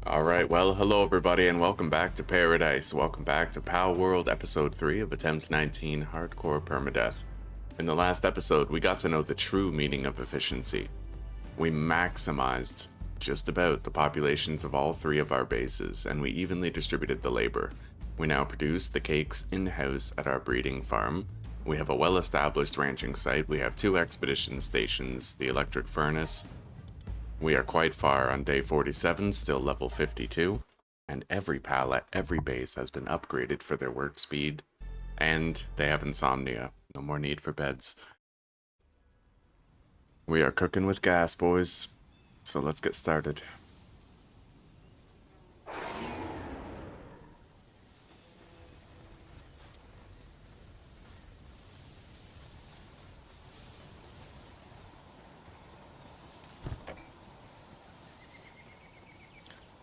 Alright, well, hello everybody and welcome back to Paradise. Welcome back to Palworld episode 3 of Attempt 19 Hardcore Permadeath. In the last episode, we got to know the true meaning of efficiency. We maximized just about the populations of all 3 of our bases, and we evenly distributed the labor. We now produce the cakes in-house at our breeding farm. We have a well-established ranching site. We have 2 expedition stations, the electric furnace. We are quite far on day 47, still level 52, and every pallet, every base has been upgraded for their work speed, and they have insomnia. No more need for beds. We are cooking with gas, boys, so let's get started.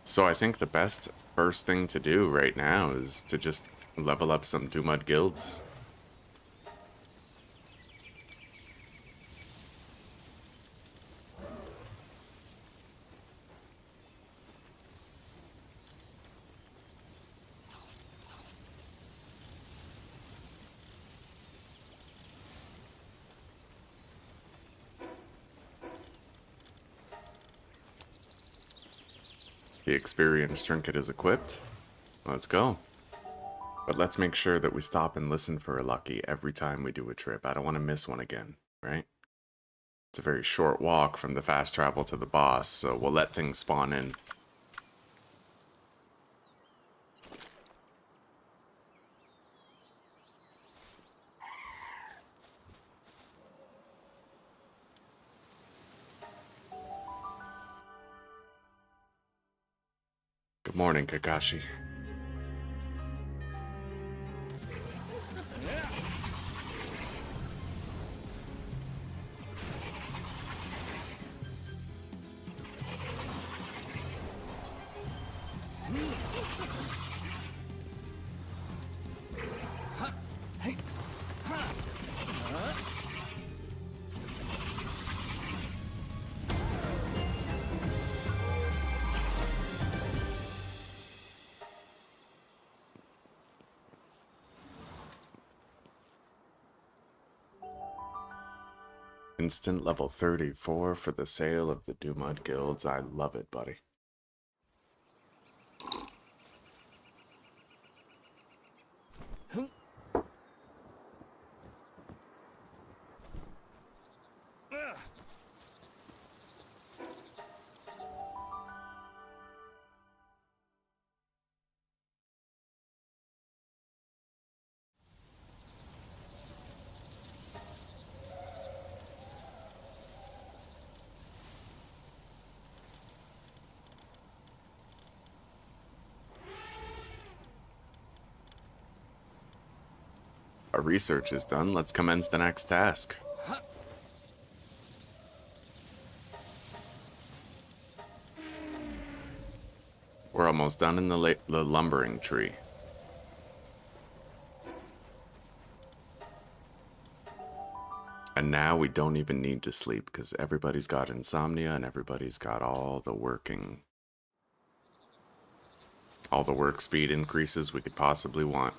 So I think the best first thing to do right now is to just level up some Dumud guilds. The experience trinket is equipped. Let's go. But let's make sure that we stop and listen for a lucky every time we do a trip. I don't want to miss one again, right? It's a very short walk from the fast travel to the boss, so we'll let things spawn in. Good morning, Kakashi. Instant level 34 for the sale of the Dumud guilds. I love it, buddy. Our research is done. Let's commence the next task. We're almost done in the lumbering tree. And now we don't even need to sleep because everybody's got insomnia and everybody's got all the work speed increases we could possibly want.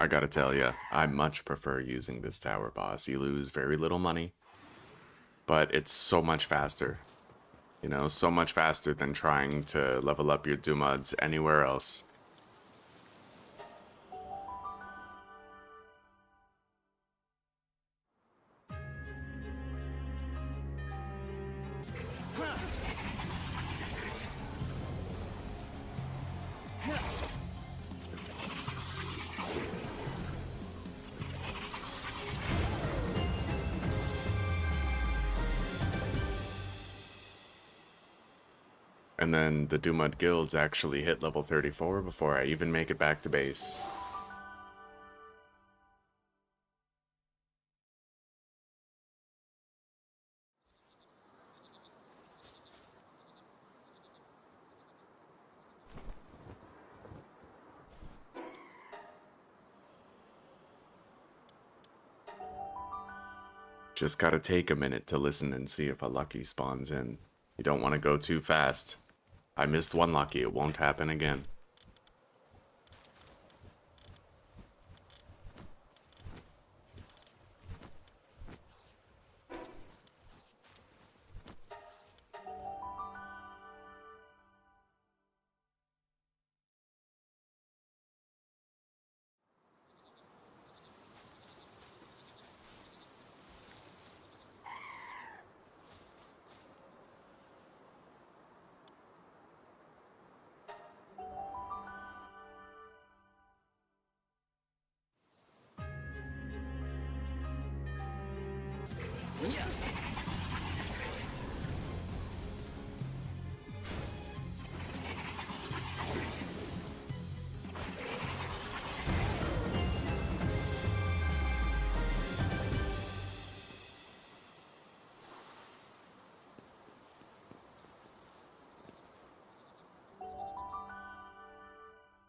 I gotta tell you, I much prefer using this tower boss. You lose very little money, but it's so much faster. You know, so much faster than trying to level up your Dumuds anywhere else. And then the Dumud guilds actually hit level 34 before I even make it back to base. Just gotta take a minute to listen and see if a lucky spawns in. You don't want to go too fast. I missed one lucky, it won't happen again.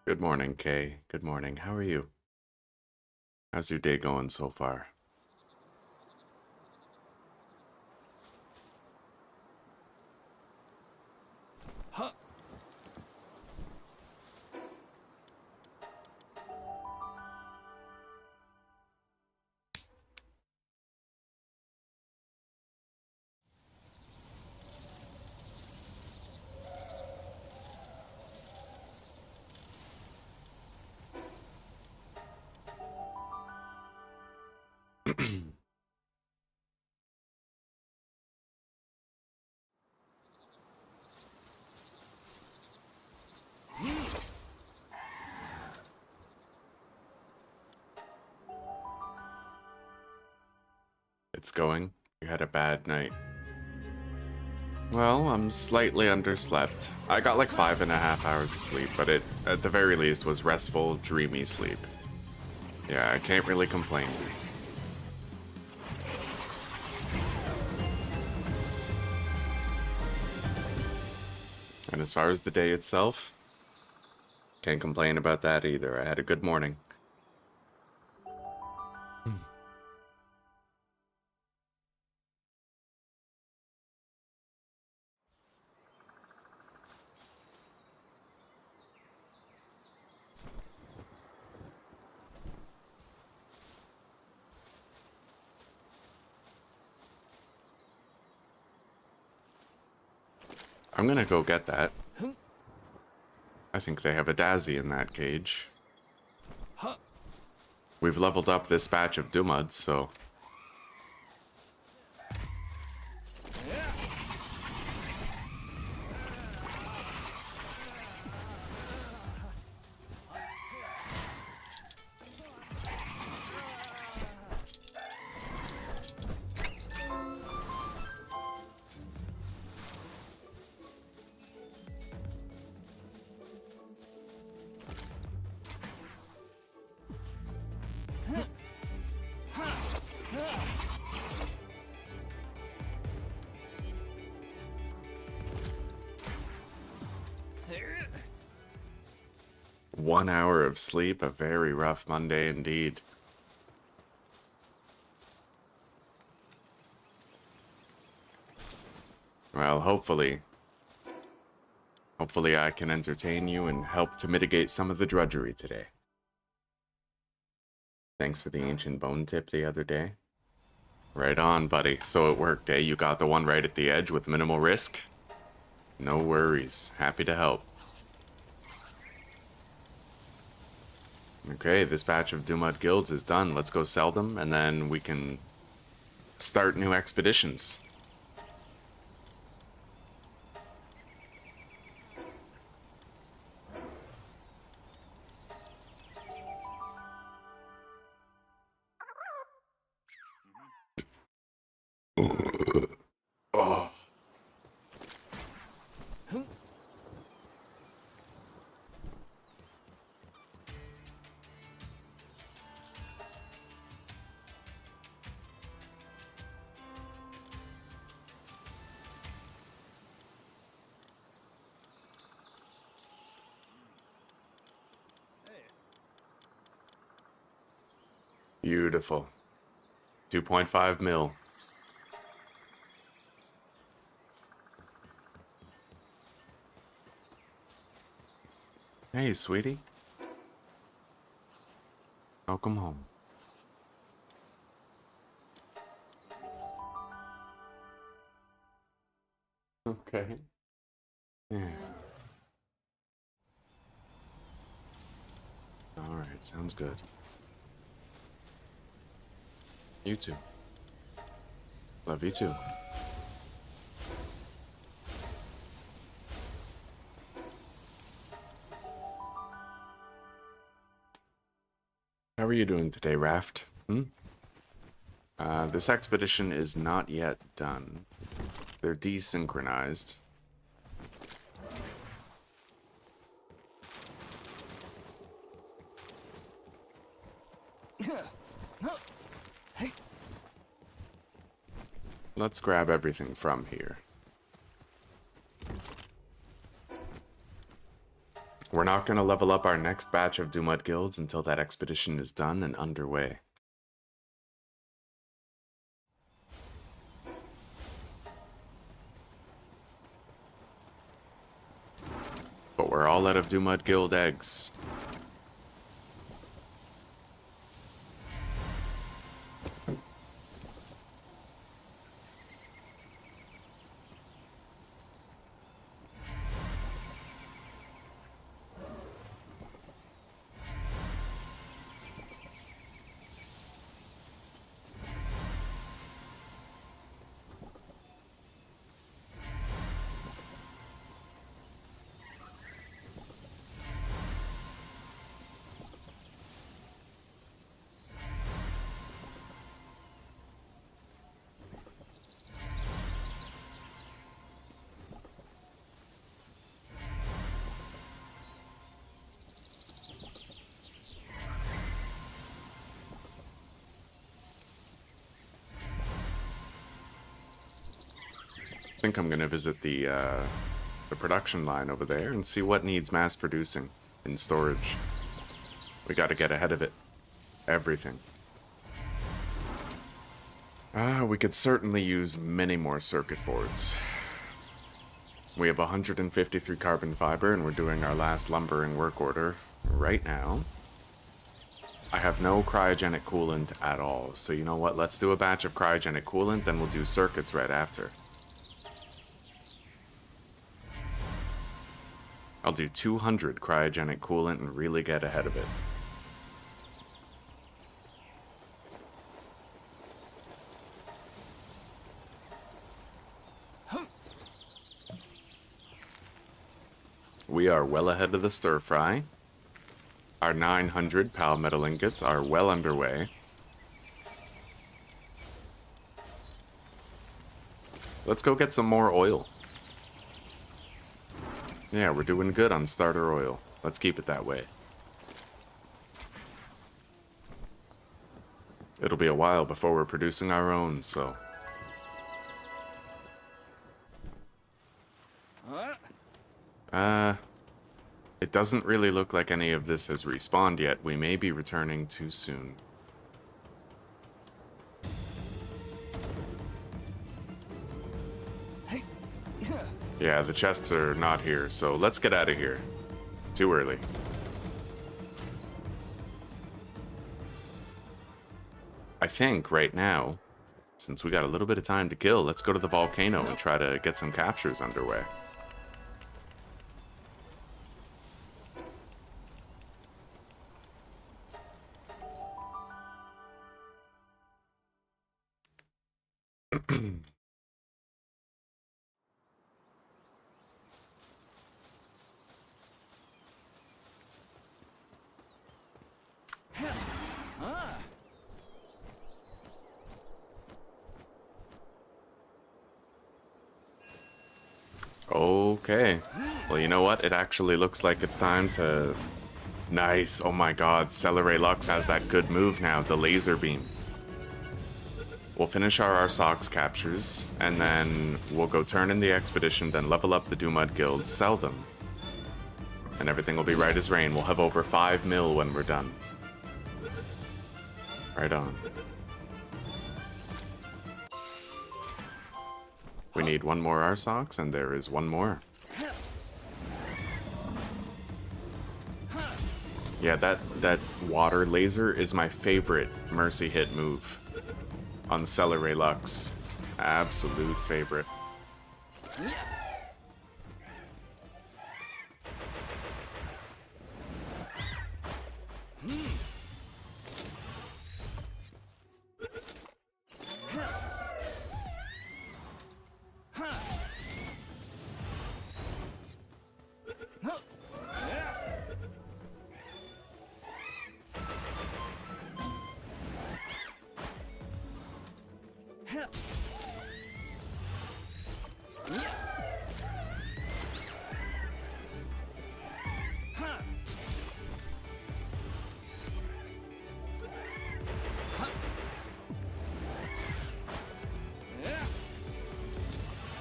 Good morning, Kay. Good morning. How are you? How's your day going so far? Huh. It's going. You had a bad night. Well, I'm slightly underslept. I got like 5.5 hours of sleep, but it, at the very least, was restful, dreamy sleep. Yeah, I can't really complain. And as far as the day itself, can't complain about that either. I had a good morning. I'm gonna go get that. I think they have a Dazzy in that cage. We've leveled up this batch of Dumuds, so... One hour of sleep, a very rough Monday indeed. Well, hopefully I can entertain you and help to mitigate some of the drudgery today. Thanks for the ancient bone tip the other day. Right on, buddy. So it worked, eh? You got the one right at the edge with minimal risk? No worries. Happy to help. Okay, this batch of Dumud guilds is done. Let's go sell them, and then we can start new expeditions. Oh. Beautiful. 2.5 mil. Hey, sweetie. Welcome home. Okay. Yeah. Alright, sounds good. You too. Love you too. How are you doing today, Raft? This expedition is not yet done. They're desynchronized. Let's grab everything from here. We're not going to level up our next batch of Dumud guilds until that expedition is done and underway. But we're all out of Dumud guild eggs. I think I'm gonna visit the production line over there and see what needs mass producing in storage. We gotta get ahead of it. Everything. We could certainly use many more circuit boards. We have 153 carbon fiber and we're doing our last lumbering work order right now. I have no cryogenic coolant at all, so you know what? Let's do a batch of cryogenic coolant, then we'll do circuits right after. I'll do 200 cryogenic coolant and really get ahead of it. We are well ahead of the stir fry. Our 900 pal metal ingots are well underway. Let's go get some more oil. Yeah, we're doing good on starter oil. Let's keep it that way. It'll be a while before we're producing our own, so... It doesn't really look like any of this has respawned yet. We may be returning too soon. Yeah, the chests are not here, so let's get out of here. Too early. I think right now, since we got a little bit of time to kill, let's go to the volcano and try to get some captures underway. Okay. Well, you know what? It actually looks like it's time to... Nice. Oh my god, Celeray Lux has that good move now, the laser beam. We'll finish our Arsox captures, and then we'll go turn in the expedition, then level up the Dumud Guild, sell them. And everything will be right as rain. We'll have over 5 mil when we're done. Right on. We need one more Arsox, and there is one more. Yeah, that water laser is my favorite mercy hit move on Celeray Lux. Absolute favorite.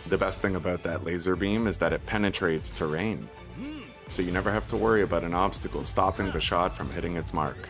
The best thing about that laser beam is that it penetrates terrain, so you never have to worry about an obstacle stopping the shot from hitting its mark.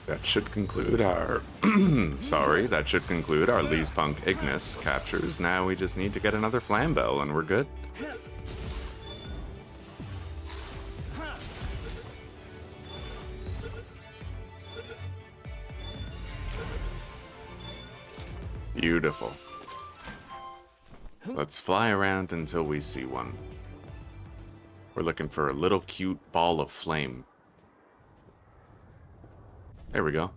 That should conclude our... Sorry, that should conclude our Lee's Punk Ignis captures. Now we just need to get another Flambell and we're good. Beautiful. Let's fly around until we see one. We're looking for a little cute ball of flame. There we go.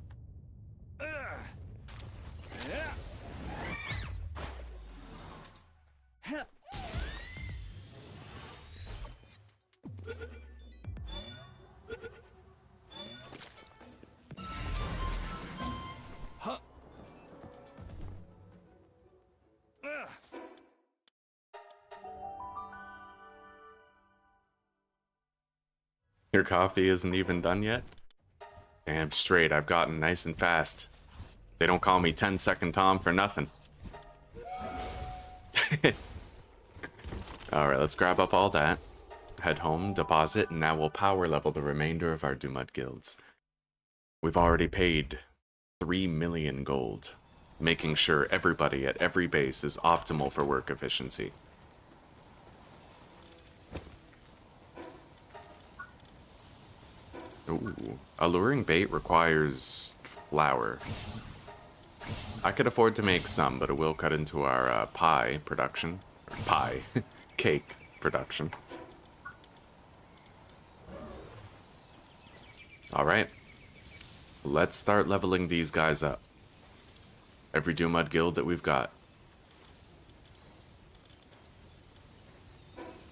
Your coffee isn't even done yet? Damn straight, I've gotten nice and fast. They don't call me 10-second Tom for nothing. Alright, let's grab up all that. Head home, deposit, and now we'll power level the remainder of our Dumud guilds. We've already paid 3 million gold, making sure everybody at every base is optimal for work efficiency. Ooh, alluring bait requires flour. I could afford to make some, but it will cut into our pie production. Pie. Cake production. Alright. Let's start leveling these guys up. Every Dumud guild that we've got.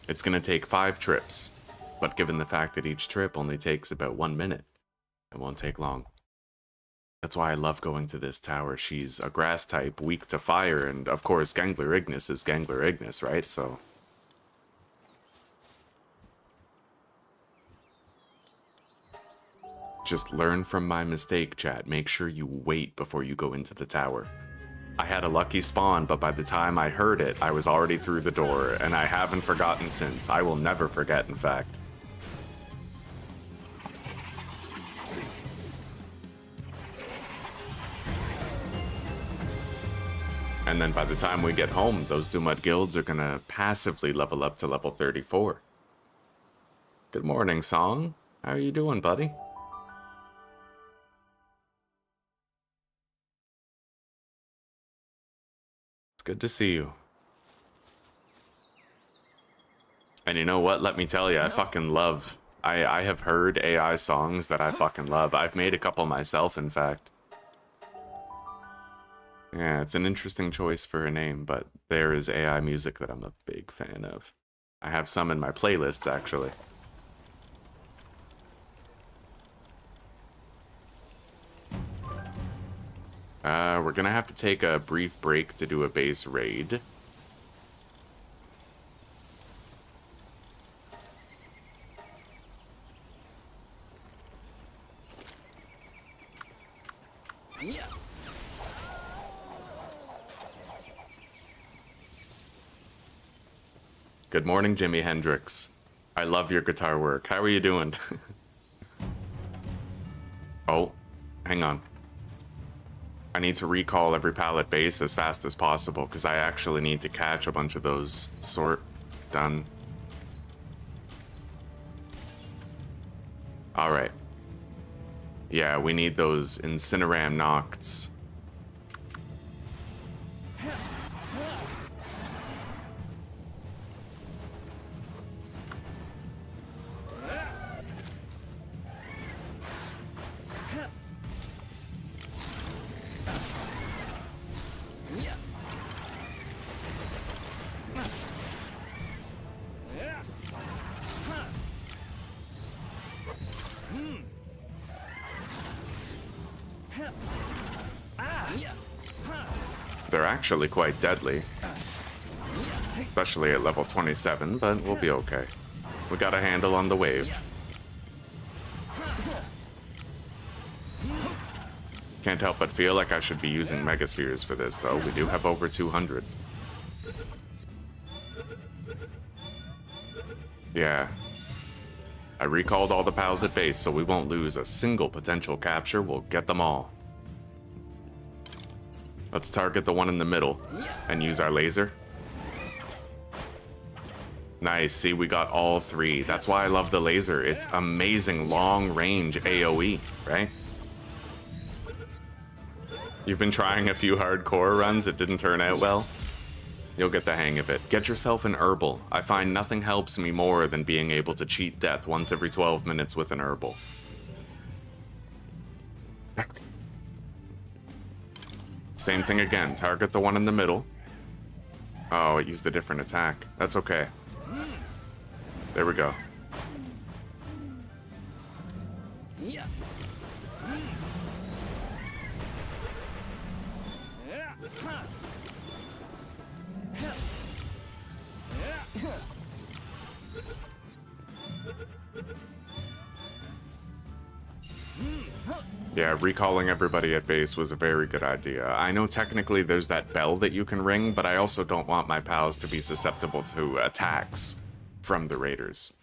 It's gonna take 5 trips. But given the fact that each trip only takes about 1 minute, it won't take long. That's why I love going to this tower. She's a grass type, weak to fire, and of course Gangler Ignis is Gangler Ignis, right? So... just learn from my mistake, chat. Make sure you wait before you go into the tower. I had a lucky spawn, but by the time I heard it, I was already through the door, and I haven't forgotten since. I will never forget, in fact. And then by the time we get home, those Dumud guilds are gonna passively level up to level 34. Good morning, Song. How are you doing, buddy? It's good to see you. And you know what? Let me tell you, I fucking love... I have heard AI songs that I fucking love. I've made a couple myself, in fact. Yeah, it's an interesting choice for a name, but there is AI music that I'm a big fan of. I have some in my playlists, actually. We're gonna have to take a brief break to do a base raid. Good morning, Jimi Hendrix. I love your guitar work. How are you doing? Oh, hang on. I need to recall every pallet base as fast as possible, because I actually need to catch a bunch of those. Sort. Done. Alright. Yeah, we need those Incineram Nocts. They're actually quite deadly. Especially at level 27, but we'll be okay. We got a handle on the wave. Can't help but feel like I should be using Megaspheres for this, though. We do have over 200. Yeah. I recalled all the pals at base, so we won't lose a single potential capture. We'll get them all. Let's target the one in the middle and use our laser. Nice, see, we got all three. That's why I love the laser. It's amazing long-range AoE, right? You've been trying a few hardcore runs, it didn't turn out well. You'll get the hang of it. Get yourself an herbal. I find nothing helps me more than being able to cheat death once every 12 minutes with an herbal. Same thing again. Target the one in the middle. Oh, it used a different attack. That's okay. There we go. Yeah, recalling everybody at base was a very good idea. I know technically there's that bell that you can ring, but I also don't want my pals to be susceptible to attacks from the raiders,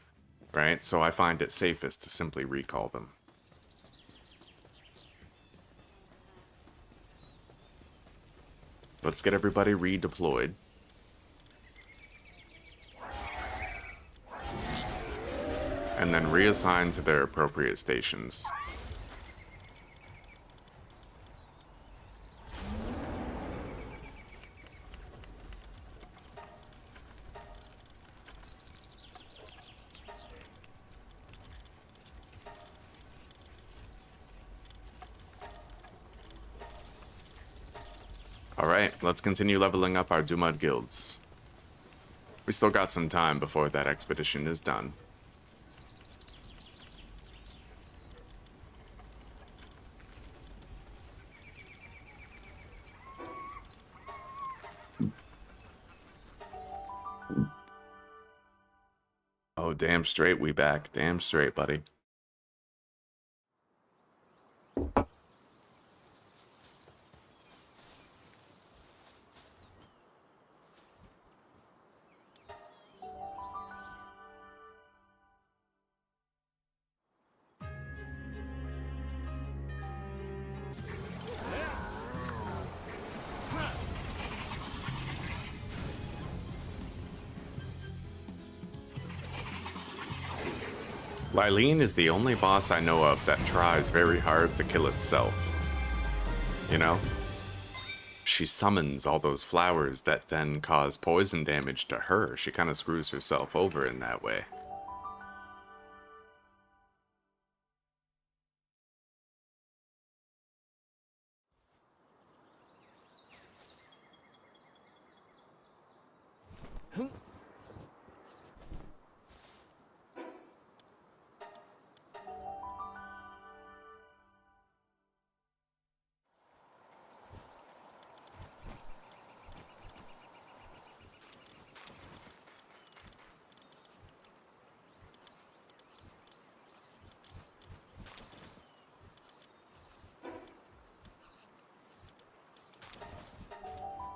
right? So I find it safest to simply recall them. Let's get everybody redeployed. And then reassigned to their appropriate stations. Alright, let's continue leveling up our Dumud guilds. We still got some time before that expedition is done. Oh, damn straight we back. Damn straight, buddy. Lylene is the only boss I know of that tries very hard to kill itself. You know? She summons all those flowers that then cause poison damage to her. She kind of screws herself over in that way.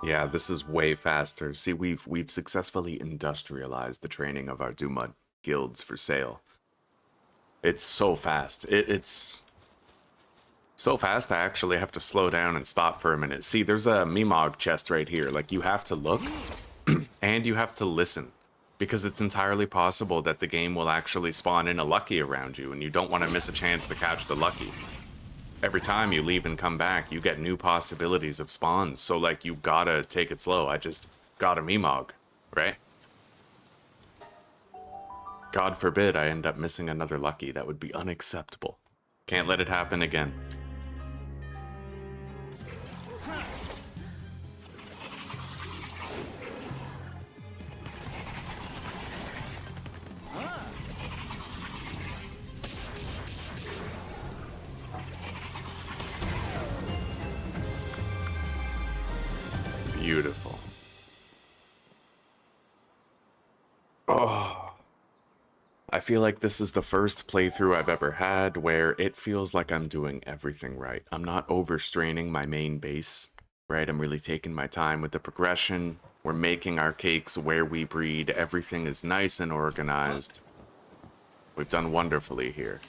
Yeah, this is way faster. See, we've successfully industrialized the training of our Duma guilds for sale. It's so fast. It's so fast I actually have to slow down and stop for a minute. See, there's a Mimog chest right here. Like, you have to look and you have to listen, because it's entirely possible that the game will actually spawn in a lucky around you, and you don't want to miss a chance to catch the lucky. Every time you leave and come back, you get new possibilities of spawns, so like, you gotta take it slow. I just got a Mimog, right? God forbid I end up missing another lucky. That would be unacceptable. Can't let it happen again. Beautiful. Oh, I feel like this is the first playthrough I've ever had where it feels like I'm doing everything right. I'm not overstraining my main base, right? I'm really taking my time with the progression. We're making our cakes where we breed. Everything is nice and organized. We've done wonderfully here.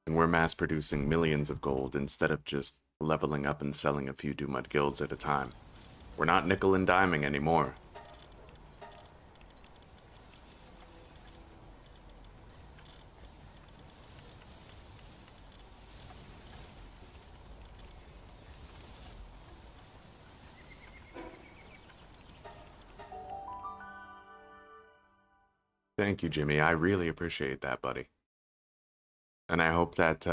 And we're mass producing millions of gold instead of just leveling up and selling a few Dumud guilds at a time. We're not nickel and diming anymore. Thank you, Jimmy. I really appreciate that, buddy. And I hope that,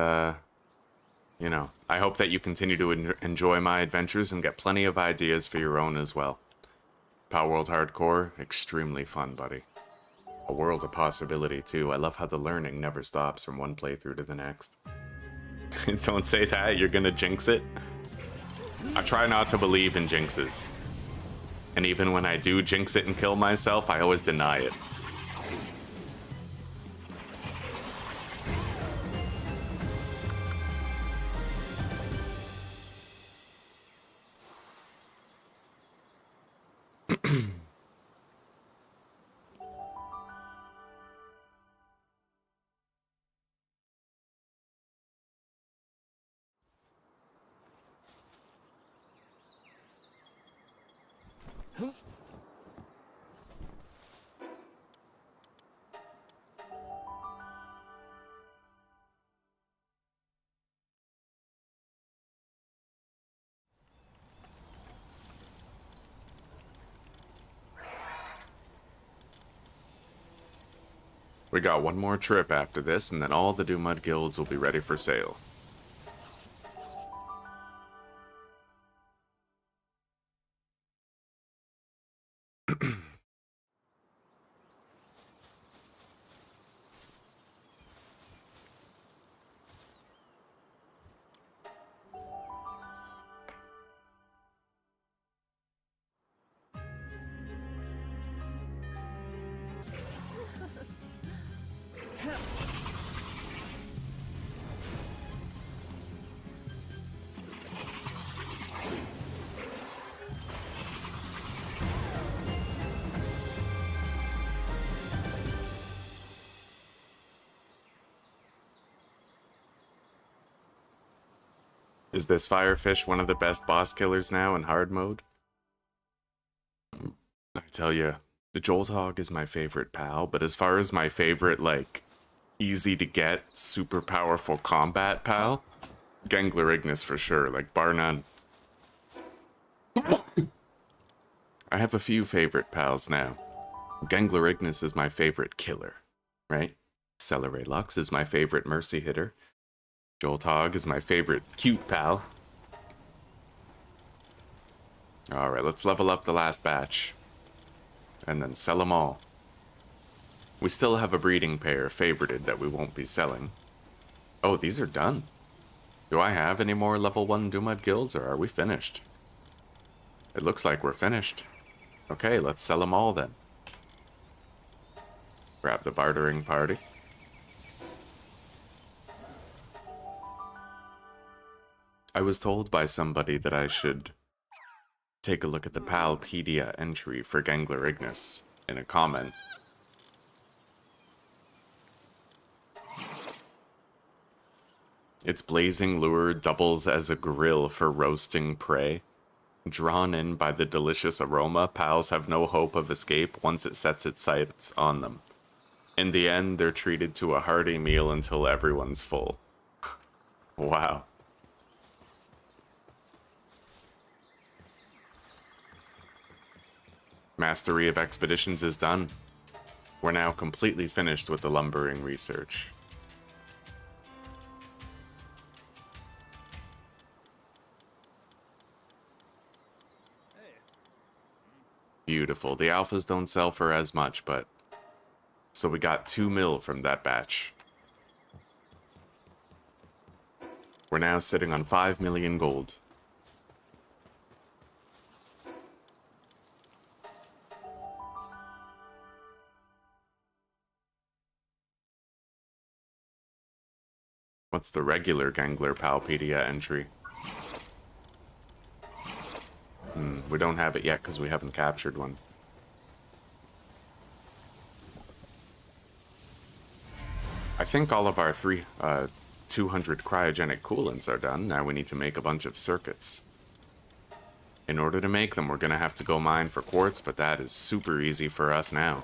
you know, I hope that you continue to enjoy my adventures and get plenty of ideas for your own as well. Palworld Hardcore, extremely fun, buddy. A world of possibility, too. I love how the learning never stops from one playthrough to the next. Don't say that, you're gonna jinx it. I try not to believe in jinxes. And even when I do jinx it and kill myself, I always deny it. We got one more trip after this, and then all the Dumud guilds will be ready for sale. Is this Firefish one of the best boss killers now in hard mode? I tell you, the Jolthog is my favorite pal, but as far as my favorite, like, easy to get, super powerful combat pal, Gengler Ignis for sure, like, bar none. I have a few favorite pals now. Gengler Ignis is my favorite killer, right? Celeray Lux is my favorite mercy hitter. Jolthog is my favorite cute pal. Alright, let's level up the last batch. And then sell them all. We still have a breeding pair favorited that we won't be selling. Oh, these are done. Do I have any more level 1 Dumud guilds, or are we finished? It looks like we're finished. Okay, let's sell them all then. Grab the bartering party. I was told by somebody that I should take a look at the Palpedia entry for Gengler Ignis in a comment. Its blazing lure doubles as a grill for roasting prey. Drawn in by the delicious aroma, pals have no hope of escape once it sets its sights on them. In the end, they're treated to a hearty meal until everyone's full. Wow. Mastery of expeditions is done. We're now completely finished with the lumbering research. Beautiful. The alphas don't sell for as much, but... So we got 2 mil from that batch. We're now sitting on 5 million gold. What's the regular Gengler Palpedia entry? We don't have it yet because we haven't captured one. I think all of our 200 cryogenic coolants are done. Now we need to make a bunch of circuits. In order to make them, we're going to have to go mine for quartz, but that is super easy for us now.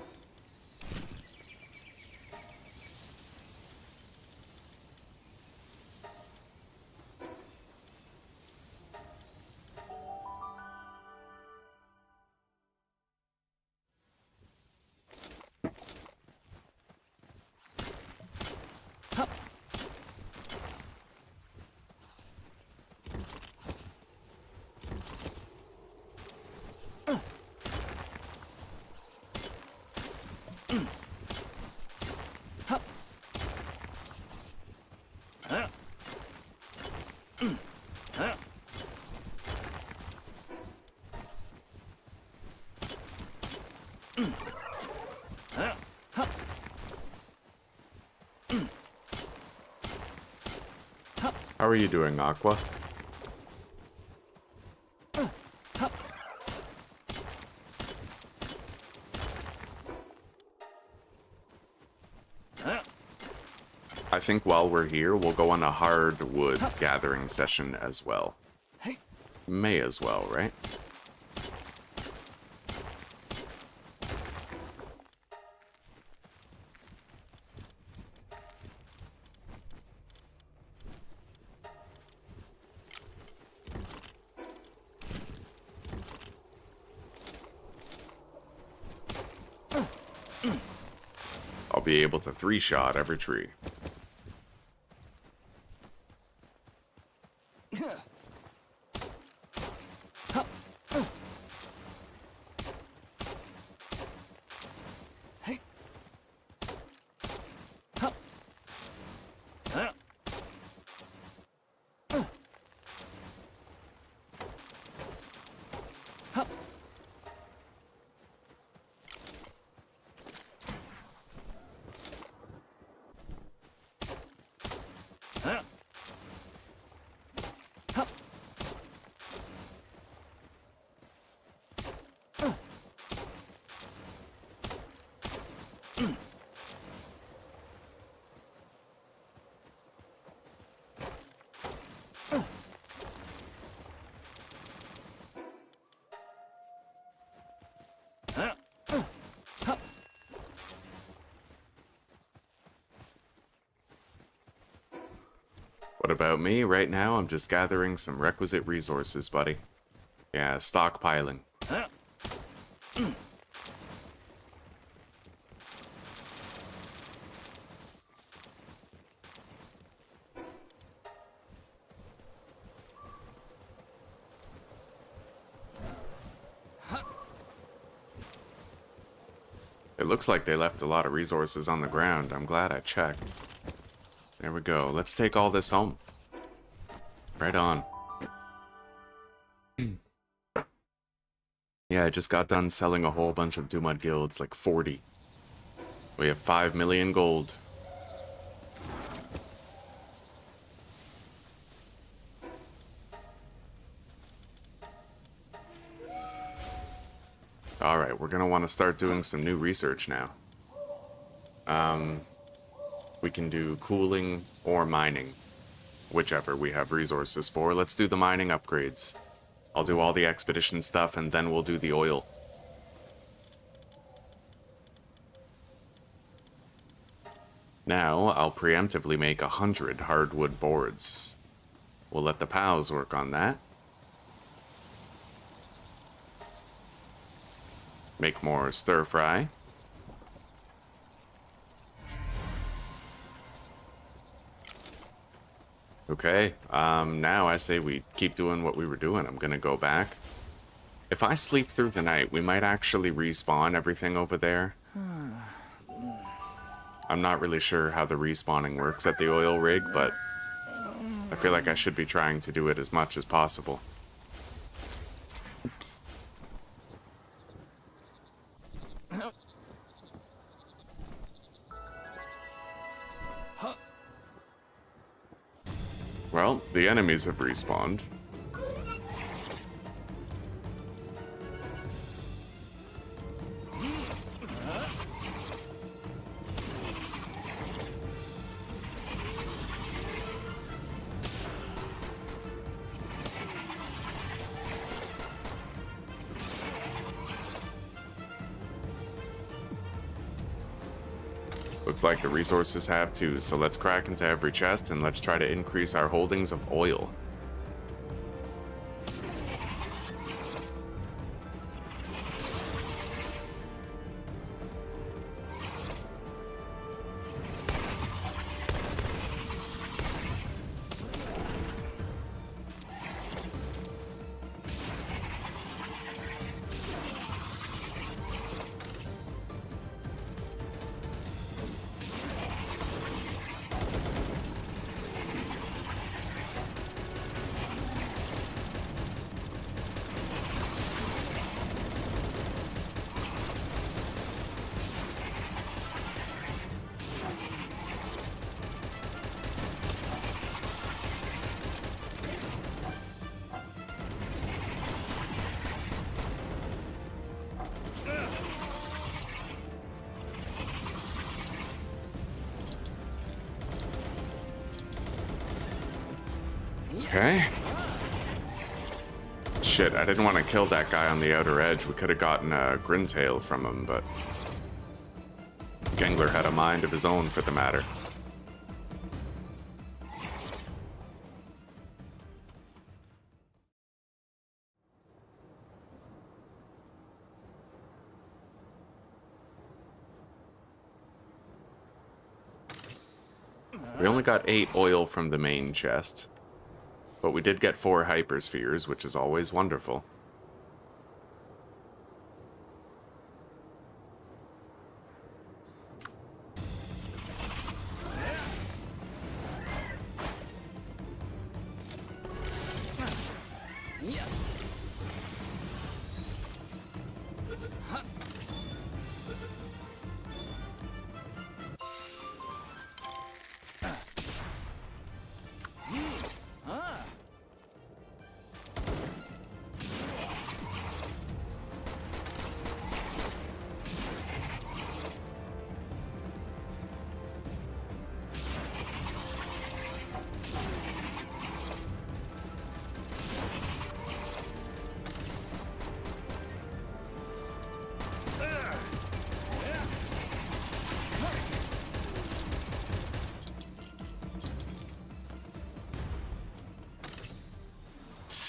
How are you doing, Aqua? I think while we're here, we'll go on a hardwood gathering session as well. May as well, right? I'll be able to 3-shot every tree. What about me? Right now, I'm just gathering some requisite resources, buddy. Yeah, stockpiling. It looks like they left a lot of resources on the ground. I'm glad I checked. There we go. Let's take all this home. Right on. Yeah, I just got done selling a whole bunch of Dumud guilds, like 40. We have 5 million gold. Alright, we're gonna want to start doing some new research now. We can do cooling or mining. Whichever we have resources for. Let's do the mining upgrades. I'll do all the expedition stuff and then we'll do the oil. Now, I'll preemptively make 100 hardwood boards. We'll let the pals work on that. Make more stir fry. Okay, now I say we keep doing what we were doing. I'm gonna go back. If I sleep through the night, we might actually respawn everything over there. I'm not really sure how the respawning works at the oil rig, but I feel like I should be trying to do it as much as possible. Well, the enemies have respawned. Looks like the resources have too, so let's crack into every chest and let's try to increase our holdings of oil. Okay. Shit, I didn't want to kill that guy on the outer edge. We could have gotten a Grintail from him, but Gangler had a mind of his own for the matter. We only got 8 oil from the main chest. But we did get 4 hyperspheres, which is always wonderful.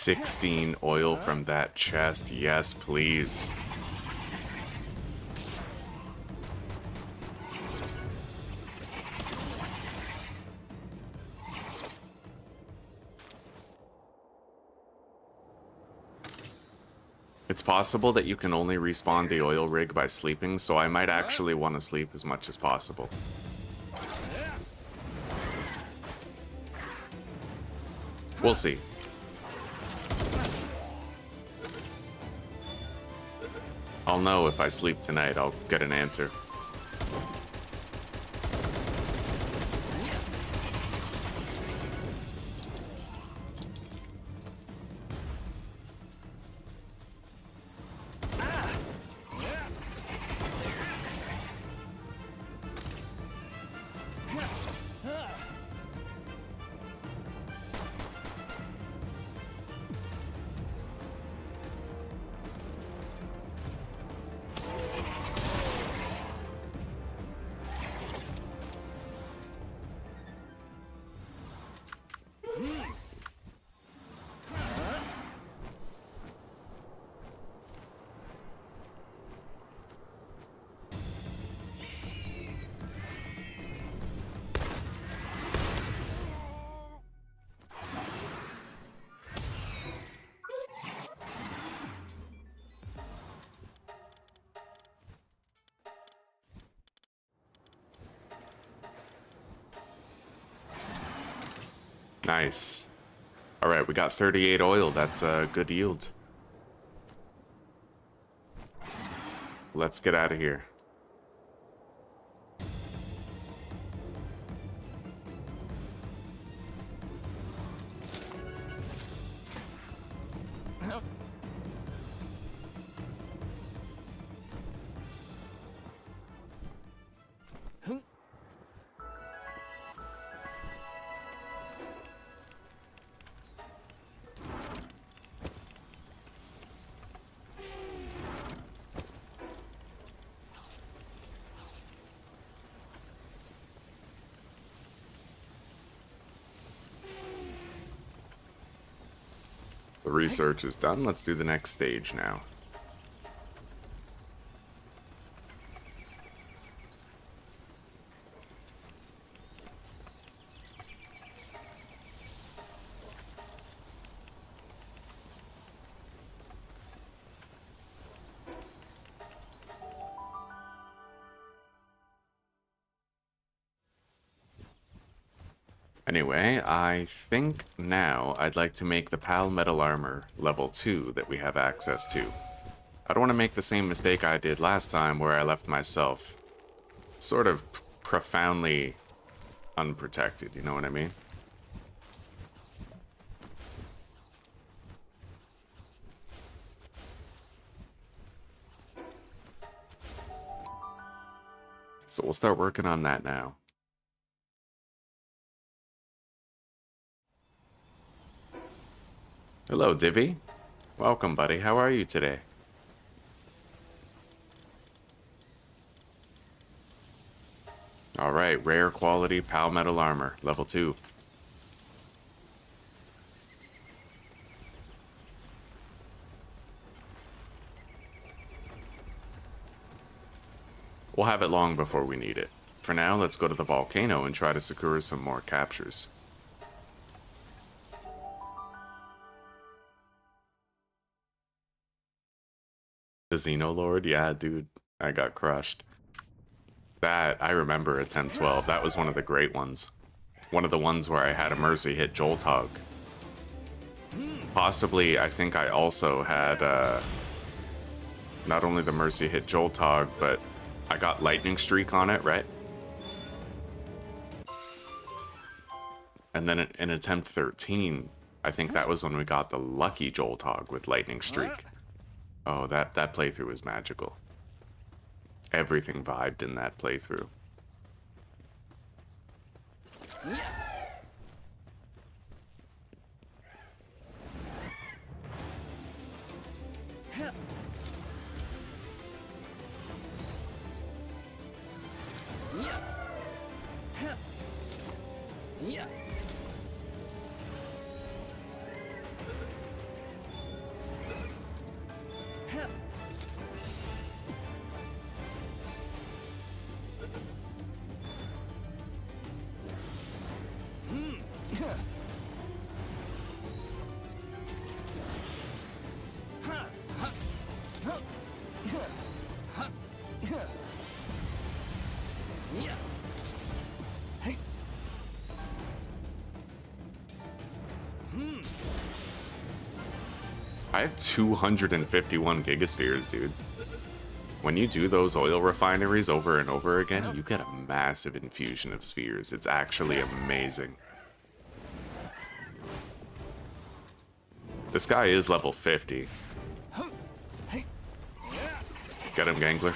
16 oil from that chest. Yes, please. It's possible that you can only respawn the oil rig by sleeping, so I might actually want to sleep as much as possible. We'll see. I'll know if I sleep tonight. I'll get an answer. Nice. Alright, we got 38 oil. That's a good yield. Let's get out of here. The research is done. Let's do the next stage now. Anyway, I think now I'd like to make the Pal Metal Armor level 2 that we have access to. I don't want to make the same mistake I did last time where I left myself sort of profoundly unprotected, you know what I mean? So we'll start working on that now. Hello, Divvy. Welcome, buddy. How are you today? Alright, rare quality Pal Metal Armor, level 2. We'll have it long before we need it. For now, let's go to the volcano and try to secure some more captures. The Xenolord? Yeah, dude, I got crushed. That, I remember attempt 12. That was one of the great ones. One of the ones where I had a mercy hit Joltog. Possibly, I think I also had, not only the mercy hit Joltog, but I got lightning streak on it, right? And then in attempt 13, I think that was when we got the lucky Joltog with lightning streak. Oh, that playthrough was magical. Everything vibed in that playthrough. I have 251 gigaspheres, dude. When you do those oil refineries over and over again, you get a massive infusion of spheres. It's actually amazing. This guy is level 50. Get him, Gangler.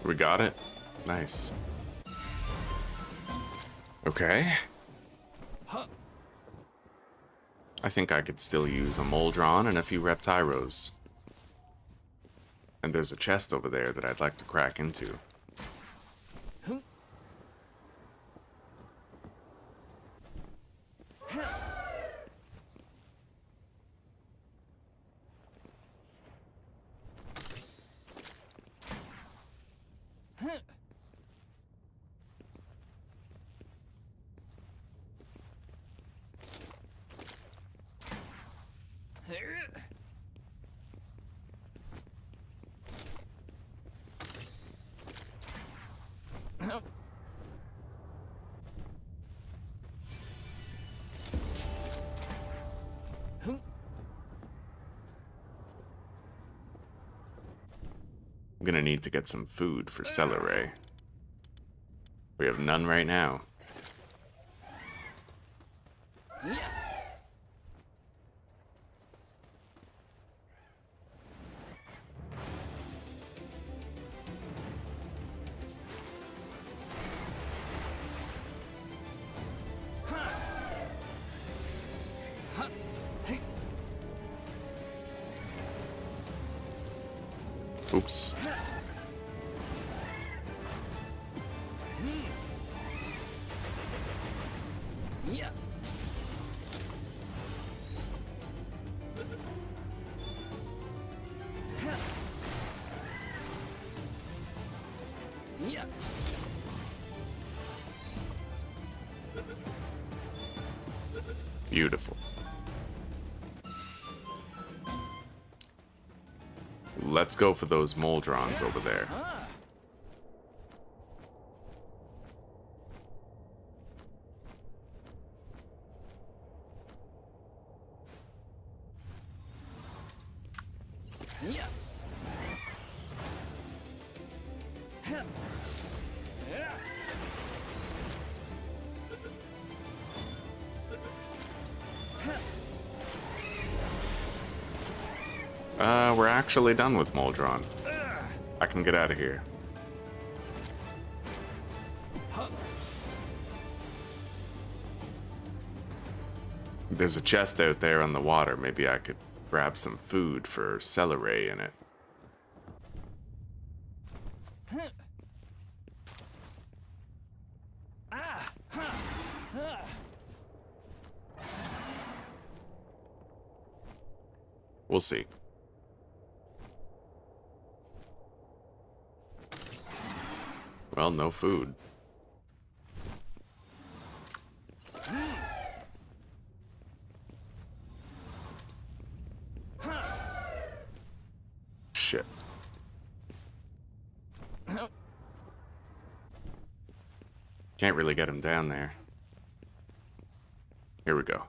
We got it. Nice. Okay. I think I could still use a Moldron and a few Reptyros. And there's a chest over there that I'd like to crack into. I'm gonna need to get some food for Celeray. We have none right now. Oops. Beautiful. Let's go for those Moldrons over there. We're actually done with Moldron. I can get out of here. There's a chest out there on the water. Maybe I could grab some food for Celeray in it. We'll see. Well, no food. Shit. Can't really get him down there. Here we go.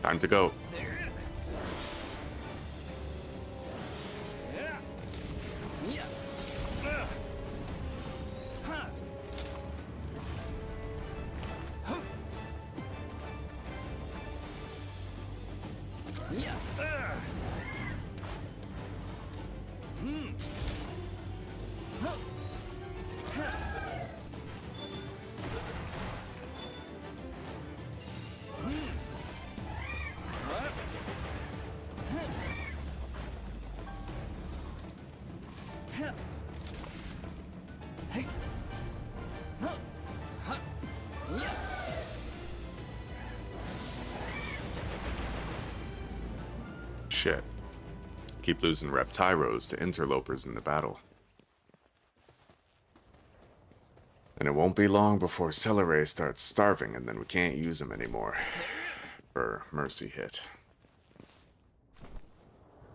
Time to go. Shit. Keep losing Reptyros to interlopers in the battle. And it won't be long before Celeray starts starving and then we can't use him anymore. For Mercy hit.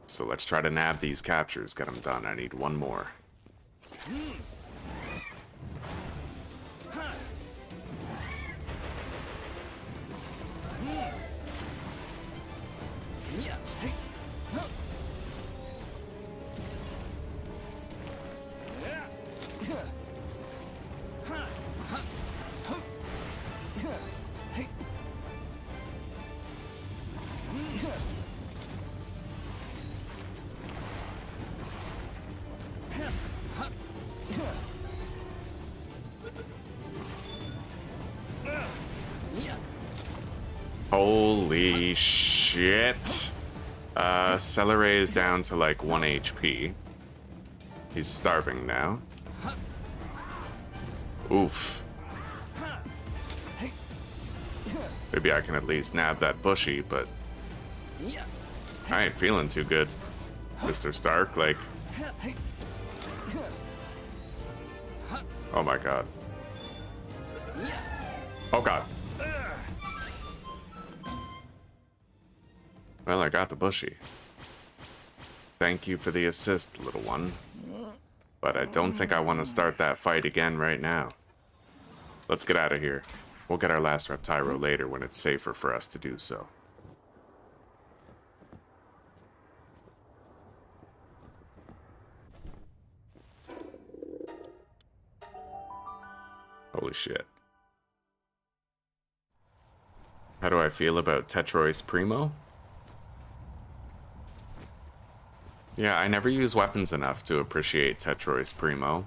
So let's try to nab these captures, get them done. I need one more. Holy shit. Celeray is down to like 1 HP. He's starving now. Oof. Maybe I can at least nab that bushy, but I ain't feeling too good, Mr. Stark. Like, oh my god. Oh god. Well, I got the bushy. Thank you for the assist, little one. But I don't think I want to start that fight again right now. Let's get out of here. We'll get our last Reptyro later when it's safer for us to do so. Holy shit. How do I feel about Tetrois Primo? Yeah, I never use weapons enough to appreciate Tetrois Primo.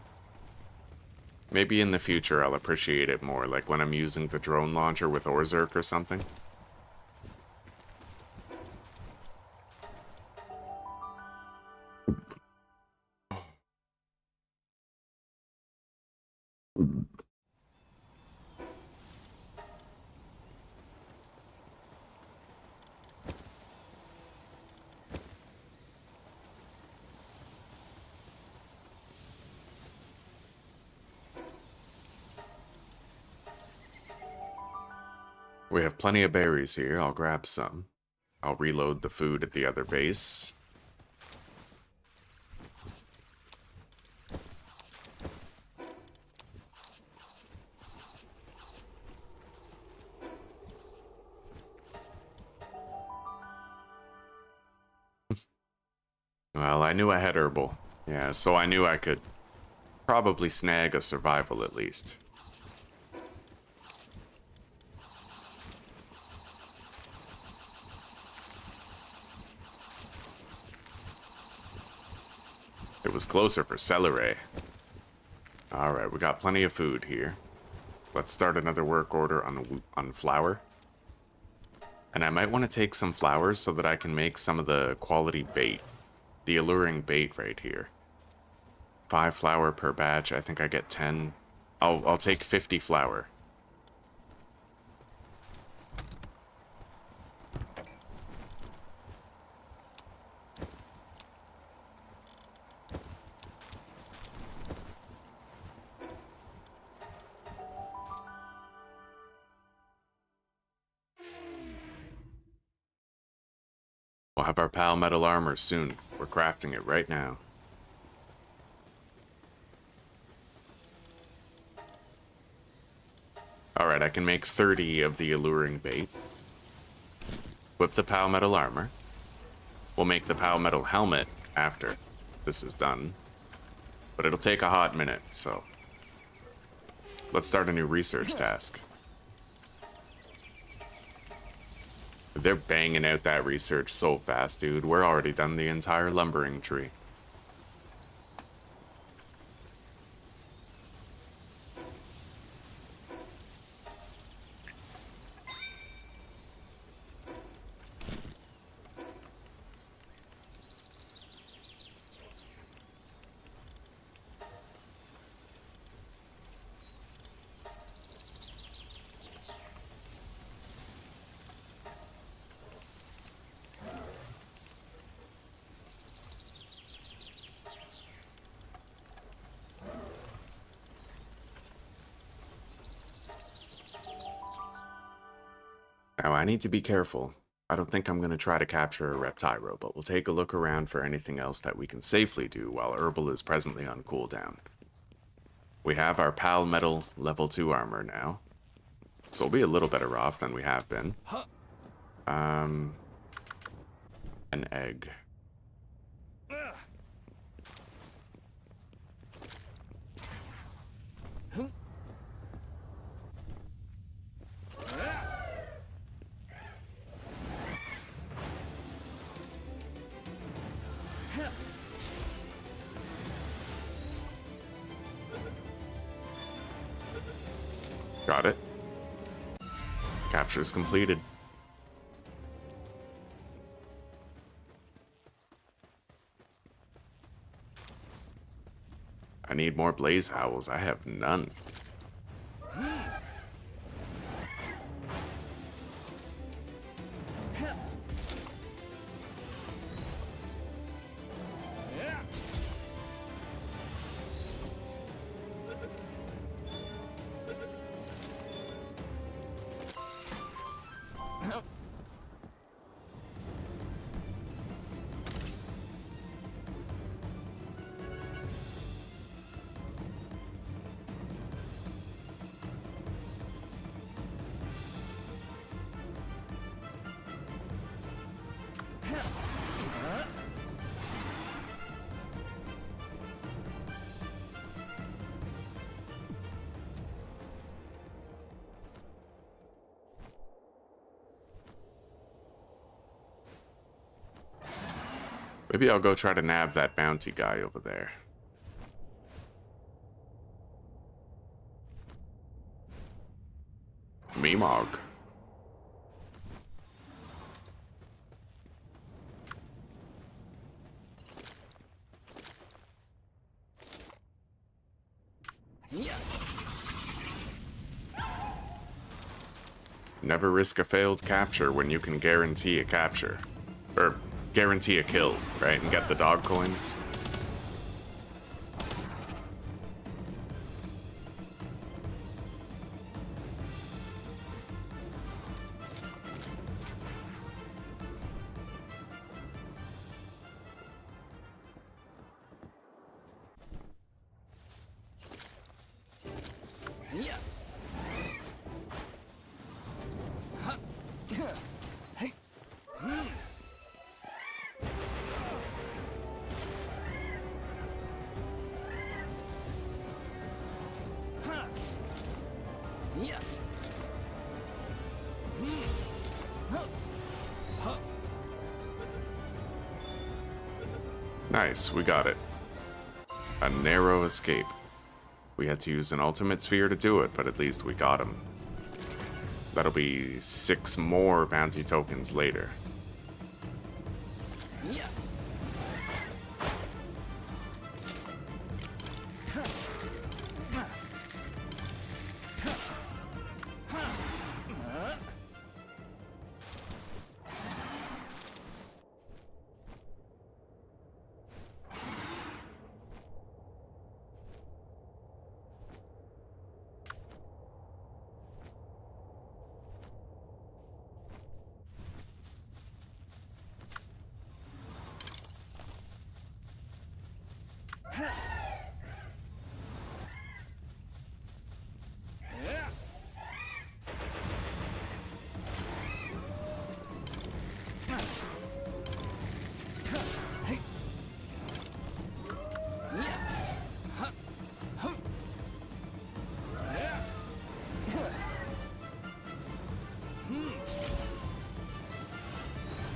Maybe in the future I'll appreciate it more, like when I'm using the drone launcher with Orzerk or something. We have plenty of berries here. I'll grab some. I'll reload the food at the other base. Well, I knew I had herbal. Yeah, so I knew I could probably snag a survival at least. It was closer for Celeray. Alright, we got plenty of food here. Let's start another work order on flour. And I might want to take some flowers so that I can make some of the quality bait. The alluring bait right here. 5 flour per batch. I think I get 10. I'll take 50 flour. We'll have our pal metal armor soon. We're crafting it right now. Alright, I can make 30 of the alluring bait. Whip the Pal Metal armor. We'll make the Pal Metal helmet after this is done. But it'll take a hot minute, so... Let's start a new research task. They're banging out that research so fast, dude. We're already done the entire lumbering tree. Now, I need to be careful. I don't think I'm going to try to capture a Reptyro, but we'll take a look around for anything else that we can safely do while Herbal is presently on cooldown. We have our Pal Metal level 2 armor now, so we'll be a little better off than we have been. An egg. Got it. Capture is completed. I need more blaze owls. I have none. Maybe I'll go try to nab that bounty guy over there. Meemog. Never risk a failed capture when you can guarantee a capture. Or guarantee a kill, right? And get the dog coins. Nice, we got it. A narrow escape. We had to use an ultimate sphere to do it, but at least we got him. That'll be 6 more bounty tokens later.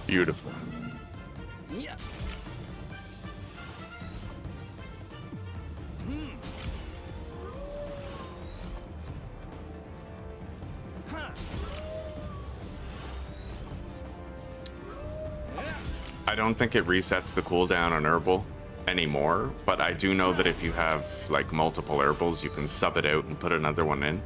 Beautiful. I don't think it resets the cooldown on herbal anymore, but I do know that if you have like multiple herbals, you can sub it out and put another one in.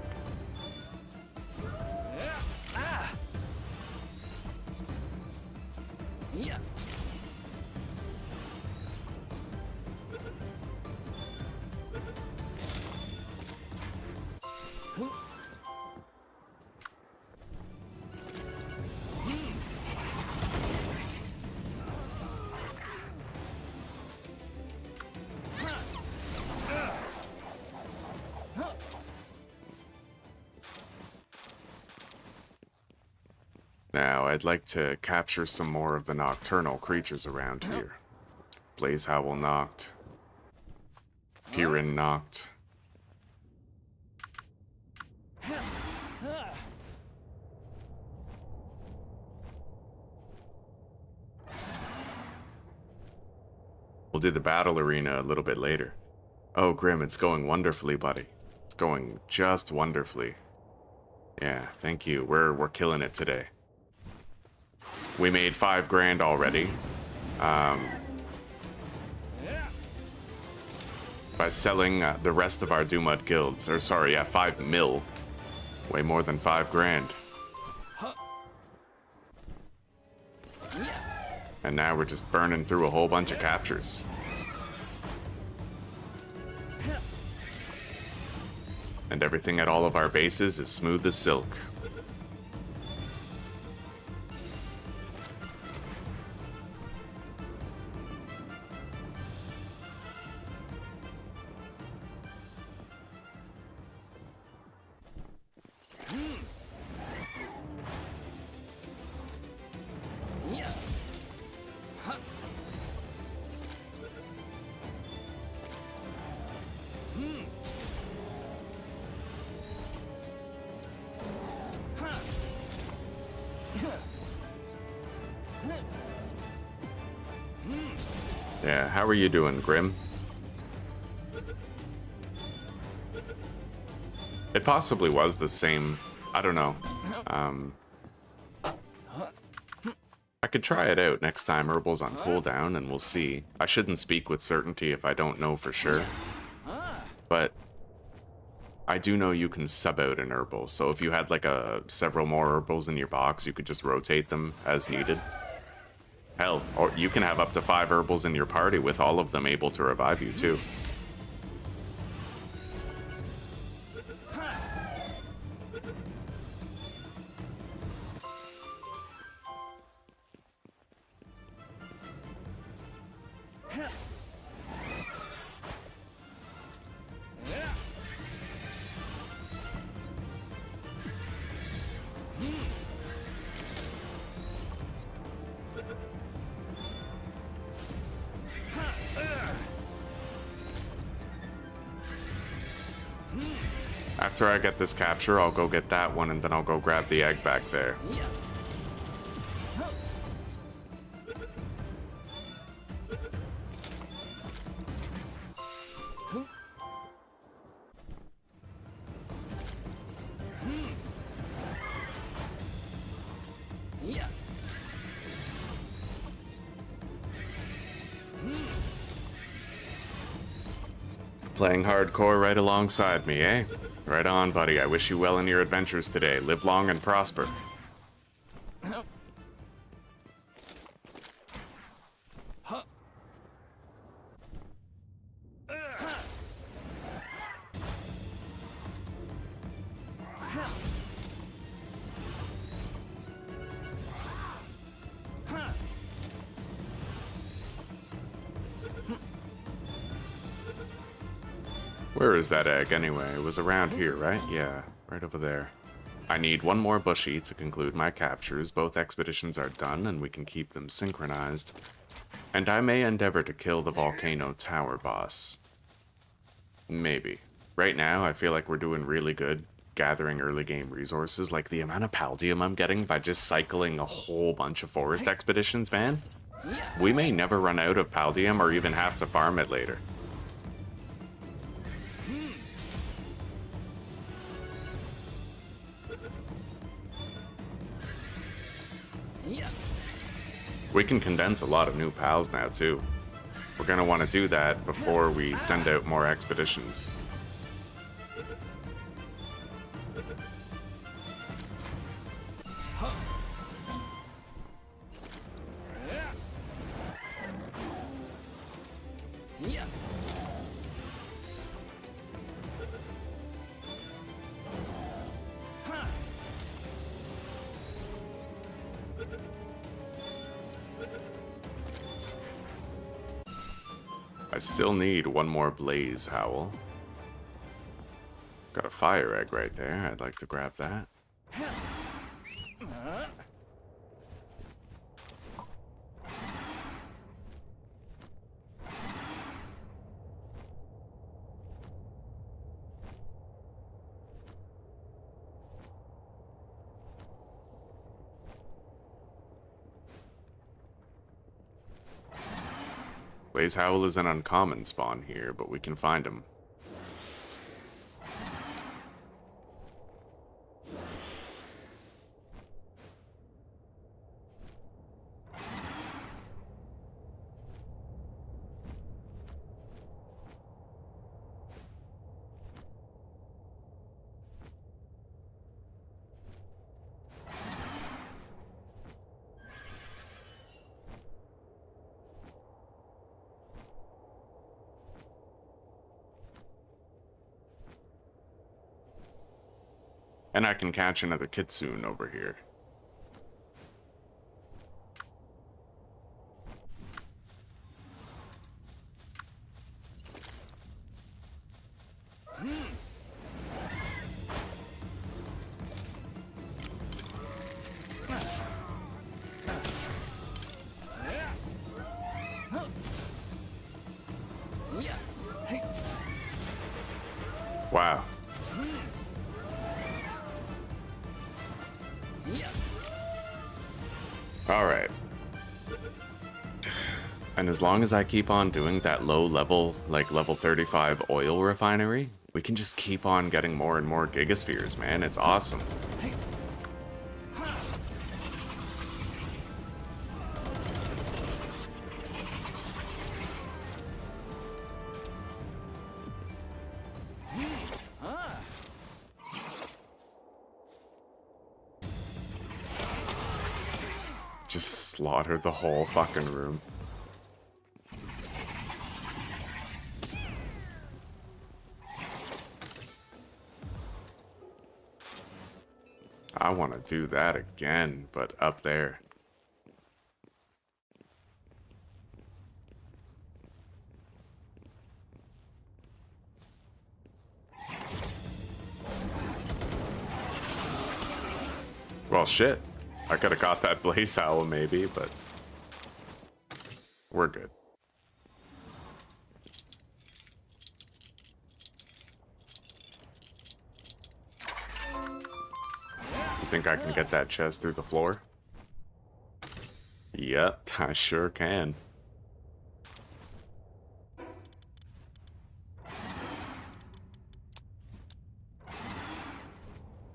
Now, I'd like to capture some more of the nocturnal creatures around here. Blazehowl knocked. Pirin knocked. We'll do the battle arena a little bit later. Oh, Grim, it's going wonderfully, buddy. It's going just wonderfully. Yeah, thank you. We're killing it today. We made 5 grand already. By selling the rest of our Doomud guilds. Or sorry, yeah, 5 mil. Way more than 5 grand. And now we're just burning through a whole bunch of captures. And everything at all of our bases is smooth as silk. Yeah, how are you doing, Grim? It possibly was the same. I don't know. I could try it out next time Herbal's on cooldown, and we'll see. I shouldn't speak with certainty if I don't know for sure. But I do know you can sub out an Herbal, so if you had like several more Herbals in your box, you could just rotate them as needed. Hell, or you can have up to 5 Herbals in your party with all of them able to revive you too. After I get this capture, I'll go get that one, and then I'll go grab the egg back there. Playing hardcore right alongside me, eh? Right on, buddy. I wish you well in your adventures today. Live long and prosper. Where is that egg anyway? It was around here, right? Yeah, right over there. I need one more bushy to conclude my captures. Both expeditions are done and we can keep them synchronized. And I may endeavor to kill the Volcano Tower boss. Maybe. Right now, I feel like we're doing really good gathering early game resources, like the amount of Paldium I'm getting by just cycling a whole bunch of forest expeditions, man. We may never run out of Paldium or even have to farm it later. We can condense a lot of new pals now, too. We're going to want to do that before we send out more expeditions. I still need one more blaze howl. Got a fire egg right there. I'd like to grab that. Blaze Howl is an uncommon spawn here, but we can find him. And I can catch another kitsune over here. Wow. Alright. And as long as I keep on doing that low level, like level 35 oil refinery, we can just keep on getting more and more gigaspheres, man. It's awesome. Just slaughter the whole fucking room. I want to do that again, but up there. Well, shit. I could have got that blaze howl maybe, but we're good. You think I can get that chest through the floor? Yep, I sure can.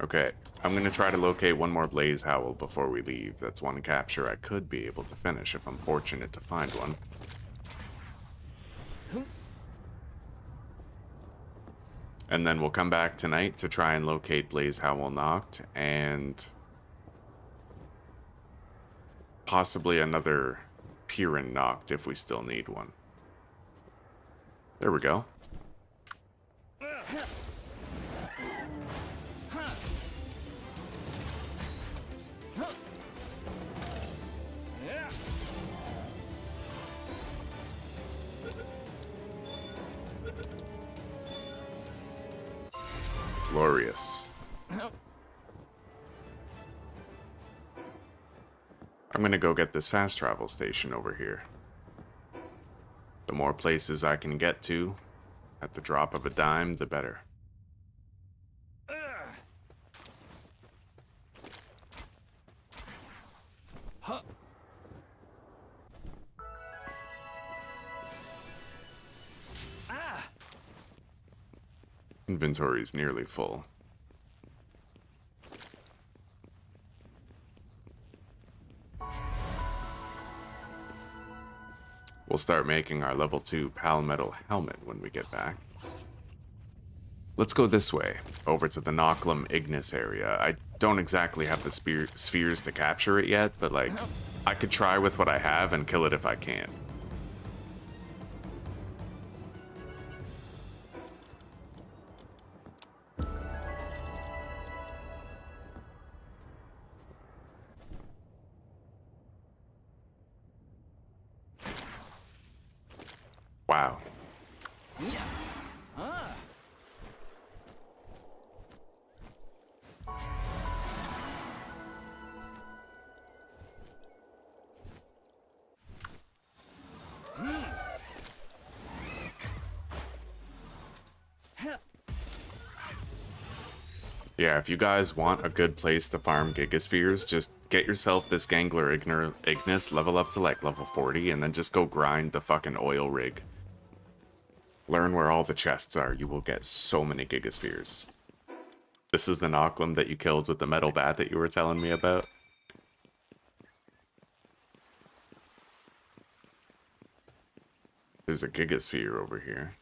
Okay, I'm gonna try to locate one more blaze howl before we leave. That's one capture I could be able to finish if I'm fortunate to find one. And then we'll come back tonight to try and locate Blaze Howl Noct and possibly another Piran Noct if we still need one. There we go. Glorious. I'm gonna go get this fast travel station over here. The more places I can get to at the drop of a dime, the better. Inventory is nearly full. We'll start making our level 2 Palmetal helmet when we get back. Let's go this way, over to the Noclum Ignis area. I don't exactly have the spheres to capture it yet, but like, I could try with what I have and kill it if I can. Wow. Yeah, if you guys want a good place to farm Gigaspheres, just get yourself this Gangler Ignis, level up to like level 40, and then just go grind the fucking oil rig. Learn where all the chests are. You will get so many Gigaspheres. This is the Noclum that you killed with the metal bat that you were telling me about. There's a Gigasphere over here.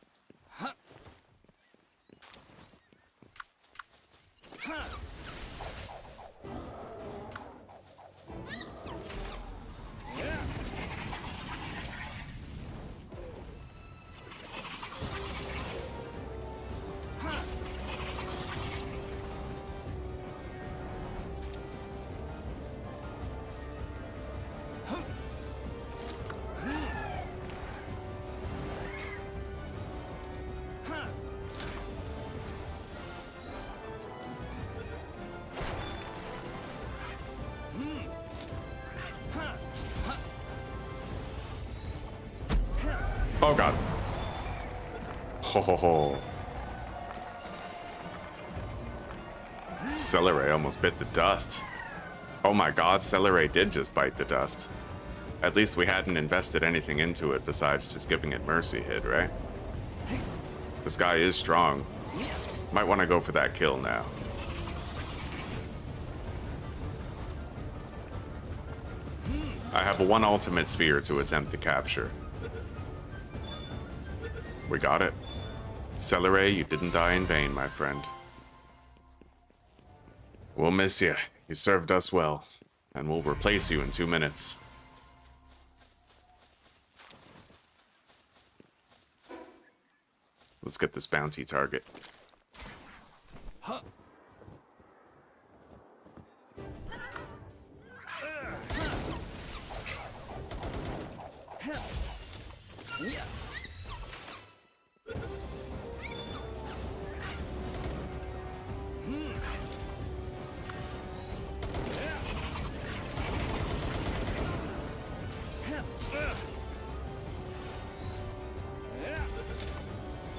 Oh god. Ho ho ho. Celery almost bit the dust. Oh my god, Celery did just bite the dust. At least we hadn't invested anything into it besides just giving it Mercy Hit, right? This guy is strong. Might want to go for that kill now. I have one ultimate sphere to attempt to capture. We got it. Celery, you didn't die in vain, my friend. We'll miss you. You served us well. And we'll replace you in 2 minutes. Let's get this bounty target.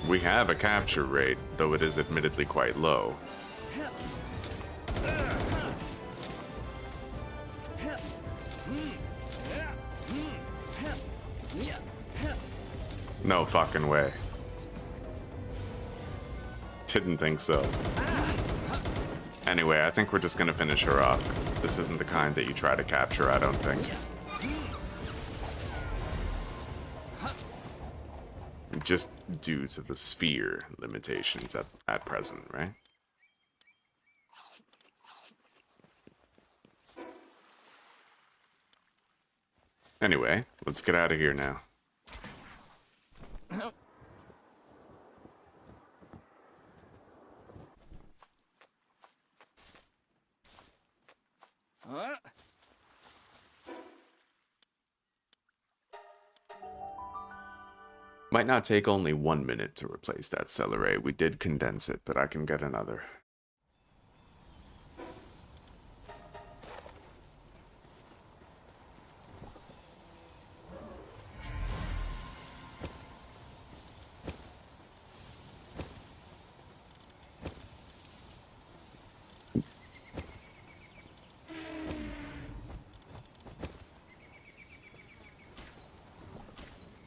We have a capture rate, though it is admittedly quite low. No fucking way. Didn't think so. Anyway, I think we're just gonna finish her off. This isn't the kind that you try to capture, I don't think. Just due to the sphere limitations at present, right? Anyway, let's get out of here now. Might not take only 1 minute to replace that Celery. We did condense it, but I can get another.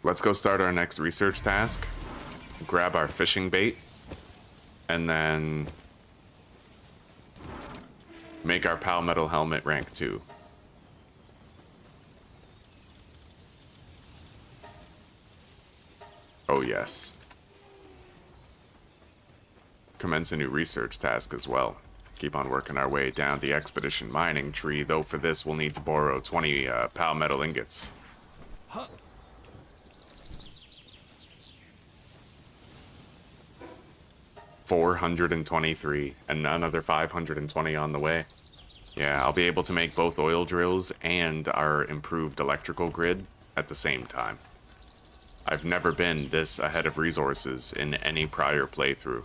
Let's go start our next research task. Grab our fishing bait. And then make our Pal Metal Helmet rank 2. Oh yes. Commence a new research task as well. Keep on working our way down the expedition mining tree, though for this we'll need to borrow 20 Pal Metal ingots. Huh. 423, and another 520 on the way. Yeah, I'll be able to make both oil drills and our improved electrical grid at the same time. I've never been this ahead of resources in any prior playthrough.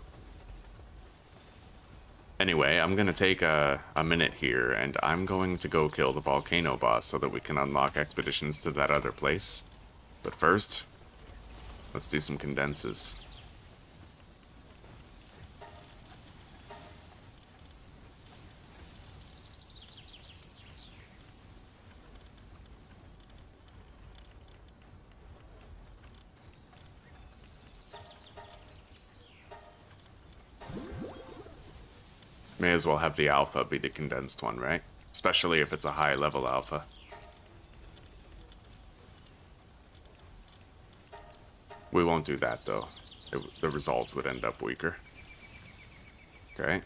Anyway, I'm gonna take a minute here, and I'm going to go kill the volcano boss so that we can unlock expeditions to that other place. But first, let's do some condenses. May as well have the alpha be the condensed one, right? Especially if it's a high level alpha. We won't do that though. The results would end up weaker. Okay.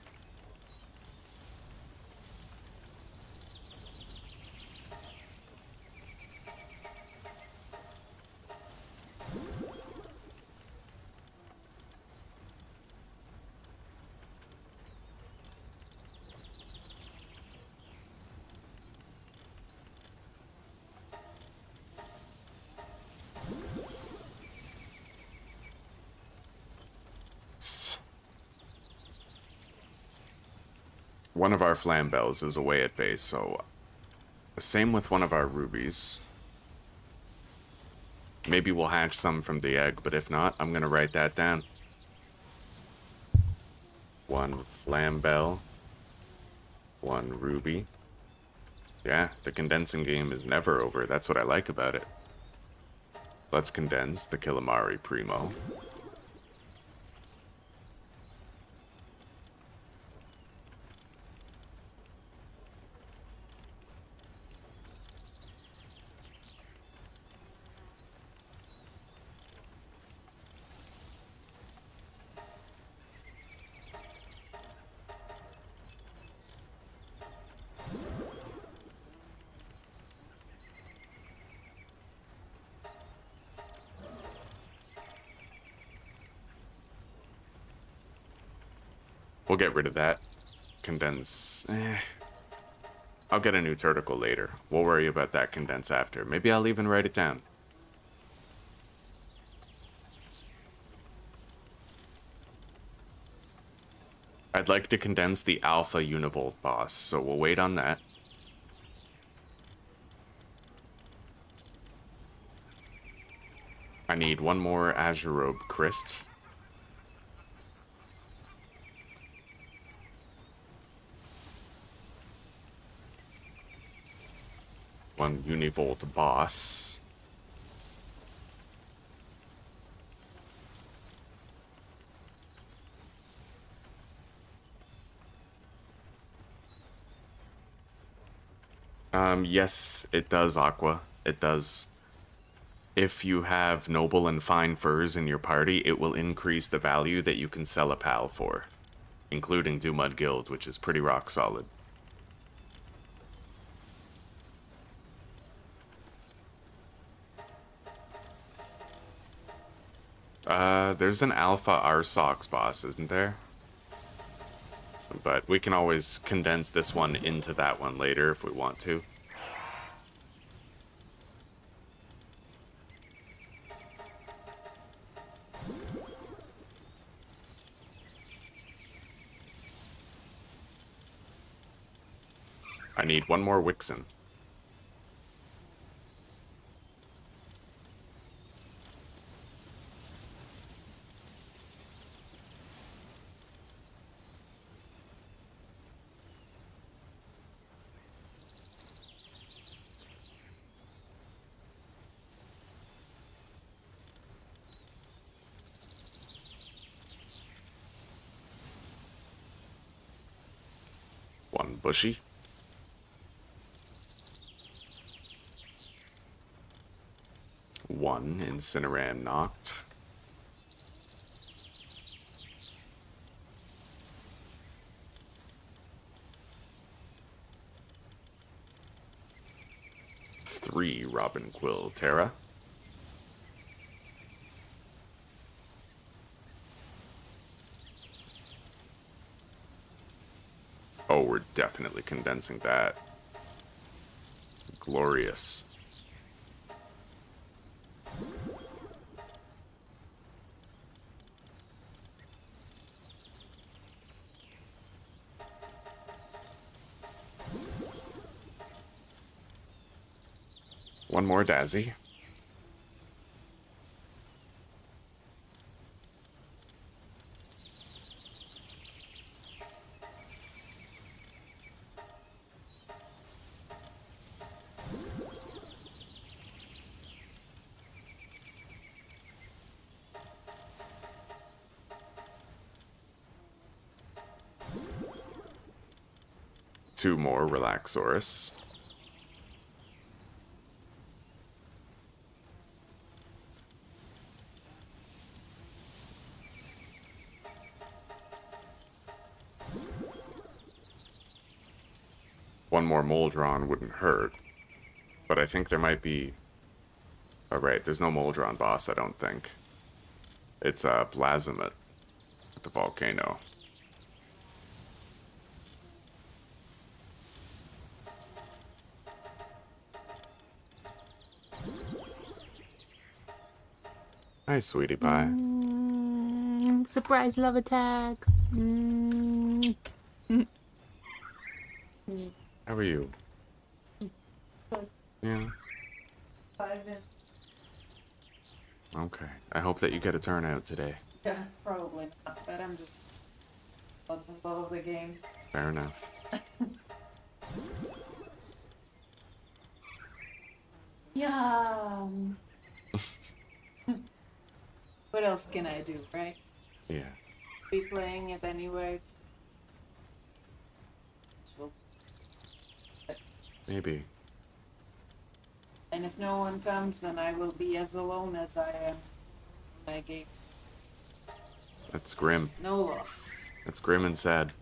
One of our flambells is away at base, so same with one of our rubies. Maybe we'll hatch some from the egg, but if not, I'm gonna write that down. One flambell, one ruby. Yeah, the condensing game is never over. That's what I like about it. Let's condense the Killamari Primo. We'll get rid of that. Condense. I'll get a new turtle later. We'll worry about that condense after. Maybe I'll even write it down. I'd like to condense the Alpha Univolt boss, so we'll wait on that. I need one more Azure Robe Christ. One Univolt boss. Yes, it does, Aqua. It does. If you have noble and fine furs in your party, it will increase the value that you can sell a pal for, including Dumud Guild, which is pretty rock solid. There's an Alpha Arsox boss, isn't there? But we can always condense this one into that one later if we want to. I need one more Wixen. bushy. One Incineran knocked. Three Robin Quill Terra. Oh, we're definitely condensing that. Glorious. One more Dazzy. Two more Relaxorus. One more Moldron wouldn't hurt, but I think there might be... Oh, right, there's no Moldron boss, I don't think. It's Blazimet at the volcano. Hi, sweetie pie. Surprise love attack. How are you? Yeah. 5 in. Okay. I hope that you get a turnout today. Yeah, probably not, but I'm just love the game. Fair enough. Yeah. What else can I do, right? Yeah. Be playing it anyway. Maybe. And if no one comes, then I will be as alone as I am in my game. That's grim. No loss. That's grim and sad.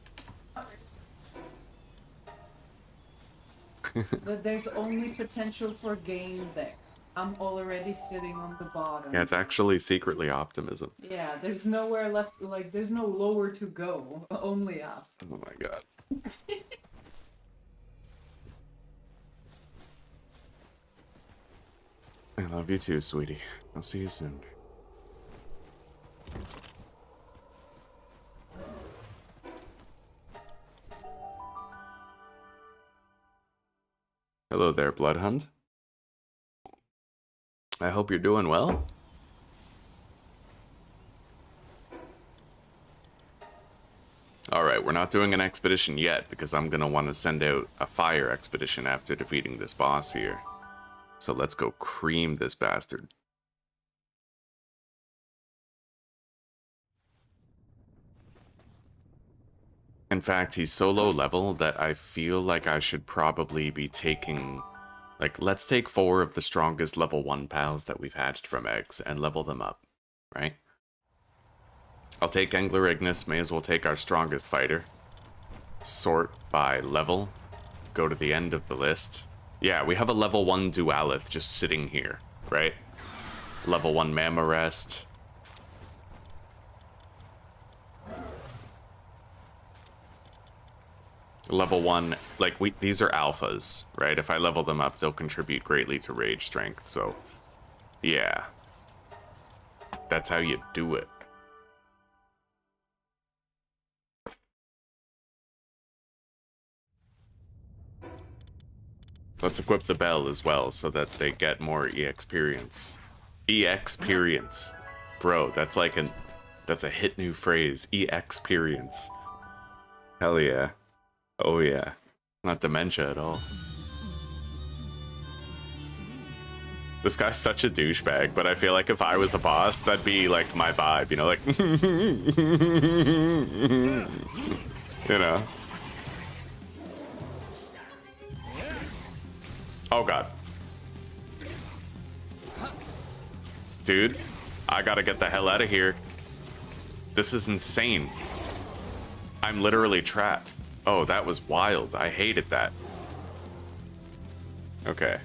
But there's only potential for gain there. I'm already sitting on the bottom. Yeah, it's actually secretly optimism. Yeah, there's nowhere left, like, there's no lower to go, only up. Oh my god. I love you too, sweetie. I'll see you soon. Hello there, Bloodhound. I hope you're doing well. Alright, we're not doing an expedition yet because I'm gonna want to send out a fire expedition after defeating this boss here. So let's go cream this bastard. In fact, he's so low level that I feel like I should probably be taking... Like, let's take 4 of the strongest level 1 pals that we've hatched from eggs and level them up, right? I'll take Engler Ignis, may as well take our strongest fighter. Sort by level. Go to the end of the list. Yeah, we have a level 1 Dualith just sitting here, right? Level 1 Mammorest. Level 1, like, these are alphas, right? If I level them up, they'll contribute greatly to rage strength, so... Yeah. That's how you do it. Let's equip the bell as well, so that they get more E-experience. E-experience. Bro, that's like that's a hit new phrase. E-experience. Hell yeah. Oh yeah. Not dementia at all. This guy's such a douchebag, but I feel like if I was a boss, that'd be like my vibe, you know, like... you know? Oh god. Dude, I gotta get the hell out of here. This is insane. I'm literally trapped. Oh, that was wild. I hated that. Okay.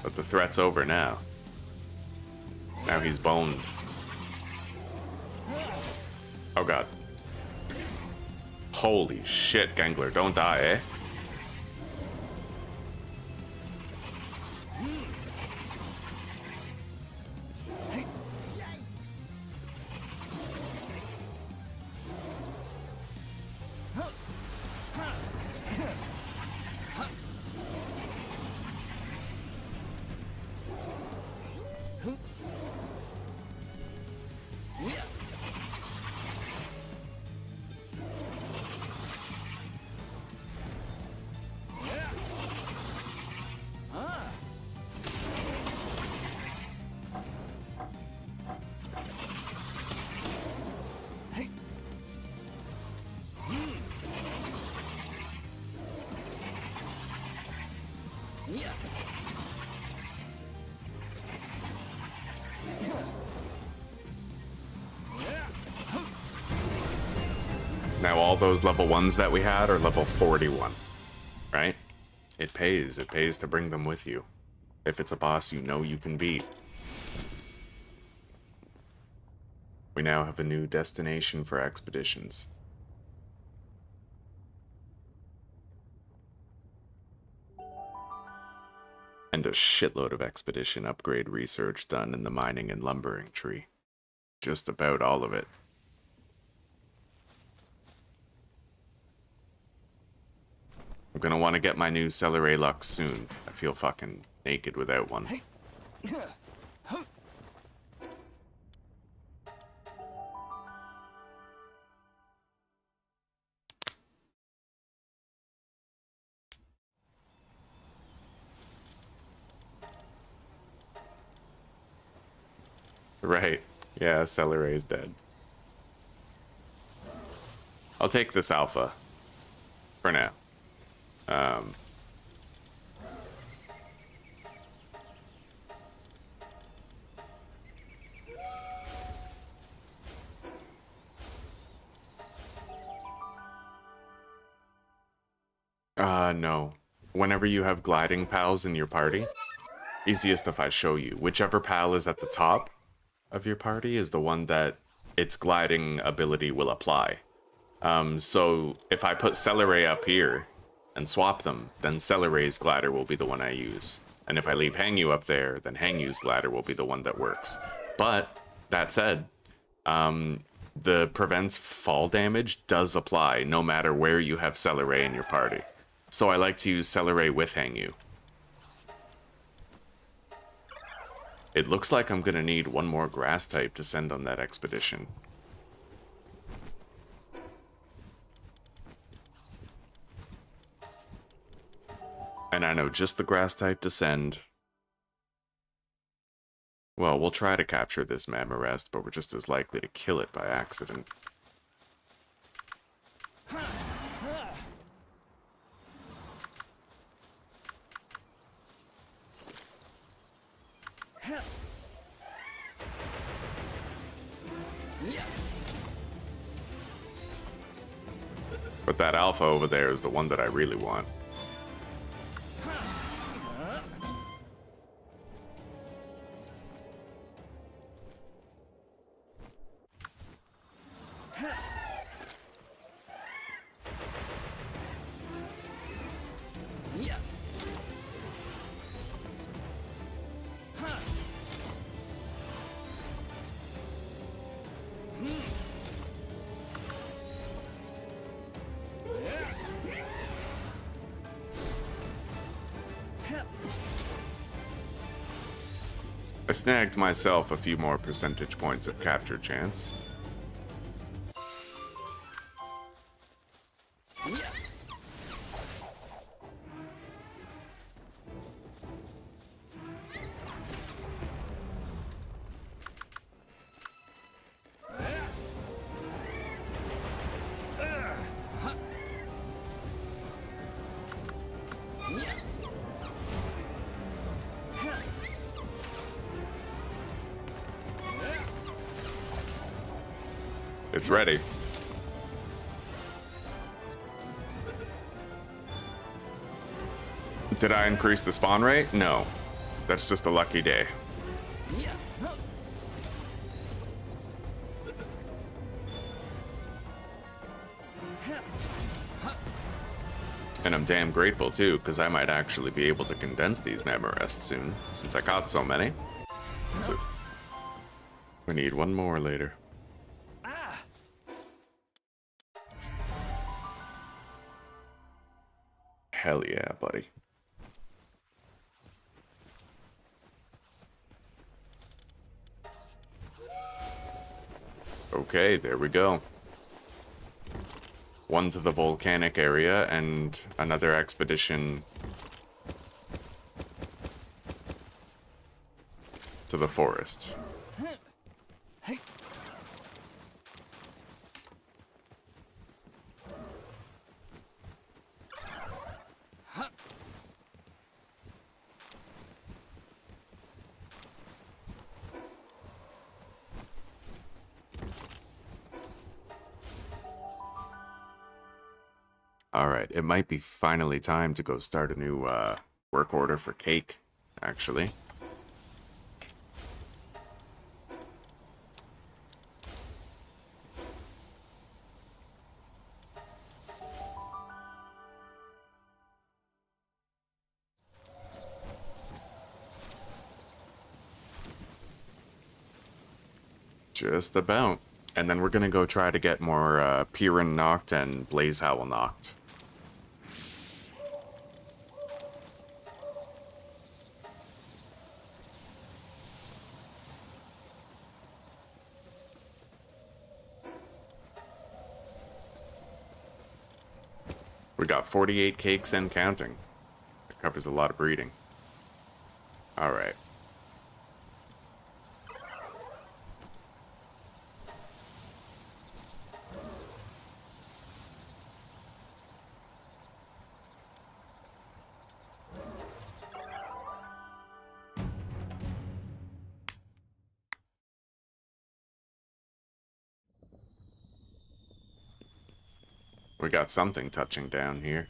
But the threat's over now. Now he's boned. Oh god. Holy shit, Gangler, don't die, eh? Now all those level 1s that we had are level 41, right? It pays to bring them with you. If it's a boss you know you can beat. We now have a new destination for expeditions. And a shitload of expedition upgrade research done in the mining and lumbering tree. Just about all of it. I'm gonna want to get my new Celeray Lux soon. I feel fucking naked without one. Right. Yeah, Celeray's dead. I'll take this alpha. For now. No. Whenever you have gliding pals in your party, easiest if I show you. Whichever pal is at the top of your party is the one that its gliding ability will apply. So if I put Celeray up here and swap them, then Celeray's glider will be the one I use. And if I leave Hangyu up there, then Hangyu's glider will be the one that works. But, that said, the prevents fall damage does apply no matter where you have Celeray in your party. So I like to use Celeray with Hangyu. It looks like I'm gonna need one more grass type to send on that expedition. And I know just the grass type to send. Well, we'll try to capture this Mammorest, but we're just as likely to kill it by accident. But that alpha over there is the one that I really want. I snagged myself a few more percentage points of capture chance. It's ready. Did I increase the spawn rate? No. That's just a lucky day. And I'm damn grateful too, because I might actually be able to condense these memo rests soon, since I caught so many. We need one more later. Hell yeah, buddy. Okay, there we go. One to the volcanic area and another expedition to the forest. Alright, it might be finally time to go start a new work order for cake, actually. Just about. And then we're gonna go try to get more Piran knocked and Blaze Howl knocked. We got 48 cakes and counting. That covers a lot of breeding. Alright. We got something touching down here.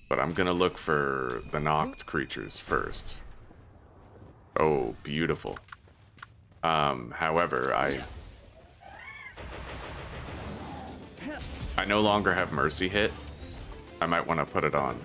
But I'm gonna look for the knocked creatures first. Oh, beautiful. However, I no longer have Mercy hit. I might want to put it on.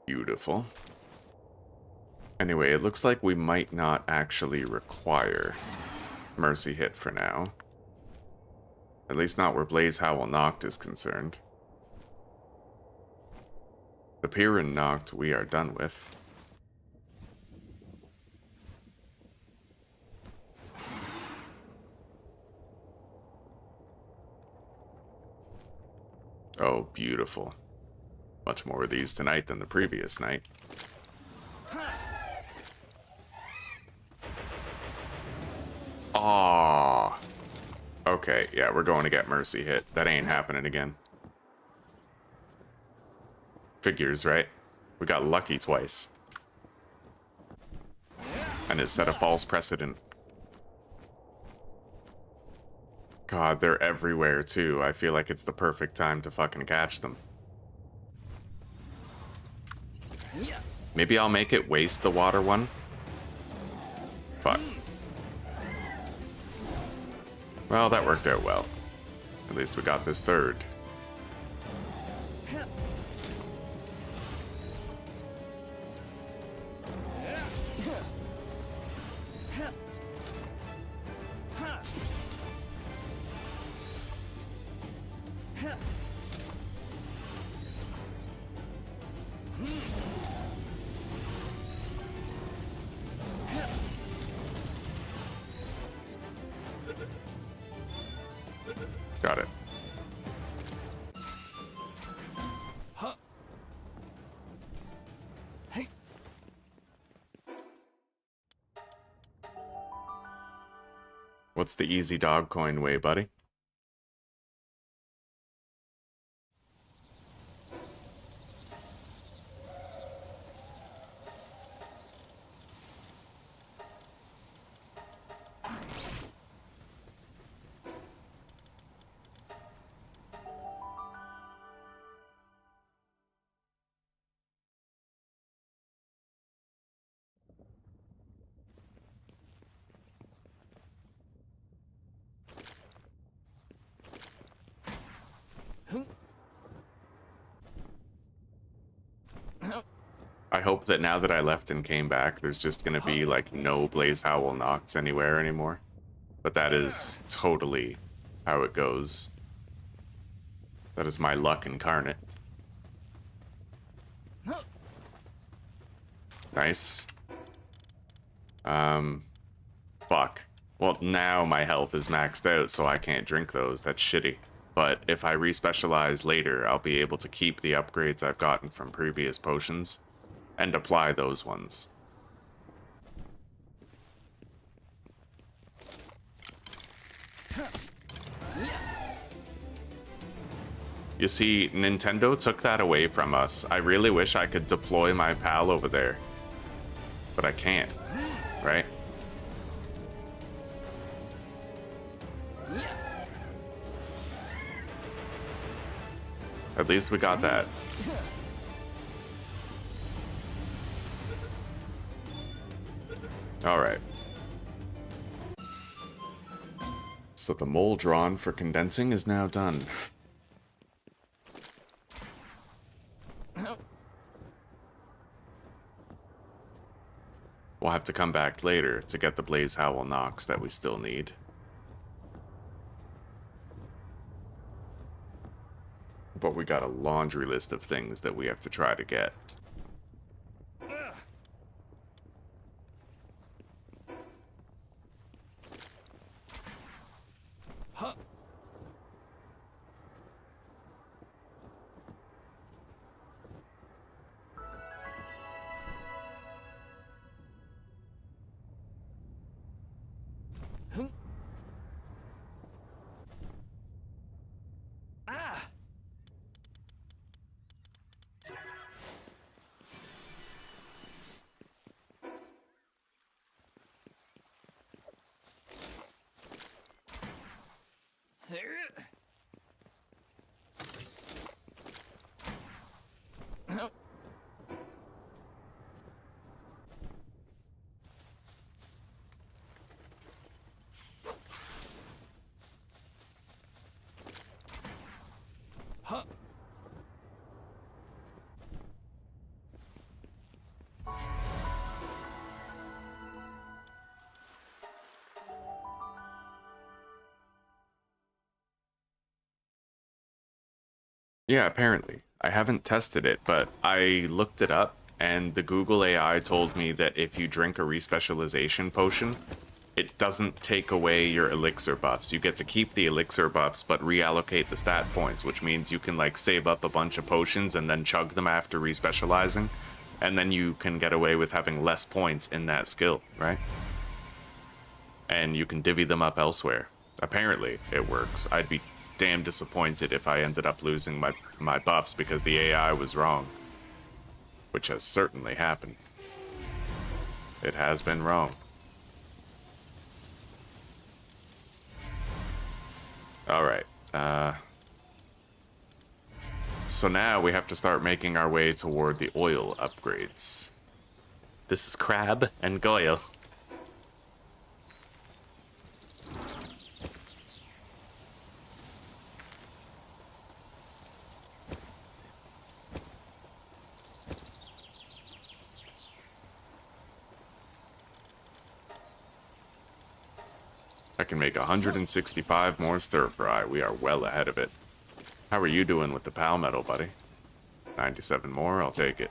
Beautiful. Anyway, it looks like we might not actually require Mercy hit for now. At least not where Blaze Howl knocked is concerned. The Piran knocked we are done with. Oh, beautiful. Much more of these tonight than the previous night. Aww. Okay, yeah, we're going to get Mercy hit. That ain't happening again. Figures, right? We got lucky twice. And it set a false precedent. God, they're everywhere, too. I feel like it's the perfect time to fucking catch them. Maybe I'll make it waste the water one. Fuck. Well, that worked out well. At least we got this third. Got it. What's the easy dog coin way, buddy? I hope that now that I left and came back, there's just gonna be, like, no Blaze Howl Nocts anywhere anymore. But that is totally how it goes. That is my luck incarnate. Nice. Fuck. Well, now my health is maxed out, so I can't drink those. That's shitty. But if I respecialize later, I'll be able to keep the upgrades I've gotten from previous potions and apply those ones. You see, Nintendo took that away from us. I really wish I could deploy my pal over there. But I can't, right? At least we got that. Alright. So the mole drawn for condensing is now done. We'll have to come back later to get the Blaze Howl Nox that we still need. But we got a laundry list of things that we have to try to get. Yeah, apparently. I haven't tested it, but I looked it up, and the Google AI told me that if you drink a respecialization potion, it doesn't take away your elixir buffs. You get to keep the elixir buffs, but reallocate the stat points, which means you can, like, save up a bunch of potions and then chug them after respecializing, and then you can get away with having less points in that skill, right? And you can divvy them up elsewhere. Apparently, it works. I'd be damn disappointed if I ended up losing my buffs because the AI was wrong. Which has certainly happened. It has been wrong. Alright, so now we have to start making our way toward the oil upgrades. This is Crab and Goyle. I can make 165 more stir fry. We are well ahead of it. How are you doing with the pal metal, buddy? 97 more, I'll take it.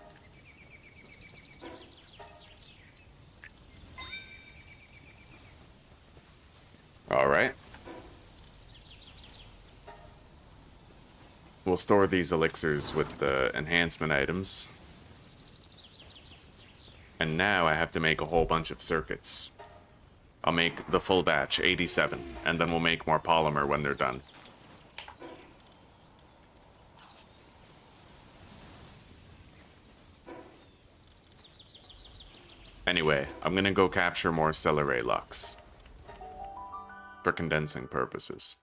Alright. We'll store these elixirs with the enhancement items. And now I have to make a whole bunch of circuits. I'll make the full batch, 87, and then we'll make more polymer when they're done. Anyway, I'm gonna go capture more Celeray Lux. For condensing purposes.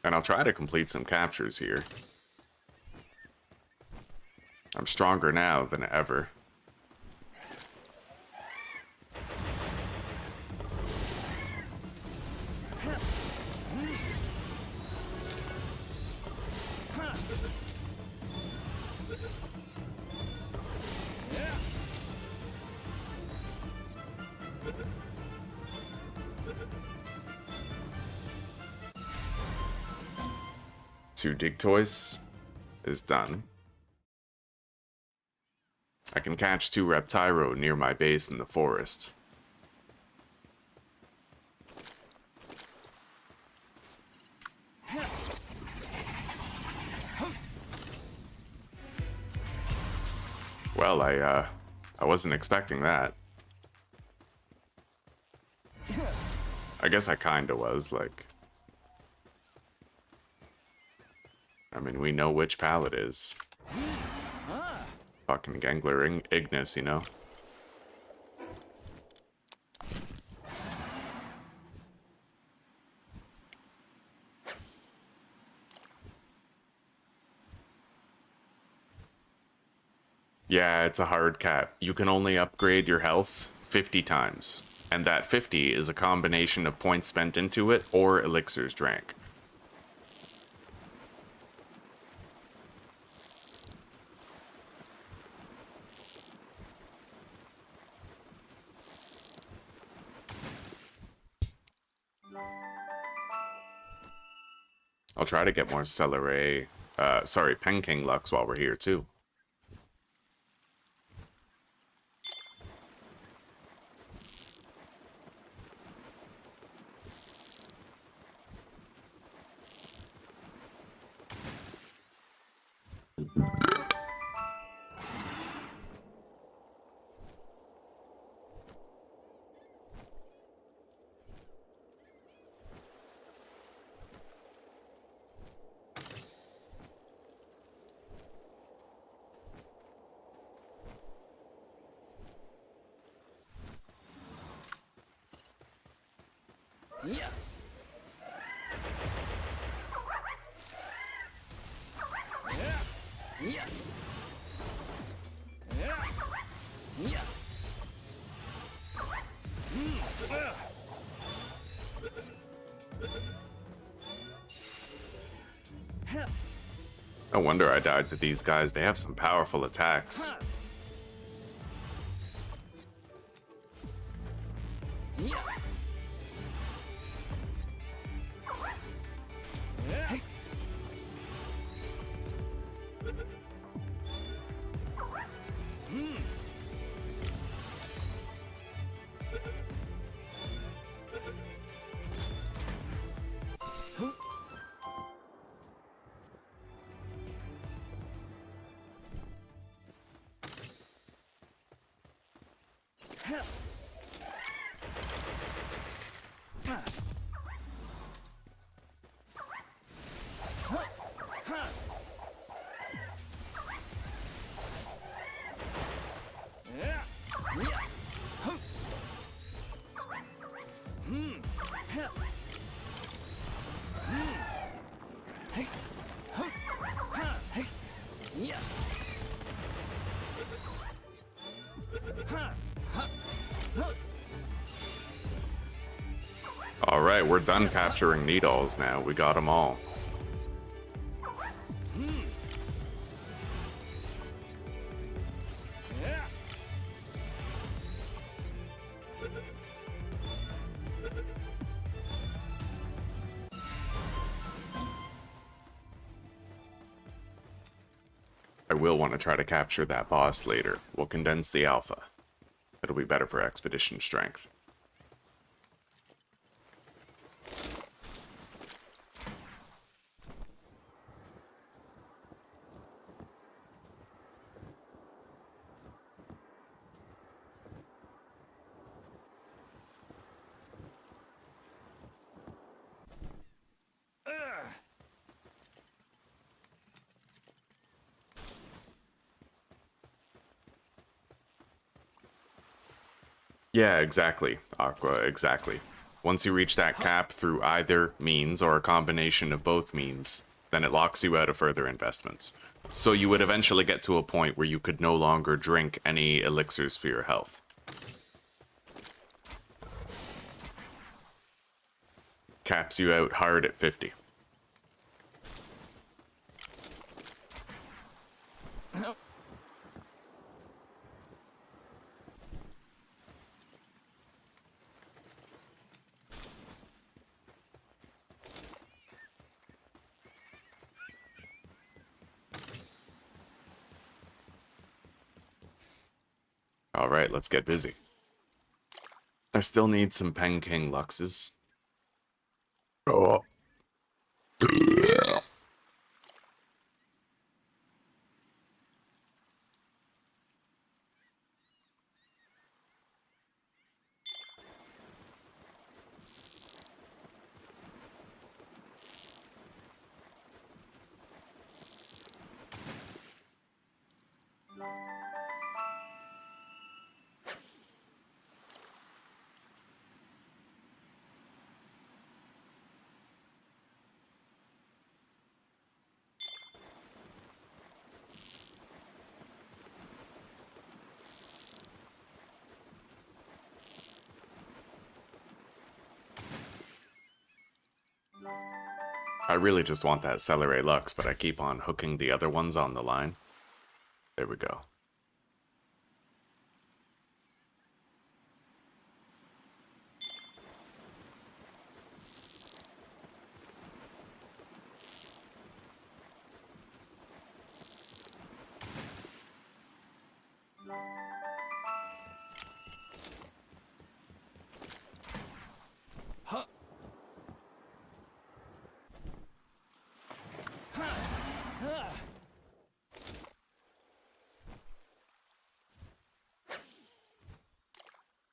And I'll try to complete some captures here. I'm stronger now than ever. Two dig toys is done. I can catch 2 Reptyro near my base in the forest. Well, I wasn't expecting that. I guess I kinda was, like... I mean, we know which pal it is. Fucking Gangler Ignis, you know? Yeah, it's a hard cap. You can only upgrade your health 50 times. And that 50 is a combination of points spent into it or elixirs drank. I'll try to get more Celeray, Penking Lux while we're here too. Yeah. No wonder I died to these guys. They have some powerful attacks. Alright, we're done capturing needles now. We got them all. I will want to try to capture that boss later. We'll condense the alpha. It'll be better for expedition strength. Yeah, exactly, Aqua, exactly. Once you reach that cap through either means or a combination of both means, then it locks you out of further investments. So you would eventually get to a point where you could no longer drink any elixirs for your health. Caps you out hard at 50. Alright, let's get busy. I still need some Pen King Luxes. Oh. I really just want that Celery Lux, but I keep on hooking the other ones on the line. There we go.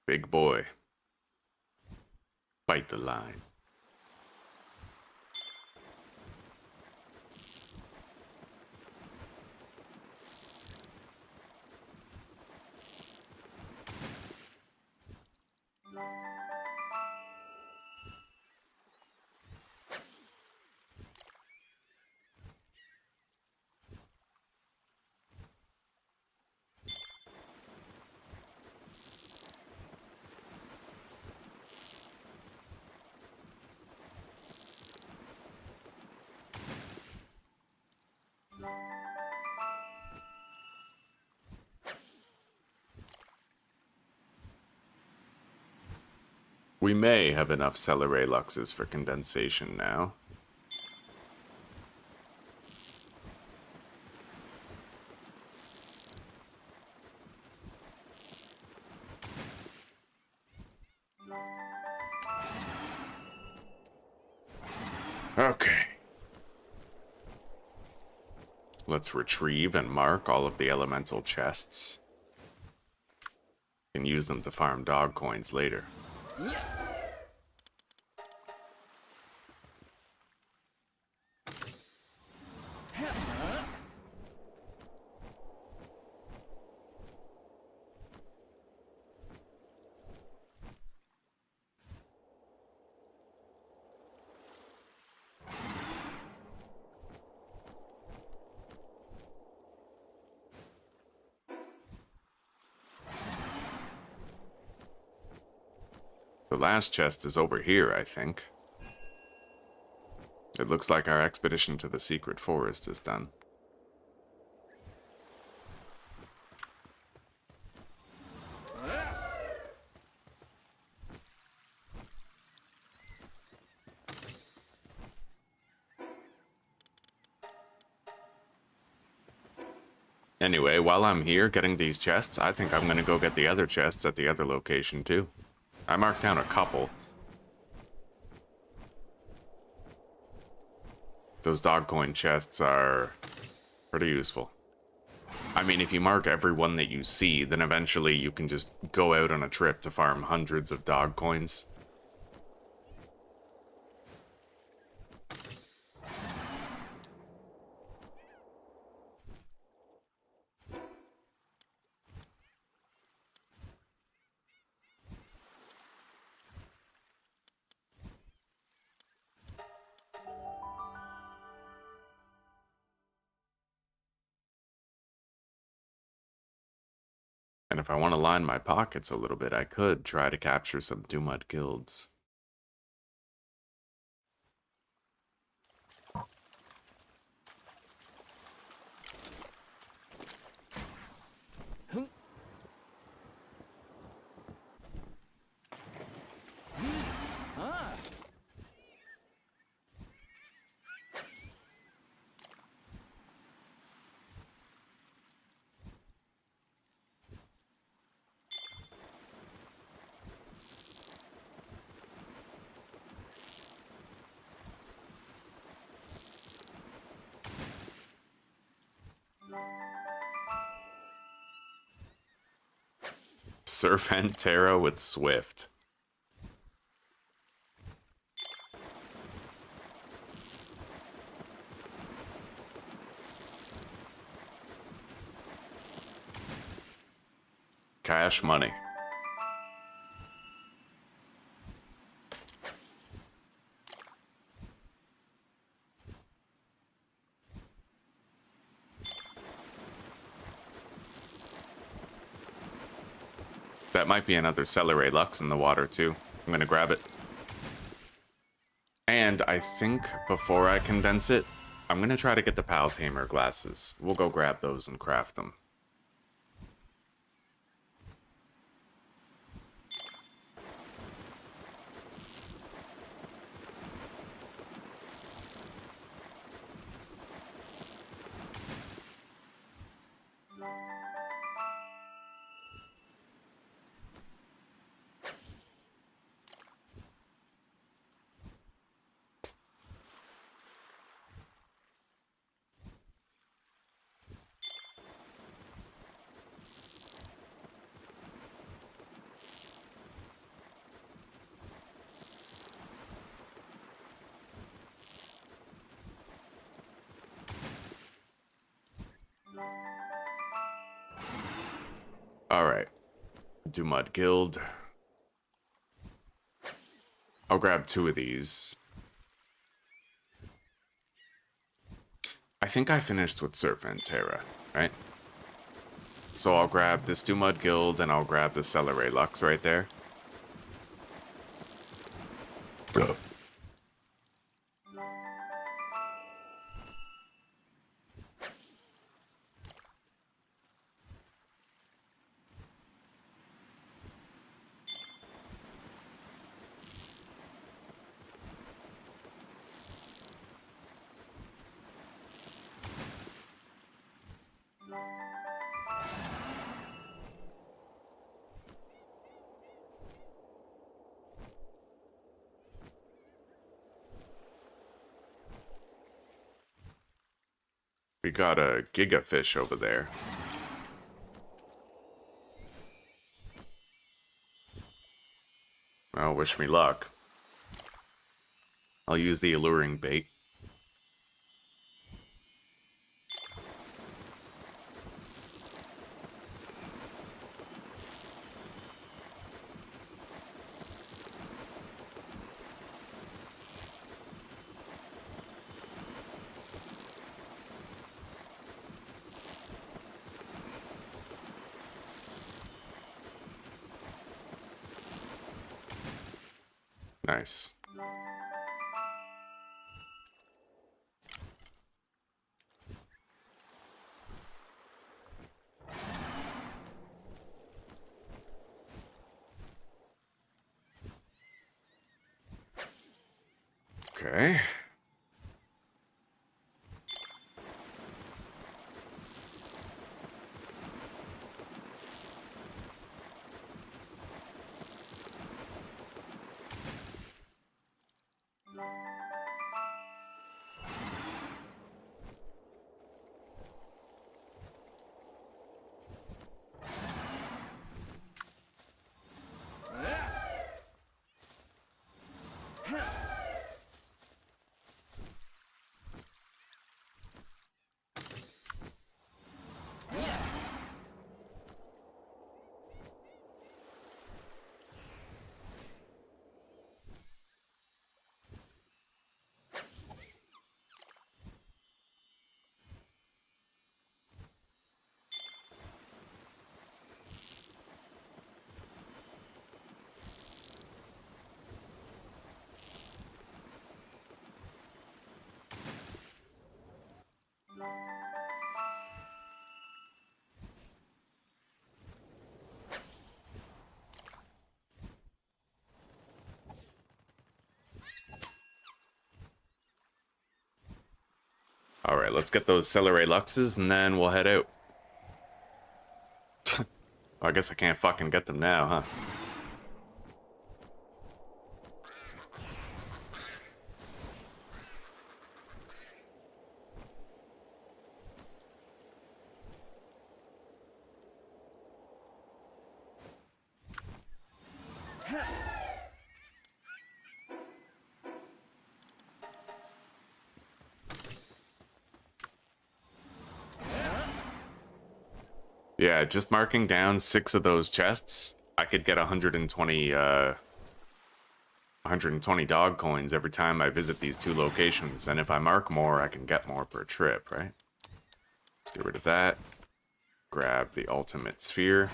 Big boy. Bite the line. We may have enough Celery Luxes for condensation now. Okay. Let's retrieve and mark all of the elemental chests. And use them to farm dog coins later. The last chest is over here, I think. It looks like our expedition to the secret forest is done. Anyway, while I'm here getting these chests, I think I'm gonna go get the other chests at the other location too. I marked down a couple. Those dog coin chests are pretty useful. I mean, if you mark every one that you see, then eventually you can just go out on a trip to farm hundreds of dog coins. And if I want to line my pockets a little bit, I could try to capture some Dumud guilds. Serpent Terra with Swift. Cash money. That might be another Celery Lux in the water, too. I'm gonna grab it. And I think before I condense it, I'm gonna try to get the Pal Tamer glasses. We'll go grab those and craft them. Alright. Dumud Guild. I'll grab 2 of these. I think I finished with Serpent Terra, right? So I'll grab this Dumud Guild and I'll grab the Celery Lux right there. We got a gigafish over there. Well, wish me luck. I'll use the alluring bait. Nice. Okay. All right, let's get those Celeray Luxes, and then we'll head out. I guess I can't fucking get them now, huh? Yeah, just marking down 6 of those chests, I could get 120 dog coins every time I visit these 2 locations, and if I mark more, I can get more per trip, right? Let's get rid of that. Grab the ultimate sphere.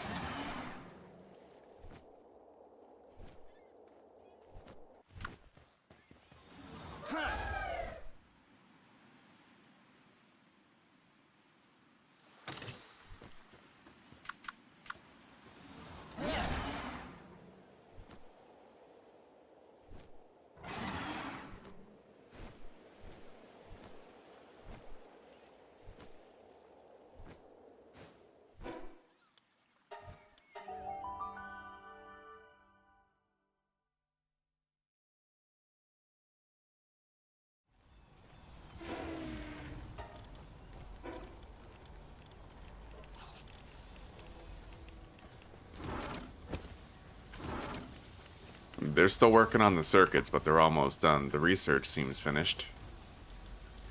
They're still working on the circuits, but they're almost done. The research seems finished.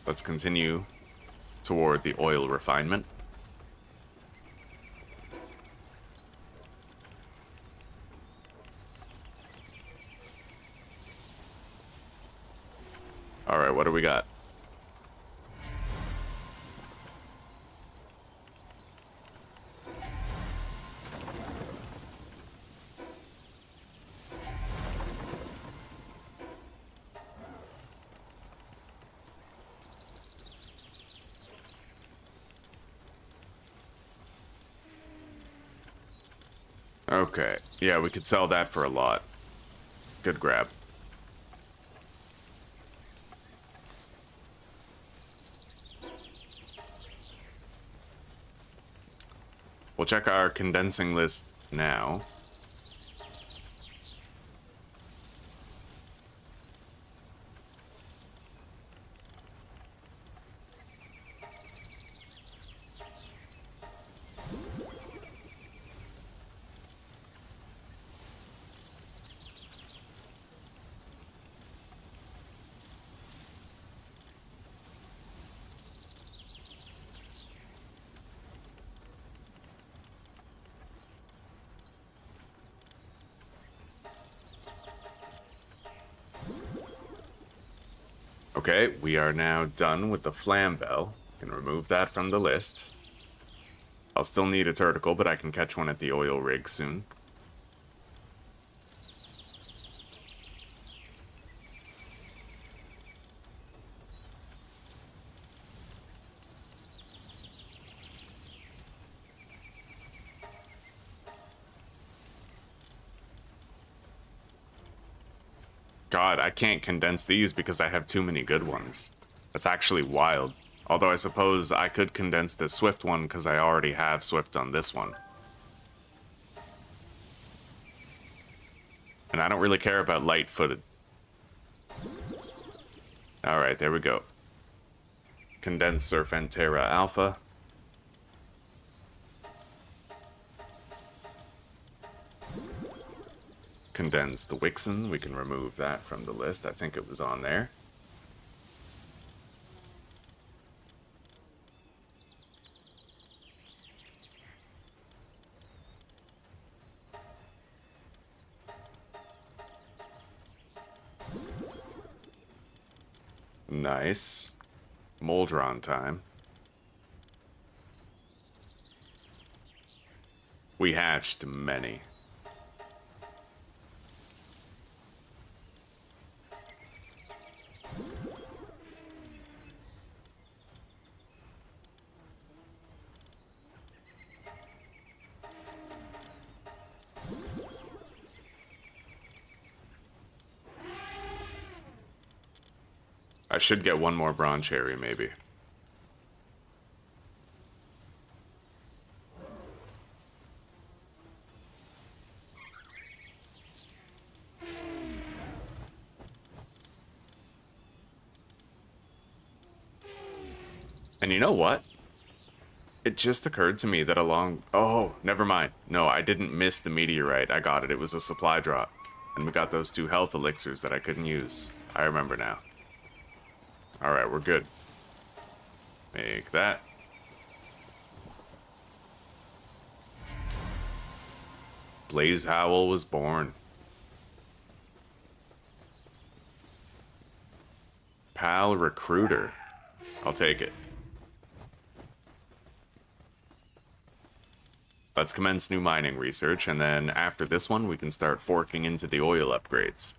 Let's continue toward the oil refinement. Alright, what do we got? Okay, yeah, we could sell that for a lot. Good grab. We'll check our condensing list now. Okay, we are now done with the Flambeau. Can remove that from the list. I'll still need a turtle, but I can catch one at the oil rig soon. god, I can't condense these because I have too many good ones. That's actually wild. Although I suppose I could condense the Swift one because I already have Swift on this one. And I don't really care about light-footed. Alright, there we go. Condensed Serpentera Alpha. Condensed Wixen, we can remove that from the list. I think it was on there. Nice. Moldron time. We hatched many. I should get one more bronze cherry, maybe. And you know what? It just occurred to me that along... Oh, never mind. No, I didn't miss the meteorite. I got it. It was a supply drop. And we got those 2 health elixirs that I couldn't use. I remember now. Alright, we're good. Make that. Blaze Howl was born. Pal Recruiter. I'll take it. Let's commence new mining research, and then after this one, we can start forking into the oil upgrades.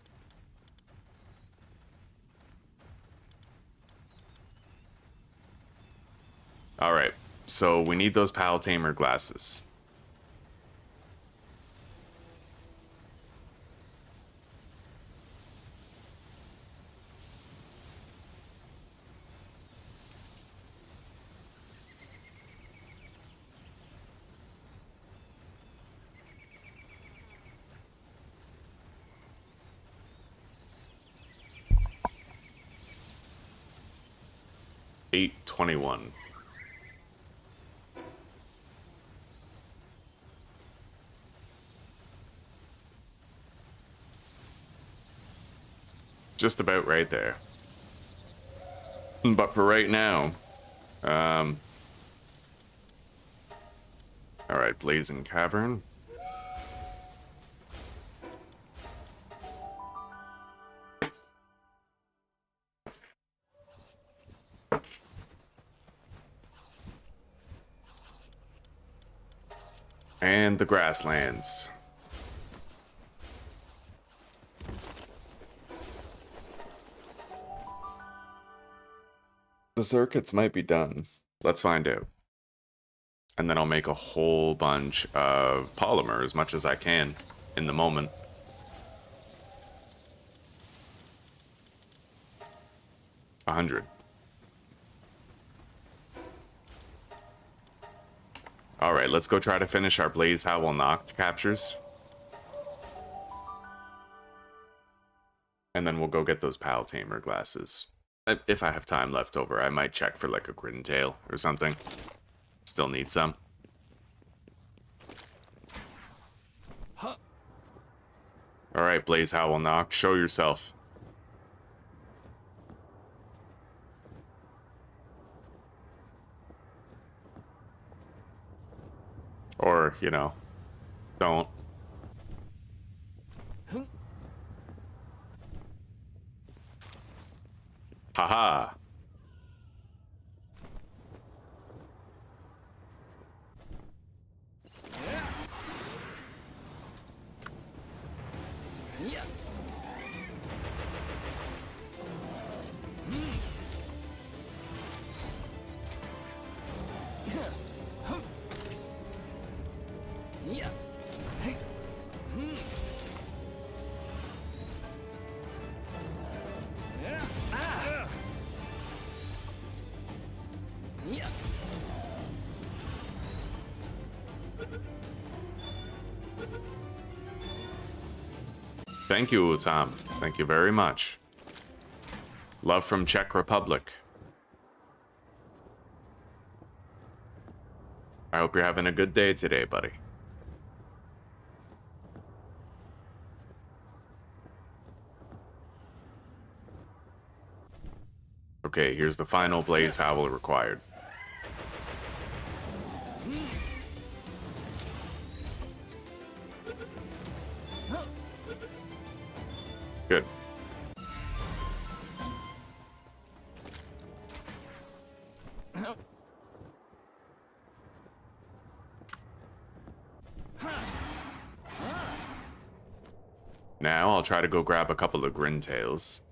Alright, so we need those Pal Tamer glasses. $8.21. Just about right there. But for right now, alright, Blazing Cavern. And the grasslands. The circuits might be done. Let's find out. And then I'll make a whole bunch of polymer, as much as I can, in the moment. $100. Alright, let's go try to finish our Blaze Howl Noct captures. And then we'll go get those Pal Tamer glasses. If I have time left over, I might check for like a Grin Tail or something. Still need some. Alright, Blaze Howl Noct, show yourself. Or, you know, don't. Haha. Thank you, Utam. Thank you very much. Love from Czech Republic. I hope you're having a good day today, buddy. Okay, here's the final Blaze Howl required. Good. Now I'll try to go grab a couple of Grintails.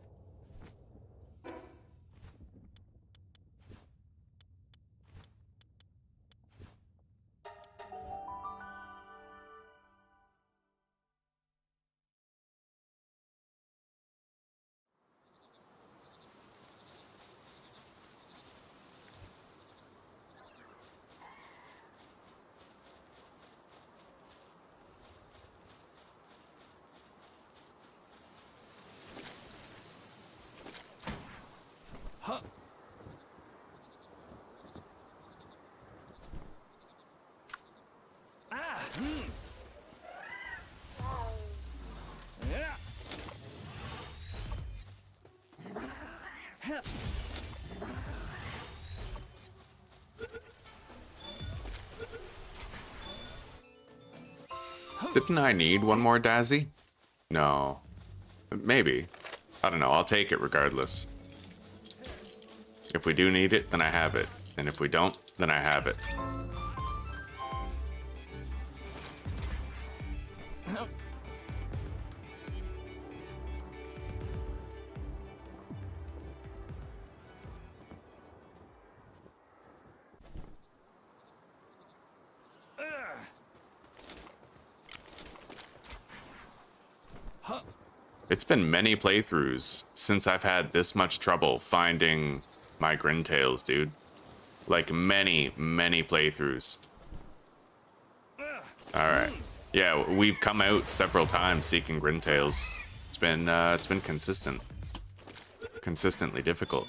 Didn't I need one more Dazzy? No. Maybe. I don't know. I'll take it regardless. If we do need it, then I have it. And if we don't, then I have it. It's been many playthroughs since I've had this much trouble finding my Grintails, dude. Like many, many playthroughs. Alright. Yeah, we've come out several times seeking Grintails. It's been consistent. Consistently difficult.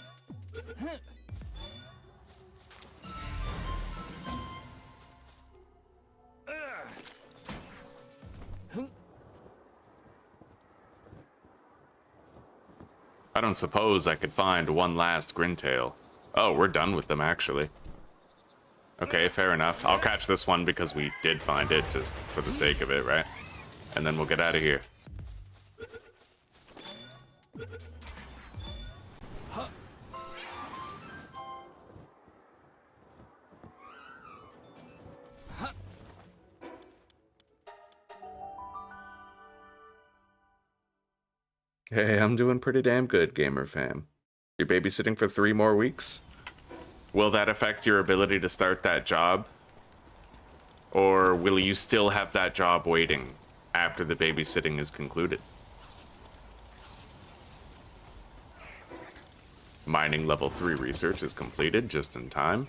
I don't suppose I could find one last Grintail. Oh, we're done with them, actually. Okay, fair enough. I'll catch this one because we did find it, just for the sake of it, right? And then we'll get out of here. Hey, I'm doing pretty damn good, gamer fam. You're babysitting for 3 more weeks? Will that affect your ability to start that job? Or will you still have that job waiting after the babysitting is concluded? Mining level 3 research is completed just in time.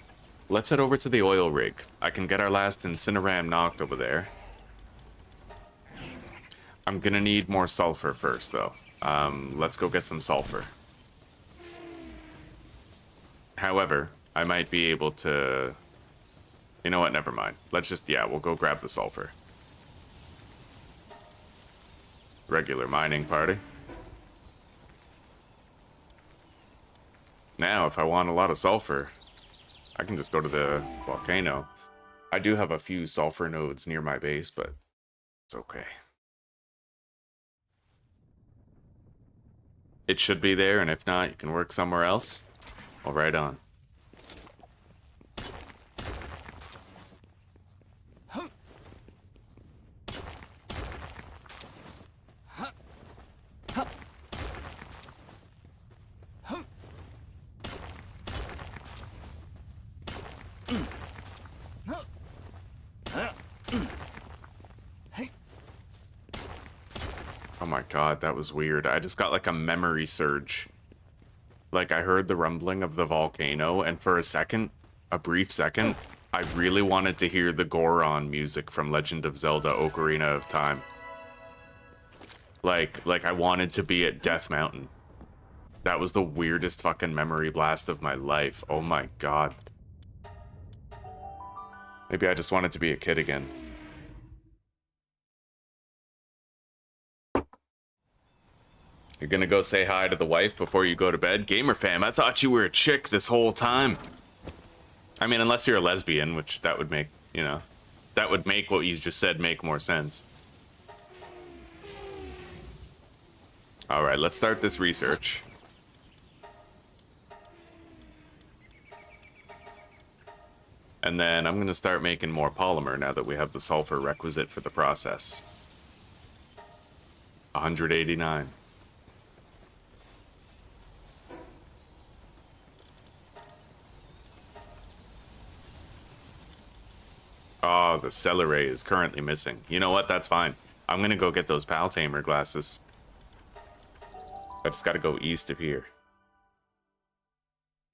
Let's head over to the oil rig. I can get our last Incineram knocked over there. I'm gonna need more sulfur first, though. Let's go get some sulfur. However, I might be able to... You know what? Never mind. Let's just... Yeah, we'll go grab the sulfur. Regular mining party. Now, if I want a lot of sulfur, I can just go to the volcano. I do have a few sulfur nodes near my base, but it's okay. It should be there, and if not, you can work somewhere else. Well, right on. Oh my god, that was weird. I just got like a memory surge. Like I heard the rumbling of the volcano, and for a second, a brief second, I really wanted to hear the Goron music from Legend of Zelda Ocarina of Time. Like I wanted to be at Death Mountain. That was the weirdest fucking memory blast of my life. Oh my god. Maybe I just wanted to be a kid again. You're gonna go say hi to the wife before you go to bed? Gamer fam, I thought you were a chick this whole time. I mean, unless you're a lesbian, which that would make, you know, that would make what you just said make more sense. All right, let's start this research. And then I'm gonna start making more polymer now that we have the sulfur requisite for the process. 189. Oh, the celery is currently missing. You know what? That's fine. I'm gonna go get those Pal Tamer glasses. I just gotta go east of here.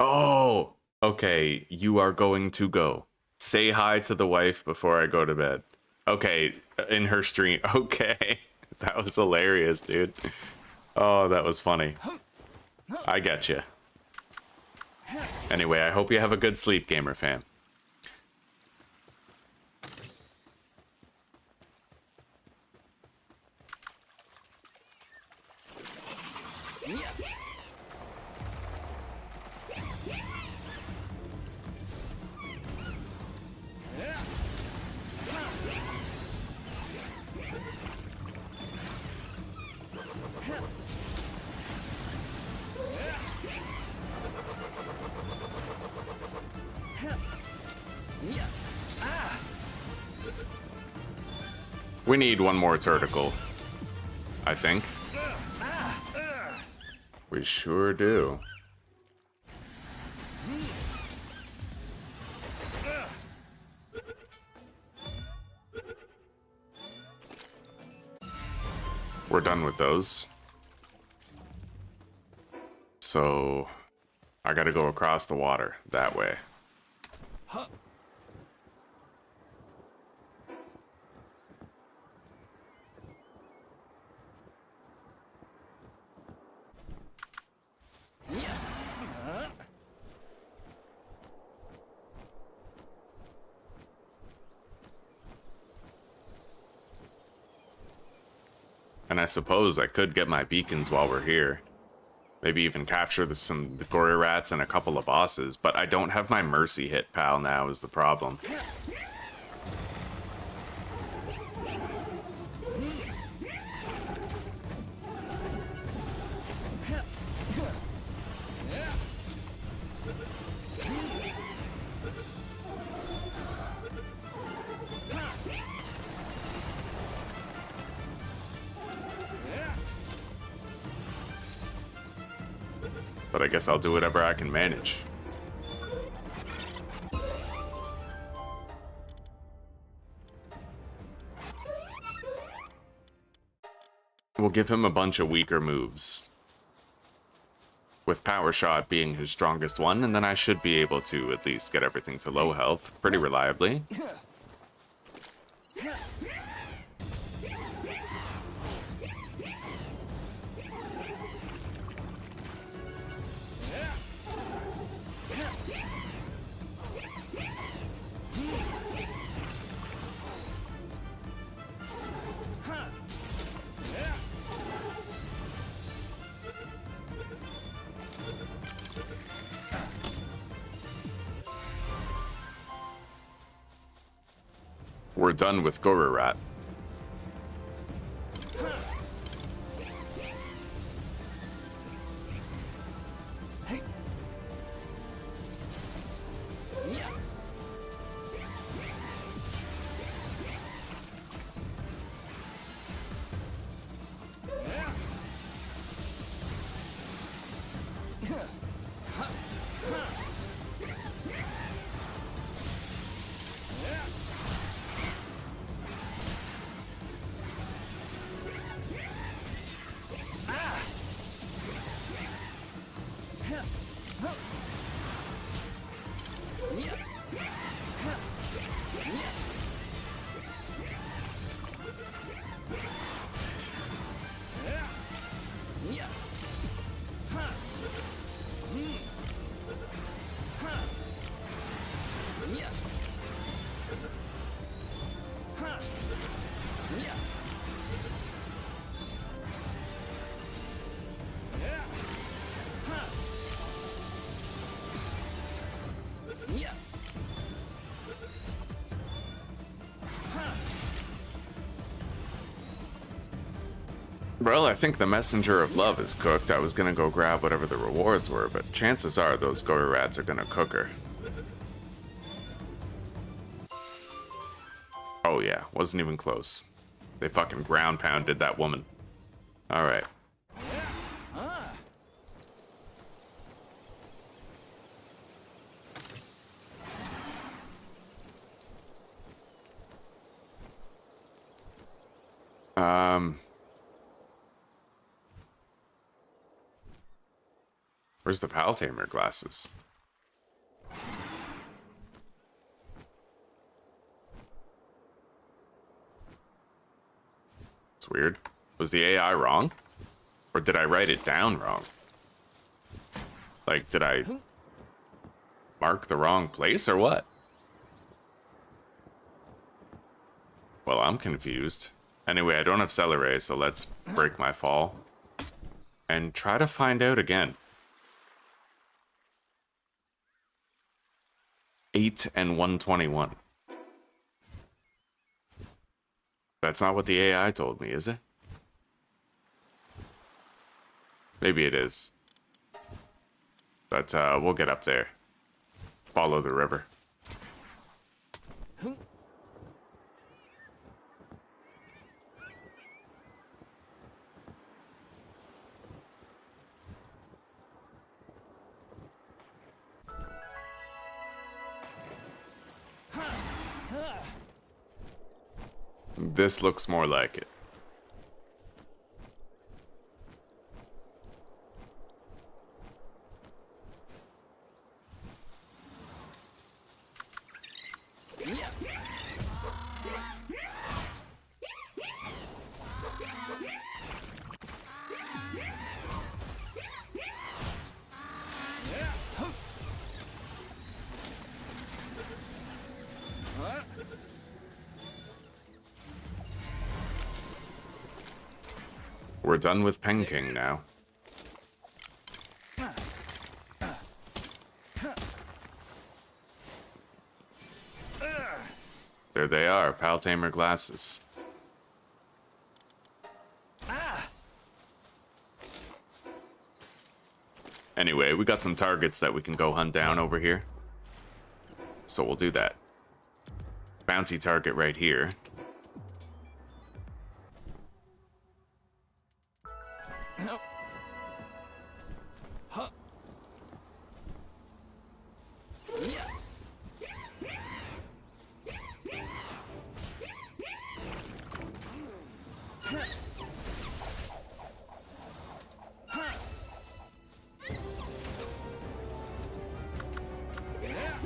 Oh! Okay, you are going to go. Say hi to the wife before I go to bed. Okay, in her stream. Okay. That was hilarious, dude. Oh, that was funny. I get you. Anyway, I hope you have a good sleep, gamer fam. We need one more turtle, I think. We sure do. We're done with those. So I gotta go across the water that way. And I suppose I could get my beacons while we're here. Maybe even capture the gory rats and a couple of bosses, but I don't have my mercy hit, pal, now is the problem. But I guess I'll do whatever I can manage. We'll give him a bunch of weaker moves, with Power Shot being his strongest one, and then I should be able to at least get everything to low health pretty reliably. We're done with Goru Rat. Well, I think the messenger of love is cooked. I was gonna go grab whatever the rewards were, but chances are those gory rats are gonna cook her. Oh yeah, wasn't even close. They fucking ground pounded that woman. Alright. Where's the Paltamer glasses? It's weird. Was the AI wrong? Or did I write it down wrong? Like, did I mark the wrong place or what? Well, I'm confused. Anyway, I don't have Celery, so let's break my fall. And try to find out again. 8 and 121. That's not what the AI told me, is it? Maybe it is. But we'll get up there. Follow the river. This looks more like it. We're done with Penking now. There they are, Paltamer glasses. Anyway, we got some targets that we can go hunt down over here. So we'll do that. Bounty target right here.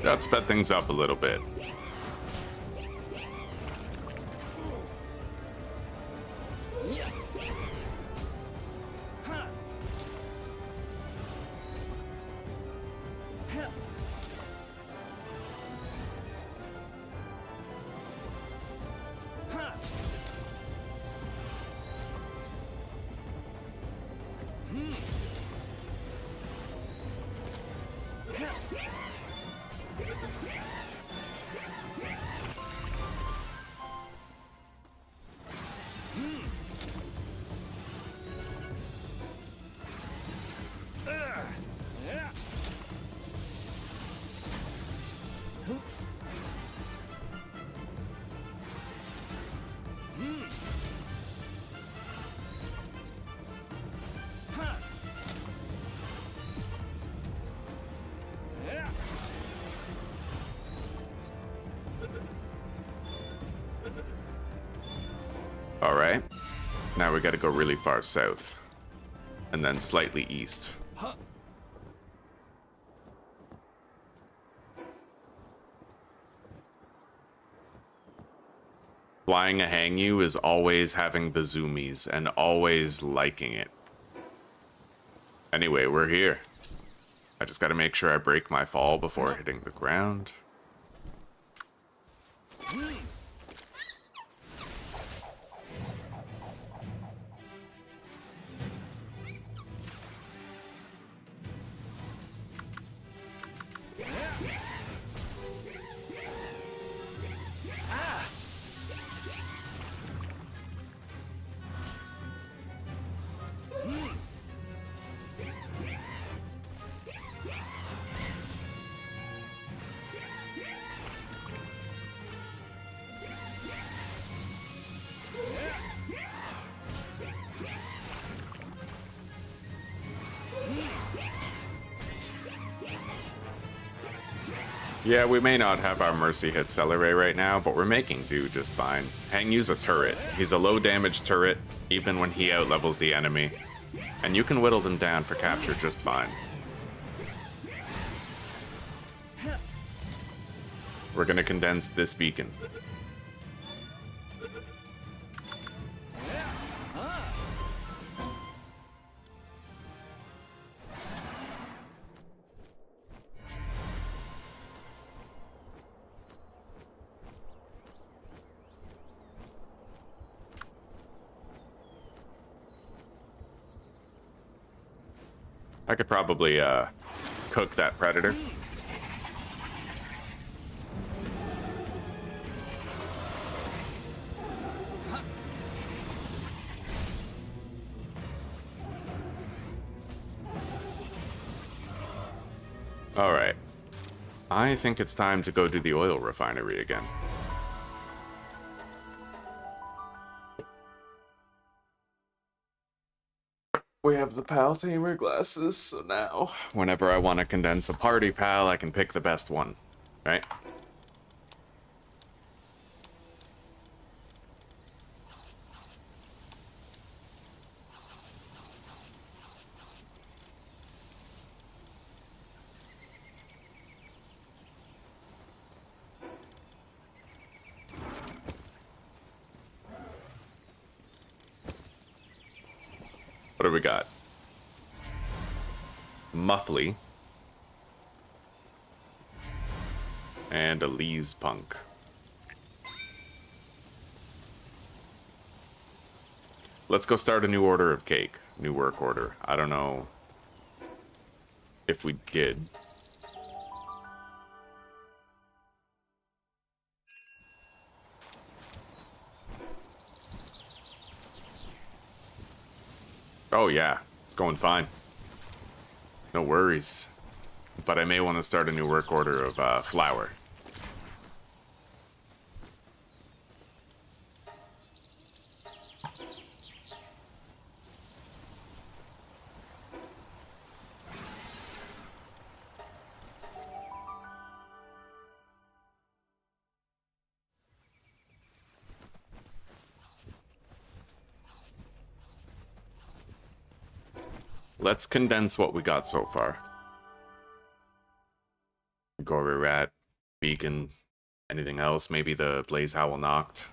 That sped things up a little bit. Alright. Now we gotta go really far south. And then slightly east. Flying a Hangyu is always having the zoomies and always liking it. Anyway, we're here. I just gotta make sure I break my fall before hitting the ground. Yeah, we may not have our mercy hit Celeray right now, but we're making do just fine. Hangyu's a turret. He's a low damage turret, even when he outlevels the enemy. And you can whittle them down for capture just fine. We're gonna condense this beacon. I could probably cook that predator. All right. I think it's time to go do the oil refinery again. We have the pal tamer glasses, so now whenever I want to condense a party pal, I can pick the best one, right? What do we got? Muffly. And a Lee's Punk. Let's go start a new order of cake. New work order. I don't know if we did. Oh yeah, it's going fine. No worries. But I may want to start a new work order of flour. Let's condense what we got so far. Gory Rat, Beacon, anything else? Maybe the Blaze Howl Knocked.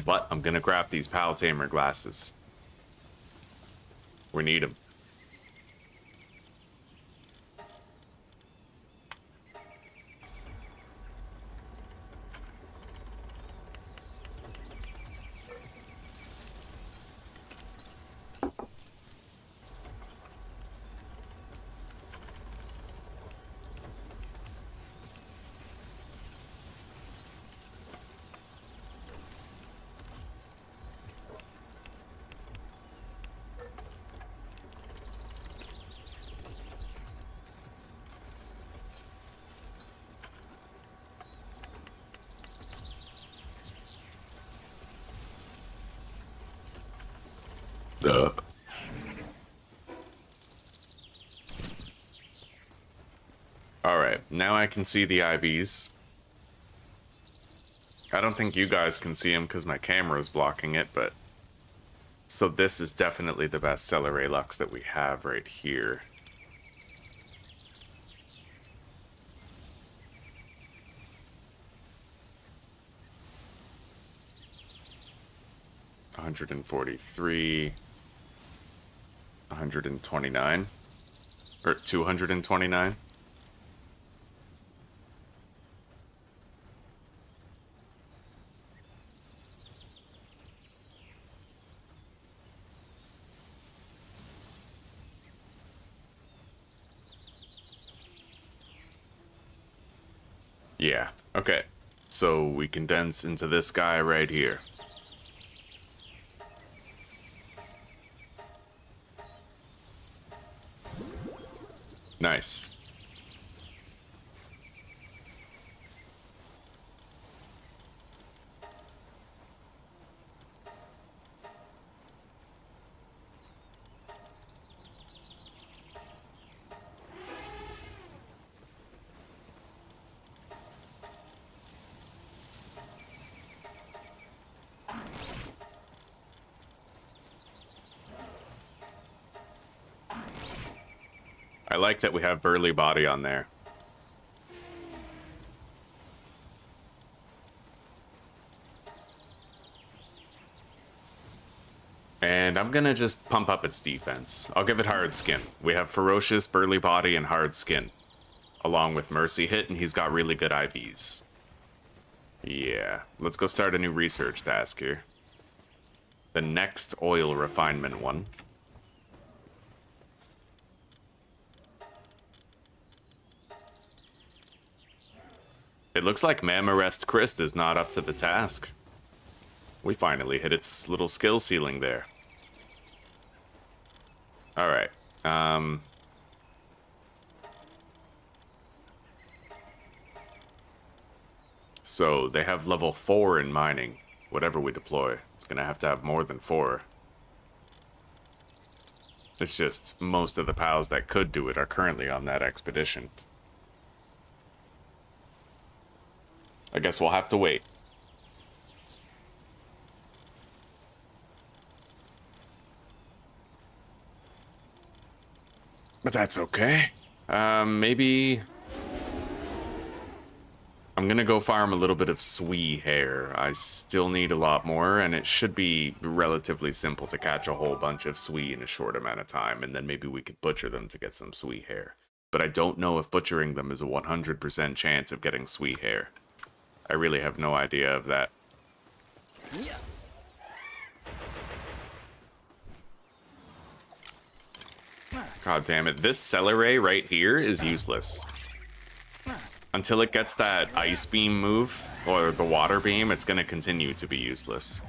But I'm gonna grab these Pal Tamer glasses. We need them. Alright, now I can see the IVs. I don't think you guys can see them because my camera is blocking it, but... So this is definitely the best Celeray Lux that we have right here. $143, $129, or $229. Yeah, okay. So we condense into this guy right here. Nice. like that we have Burly Body on there. And I'm gonna just pump up its defense. I'll give it Hard Skin. We have Ferocious, Burly Body, and Hard Skin. Along with Mercy Hit, and he's got really good IVs. Yeah, let's go start a new research task here. The next oil refinement one. It looks like Mamarest Christ is not up to the task. We finally hit its little skill ceiling there. Alright, so they have level 4 in mining. Whatever we deploy, it's gonna have to have more than 4. It's just most of the pals that could do it are currently on that expedition. I guess we'll have to wait. But that's okay. Maybe I'm gonna go farm a little bit of Swee hair. I still need a lot more, and it should be relatively simple to catch a whole bunch of Swee in a short amount of time, and then maybe we could butcher them to get some Swee hair. But I don't know if butchering them is a 100% chance of getting Swee hair. I really have no idea of that. God damn it. This Celeray right here is useless. Until it gets that ice beam move, or the water beam, it's gonna continue to be useless.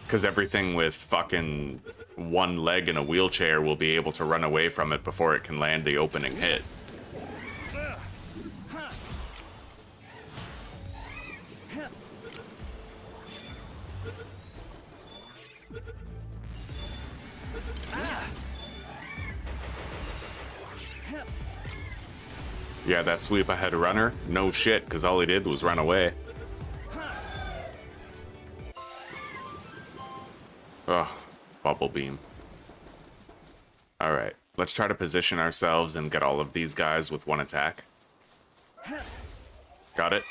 Because everything with fucking one leg in a wheelchair will be able to run away from it before it can land the opening hit. Yeah, that sweep ahead runner, no shit, because all he did was run away. Ugh, bubble beam. Alright, let's try to position ourselves and get all of these guys with one attack. Got it?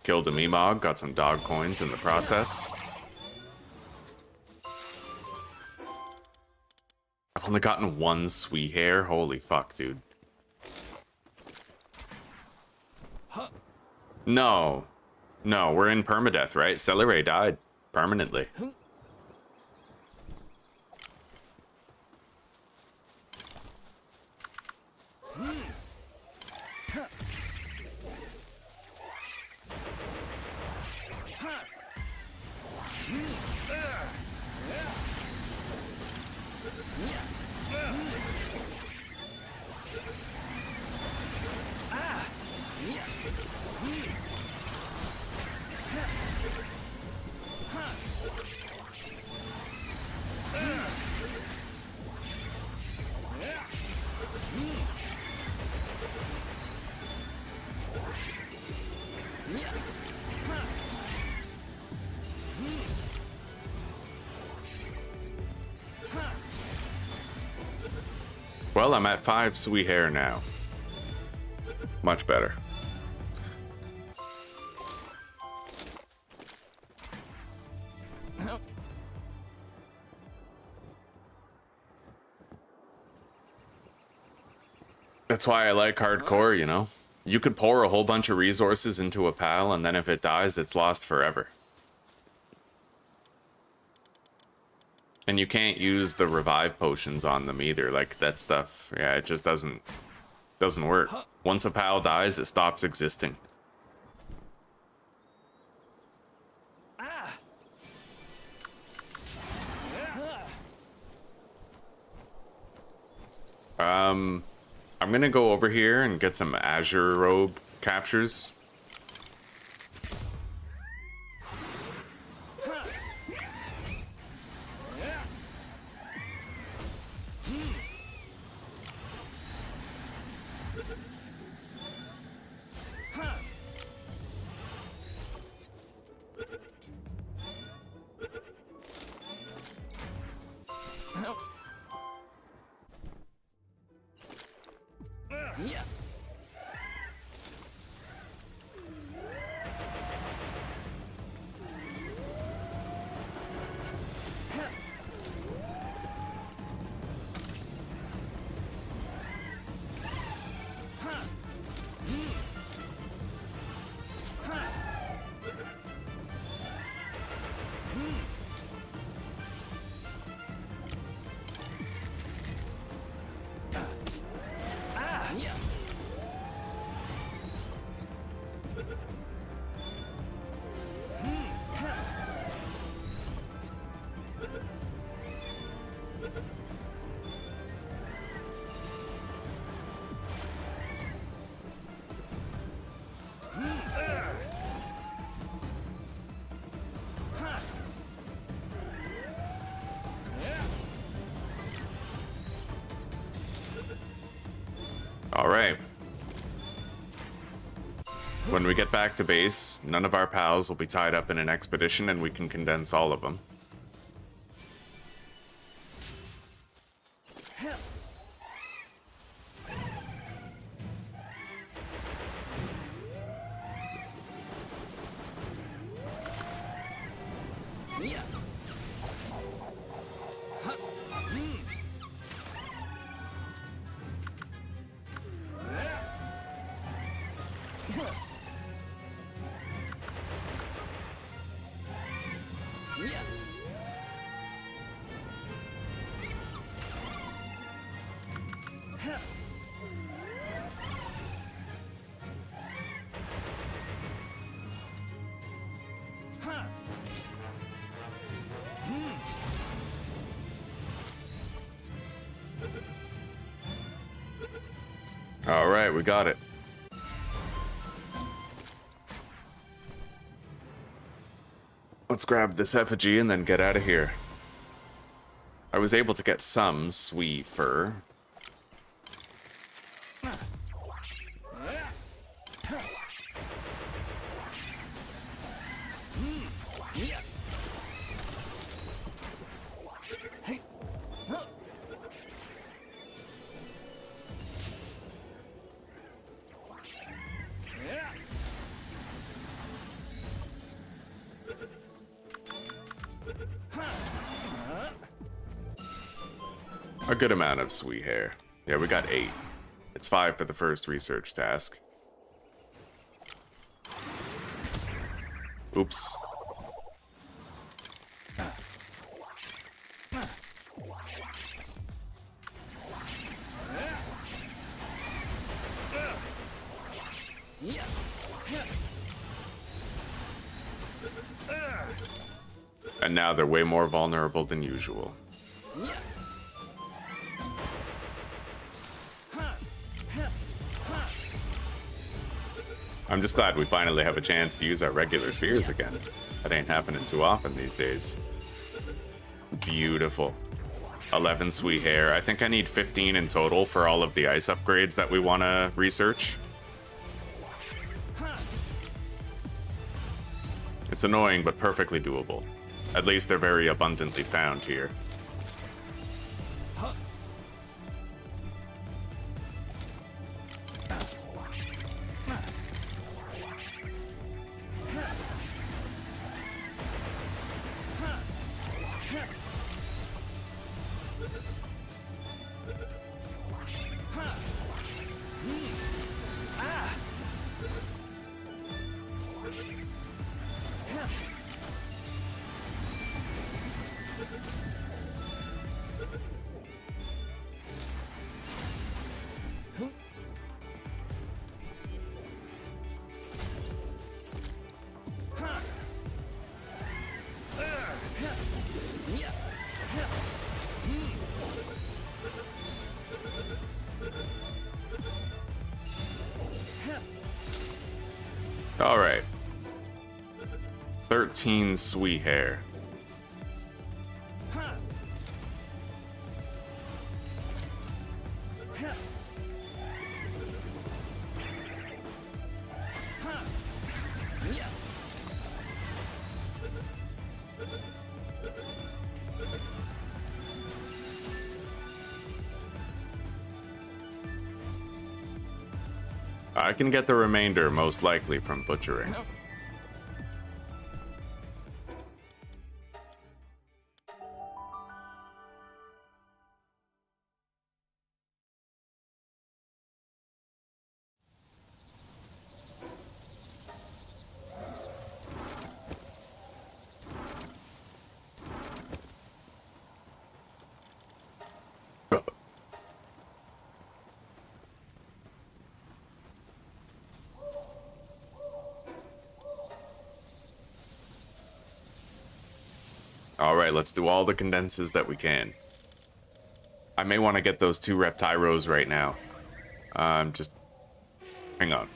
Killed a Meemog, got some dog coins in the process. I've only gotten one Sweet hair. Holy fuck, dude. No. No, we're in permadeath, right? Celeray died permanently. Well, I'm at 5 Sweet hair now. Much better. That's why I like hardcore, you know? You could pour a whole bunch of resources into a pal, and then if it dies, it's lost forever. And you can't use the revive potions on them either. Like, that stuff, yeah, it just doesn't work. Once a pal dies, it stops existing. I'm gonna go over here and get some Azure Robe captures. Alright. When we get back to base, none of our pals will be tied up in an expedition and we can condense all of them. Alright, we got it. Let's grab this effigy and then get out of here. I was able to get some sweet fur. A good amount of sweet hair. Yeah, we got 8. It's 5 for the first research task. Oops. And now they're way more vulnerable than usual. I'm just glad we finally have a chance to use our regular spheres again. That ain't happening too often these days. Beautiful. 11 sweet hair. I think I need 15 in total for all of the ice upgrades that we want to research. It's annoying, but perfectly doable. At least they're very abundantly found here. All right. 13 sweet hair. I can get the remainder most likely from butchering. Alright, let's do all the condenses that we can. I may want to get those 2 Reptyros right now. Just... hang on.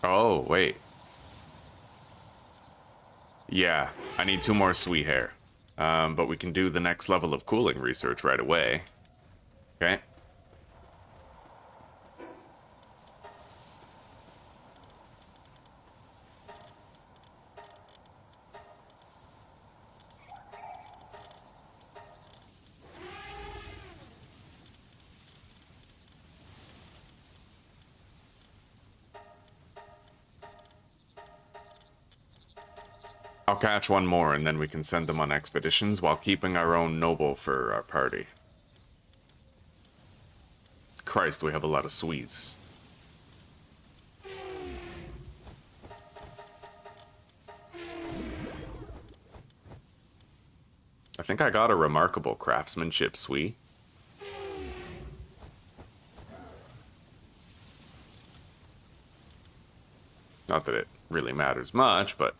Oh, wait. Yeah, I need 2 more sweet hair. But we can do the next level of cooling research right away. Okay. I'll catch one more, and then we can send them on expeditions while keeping our own noble for our party. Christ, we have a lot of sweets. I think I got a remarkable craftsmanship sweet. Not that it really matters much, but...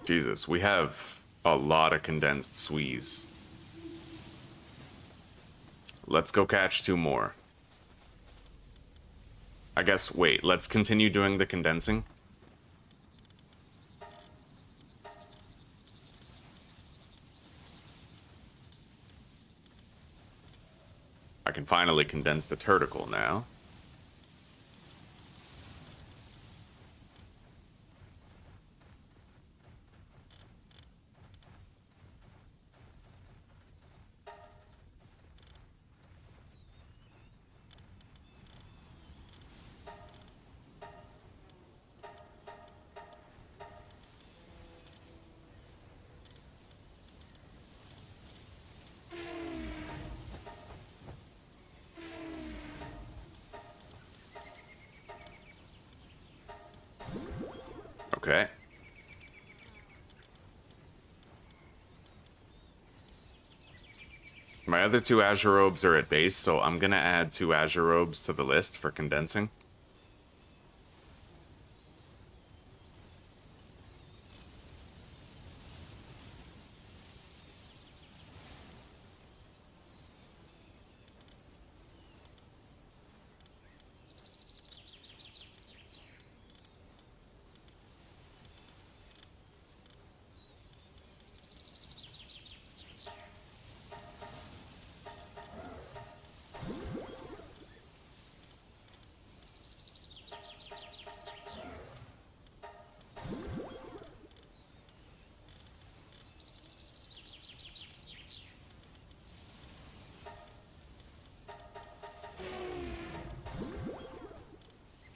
Jesus, we have a lot of condensed swees. Let's go catch 2 more. I guess, wait, let's continue doing the condensing. I can finally condense the turtle now. Okay. My other 2 azure robes are at base, so I'm gonna add 2 azure robes to the list for condensing.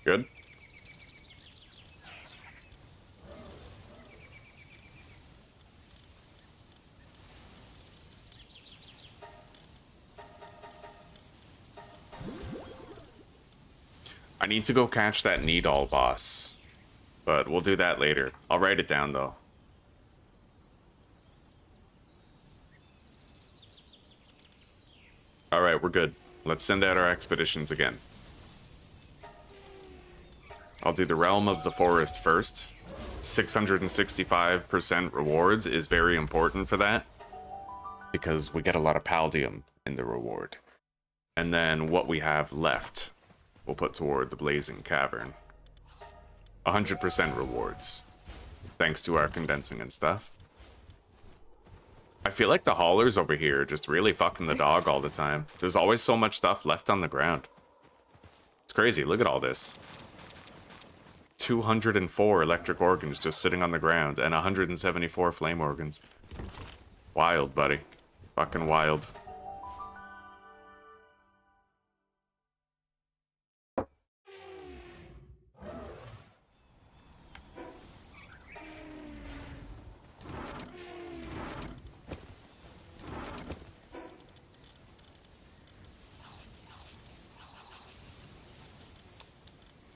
Good. I need to go catch that Needle boss, but we'll do that later. I'll write it down, though. Alright, we're good. Let's send out our expeditions again. I'll do the Realm of the Forest first. 665% rewards is very important for that, because we get a lot of Paldium in the reward. And then what we have left, we'll put toward the Blazing Cavern. 100% rewards, thanks to our condensing and stuff. I feel like the haulers over here are just really fucking the dog all the time. There's always so much stuff left on the ground. It's crazy, look at all this. 204 electric organs just sitting on the ground, and 174 flame organs. Wild, buddy. Fucking wild.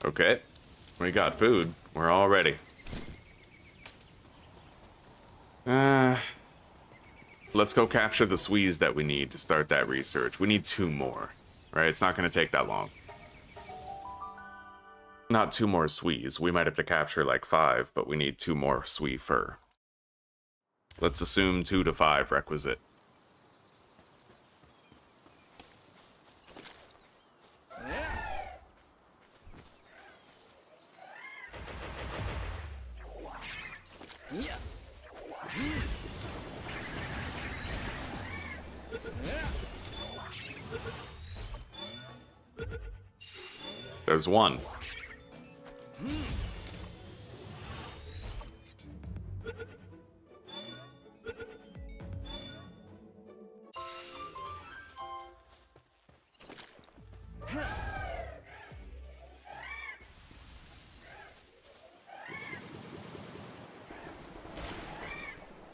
Okay, we got food. We're all ready. Let's go capture the Swees that we need to start that research. We need 2 more, right? It's not going to take that long. Not 2 more Swees. We might have to capture like 5, but we need 2 more Swee fur. Let's assume 2 to 5 requisite. There's 1.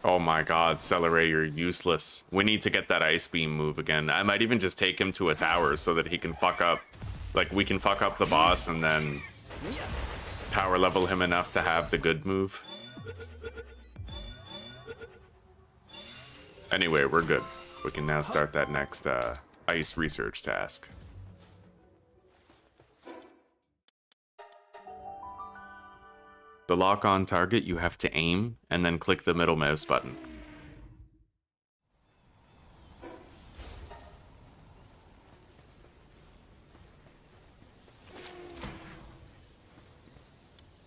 Oh my god, Celeray, you're useless. We need to get that ice beam move again. I might even just take him to a tower so that he can fuck up. Like, we can fuck up the boss and then power level him enough to have the good move. Anyway, we're good. We can now start that next ice research task. The lock-on target, you have to aim and then click the middle mouse button.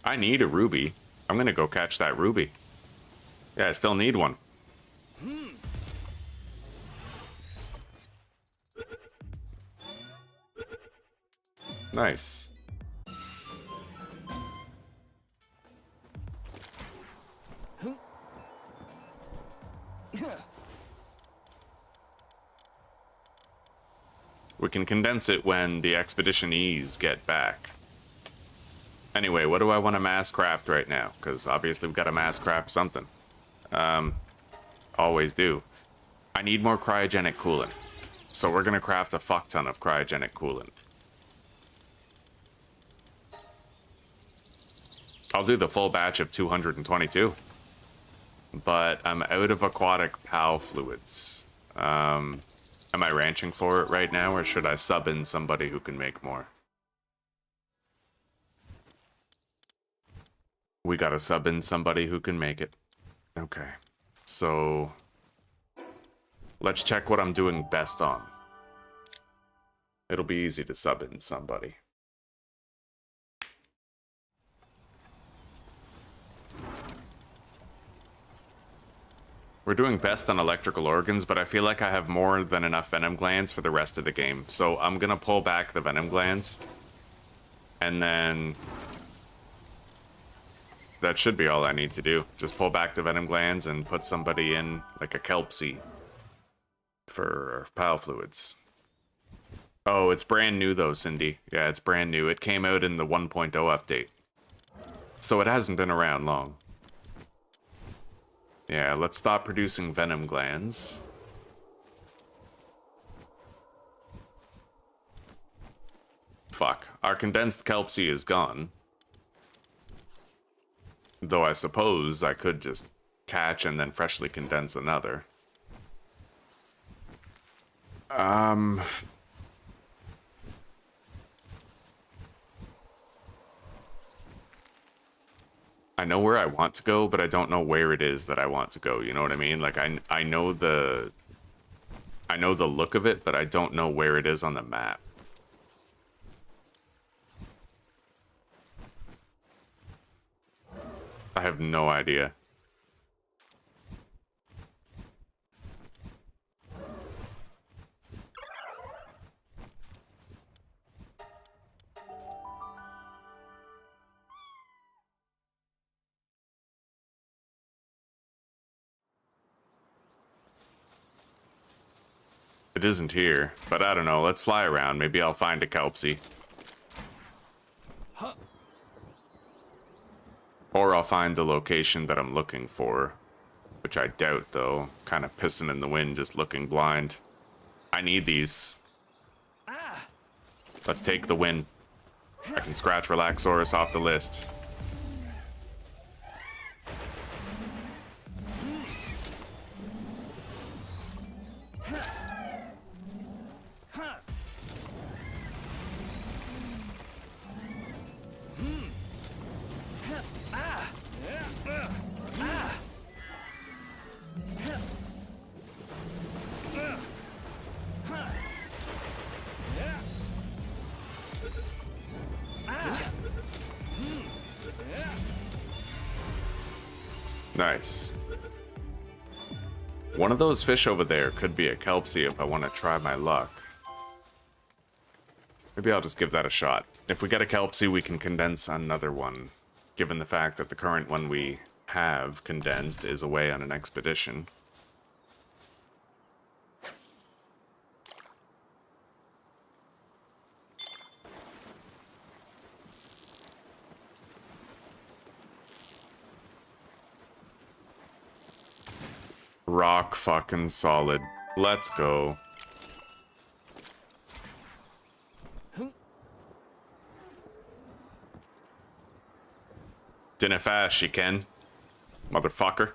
I need a ruby. I'm gonna go catch that ruby. Yeah, I still need one. Nice. We can condense it when the expeditionees get back. Anyway, what do I want to mass craft right now? Because obviously we've got to mass craft something. Always do. I need more cryogenic coolant. So we're going to craft a fuck ton of cryogenic coolant. I'll do the full batch of 222. But I'm out of aquatic PAL fluids. Am I ranching for it right now, or should I sub in somebody who can make more? We gotta sub in somebody who can make it. Okay. So let's check what I'm doing best on. It'll be easy to sub in somebody. We're doing best on electrical organs, but I feel like I have more than enough venom glands for the rest of the game. So I'm gonna pull back the venom glands. And then that should be all I need to do. Just pull back the venom glands and put somebody in, like a kelp seed, for PAL fluids. Oh, it's brand new though, Cindy. Yeah, it's brand new. It came out in the 1.0 update. So it hasn't been around long. Yeah, let's stop producing venom glands. Fuck. Our condensed kelp seed is gone. Though I suppose I could just catch and then freshly condense another. I know where I want to go, but I don't know where it is that I want to go. You know what I mean? Like I know the look of it, but I don't know where it is on the map. I have no idea. It isn't here, but I don't know. Let's fly around. Maybe I'll find a kelpsie. Or I'll find the location that I'm looking for. Which I doubt, though. Kind of pissing in the wind, just looking blind. I need these. Let's take the win. I can scratch Relaxaurus off the list. Nice. One of those fish over there could be a kelpsie if I want to try my luck. Maybe I'll just give that a shot. If we get a kelpsie, we can condense another one, given the fact that the current one we have condensed is away on an expedition. Rock fucking solid. Let's go. Dinner fast, you can. Motherfucker.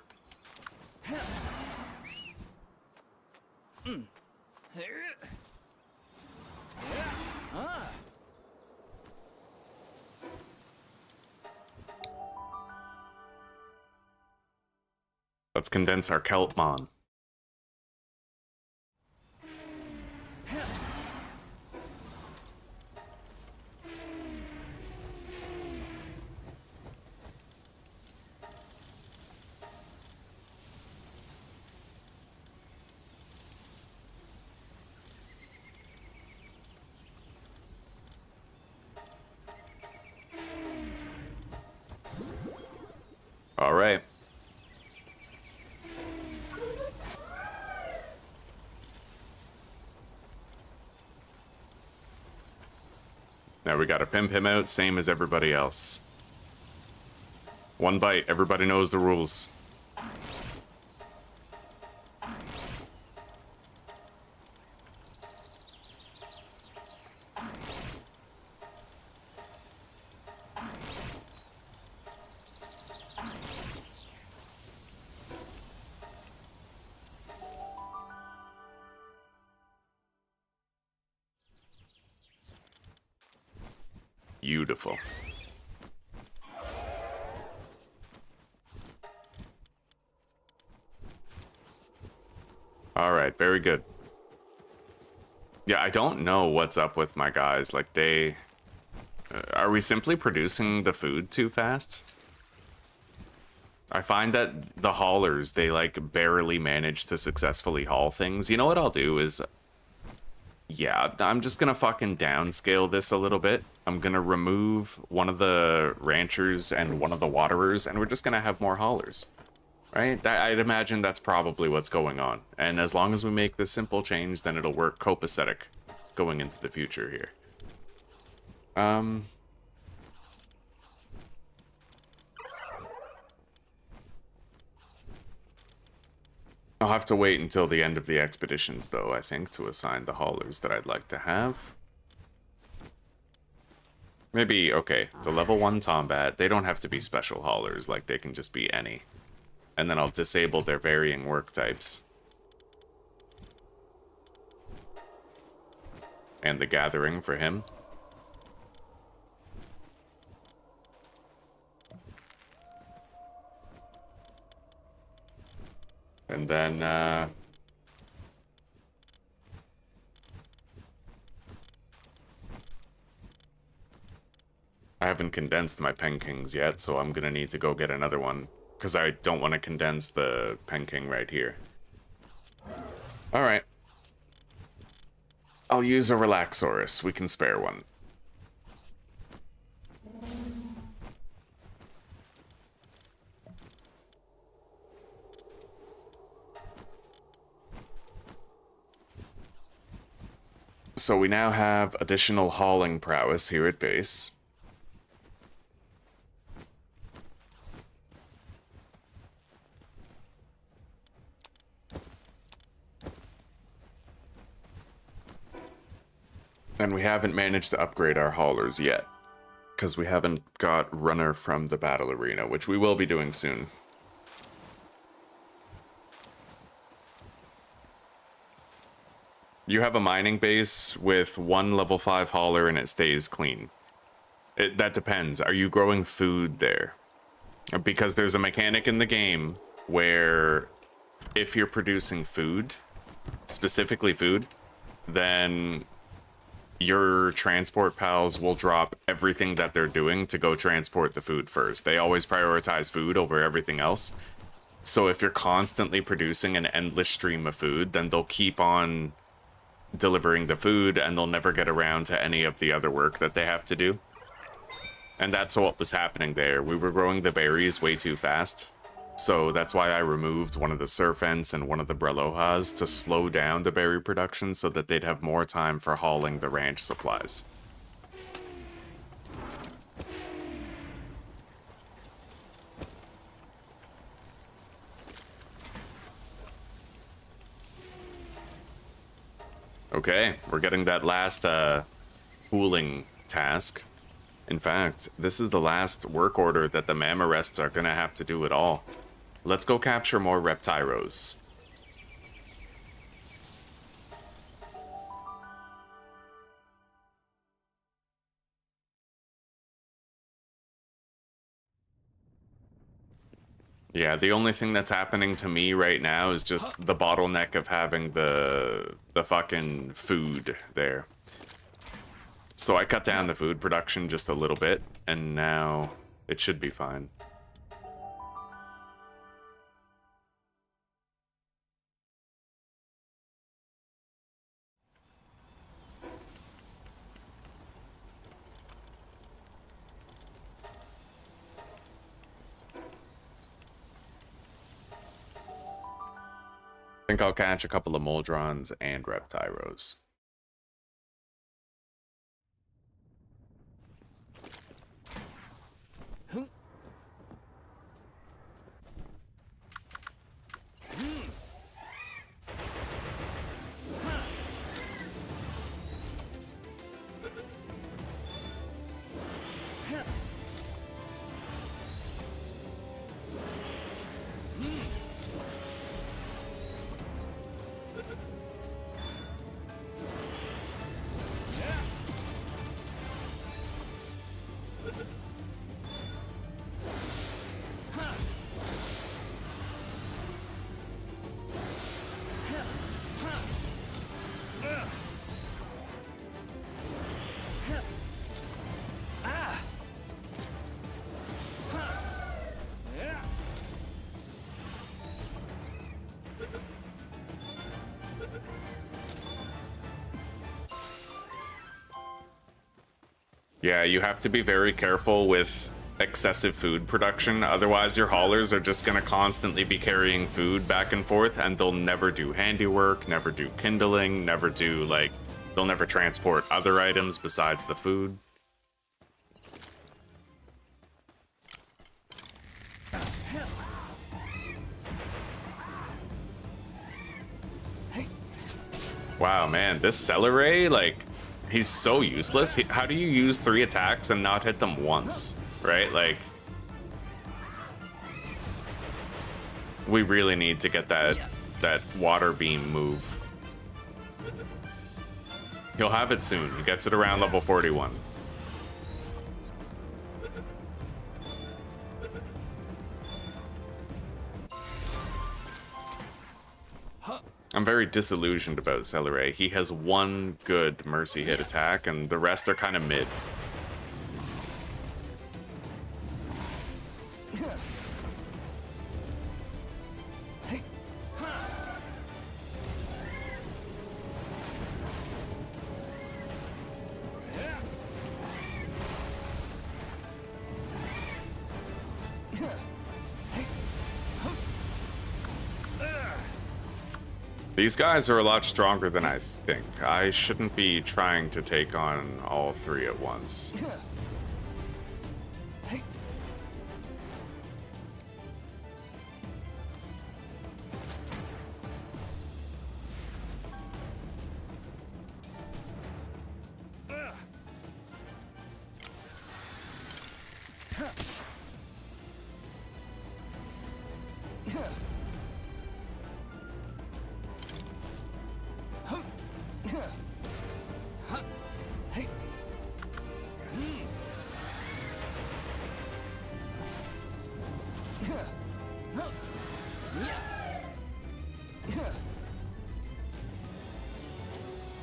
Let's condense our Kelpmon. All right. Now we gotta pimp him out, same as everybody else. One bite, everybody knows the rules. Beautiful. All right, very good. Yeah, I don't know what's up with my guys. Like, they... are we simply producing the food too fast? I find that the haulers, they, like, barely manage to successfully haul things. You know what I'll do is... yeah, I'm just gonna fucking downscale this a little bit. I'm gonna remove one of the ranchers and one of the waterers, and we're just gonna have more haulers. Right? I'd imagine that's probably what's going on. And as long as we make this simple change, then it'll work copacetic going into the future here. I'll have to wait until the end of the expeditions, though, I think, to assign the haulers that I'd like to have. Maybe, okay, the level 1 Tombat, they don't have to be special haulers, like, they can just be any. And then I'll disable their varying work types. And the gathering for him. And then, I haven't condensed my Penkings yet, so I'm gonna need to go get another one. Because I don't want to condense the Penking right here. Alright. I'll use a Relaxaurus. We can spare one. So we now have additional hauling prowess here at base. And we haven't managed to upgrade our haulers yet, because we haven't got runner from the battle arena, which we will be doing soon. You have a mining base with one level 5 hauler and it stays clean. That depends. Are you growing food there? Because there's a mechanic in the game where if you're producing food, specifically food, then your transport pals will drop everything that they're doing to go transport the food first. They always prioritize food over everything else. So if you're constantly producing an endless stream of food, then they'll keep on delivering the food and they'll never get around to any of the other work that they have to do. And that's what was happening there. We were growing the berries way too fast. So that's why I removed one of the Surfents and one of the Brelohas to slow down the berry production so that they'd have more time for hauling the ranch supplies. Okay, we're getting that last pooling task. In fact, this is the last work order that the Mammorests are gonna have to do it all. Let's go capture more Reptyros. Yeah, the only thing that's happening to me right now is just the bottleneck of having the fucking food there. So I cut down the food production just a little bit, and now it should be fine. I think I'll catch a couple of Moldrons and Reptyros. Yeah, you have to be very careful with excessive food production, otherwise your haulers are just going to constantly be carrying food back and forth, and they'll never do handiwork, never do kindling, never do, like, they'll never transport other items besides the food. Wow, man, this Celeray, like, he's so useless. How do you use 3 attacks and not hit them once, right? Like, we really need to get that water beam move. He'll have it soon. He gets it around level 41. I'm very disillusioned about Celeray. He has one good mercy hit attack, and the rest are kind of mid. These guys are a lot stronger than I think. I shouldn't be trying to take on all three at once.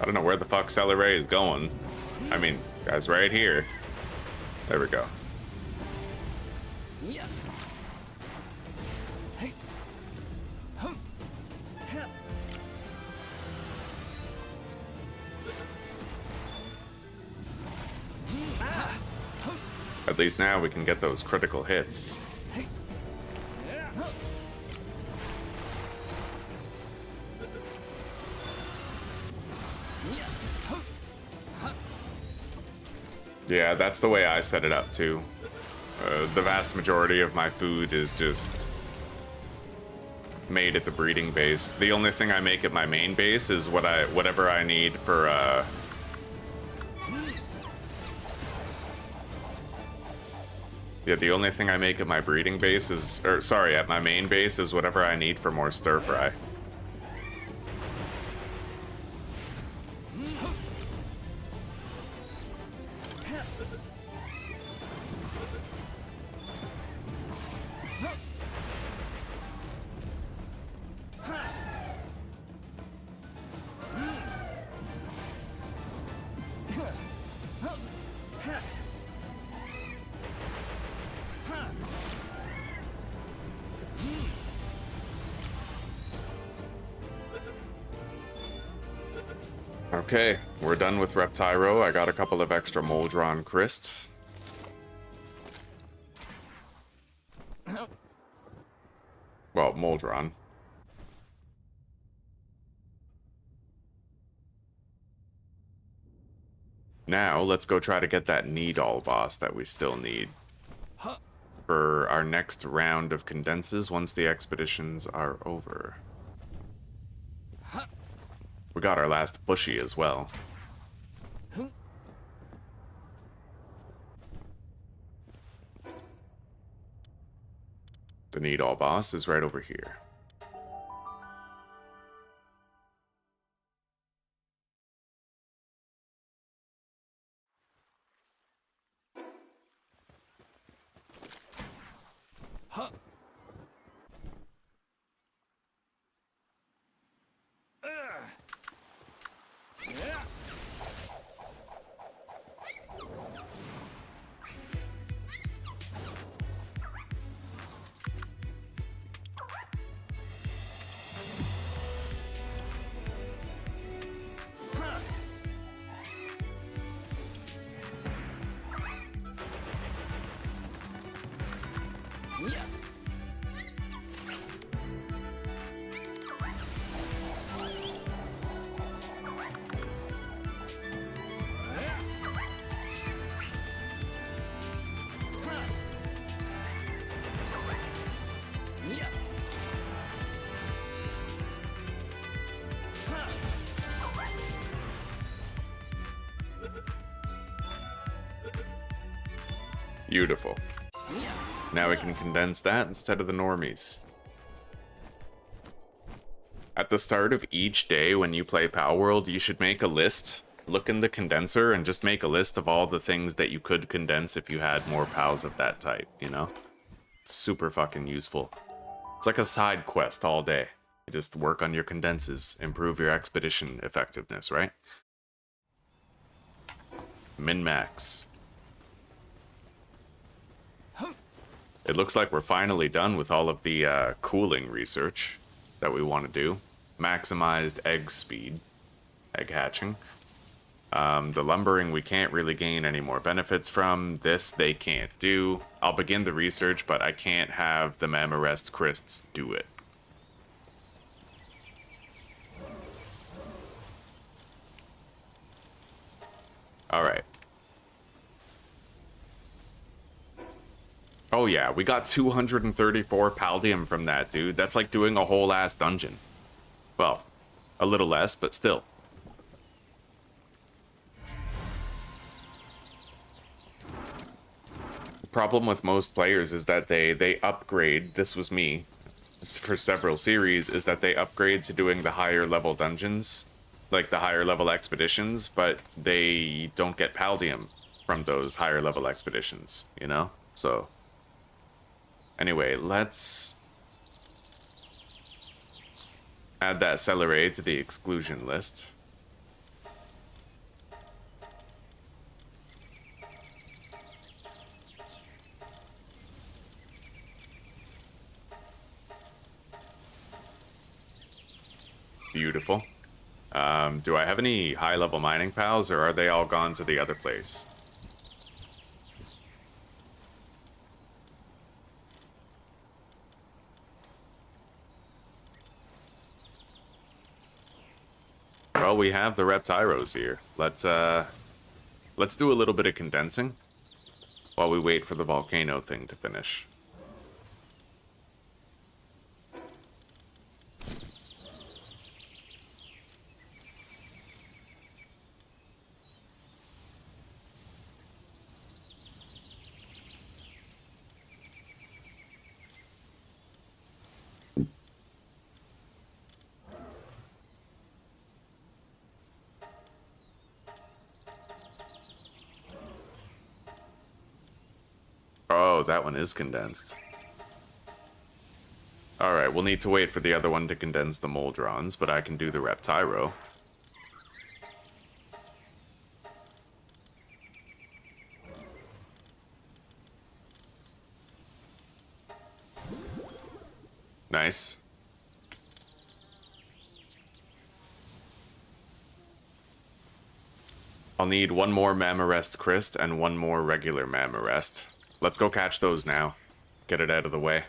I don't know where the fuck Celeray is going. I mean, guy's right here. There we go. At least now we can get those critical hits. Yeah, that's the way I set it up too. The vast majority of my food is just made at the breeding base. The only thing I make at my main base is whatever I need for yeah, the only thing I make at my breeding base is, or sorry, at my main base is whatever I need for more stir fry. Okay, we're done with Reptyro. I got a couple of extra Moldron Crystal. Well, Moldron. Now, let's go try to get that Needall boss that we still need for our next round of condenses once the expeditions are over. We got our last Bushy as well. The Needall boss is right over here. Beautiful. Now we can condense that instead of the normies. At the start of each day when you play Palworld, you should make a list. Look in the condenser and just make a list of all the things that you could condense if you had more pals of that type, you know? It's super fucking useful. It's like a side quest all day. You just work on your condenses, improve your expedition effectiveness, right? Min-max. It looks like we're finally done with all of the cooling research that we want to do. Maximized egg speed, egg hatching. The lumbering we can't really gain any more benefits from. This they can't do. I'll begin the research, but I can't have the Mammorest Crysts do it. Oh yeah, we got 234 Paldium from that, dude. That's like doing a whole ass dungeon. Well, a little less, but still. The problem with most players is that they upgrade, this was me, for several series, is that they upgrade to doing the higher level dungeons, like the higher level expeditions, but they don't get Paldium from those higher level expeditions, you know? So, anyway, let's add that Celeray to the exclusion list. Beautiful. Do I have any high-level mining pals, or are they all gone to the other place? Well, we have the Reptyros here. Let's do a little bit of condensing while we wait for the volcano thing to finish. Oh, that one is condensed. Alright, we'll need to wait for the other one to condense the Moldrons, but I can do the Reptyro. Nice. I'll need one more Mammorest Christ and one more regular Mammorest. Let's go catch those now. Get it out of the way.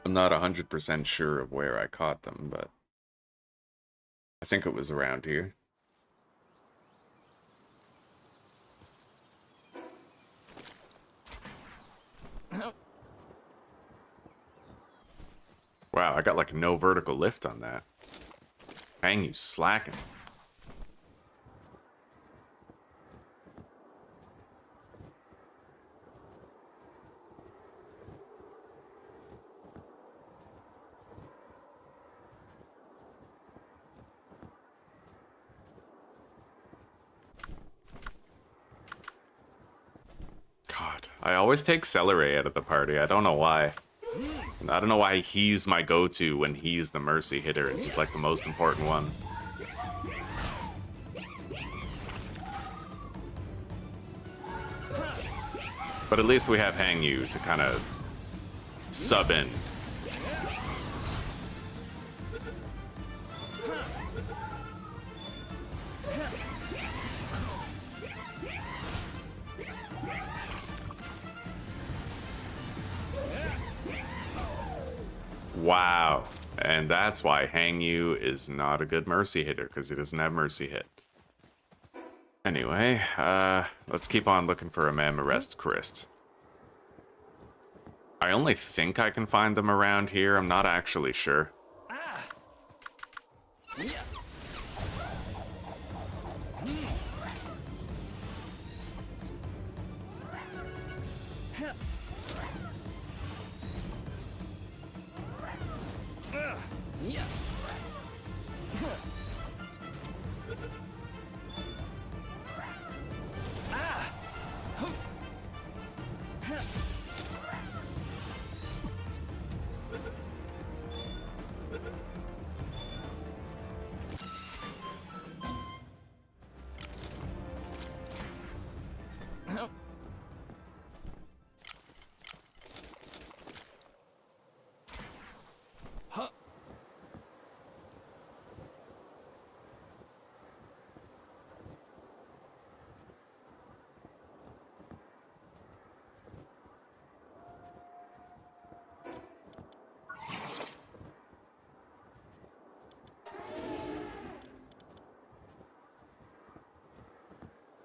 I'm not 100% sure of where I caught them, but I think it was around here. Wow, I got like no vertical lift on that. Hang you slacking. God, I always take Celeray out of the party. I don't know why. I don't know why he's my go-to when he's the mercy hitter and he's like the most important one. But at least we have Hang Yu to kind of sub in. Wow. And that's why Hang Yu is not a good mercy hitter, because he doesn't have mercy hit. Anyway, let's keep on looking for a Mammorest Christ. I only think I can find them around here. I'm not actually sure.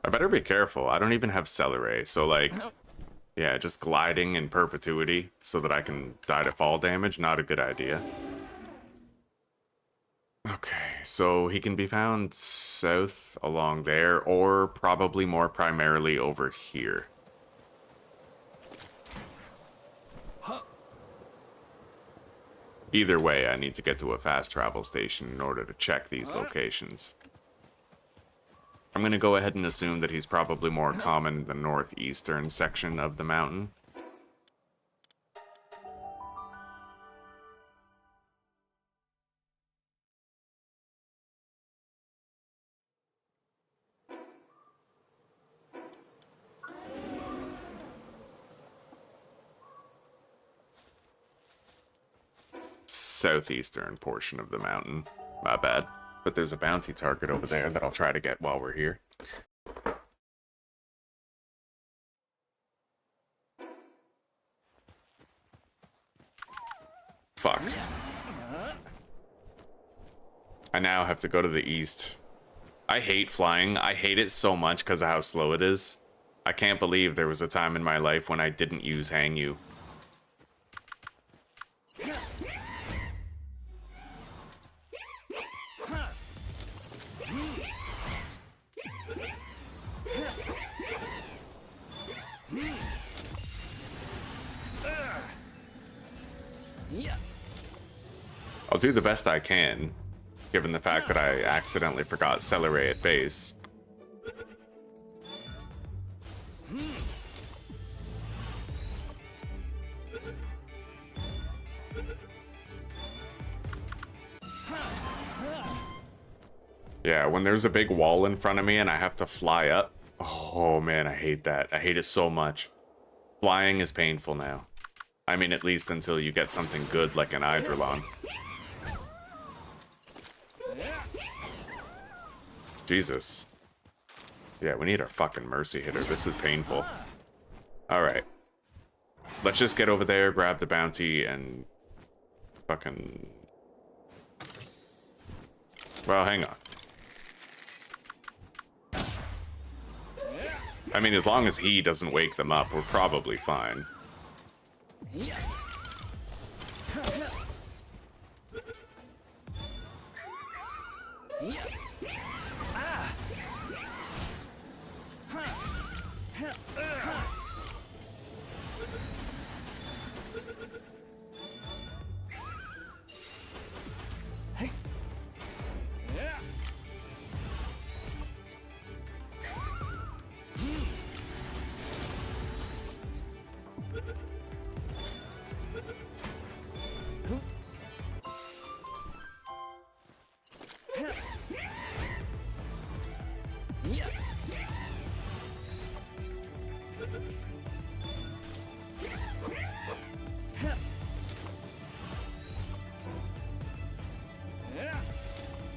I better be careful. I don't even have Celery, so like, yeah, just gliding in perpetuity so that I can die to fall damage, not a good idea. Okay, so he can be found south along there, or probably more primarily over here. Either way, I need to get to a fast travel station in order to check these locations. I'm going to go ahead and assume that he's probably more common in the northeastern section of the mountain. Southeastern portion of the mountain. My bad. But there's a bounty target over there that I'll try to get while we're here. Fuck. I now have to go to the east. I hate flying. I hate it so much because of how slow it is. I can't believe there was a time in my life when I didn't use Hang You. I'll do the best I can, given the fact that I accidentally forgot Celery at base. Yeah, when there's a big wall in front of me and I have to fly up, oh man, I hate that. I hate it so much. Flying is painful now. I mean, at least until you get something good like an Eidolon. Jesus. Yeah, we need our fucking mercy hitter. This is painful. Alright. Let's just get over there, grab the bounty, and fucking... Well, hang on. I mean, as long as he doesn't wake them up, we're probably fine.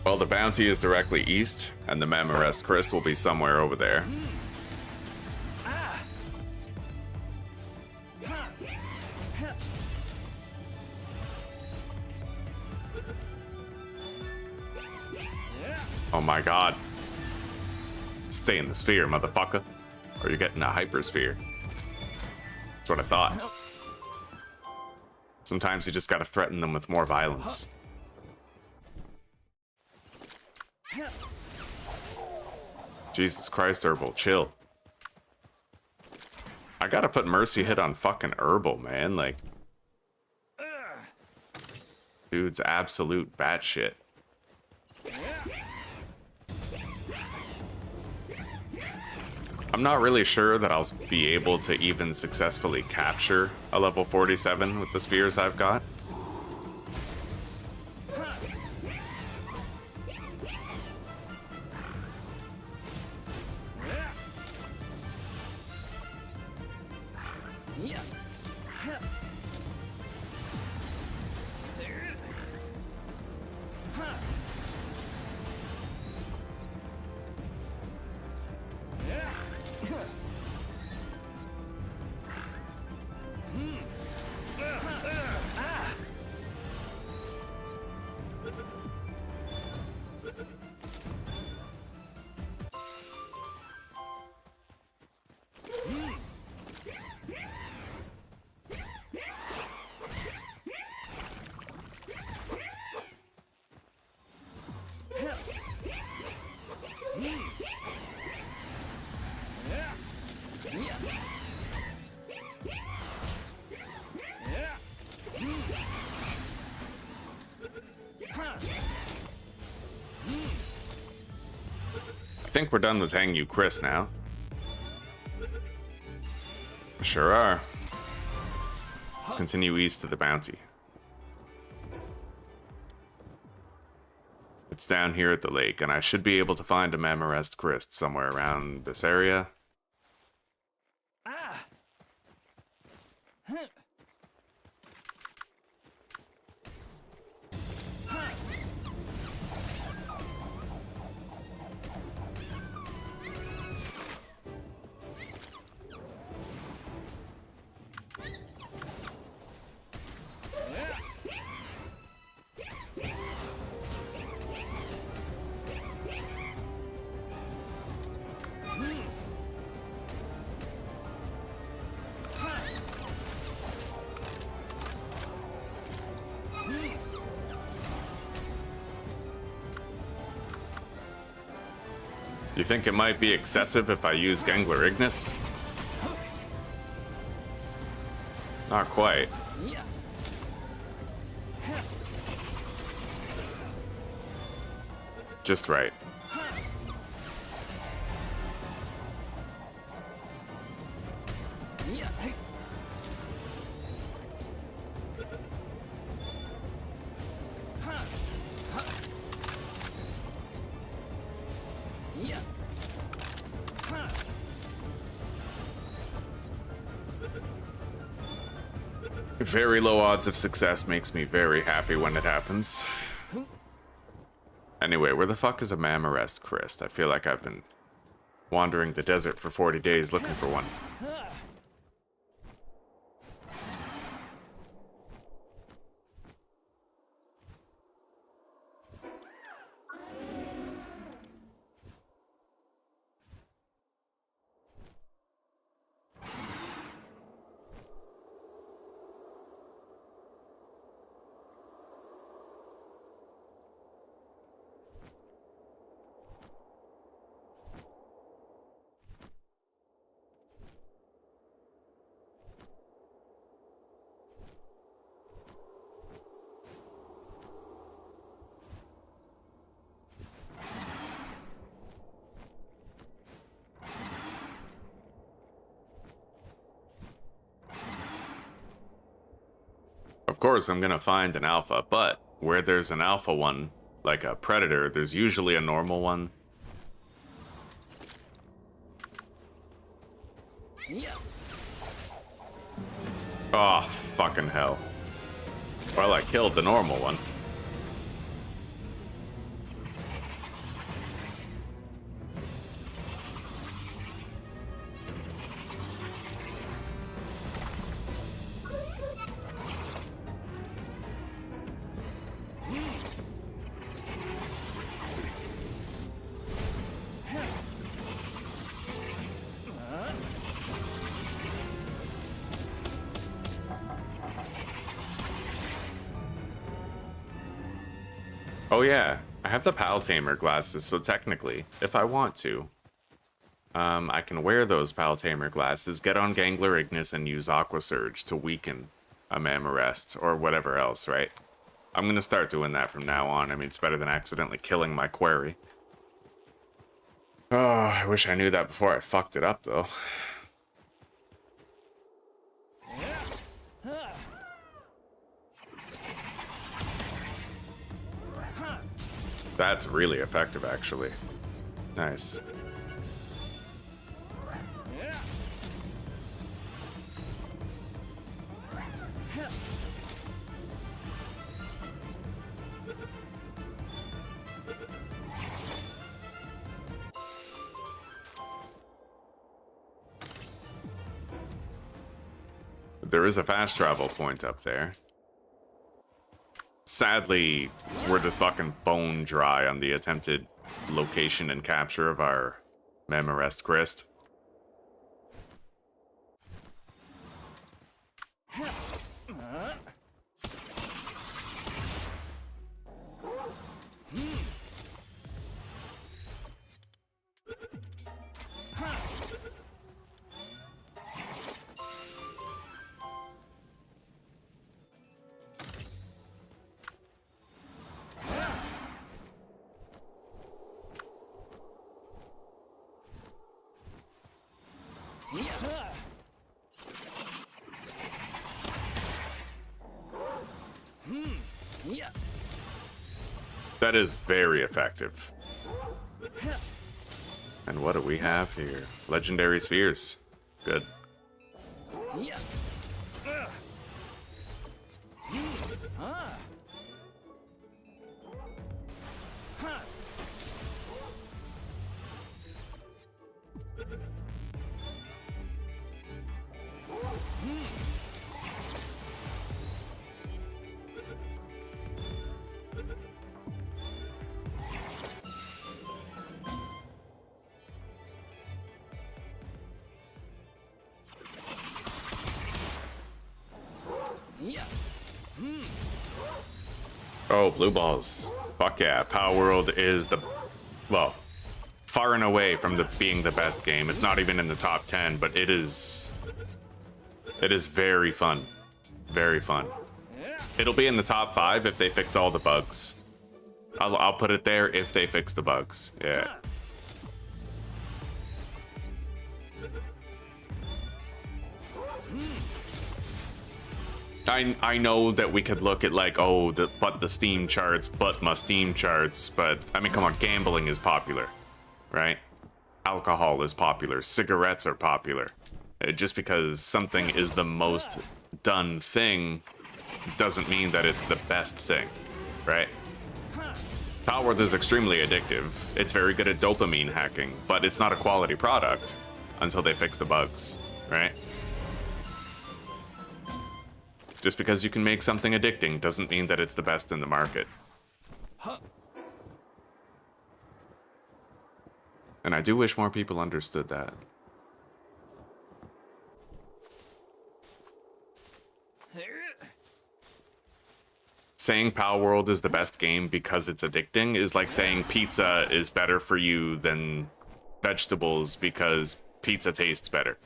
Well, the bounty is directly east, and the Memorest Crest will be somewhere over there. Oh my god. Stay in the sphere, motherfucker. Or you're getting a hypersphere. That's what I thought. Sometimes you just gotta threaten them with more violence. Jesus Christ, Herbal, chill. I gotta put Mercy Hit on fucking Herbal, man. Like, dude's absolute batshit. I'm not really sure that I'll be able to even successfully capture a level 47 with the spheres I've got. I think we're done with Hang You Chris now. Sure are. Let's continue east to the bounty. It's down here at the lake, and I should be able to find a Mamarest Christ somewhere around this area. You think it might be excessive if I use Gangler Ignis? Not quite. Just right. Very low odds of success makes me very happy when it happens. Anyway, where the fuck is a Mamarest Christ? I feel like I've been wandering the desert for 40 days looking for one. Of course, I'm gonna find an alpha, but where there's an alpha one, like a predator, there's usually a normal one. Oh, fucking hell. Well, I killed the normal one. Oh yeah, I have the Pal Tamer glasses, so technically, if I want to, I can wear those Pal Tamer glasses, get on Gangler Ignis, and use Aqua Surge to weaken a Mamarest, or whatever else, right? I'm gonna start doing that from now on. I mean, it's better than accidentally killing my quarry. Oh, I wish I knew that before I fucked it up, though. That's really effective, actually. Nice. There is a fast travel point up there. Sadly, we're just fucking bone dry on the attempted location and capture of our Mamarest Christ. That is very effective. And what do we have here? Legendary spheres. Good. Oh, blue balls. Fuck yeah. Palworld is the, well, far and away from being the best game. It's not even in the top 10, but it is very fun. Very fun. It'll be in the top 5 if they fix all the bugs. I'll put it there if they fix the bugs. Yeah. I know that we could look at like, oh, the Steam charts, but my Steam charts, but I mean, come on, gambling is popular, right? Alcohol is popular, cigarettes are popular. Just because something is the most done thing doesn't mean that it's the best thing, right? Palworld is extremely addictive. It's very good at dopamine hacking, but it's not a quality product until they fix the bugs, right? Just because you can make something addicting doesn't mean that it's the best in the market. And I do wish more people understood that. Saying Palworld is the best game because it's addicting is like saying pizza is better for you than vegetables because pizza tastes better,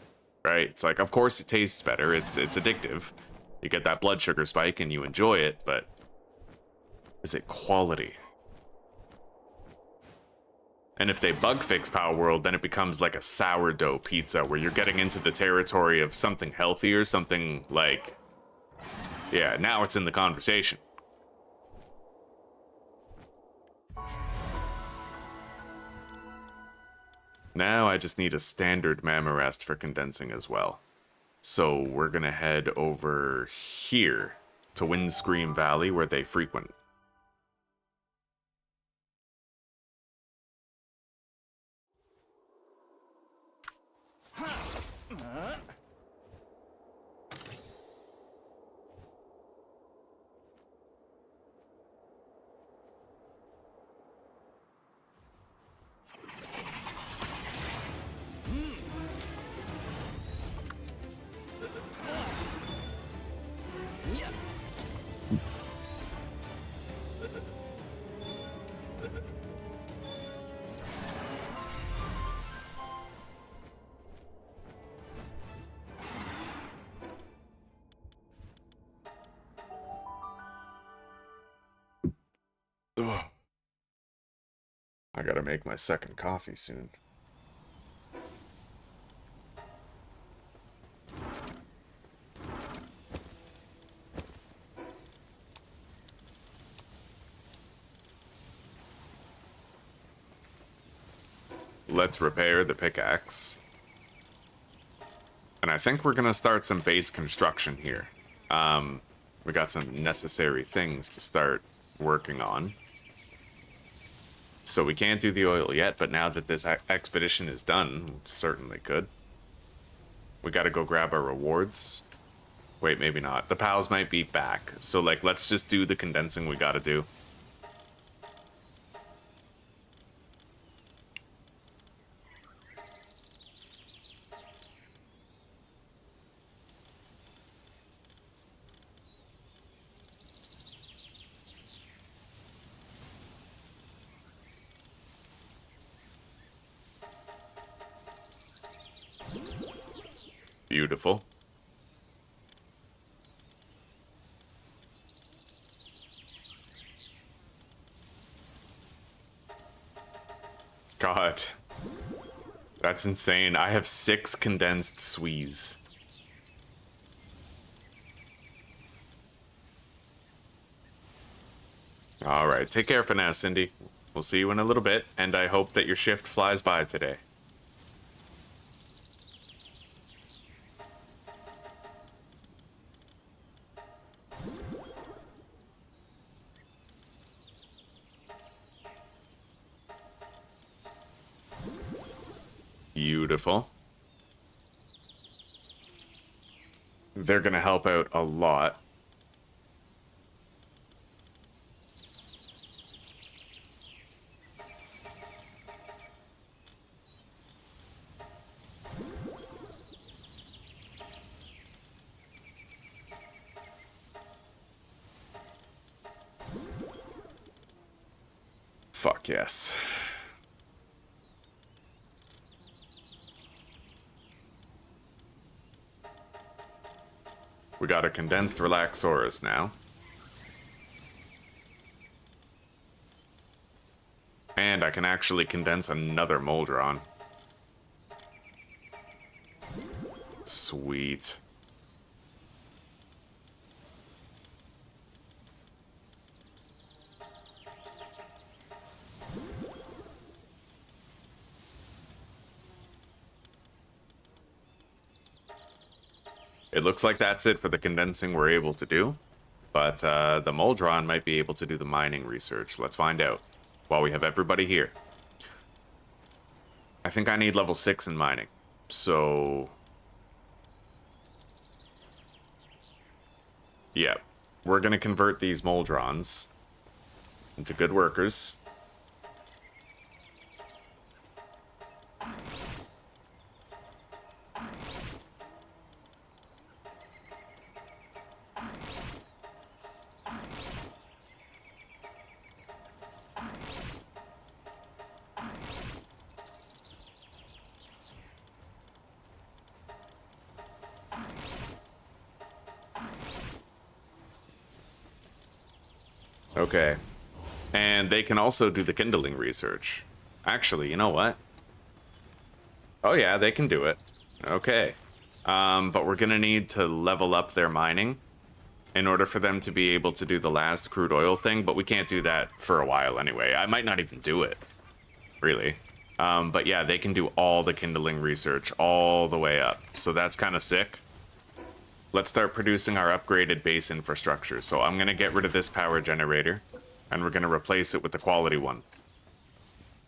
right? It's like, of course it tastes better, it's addictive. You get that blood sugar spike and you enjoy it, but is it quality? And if they bug fix Palworld, then it becomes like a sourdough pizza where you're getting into the territory of something healthier, something like, yeah, now it's in the conversation. Now I just need a standard Mammorest for condensing as well. So we're gonna head over here to Windscream Valley where they frequent. Ugh. I gotta make my second coffee soon. Let's repair the pickaxe. And I think we're gonna start some base construction here. We got some necessary things to start working on. So we can't do the oil yet, but now that this expedition is done, we certainly could. We gotta go grab our rewards. Wait, maybe not. The pals might be back. So, like, let's just do the condensing we gotta do. Beautiful. God. That's insane. I have 6 condensed swees. All right, take care for now, Cindy. We'll see you in a little bit, and I hope that your shift flies by today. Beautiful. They're gonna help out a lot. Fuck yes. We got a condensed Relaxaurus now. And I can actually condense another Moldron. Sweet. It looks like that's it for the condensing we're able to do, but the Moldron might be able to do the mining research. Let's find out while we have everybody here. I think I need level 6 in mining, so... yeah, we're going to convert these Moldrons into good workers. Okay. And they can also do the kindling research. Actually, you know what? Oh yeah, they can do it. Okay. But we're gonna need to level up their mining in order for them to be able to do the last crude oil thing, but we can't do that for a while anyway. I might not even do it, really. But yeah, they can do all the kindling research all the way up. So that's kind of sick. Let's start producing our upgraded base infrastructure. So I'm going to get rid of this power generator, and we're going to replace it with the quality one.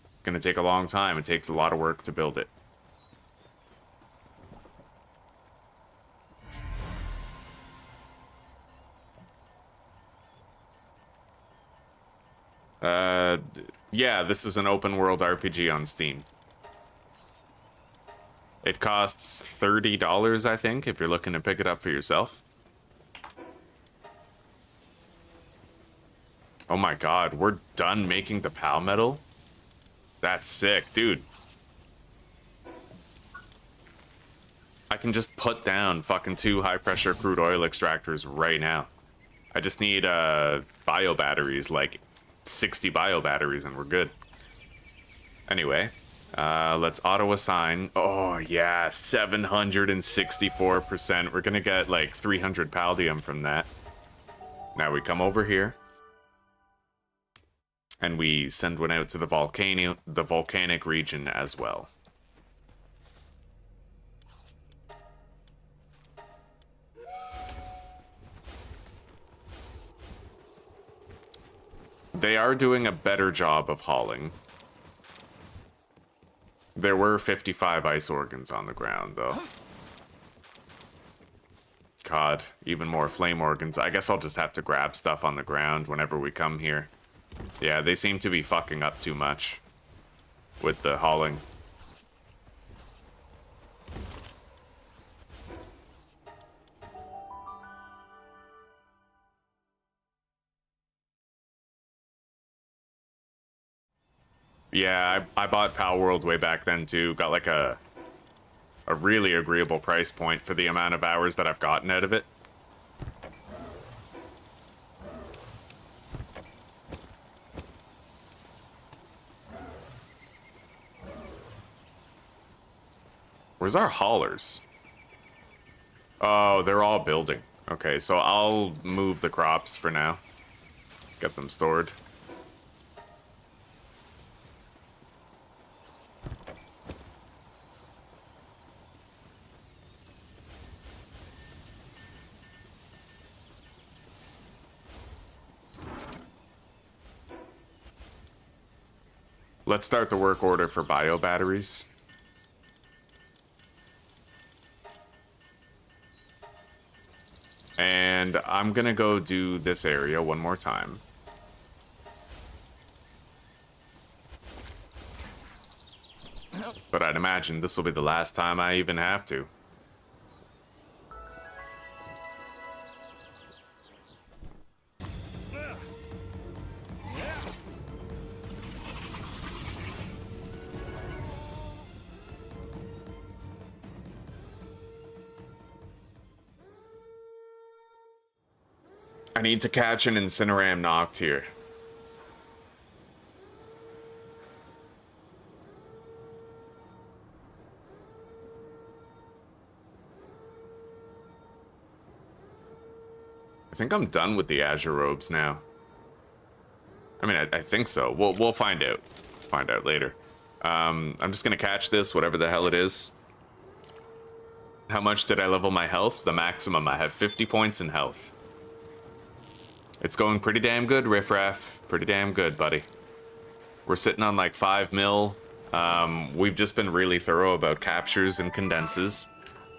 It's going to take a long time. It takes a lot of work to build it. Yeah, this is an open world RPG on Steam. It costs $30, I think, if you're looking to pick it up for yourself. Oh my god, we're done making the PAL metal? That's sick, dude. I can just put down fucking 2 high-pressure crude oil extractors right now. I just need bio batteries, like 60 bio batteries, and we're good. Anyway, let's auto-assign. Oh, yeah, 764%. We're gonna get, like, 300 Paldium from that. Now we come over here. And we send one out to the volcanic region as well. They are doing a better job of hauling. There were 55 ice organs on the ground, though. God, even more flame organs. I guess I'll just have to grab stuff on the ground whenever we come here. Yeah, they seem to be fucking up too much with the hauling. Yeah, I bought Palworld way back then too. Got like a really agreeable price point for the amount of hours that I've gotten out of it. Where's our haulers? Oh, they're all building. Okay, so I'll move the crops for now. Get them stored. Let's start the work order for bio batteries. And I'm gonna go do this area one more time. But I'd imagine this will be the last time I even have to. I need to catch an Incineram Noct here. I think I'm done with the Azure robes now. I mean, I think so. We'll find out. Find out later. I'm just gonna catch this, whatever the hell it is. How much did I level my health? The maximum. I have 50 points in health. It's going pretty damn good, Riffraff. Pretty damn good, buddy. We're sitting on like 5 mil. We've just been really thorough about captures and condenses.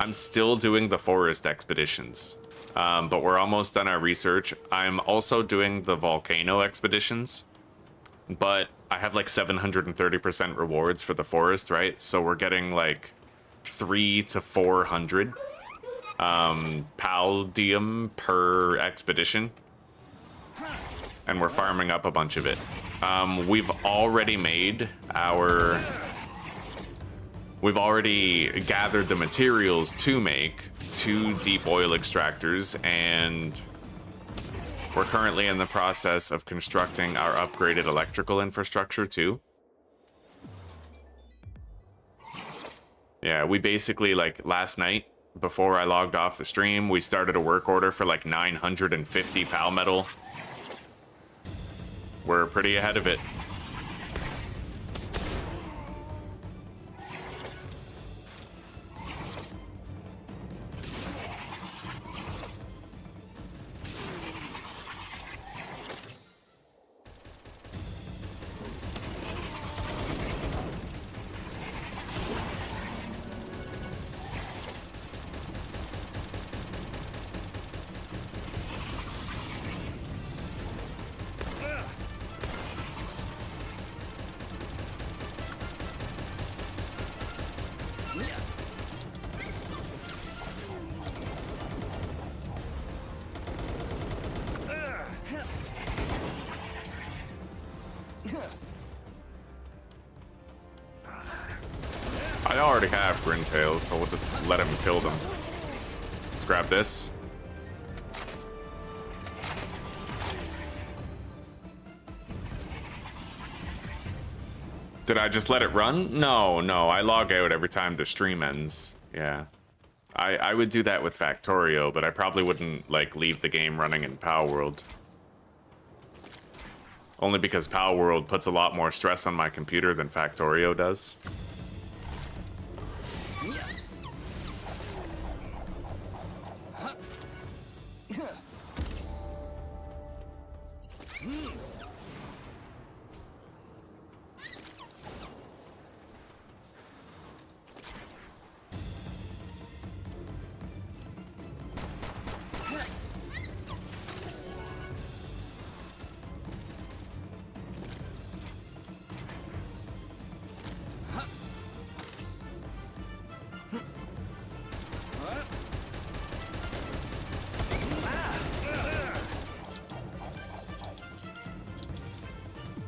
I'm still doing the forest expeditions, but we're almost done our research. I'm also doing the volcano expeditions, but I have like 730% rewards for the forest, right? So we're getting like 300 to 400 paldium per expedition. And we're farming up a bunch of it. We've already gathered the materials to make 2 deep oil extractors, and we're currently in the process of constructing our upgraded electrical infrastructure too. Yeah, we basically, like, last night, before I logged off the stream, we started a work order for like 950 pal metal. We're pretty ahead of it. I already have Grintails, so we'll just let him kill them. Let's grab this. Did I just let it run? No, I log out every time the stream ends. Yeah. I would do that with Factorio, but I probably wouldn't, like, leave the game running in Palworld. Only because Palworld puts a lot more stress on my computer than Factorio does.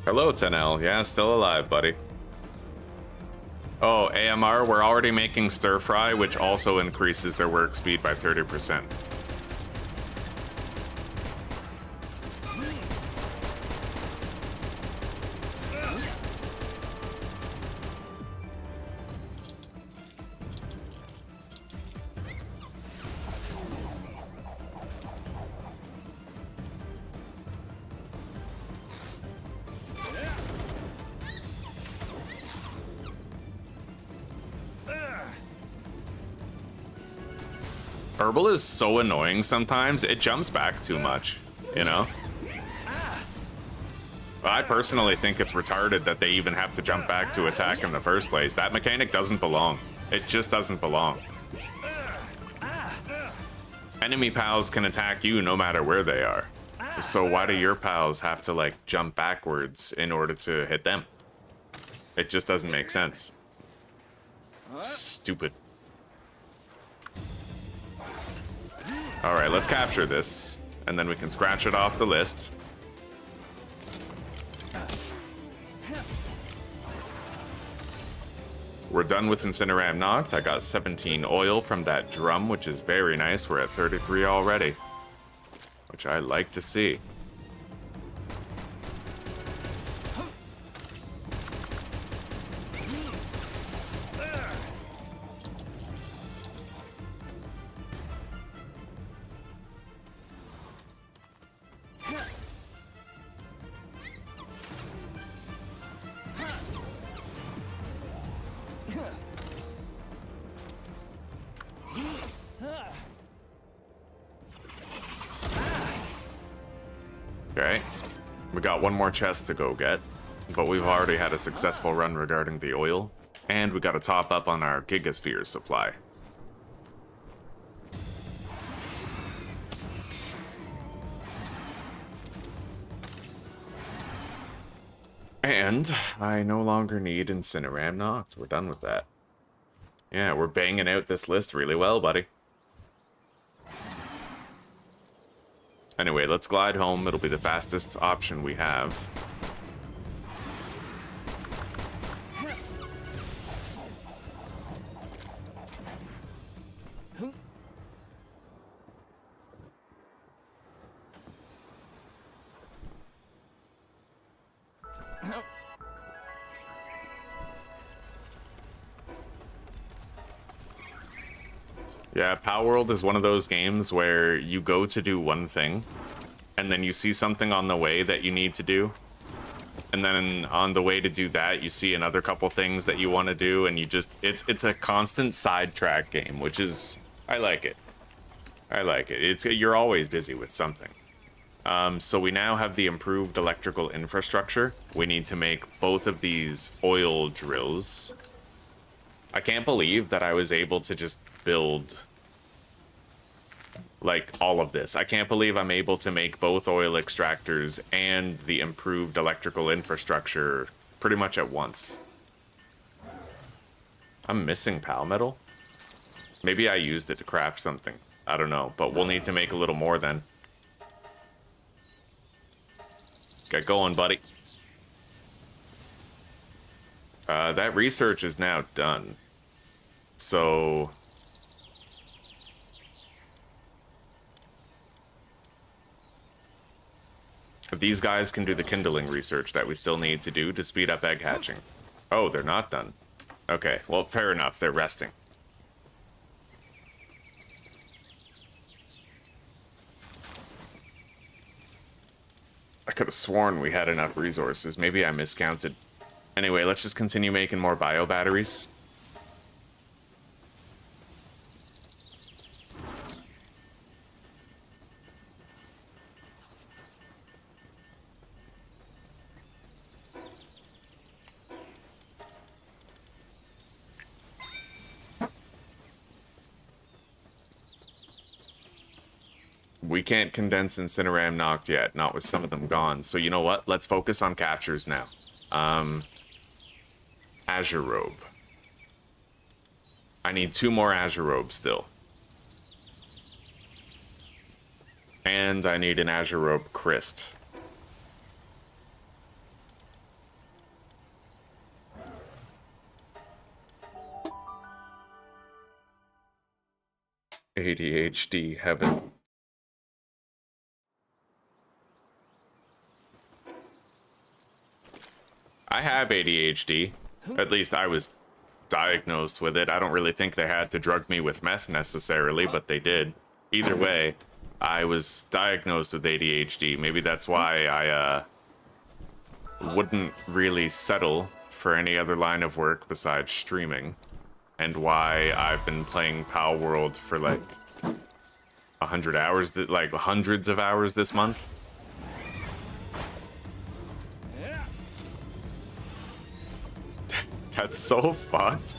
Hello, 10L. Yeah, still alive, buddy. Oh, AMR, we're already making stir fry, which also increases their work speed by 30%. Herbal is so annoying sometimes. It jumps back too much, you know? I personally think it's retarded that they even have to jump back to attack in the first place. That mechanic doesn't belong. It just doesn't belong. Enemy pals can attack you no matter where they are. So why do your pals have to, like, jump backwards in order to hit them? It just doesn't make sense. Stupid. Alright, let's capture this, and then we can scratch it off the list. We're done with Incineram Knocked. I got 17 oil from that drum, which is very nice. We're at 33 already, which I like to see. Okay, we got one more chest to go get, but we've already had a successful run regarding the oil, and we got to top up on our Gigasphere supply. And I no longer need Incineram Knocked. We're done with that. Yeah, we're banging out this list really well, buddy. Anyway, let's glide home. It'll be the fastest option we have. Yeah, Palworld is one of those games where you go to do one thing, and then you see something on the way that you need to do, and then on the way to do that, you see another couple things that you want to do, and you just, it's a constant sidetrack game, which is, I like it. I like it. You're always busy with something. So we now have the improved electrical infrastructure. We need to make both of these oil drills. I can't believe that I was able to just build, like, all of this. I can't believe I'm able to make both oil extractors and the improved electrical infrastructure pretty much at once. I'm missing pal metal. Maybe I used it to craft something. I don't know, but we'll need to make a little more then. Get going, buddy. That research is now done. So these guys can do the kindling research that we still need to do to speed up egg hatching. Oh, they're not done. Okay, well, fair enough. They're resting. I could have sworn we had enough resources. Maybe I miscounted. Anyway, let's just continue making more bio batteries. We can't condense Incineram Knocked yet, not with some of them gone. So you know what? Let's focus on captures now. Azure Robe. I need 2 more Azure Robes still. And I need an Azure Robe Christ. ADHD heaven. I have ADHD. At least I was diagnosed with it. I don't really think they had to drug me with meth necessarily, but they did. Either way, I was diagnosed with ADHD. Maybe that's why I wouldn't really settle for any other line of work besides streaming, and why I've been playing Palworld for like 100 hours, like hundreds of hours this month. That's so fucked.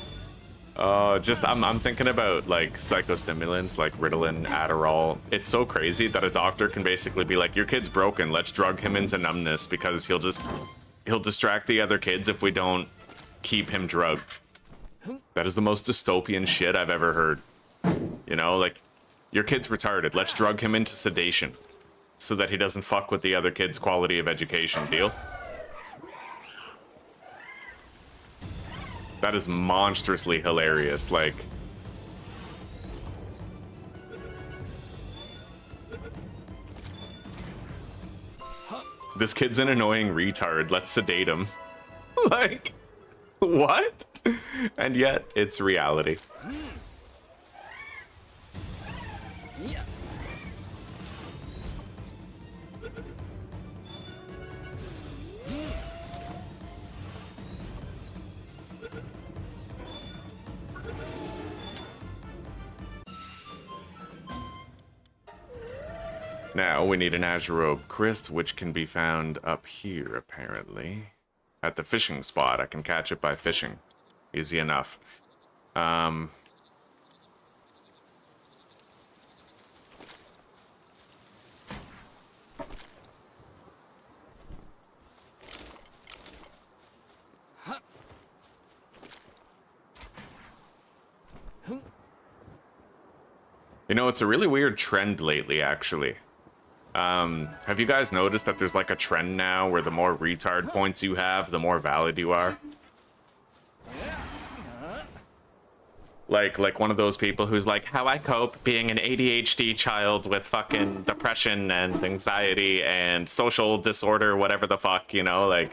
Just I'm thinking about like psychostimulants like Ritalin, Adderall. It's so crazy that a doctor can basically be like, your kid's broken, let's drug him into numbness because he'll distract the other kids if we don't keep him drugged. That is the most dystopian shit I've ever heard. You know, like, your kid's retarded, let's drug him into sedation so that he doesn't fuck with the other kids' quality of education. Deal? That is monstrously hilarious, like... This kid's an annoying retard, let's sedate him. Like, what? And yet, it's reality. Now, we need an Azurobe Crystal, which can be found up here, apparently. At the fishing spot. I can catch it by fishing. Easy enough. You know, it's a really weird trend lately, actually. Have you guys noticed that there's like a trend now where the more retard points you have, the more valid you are? Like one of those people who's like, how I cope being an ADHD child with fucking depression and anxiety and social disorder, whatever the fuck, you know, like...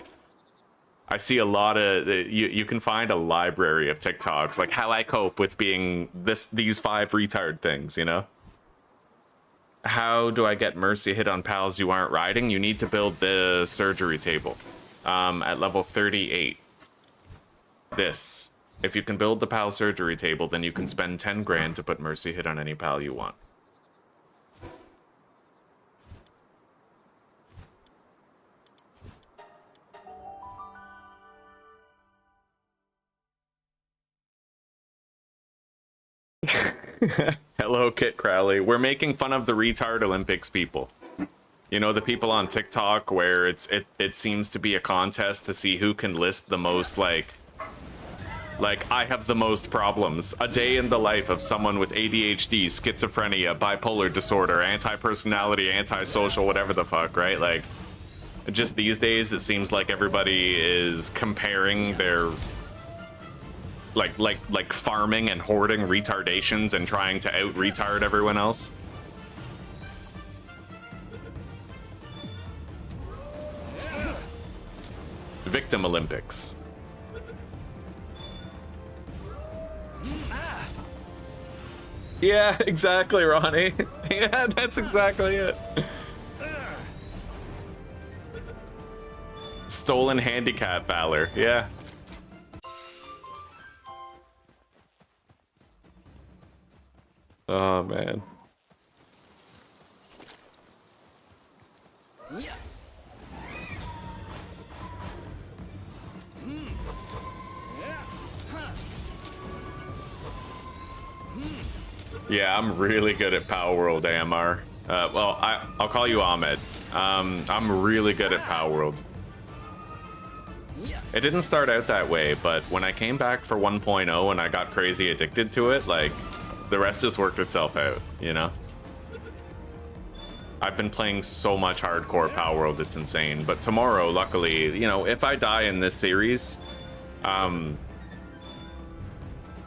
I see a lot of... You can find a library of TikToks, like how I cope with being these 5 retard things, you know? How do I get mercy hit on pals you aren't riding? You need to build the surgery table at level 38. This. If you can build the pal surgery table, then you can spend 10 grand to put mercy hit on any pal you want. Hello, Kit Crowley. We're making fun of the retard Olympics people. You know, the people on TikTok where it seems to be a contest to see who can list the most, like, I have the most problems. A day in the life of someone with ADHD, schizophrenia, bipolar disorder, anti-personality, anti-social, whatever the fuck, right? Like, just these days, it seems like everybody is comparing their... like farming and hoarding retardations and trying to out-retard everyone else. Victim Olympics. Yeah, exactly, Ronnie. Yeah, that's exactly it. Stolen handicap valor, yeah. Oh, man. Yeah, I'm really good at Palworld, AMR. Well, I'll call you Ahmed. I'm really good at Palworld. It didn't start out that way, but when I came back for 1.0 and I got crazy addicted to it, like, the rest just worked itself out, you know? I've been playing so much hardcore Palworld, it's insane. But tomorrow, luckily, you know, if I die in this series,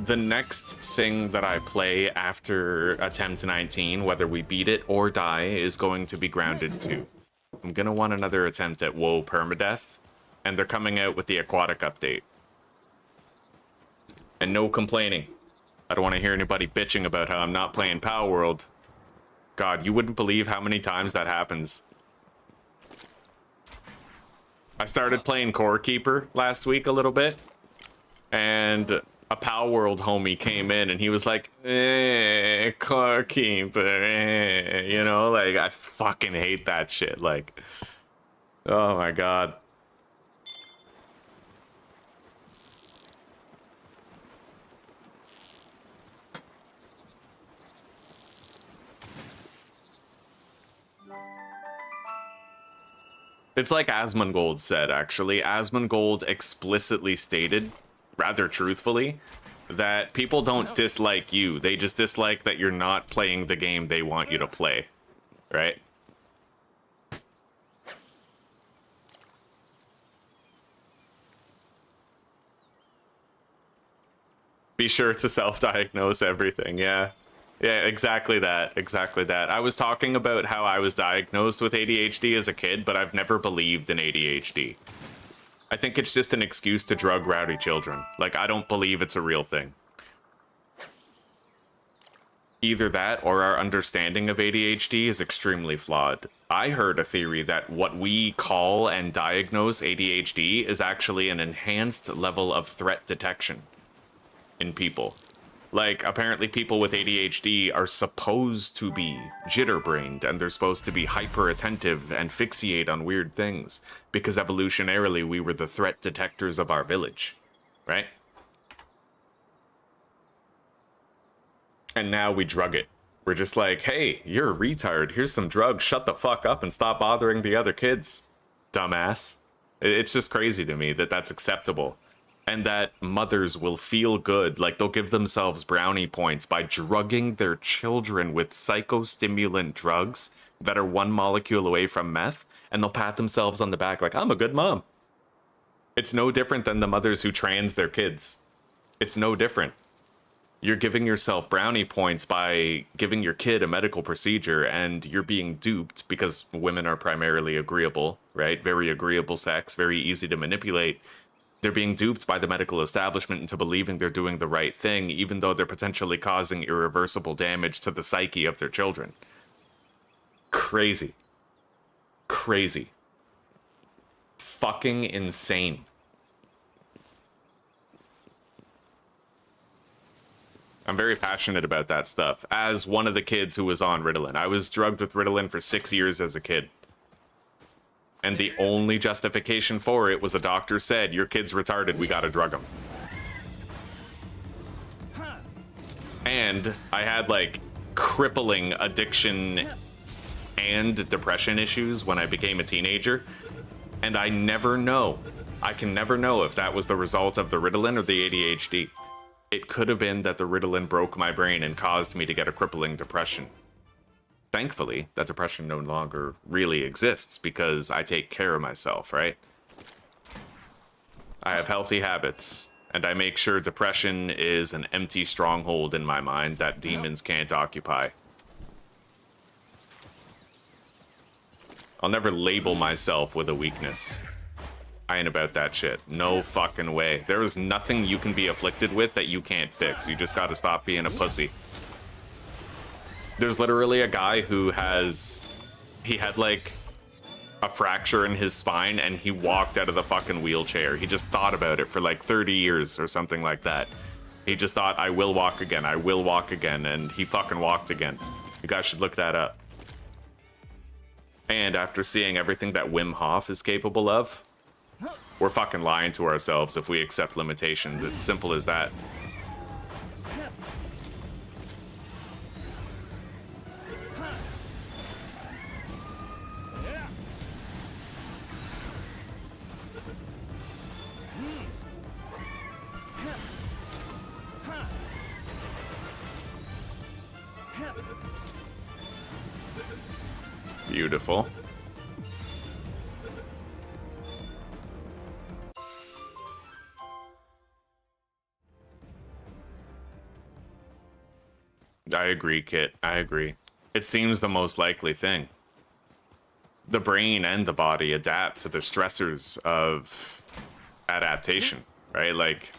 the next thing that I play after Attempt 19, whether we beat it or die, is going to be Grounded 2. I'm gonna want another attempt at WoW Permadeath, and they're coming out with the Aquatic update. And no complaining. I don't want to hear anybody bitching about how I'm not playing Palworld. God, you wouldn't believe how many times that happens. I started playing Core Keeper last week a little bit, and a Palworld homie came in and he was like, Core Keeper, you know, like, I fucking hate that shit, like, oh my God. It's like Asmongold said, actually. Asmongold explicitly stated, rather truthfully, that people don't dislike you. They just dislike that you're not playing the game they want you to play, right? Be sure to self-diagnose everything, yeah. Yeah, exactly that, exactly that. I was talking about how I was diagnosed with ADHD as a kid, but I've never believed in ADHD. I think it's just an excuse to drug rowdy children. Like, I don't believe it's a real thing. Either that or our understanding of ADHD is extremely flawed. I heard a theory that what we call and diagnose ADHD is actually an enhanced level of threat detection in people. Like, apparently people with ADHD are supposed to be jitterbrained, and they're supposed to be hyper attentive and fixate on weird things, because evolutionarily we were the threat detectors of our village, right? And now we drug it. We're just like, hey, you're a retard, here's some drugs, shut the fuck up and stop bothering the other kids, dumbass. It's just crazy to me that that's acceptable. And that mothers will feel good, like they'll give themselves brownie points by drugging their children with psychostimulant drugs that are 1 molecule away from meth, and they'll pat themselves on the back like, I'm a good mom. It's no different than the mothers who trans their kids. It's no different. You're giving yourself brownie points by giving your kid a medical procedure, and you're being duped because women are primarily agreeable, right? Very agreeable sex, very easy to manipulate. They're being duped by the medical establishment into believing they're doing the right thing, even though they're potentially causing irreversible damage to the psyche of their children. Crazy. Crazy. Fucking insane. I'm very passionate about that stuff. As one of the kids who was on Ritalin. I was drugged with Ritalin for 6 years as a kid. And the only justification for it was a doctor said, your kid's retarded, we gotta drug him. And I had like crippling addiction and depression issues when I became a teenager. And I never know. I can never know if that was the result of the Ritalin or the ADHD. It could have been that the Ritalin broke my brain and caused me to get a crippling depression. Thankfully, that depression no longer really exists because I take care of myself, right? I have healthy habits, and I make sure depression is an empty stronghold in my mind that demons can't occupy. I'll never label myself with a weakness. I ain't about that shit. No fucking way. There is nothing you can be afflicted with that you can't fix. You just gotta stop being a pussy. There's literally a guy who he had like a fracture in his spine and he walked out of the fucking wheelchair. He just thought about it for like 30 years or something like that. He just thought, I will walk again, I will walk again, and he fucking walked again. You guys should look that up. And after seeing everything that Wim Hof is capable of, we're fucking lying to ourselves if we accept limitations. It's simple as that. Beautiful. I agree, Kit. I agree. It seems the most likely thing. The brain and the body adapt to the stressors of adaptation, right? Like,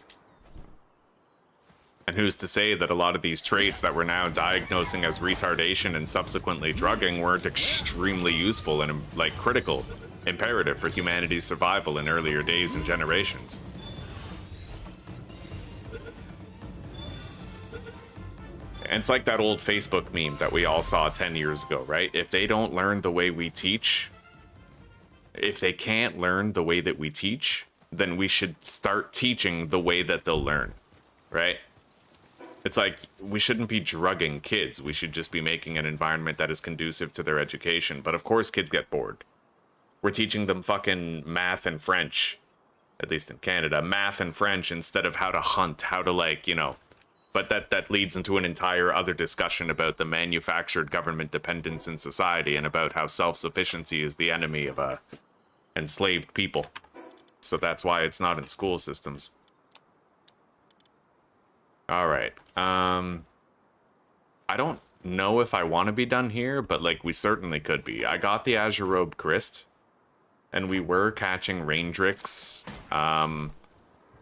and who's to say that a lot of these traits that we're now diagnosing as retardation and subsequently drugging weren't extremely useful and, like, critical, imperative for humanity's survival in earlier days and generations? And it's like that old Facebook meme that we all saw 10 years ago, right? If they don't learn the way we teach, if they can't learn the way that we teach, then we should start teaching the way that they'll learn, right? It's like, we shouldn't be drugging kids. We should just be making an environment that is conducive to their education. But of course, kids get bored. We're teaching them fucking math and French, at least in Canada, math and French instead of how to hunt, how to, like, you know. But that leads into an entire other discussion about the manufactured government dependence in society and about how self-sufficiency is the enemy of enslaved people. So that's why it's not in school systems. All right. I don't know if I want to be done here, but like we certainly could be. I got the Azure Robe Grist, and we were catching Raindrix.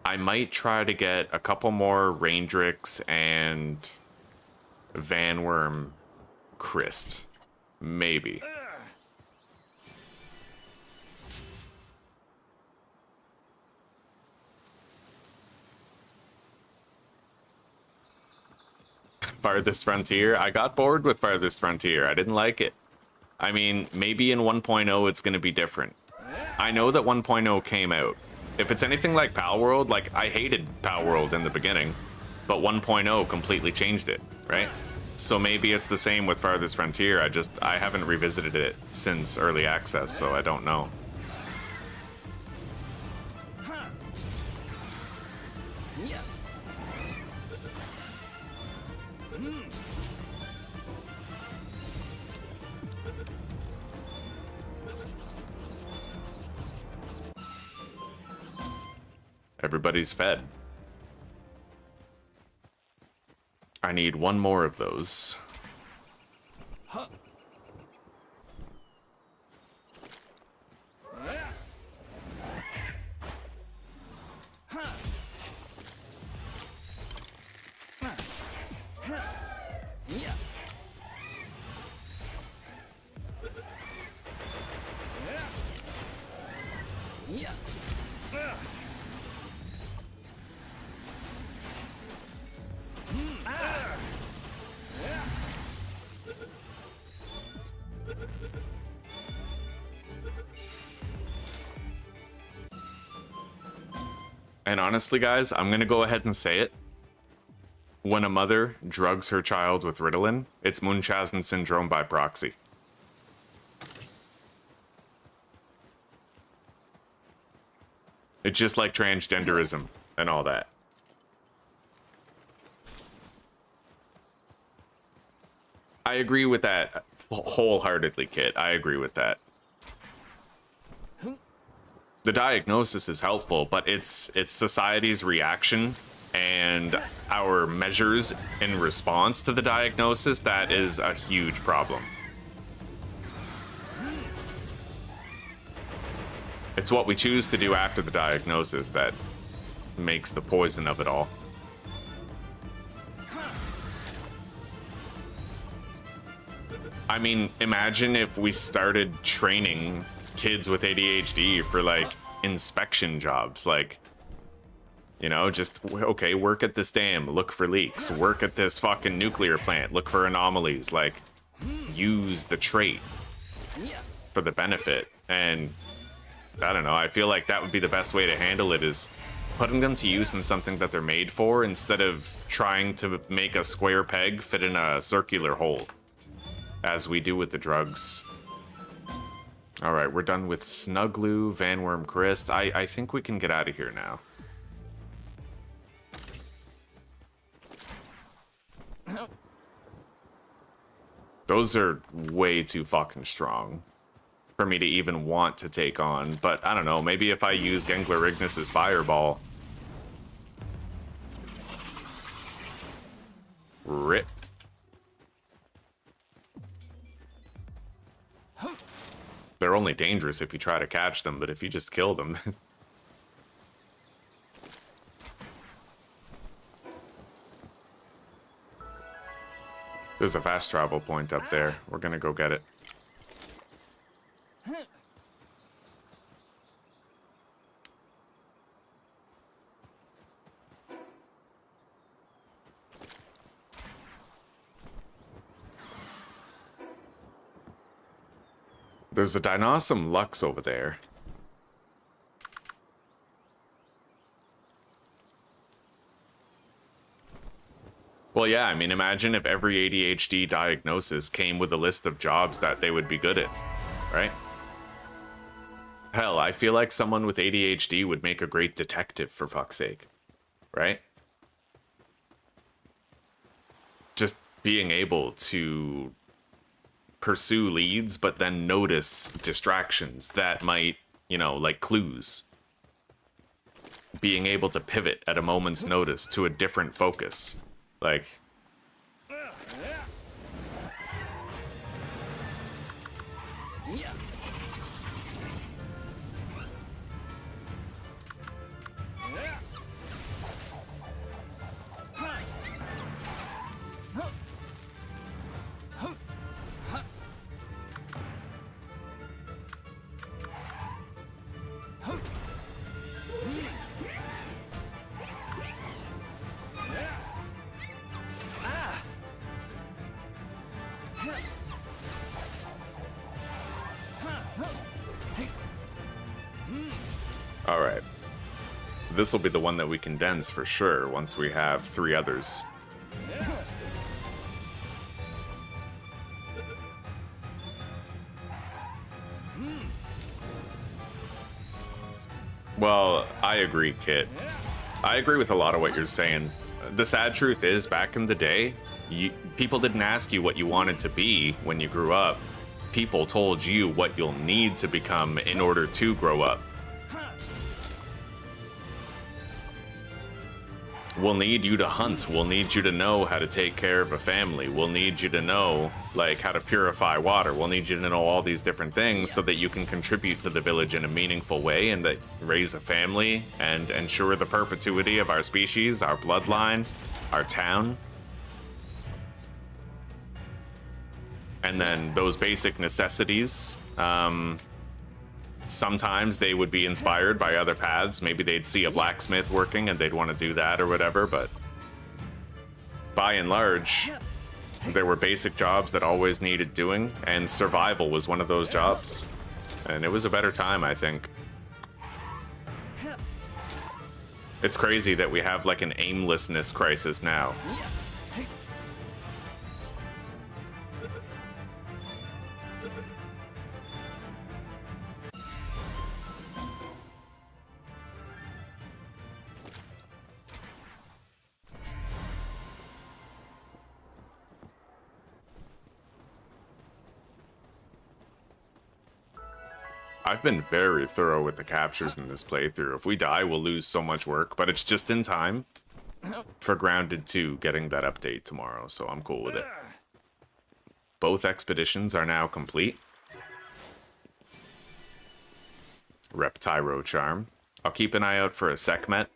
I might try to get a couple more Raindrix and Vanworm Crist. Maybe. Farthest Frontier. I got bored with Farthest Frontier. I didn't like it. I mean, maybe in 1.0 it's going to be different. I know that 1.0 came out. If it's anything like Palworld, like, I hated Palworld in the beginning, but 1.0 completely changed it, right? So maybe it's the same with Farthest Frontier. I haven't revisited it since early access, so I don't know. Everybody's fed. I need one more of those. And honestly, guys, I'm gonna go ahead and say it. When a mother drugs her child with Ritalin, it's Munchausen syndrome by proxy. It's just like transgenderism and all that. I agree with that wholeheartedly, Kit. I agree with that. The diagnosis is helpful, but it's society's reaction and our measures in response to the diagnosis that is a huge problem. It's what we choose to do after the diagnosis that makes the poison of it all. I mean, imagine if we started training kids with ADHD for like inspection jobs, like, you know, just, okay, work at this dam, look for leaks, work at this fucking nuclear plant, look for anomalies, like, use the trait for the benefit. And I don't know, I feel like that would be the best way to handle it, is putting them to use in something that they're made for instead of trying to make a square peg fit in a circular hole, as we do with the drugs. All right, we're done with Snugglue, Vanworm Crist. I think we can get out of here now. Those are way too fucking strong for me to even want to take on, but I don't know, maybe if I use Gengler Ignus's Fireball. Rip. They're only dangerous if you try to catch them, but if you just kill them... There's a fast travel point up there. We're gonna go get it. There's a Dinossum Lux over there. Well, yeah, I mean, imagine if every ADHD diagnosis came with a list of jobs that they would be good at, right? Hell, I feel like someone with ADHD would make a great detective, for fuck's sake. Right? Just being able to pursue leads, but then notice distractions that might, you know, like clues. Being able to pivot at a moment's notice to a different focus. Like... Alright. This will be the one that we condense for sure once we have 3 others. Well, I agree, Kit. I agree with a lot of what you're saying. The sad truth is, back in the day, people didn't ask you what you wanted to be when you grew up. People told you what you'll need to become in order to grow up. We'll need you to hunt. We'll need you to know how to take care of a family. We'll need you to know, like, how to purify water. We'll need you to know all these different things so that you can contribute to the village in a meaningful way and that raise a family and ensure the perpetuity of our species, our bloodline, our town. And then those basic necessities, sometimes they would be inspired by other paths. Maybe they'd see a blacksmith working and they'd want to do that or whatever, but by and large, there were basic jobs that always needed doing, and survival was one of those jobs. And it was a better time, I think. It's crazy that we have like an aimlessness crisis now. I've been very thorough with the captures in this playthrough. If we die, we'll lose so much work, but it's just in time for Grounded 2 getting that update tomorrow, so I'm cool with it. Both expeditions are now complete. Reptyro Charm. I'll keep an eye out for a Sekhmet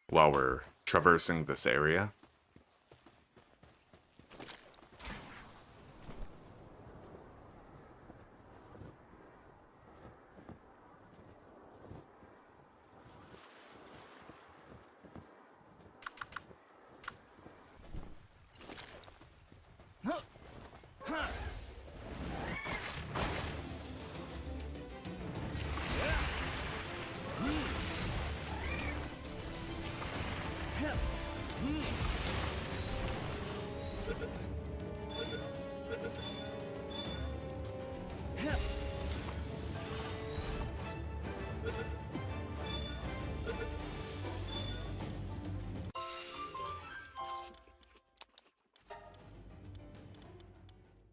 while we're traversing this area.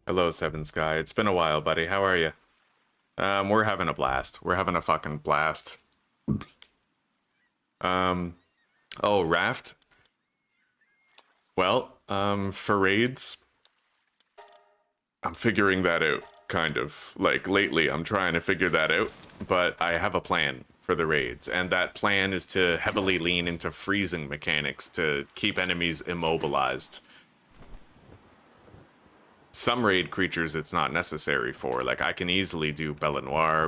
Hello, Seven Sky. It's been a while, buddy. How are you? We're having a blast. We're having a fucking blast. Oh, raft? Well, for raids, I'm figuring that out, kind of. Like, lately, I'm trying to figure that out, but I have a plan for the raids, and that plan is to heavily lean into freezing mechanics to keep enemies immobilized. Some raid creatures it's not necessary for. Like, I can easily do Belenoir,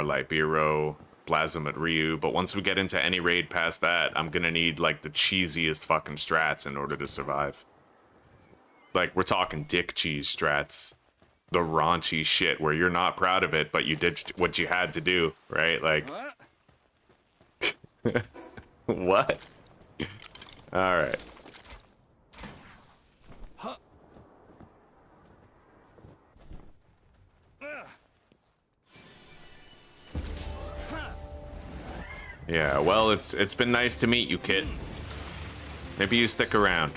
Libero, Blazomet Ryu, but once we get into any raid past that, I'm gonna need, like, the cheesiest fucking strats in order to survive. Like, we're talking dick cheese strats. The raunchy shit where you're not proud of it, but you did what you had to do, right? Like... What? Alright. Yeah, well, it's been nice to meet you, kid. Maybe you stick around.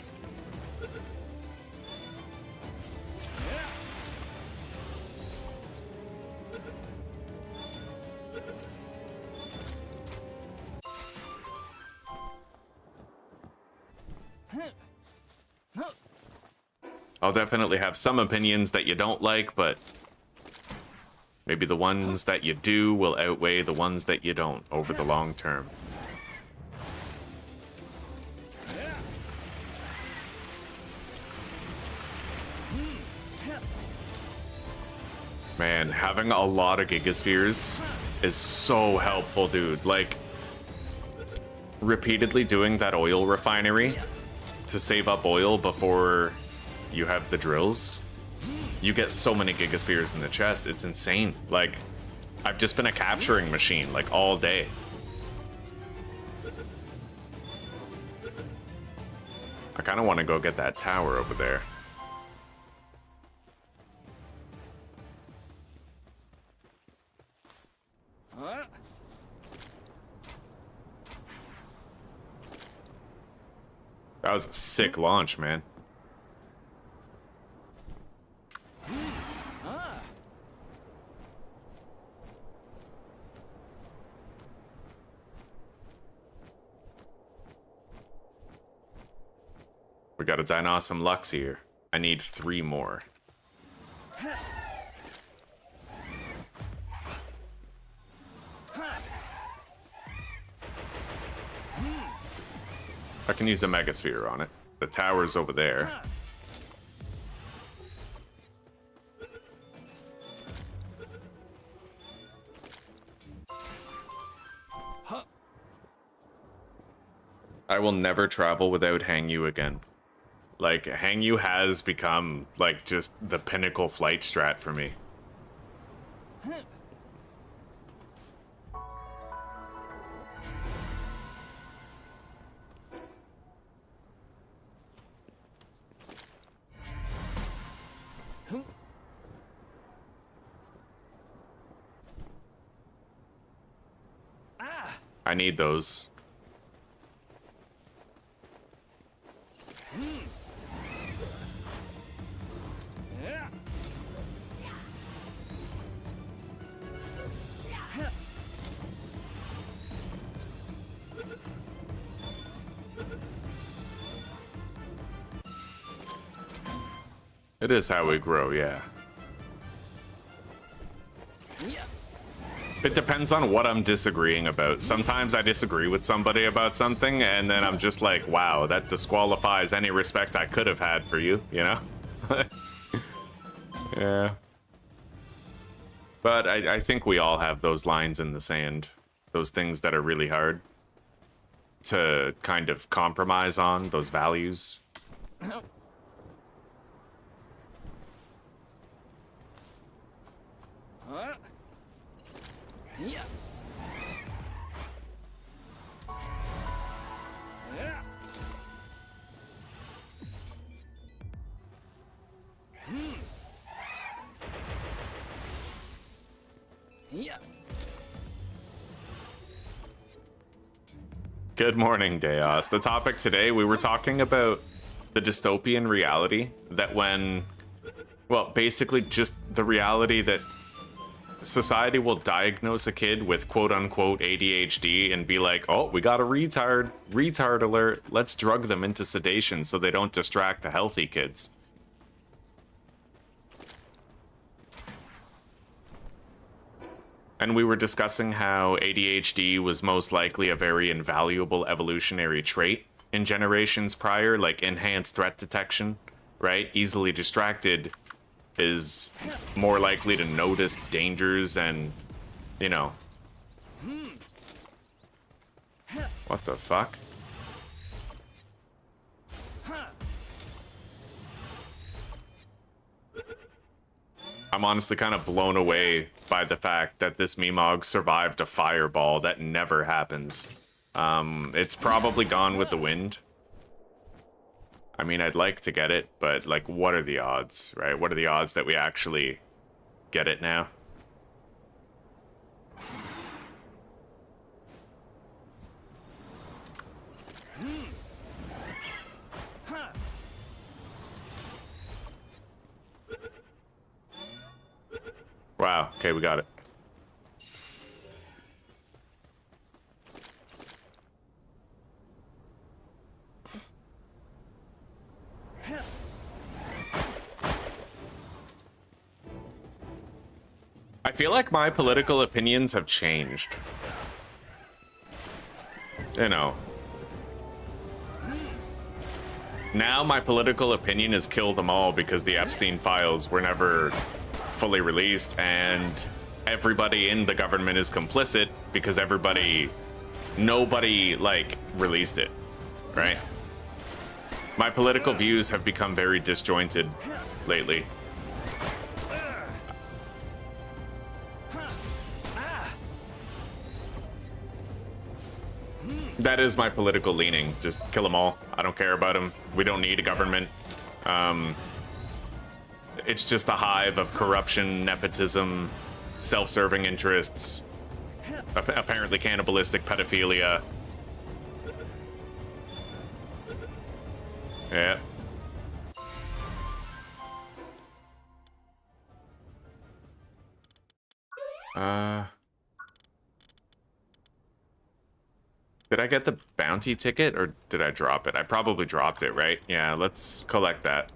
I'll definitely have some opinions that you don't like, but maybe the ones that you do will outweigh the ones that you don't over the long term. Man, having a lot of Gigaspheres is so helpful, dude. Like, repeatedly doing that oil refinery to save up oil before you have the drills, you get so many Gigaspheres in the chest. It's insane. Like, I've just been a capturing machine, like, all day. I kind of want to go get that tower over there. That was a sick launch, man. We gotta dine some Lux here. I need 3 more. I can use a Megasphere on it. The tower's over there. I will never travel without Hangyu again. Like, Hangyu has become, like, just the pinnacle flight strat for me. I need those. It is how we grow, yeah. It depends on what I'm disagreeing about. Sometimes I disagree with somebody about something, and then I'm just like, wow, that disqualifies any respect I could have had for you, you know? Yeah. But I think we all have those lines in the sand. Those things that are really hard to kind of compromise on, those values. Good morning, Deos. The topic today, we were talking about the dystopian reality that when, well, basically just the reality that society will diagnose a kid with quote-unquote ADHD and be like, oh, we got a retard alert, let's drug them into sedation so they don't distract the healthy kids. And we were discussing how ADHD was most likely a very invaluable evolutionary trait in generations prior, like enhanced threat detection, right? Easily distracted is more likely to notice dangers and, you know. What the fuck? I'm honestly kind of blown away by the fact that this Meemog survived a fireball. That never happens. It's probably gone with the wind. I mean, I'd like to get it, but, like, what are the odds, right? What are the odds that we actually get it now? Oh, okay, we got it. I feel like my political opinions have changed. You know. Now my political opinion is kill them all because the Epstein files were never fully released and everybody in the government is complicit because nobody like released it, right? My political views have become very disjointed lately. That is my political leaning. Just kill them all. I don't care about them. We don't need a government. It's just a hive of corruption, nepotism, self-serving interests, apparently cannibalistic pedophilia. Yeah. Did I get the bounty ticket or did I drop it? I probably dropped it, right? Yeah, let's collect that.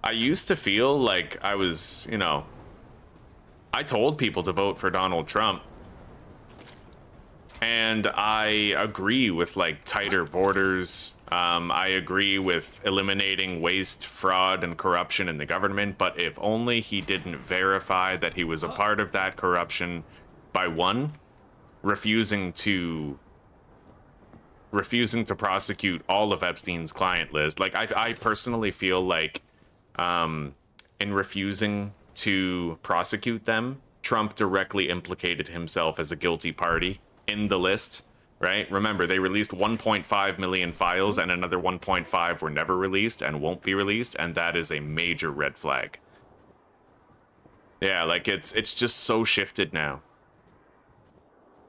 I used to feel like I was, you know, I told people to vote for Donald Trump. And I agree with like tighter borders. I agree with eliminating waste, fraud, and corruption in the government. But if only he didn't verify that he was a part of that corruption by one, refusing to prosecute all of Epstein's client list. Like I personally feel like in refusing to prosecute them, Trump directly implicated himself as a guilty party in the list, right? Remember, they released 1.5 million files and another 1.5 were never released and won't be released, and that is a major red flag. Yeah, like it's just so shifted now.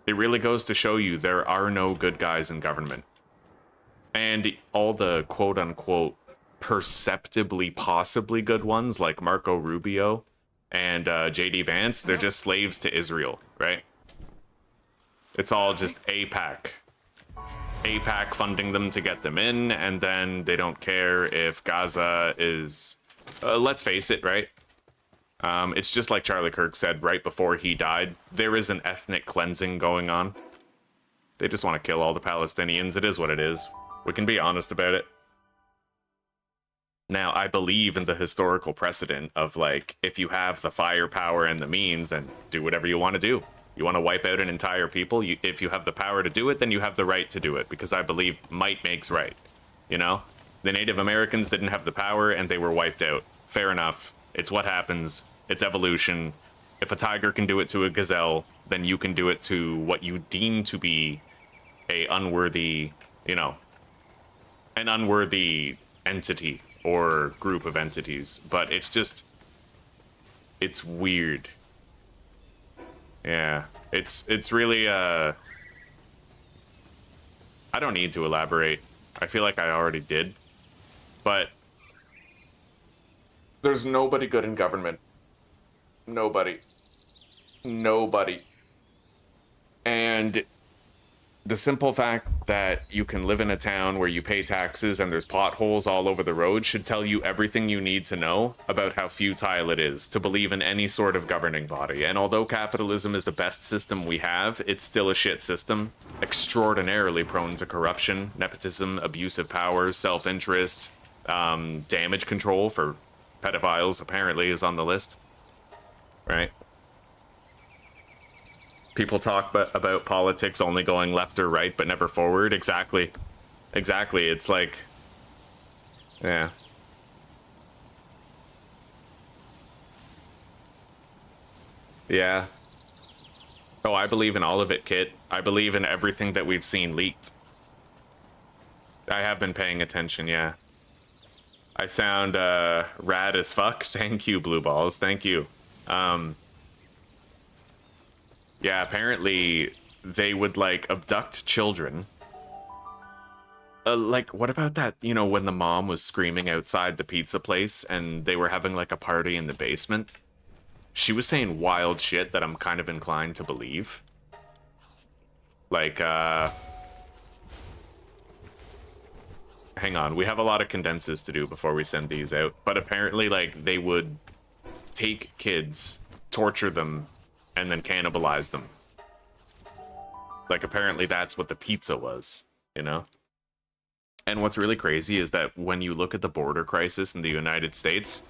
It really goes to show you there are no good guys in government. And all the quote-unquote perceptibly possibly good ones like Marco Rubio and JD Vance, they're just slaves to Israel, right? It's all just AIPAC funding them to get them in, and then they don't care if Gaza is, let's face it, right? It's just like Charlie Kirk said right before he died. There is an ethnic cleansing going on. They just want to kill all the Palestinians. It is what it is. We can be honest about it. Now, I believe in the historical precedent of, like, if you have the firepower and the means, then do whatever you want to do. You want to wipe out an entire people, if you have the power to do it, then you have the right to do it, because I believe might makes right, you know? The Native Americans didn't have the power, and they were wiped out. Fair enough. It's what happens. It's evolution. If a tiger can do it to a gazelle, then you can do it to what you deem to be a unworthy, you know, an unworthy entity or group of entities. But it's just, it's weird. Yeah, it's really, I don't need to elaborate. I feel like I already did. But there's nobody good in government. Nobody. And the simple fact that you can live in a town where you pay taxes and there's potholes all over the road should tell you everything you need to know about how futile it is to believe in any sort of governing body. And although capitalism is the best system we have, it's still a shit system, extraordinarily prone to corruption, nepotism, abuse of power, self-interest, damage control for pedophiles apparently is on the list, right? People talk about politics only going left or right, but never forward. Exactly. It's like, yeah. Yeah. Oh, I believe in all of it, Kit. I believe in everything that we've seen leaked. I have been paying attention, yeah. I sound rad as fuck. Thank you, Blue Balls. Thank you. Yeah, apparently they would, like, abduct children Like, what about that, you know, when the mom was screaming outside the pizza place and they were having like a party in the basement? She was saying wild shit that I'm kind of inclined to believe. Like, hang on, we have a lot of condenses to do before we send these out. But apparently, like, they would take kids, torture them, and then cannibalize them. Like, apparently that's what the pizza was, you know? And what's really crazy is that when you look at the border crisis in the United States,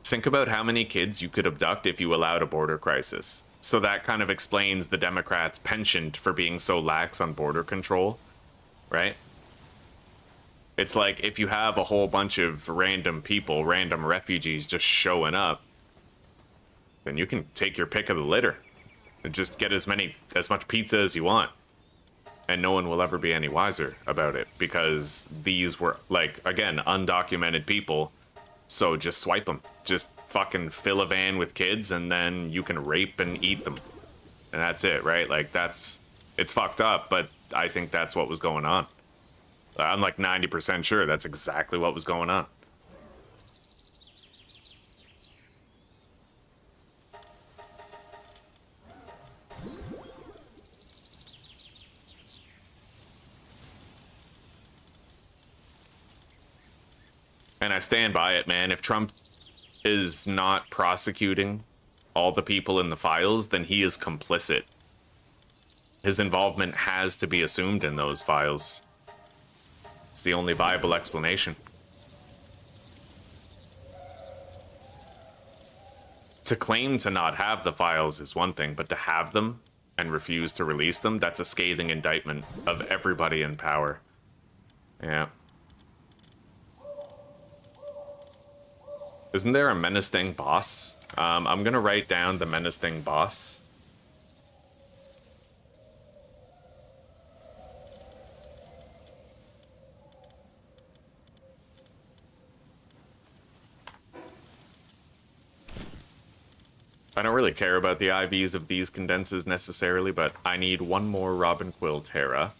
think about how many kids you could abduct if you allowed a border crisis. So that kind of explains the Democrats' penchant for being so lax on border control, right? It's like if you have a whole bunch of random people, random refugees just showing up, then you can take your pick of the litter and just get as much pizza as you want. And no one will ever be any wiser about it because these were, like, again, undocumented people. So just swipe them. Just fucking fill a van with kids and then you can rape and eat them. And that's it, right? Like, it's fucked up, but I think that's what was going on. I'm like 90% sure that's exactly what was going on. And I stand by it, man. If Trump is not prosecuting all the people in the files, then he is complicit. His involvement has to be assumed in those files. It's the only viable explanation. To claim to not have the files is one thing, but to have them and refuse to release them, that's a scathing indictment of everybody in power. Yeah. Isn't there a menacing boss? I'm gonna write down the menacing boss. I don't really care about the IVs of these condenses necessarily, but I need one more Robin Quill Terra.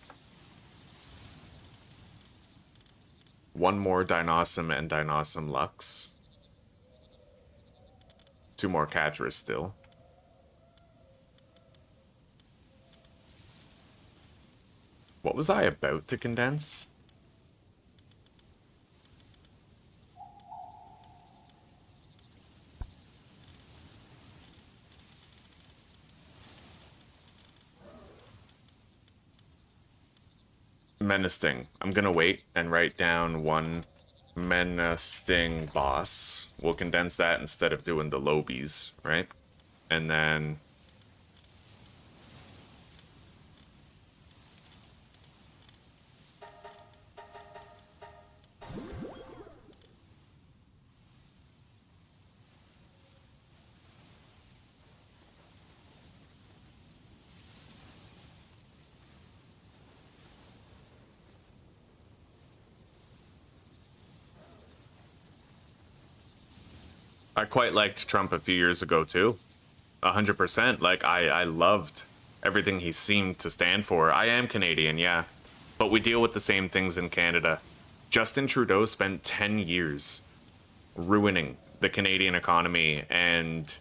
One more Dinossum and Dinossum Lux. 2 more Catras still. What was I about to condense? Menacing. I'm gonna wait and write down one menacing boss. We'll condense that instead of doing the lobies, right? And then I quite liked Trump a few years ago too. 100%. Like, I loved everything he seemed to stand for. I am Canadian, yeah, but we deal with the same things in Canada. Justin Trudeau spent 10 years ruining the Canadian economy and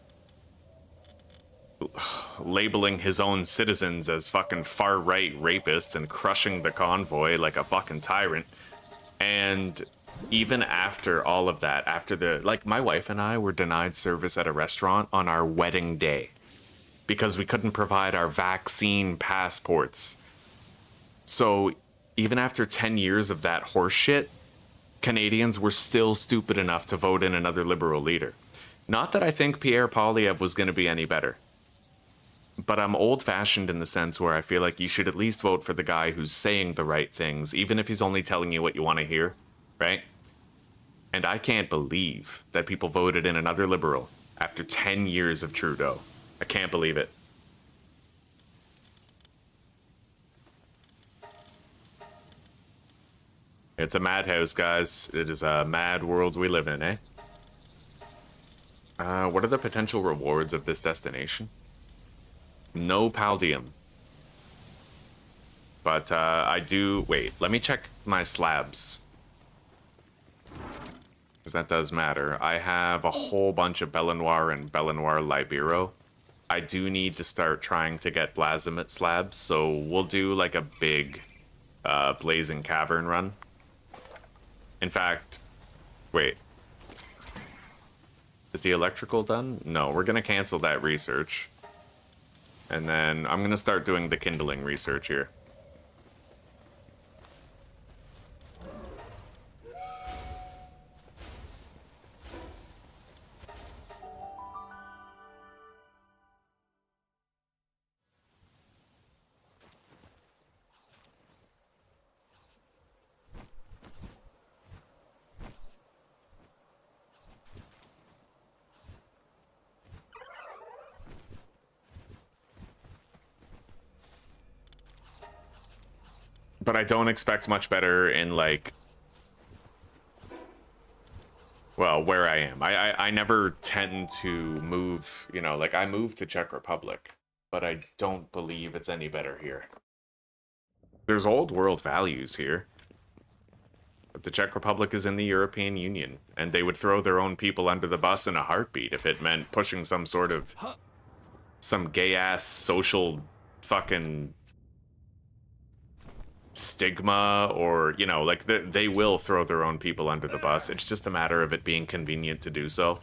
labeling his own citizens as fucking far-right rapists and crushing the convoy like a fucking tyrant. And even after all of that, after like, my wife and I were denied service at a restaurant on our wedding day because we couldn't provide our vaccine passports. So even after 10 years of that horseshit, Canadians were still stupid enough to vote in another liberal leader. Not that I think Pierre Poilievre was going to be any better, but I'm old-fashioned in the sense where I feel like you should at least vote for the guy who's saying the right things, even if he's only telling you what you want to hear, right? And I can't believe that people voted in another liberal after 10 years of Trudeau. I can't believe it. It's a madhouse, guys. It is a mad world we live in, eh? What are the potential rewards of this destination? No Paldium. But I do... Wait, let me check my slabs. Because that does matter. I have a whole bunch of Belenoir and Belenoir Libero. I do need to start trying to get Blazamit slabs, so we'll do like a big Blazing Cavern run. In fact, wait. Is the electrical done? No, we're gonna cancel that research. And then I'm gonna start doing the kindling research here. But I don't expect much better in, like... Well, where I am. I never tend to move, you know, like, I moved to Czech Republic, but I don't believe it's any better here. There's old world values here. But the Czech Republic is in the European Union, and they would throw their own people under the bus in a heartbeat if it meant pushing some sort of... some gay-ass social fucking... stigma, or, you know, like, they will throw their own people under the bus. It's just a matter of it being convenient to do so.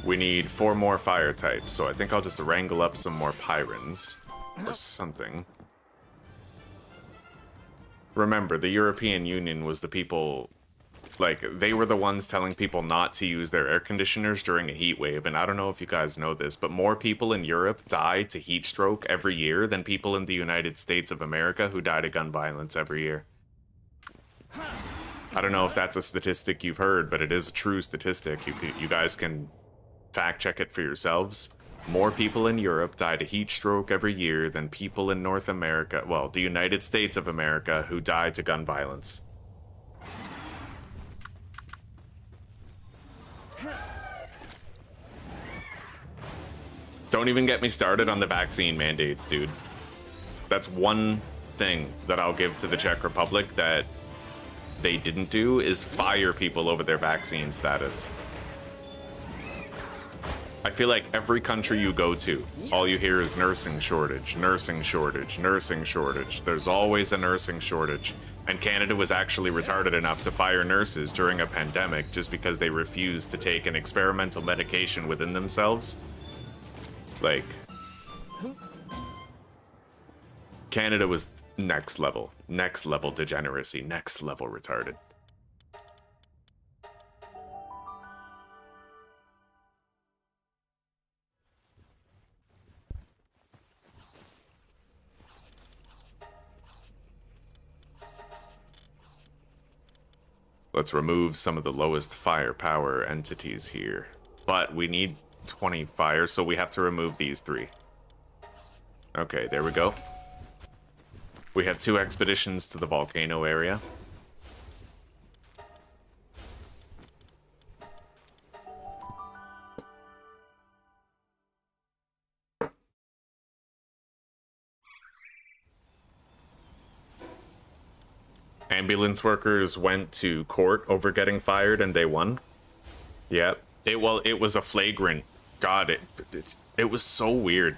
We need 4 more fire types, so I think I'll just wrangle up some more Pyrans or something. Remember, the European Union was the people, like, they were the ones telling people not to use their air conditioners during a heat wave, and I don't know if you guys know this, but more people in Europe die to heat stroke every year than people in the United States of America who die to gun violence every year. I don't know if that's a statistic you've heard, but it is a true statistic. You guys can fact check it for yourselves. More people in Europe die to heat stroke every year than people in North America, well, the United States of America, who die to gun violence. Don't even get me started on the vaccine mandates, dude. That's one thing that I'll give to the Czech Republic that they didn't do, is fire people over their vaccine status. I feel like every country you go to, all you hear is nursing shortage, nursing shortage, nursing shortage. There's always a nursing shortage. And Canada was actually retarded enough to fire nurses during a pandemic just because they refused to take an experimental medication within themselves. Like, Canada was next level degeneracy, next level retarded. Let's remove some of the lowest firepower entities here. But we need 20 fire, so we have to remove these 3. Okay, there we go. We have 2 expeditions to the volcano area. Ambulance workers went to court over getting fired and they won. Yep. It was a flagrant. God, it was so weird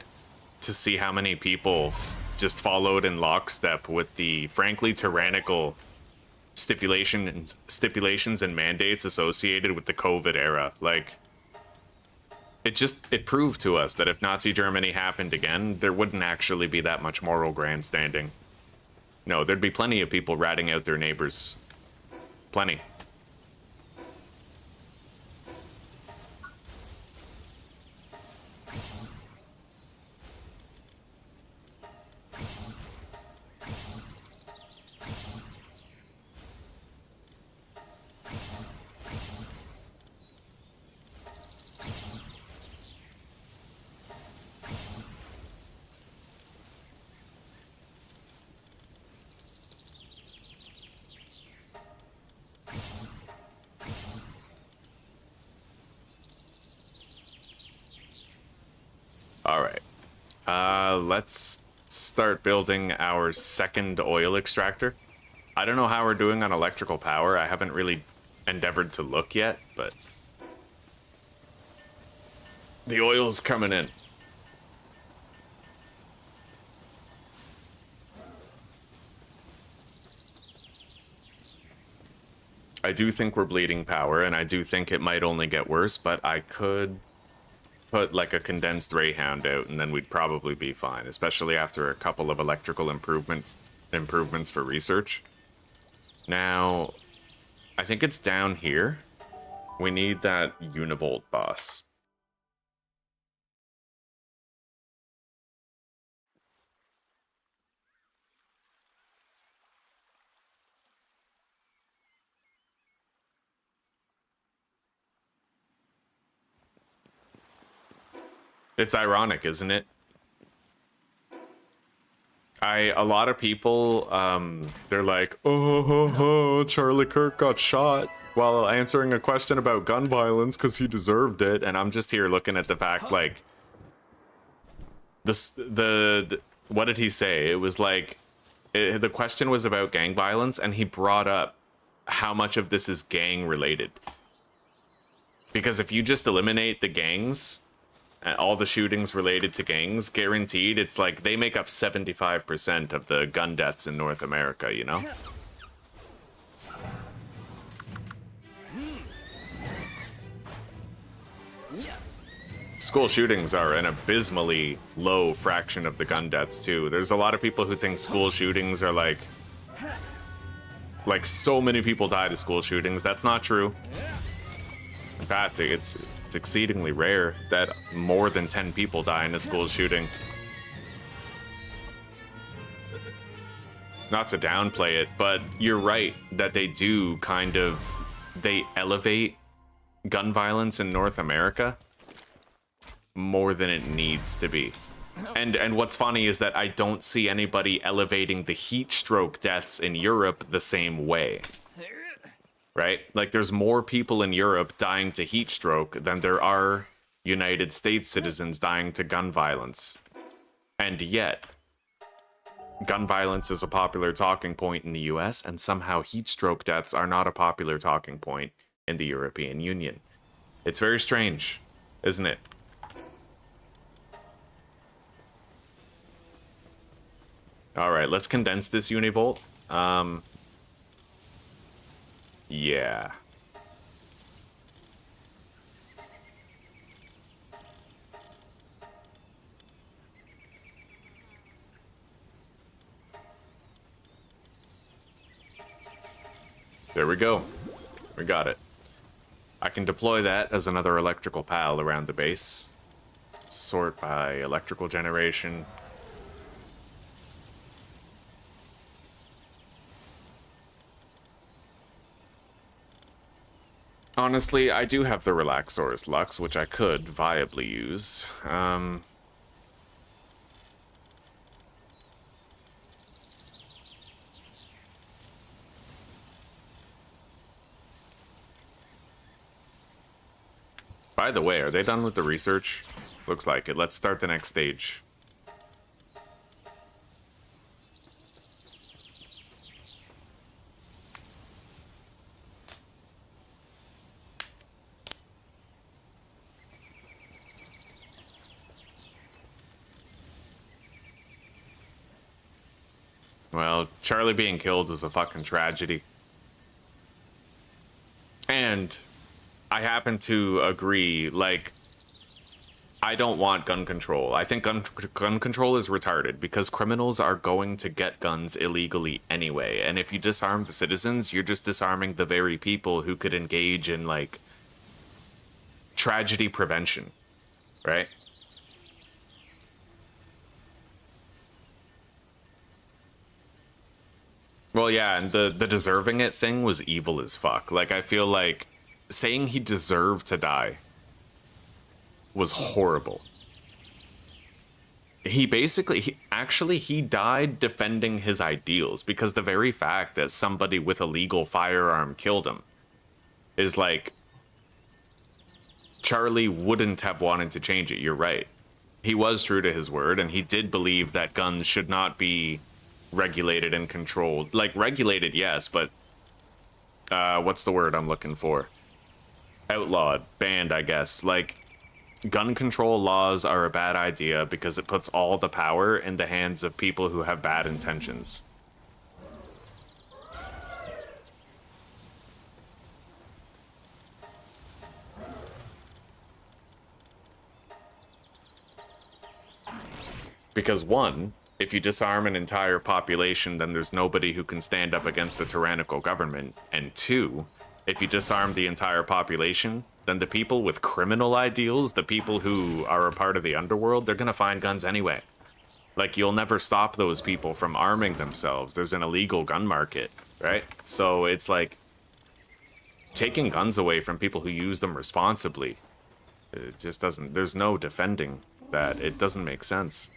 to see how many people just followed in lockstep with the frankly tyrannical stipulations and mandates associated with the COVID era. Like, it proved to us that if Nazi Germany happened again, there wouldn't actually be that much moral grandstanding. No, there'd be plenty of people ratting out their neighbors. Plenty. All right. Let's start building our second oil extractor. I don't know how we're doing on electrical power. I haven't really endeavored to look yet, but the oil's coming in. I do think we're bleeding power, and I do think it might only get worse, but I could put like a condensed Greyhound out, and then we'd probably be fine, especially after a couple of electrical improvements for research. Now, I think it's down here. We need that Univolt boss. It's ironic, isn't it? A lot of people, they're like, oh, Charlie Kirk got shot while answering a question about gun violence because he deserved it. And I'm just here looking at the fact, like, what did he say? It was like, the question was about gang violence, and he brought up how much of this is gang related. Because if you just eliminate the gangs, all the shootings related to gangs, guaranteed, it's like they make up 75% of the gun deaths in North America, you know? School shootings are an abysmally low fraction of the gun deaths, too. There's a lot of people who think school shootings are like so many people died of school shootings. That's not true. In fact, it's exceedingly rare that more than 10 people die in a school shooting. Not to downplay it, but you're right that they do kind of, they elevate gun violence in North America more than it needs to be. And what's funny is that I don't see anybody elevating the heat stroke deaths in Europe the same way. Right? Like, there's more people in Europe dying to heat stroke than there are United States citizens dying to gun violence. And yet, gun violence is a popular talking point in the US, and somehow heat stroke deaths are not a popular talking point in the European Union. It's very strange, isn't it? Alright, let's condense this Univolt. Yeah. There we go. We got it. I can deploy that as another electrical pal around the base. Sort by electrical generation. Honestly, I do have the Relaxor's Lux, which I could viably use. By the way, are they done with the research? Looks like it. Let's start the next stage. Well, Charlie being killed was a fucking tragedy. And I happen to agree, like, I don't want gun control. I think gun control is retarded because criminals are going to get guns illegally anyway. And if you disarm the citizens, you're just disarming the very people who could engage in, like, tragedy prevention, right? Well, yeah, and the deserving it thing was evil as fuck. Like, I feel like saying he deserved to die was horrible. He basically, he died defending his ideals because the very fact that somebody with a legal firearm killed him is like, Charlie wouldn't have wanted to change it, you're right. he was true to his word, and he did believe that guns should not be regulated and controlled. Like, regulated, yes, but what's the word I'm looking for? Outlawed, banned, I guess. Like, gun control laws are a bad idea because it puts all the power in the hands of people who have bad intentions. Because one, if you disarm an entire population, then there's nobody who can stand up against a tyrannical government. And two, if you disarm the entire population, then the people with criminal ideals, the people who are a part of the underworld, they're gonna find guns anyway. Like, you'll never stop those people from arming themselves. There's an illegal gun market, right? So it's like taking guns away from people who use them responsibly. It just doesn't, there's no defending that. It doesn't make sense.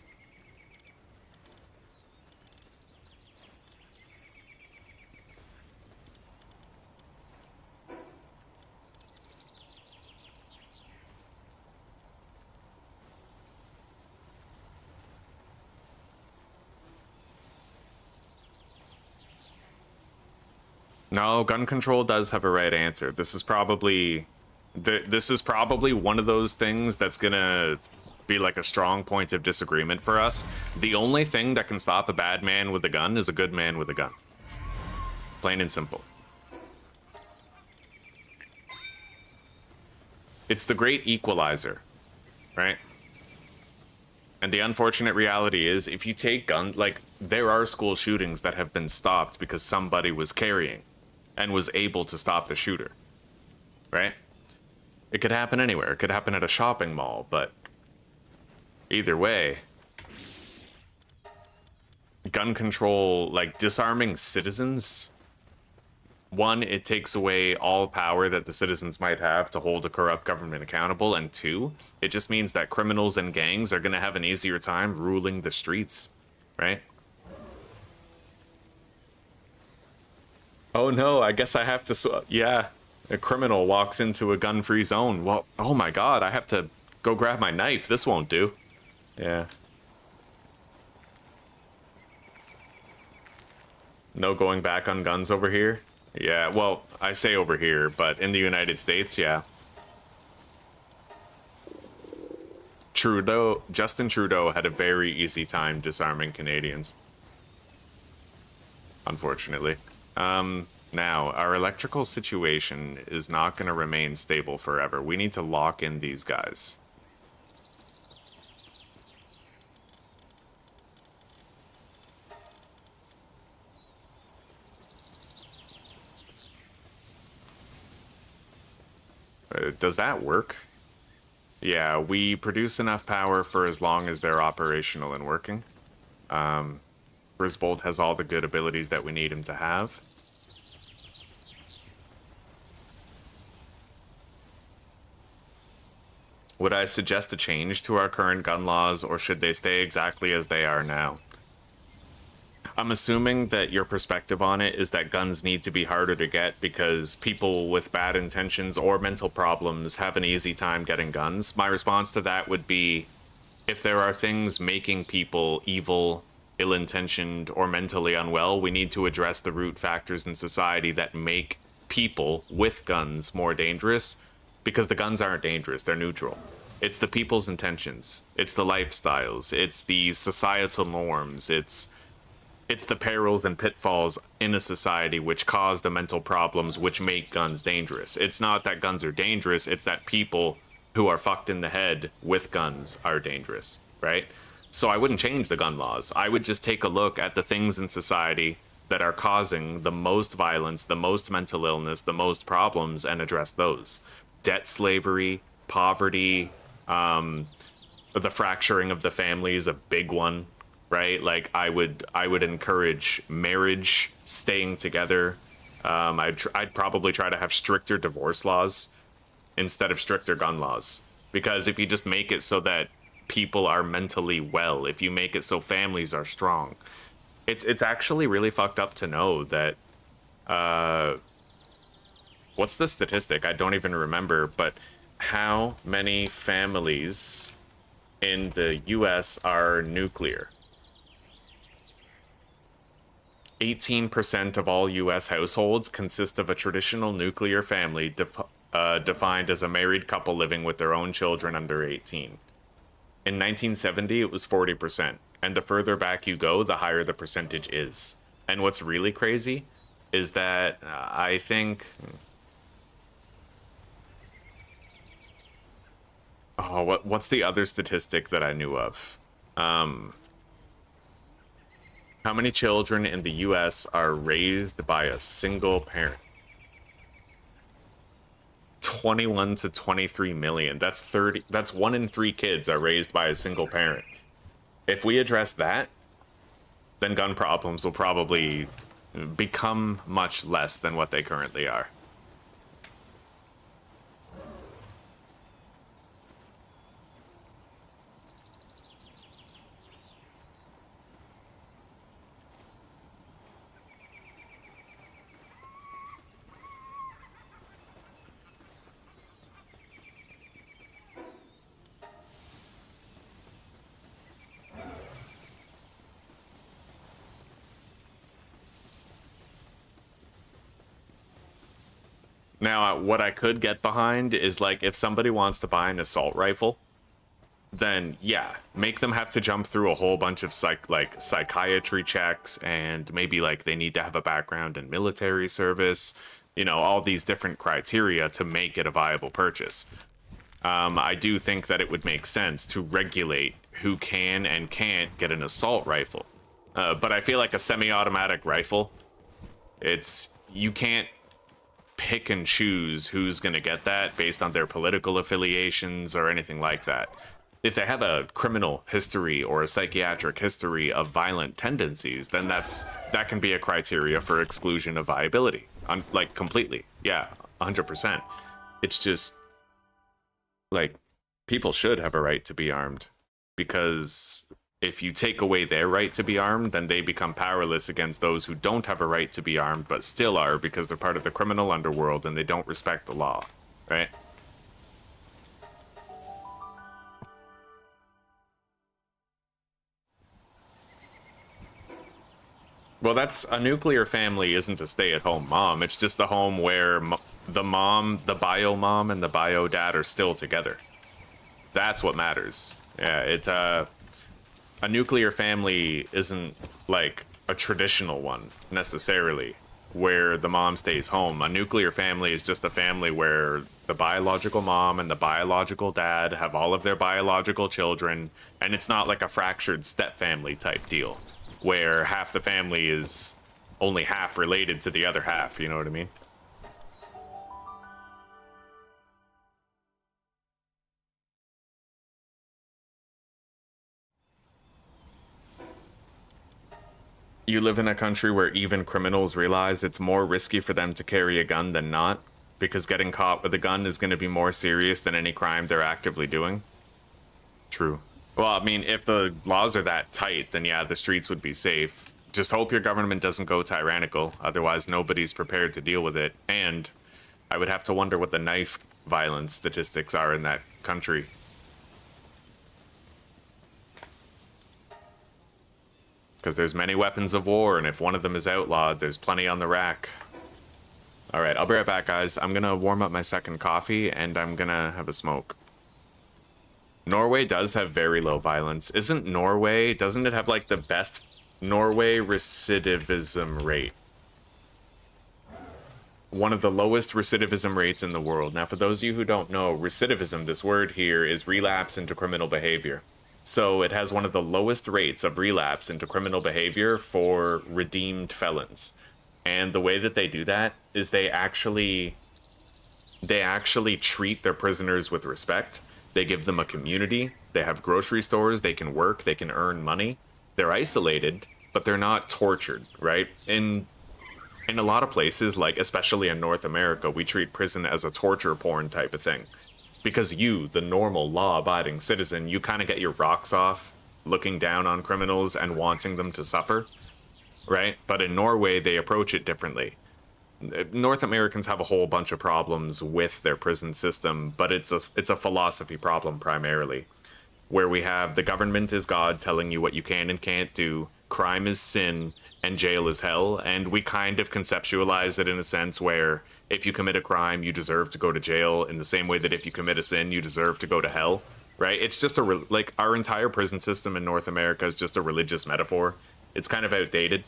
No, gun control does have a right answer. This is probably one of those things that's gonna be like a strong point of disagreement for us. The only thing that can stop a bad man with a gun is a good man with a gun. Plain and simple. It's the great equalizer, right? And the unfortunate reality is, if you take guns, like, there are school shootings that have been stopped because somebody was carrying and was able to stop the shooter, right? It could happen anywhere. It could happen at a shopping mall, but either way, gun control, like disarming citizens, one, it takes away all power that the citizens might have to hold a corrupt government accountable, and two, it just means that criminals and gangs are going to have an easier time ruling the streets, right? Oh no, I guess I have to, yeah, a criminal walks into a gun-free zone. Well, oh my god, I have to go grab my knife. This won't do. Yeah. No going back on guns over here? Yeah, well, I say over here, but in the United States, yeah. Justin Trudeau had a very easy time disarming Canadians. Unfortunately. Now, our electrical situation is not going to remain stable forever. We need to lock in these guys. Does that work? Yeah, we produce enough power for as long as they're operational and working. Brisbolt has all the good abilities that we need him to have. Would I suggest a change to our current gun laws, or should they stay exactly as they are now? I'm assuming that your perspective on it is that guns need to be harder to get because people with bad intentions or mental problems have an easy time getting guns. My response to that would be, if there are things making people evil, ill-intentioned, or mentally unwell, we need to address the root factors in society that make people with guns more dangerous, because the guns aren't dangerous, they're neutral. It's the people's intentions, it's the lifestyles, it's the societal norms, it's the perils and pitfalls in a society which cause the mental problems which make guns dangerous. It's not that guns are dangerous, it's that people who are fucked in the head with guns are dangerous, right? So I wouldn't change the gun laws. I would just take a look at the things in society that are causing the most violence, the most mental illness, the most problems, and address those. Debt slavery, poverty, the fracturing of the family is a big one, right? Like, I would encourage marriage, staying together. I'd probably try to have stricter divorce laws instead of stricter gun laws, because if you just make it so that people are mentally well, if you make it so families are strong, it's actually really fucked up to know that what's the statistic? I don't even remember, but how many families in the US are nuclear. 18% of all US households consist of a traditional nuclear family defined as a married couple living with their own children under 18. In 1970, it was 40%. And the further back you go, the higher the percentage is. And what's really crazy is that I think... Oh, what's the other statistic that I knew of? How many children in the US are raised by a single parent? 21 to 23 million. That's 30. That's 1 in 3 kids are raised by a single parent. If we address that, then gun problems will probably become much less than what they currently are. Now, what I could get behind is, like, if somebody wants to buy an assault rifle, then yeah, make them have to jump through a whole bunch of psychiatry checks, and maybe like they need to have a background in military service, you know, all these different criteria to make it a viable purchase. I do think that it would make sense to regulate who can and can't get an assault rifle. But I feel like a semi-automatic rifle, you can't pick and choose who's going to get that based on their political affiliations or anything like that. If they have a criminal history or a psychiatric history of violent tendencies, then that can be a criteria for exclusion of viability. Like, completely. Yeah, 100%. It's just, like, people should have a right to be armed, because if you take away their right to be armed, then they become powerless against those who don't have a right to be armed but still are, because they're part of the criminal underworld and they don't respect the law, right? Well, a nuclear family isn't a stay-at-home mom. It's just a home where the mom, the bio mom, and the bio dad are still together. That's what matters. Yeah, a nuclear family isn't like a traditional one necessarily, where the mom stays home. A nuclear family is just a family where the biological mom and the biological dad have all of their biological children, and it's not like a fractured step family type deal, where half the family is only half related to the other half, you know what I mean? You live in a country where even criminals realize it's more risky for them to carry a gun than not, because getting caught with a gun is going to be more serious than any crime they're actively doing. True. Well, I mean, if the laws are that tight, then yeah, the streets would be safe. Just hope your government doesn't go tyrannical, otherwise nobody's prepared to deal with it. And I would have to wonder what the knife violence statistics are in that country. Because there's many weapons of war, and if one of them is outlawed, there's plenty on the rack. Alright, I'll be right back, guys. I'm gonna warm up my second coffee, and I'm gonna have a smoke. Norway does have very low violence. Doesn't it have like the best Norway recidivism rate? One of the lowest recidivism rates in the world. Now, for those of you who don't know, recidivism, this word here, is relapse into criminal behavior. So it has one of the lowest rates of relapse into criminal behavior for redeemed felons. And the way that they do that is they actually treat their prisoners with respect. They give them a community. They have grocery stores. They can work. They can earn money. They're isolated, but they're not tortured, right? In a lot of places, like especially in North America, we treat prison as a torture porn type of thing. Because you, the normal law-abiding citizen, you kind of get your rocks off looking down on criminals and wanting them to suffer, right? But in Norway, they approach it differently. North Americans have a whole bunch of problems with their prison system, but it's a philosophy problem primarily. where we have the government is God telling you what you can and can't do, crime is sin, and jail is hell. And we kind of conceptualize it in a sense where if you commit a crime, you deserve to go to jail, in the same way that if you commit a sin, you deserve to go to hell, right? It's just like our entire prison system in North America is just a religious metaphor. It's kind of outdated.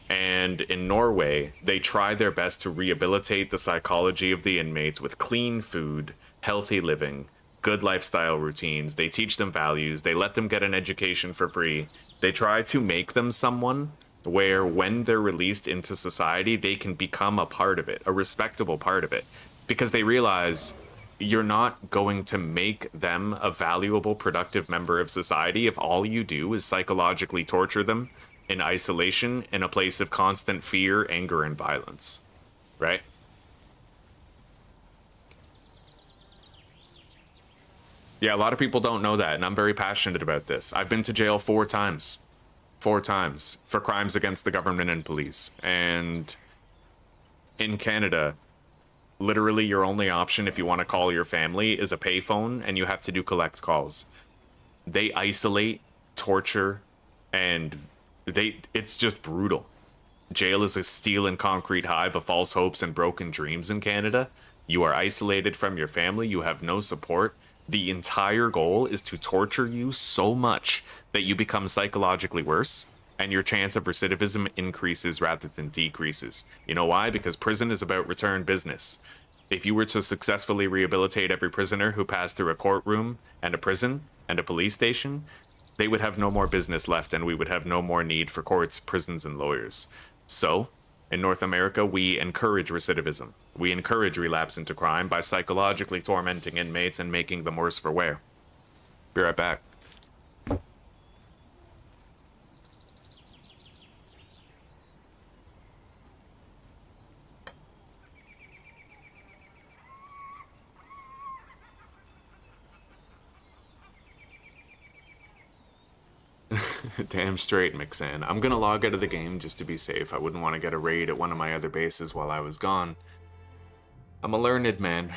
And in Norway, they try their best to rehabilitate the psychology of the inmates with clean food, healthy living, good lifestyle routines. They teach them values. They let them get an education for free. They try to make them someone where when they're released into society, they can become a part of it, a respectable part of it, because they realize you're not going to make them a valuable, productive member of society if all you do is psychologically torture them in isolation in a place of constant fear, anger, and violence, right? Yeah, a lot of people don't know that, and I'm very passionate about this. I've been to jail 4 times. 4 times for crimes against the government and police. And in Canada, literally your only option if you want to call your family is a payphone, and you have to do collect calls. They isolate, torture, and it's just brutal. Jail is a steel and concrete hive of false hopes and broken dreams in Canada. You are isolated from your family, you have no support. The entire goal is to torture you so much that you become psychologically worse, and your chance of recidivism increases rather than decreases. You know why? Because prison is about return business. If you were to successfully rehabilitate every prisoner who passed through a courtroom and a prison and a police station, they would have no more business left, and we would have no more need for courts, prisons, and lawyers. So, in North America, we encourage recidivism. We encourage relapse into crime by psychologically tormenting inmates and making them worse for wear. Be right back. Damn straight, Mixan. I'm gonna log out of the game just to be safe. I wouldn't want to get a raid at one of my other bases while I was gone. I'm a learned man.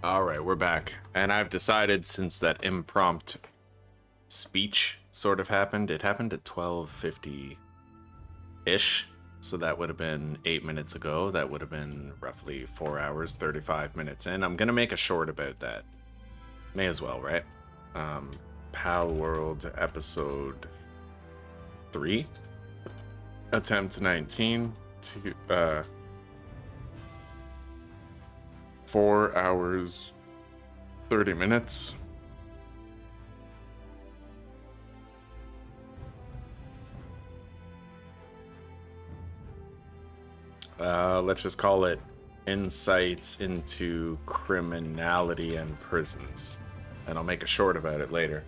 All right, we're back. And I've decided, since that impromptu speech sort of happened, it happened at 12:50-ish. So that would have been 8 minutes ago. That would have been roughly 4 hours, 35 minutes in. I'm going to make a short about that. May as well, right? Palworld episode 3. Attempt 19 to 4 hours 30 minutes. Let's just call it Insights into Criminality and Prisons. And I'll make a short about it later.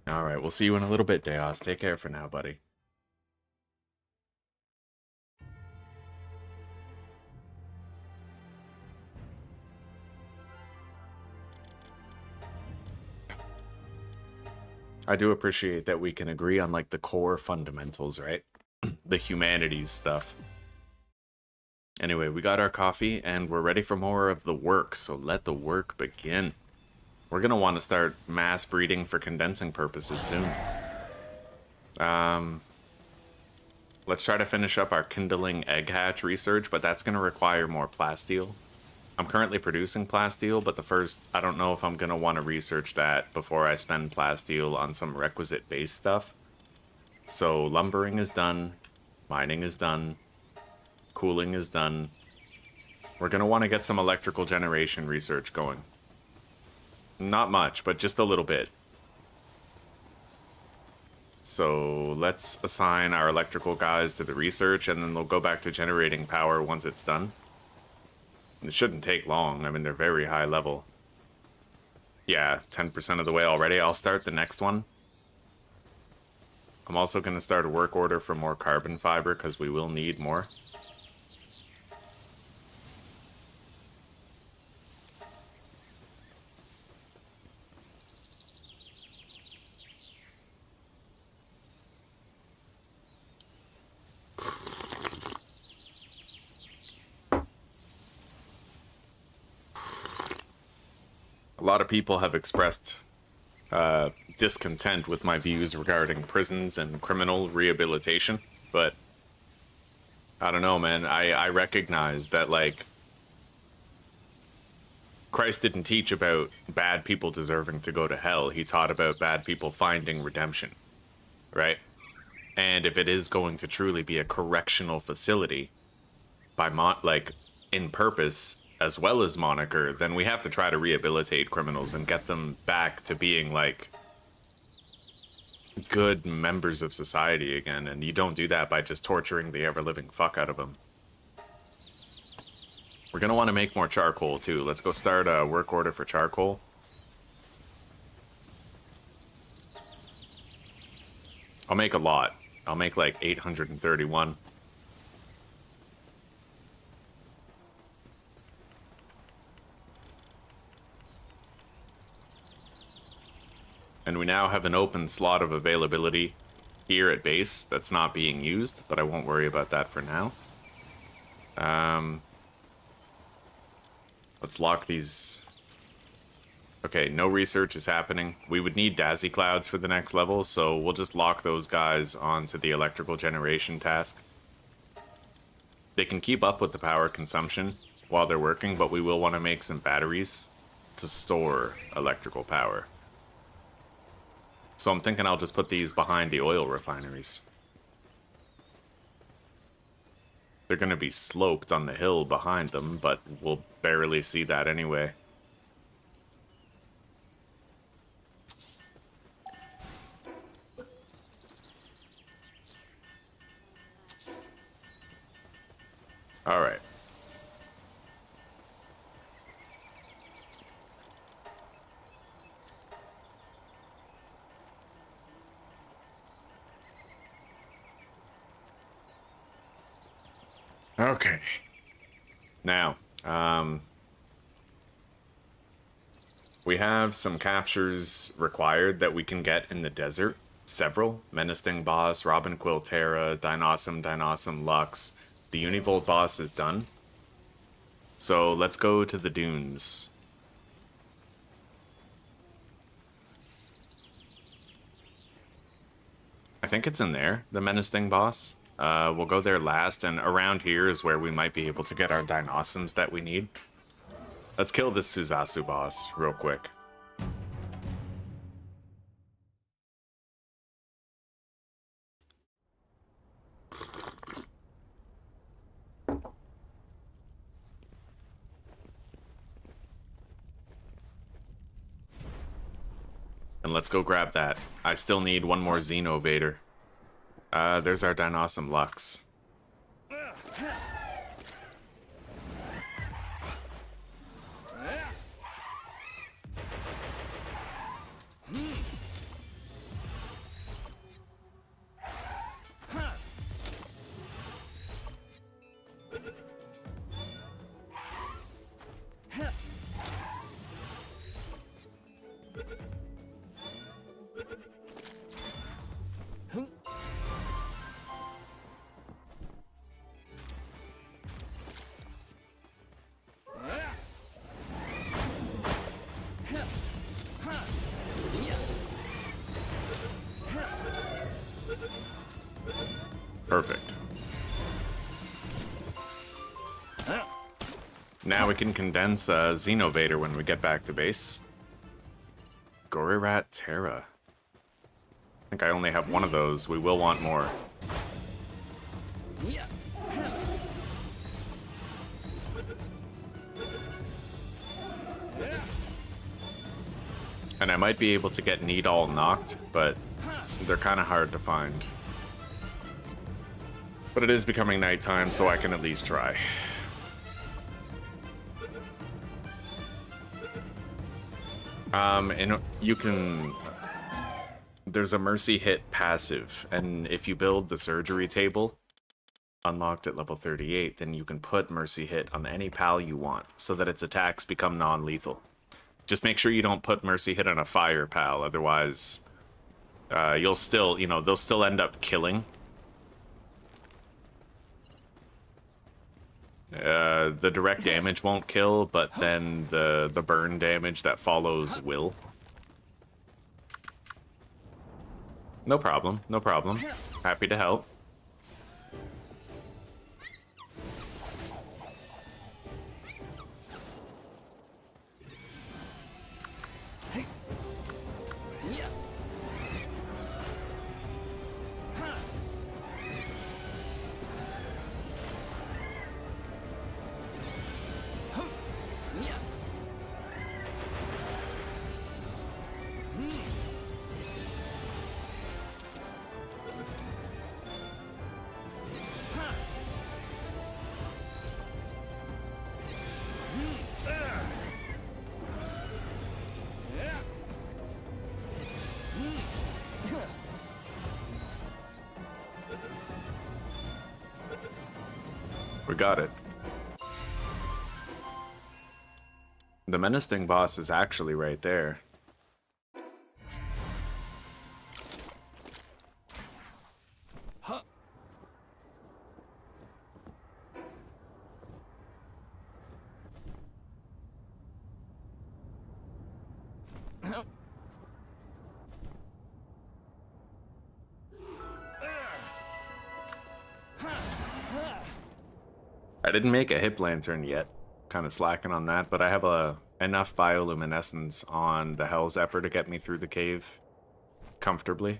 Alright, we'll see you in a little bit, Deos. Take care for now, buddy. I do appreciate that we can agree on, like, the core fundamentals, right? The humanities stuff. Anyway, we got our coffee, and we're ready for more of the work, so let the work begin. We're gonna want to start mass breeding for condensing purposes soon. Let's try to finish up our kindling egg hatch research, but that's gonna require more plasteel. I'm currently producing plasteel, but I don't know if I'm gonna want to research that before I spend plasteel on some requisite base stuff. So lumbering is done, mining is done, cooling is done. We're gonna want to get some electrical generation research going. Not much, but just a little bit. So let's assign our electrical guys to the research, and then they'll go back to generating power once it's done. It shouldn't take long. I mean, they're very high level. Yeah, 10% of the way already. I'll start the next one. I'm also going to start a work order for more carbon fiber, because we will need more. A lot of people have expressed discontent with my views regarding prisons and criminal rehabilitation, but I don't know, man. I recognize that, like, Christ didn't teach about bad people deserving to go to hell. He taught about bad people finding redemption, right? And if it is going to truly be a correctional facility in purpose as well as moniker, then we have to try to rehabilitate criminals and get them back to being, like, good members of society again. And you don't do that by just torturing the ever-living fuck out of them. We're gonna want to make more charcoal too. Let's go start a work order for charcoal. I'll make a lot. I'll make like 831. And we now have an open slot of availability here at base that's not being used, but I won't worry about that for now. Let's lock these. Okay, no research is happening. We would need Dazzy Clouds for the next level, so we'll just lock those guys onto the electrical generation task. They can keep up with the power consumption while they're working, but we will want to make some batteries to store electrical power. So I'm thinking I'll just put these behind the oil refineries. They're going to be sloped on the hill behind them, but we'll barely see that anyway. All right. Okay. Now, we have some captures required that we can get in the desert. several. Menacing boss, Robin Quilterra, Dinosum, Lux. The Univolt boss is done. So let's go to the dunes. I think it's in there, the Menacing boss. We'll go there last, and around here is where we might be able to get our Dinosums that we need. Let's kill this Suzasu boss real quick. And let's go grab that. I still need one more Xenovator. There's our Dinosum Lux. Perfect. Now we can condense Xenovator when we get back to base. Gorirat Terra. I think I only have one of those. We will want more. And I might be able to get Needall knocked, but they're kind of hard to find. But it is becoming nighttime, so I can at least try. And you can... There's a Mercy Hit passive, and if you build the surgery table, unlocked at level 38, then you can put Mercy Hit on any pal you want, so that its attacks become non-lethal. Just make sure you don't put Mercy Hit on a fire pal, otherwise you'll still, they'll still end up killing. The direct damage won't kill, but then the burn damage that follows will. No problem, no problem. Happy to help. We got it. The menacing boss is actually right there. I didn't make a hip lantern yet, kind of slacking on that, but I have enough bioluminescence on the Hell's Zephyr to get me through the cave comfortably.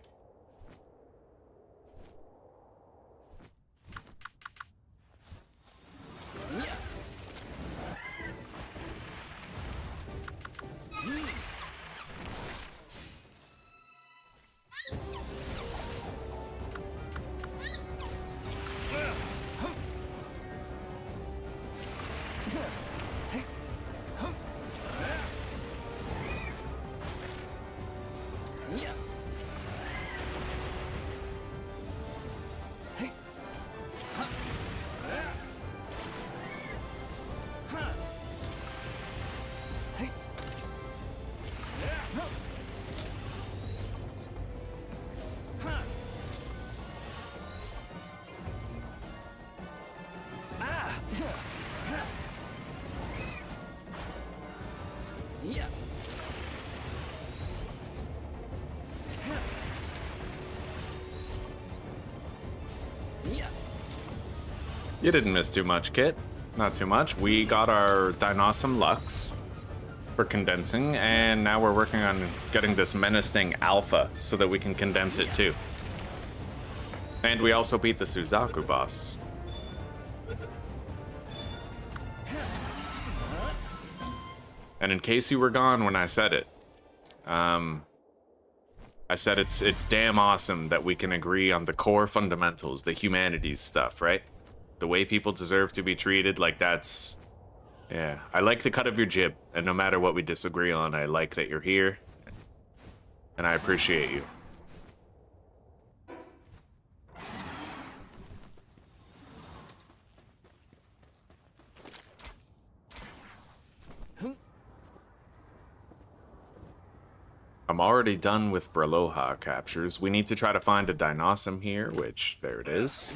You didn't miss too much, Kit. Not too much. We got our Dinosaur Lux for condensing, and now we're working on getting this menacing alpha so that we can condense it too. And we also beat the Suzaku boss. And in case you were gone when I said it, I said it's damn awesome that we can agree on the core fundamentals, the humanities stuff, right? The way people deserve to be treated, like that's... Yeah, I like the cut of your jib, and no matter what we disagree on, I like that you're here, and I appreciate you. I'm already done with Braloha captures. We need to try to find a Dinosaur here, which, there it is.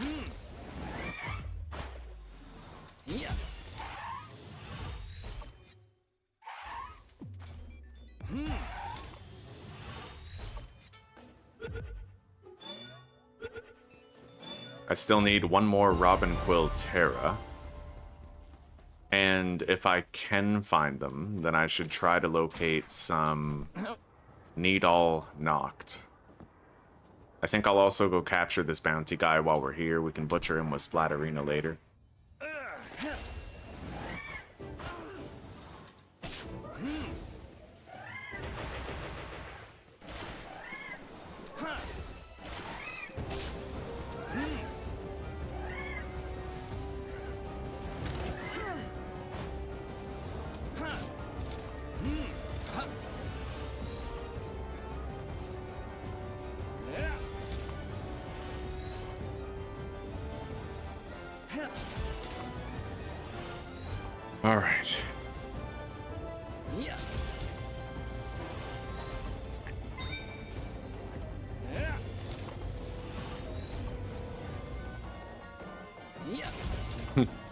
I still need one more Robin Quill Terra. And if I can find them, then I should try to locate some Need All Knocked. I think I'll also go capture this bounty guy while we're here. We can butcher him with Splatterina later. All right.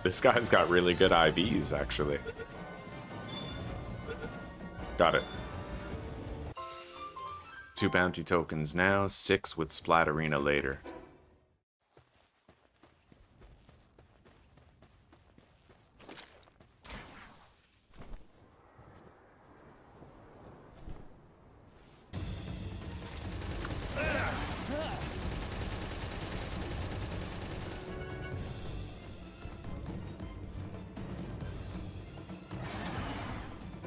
This guy's got really good IVs, actually. Got it. 2 bounty tokens now, 6 with Splatterina later.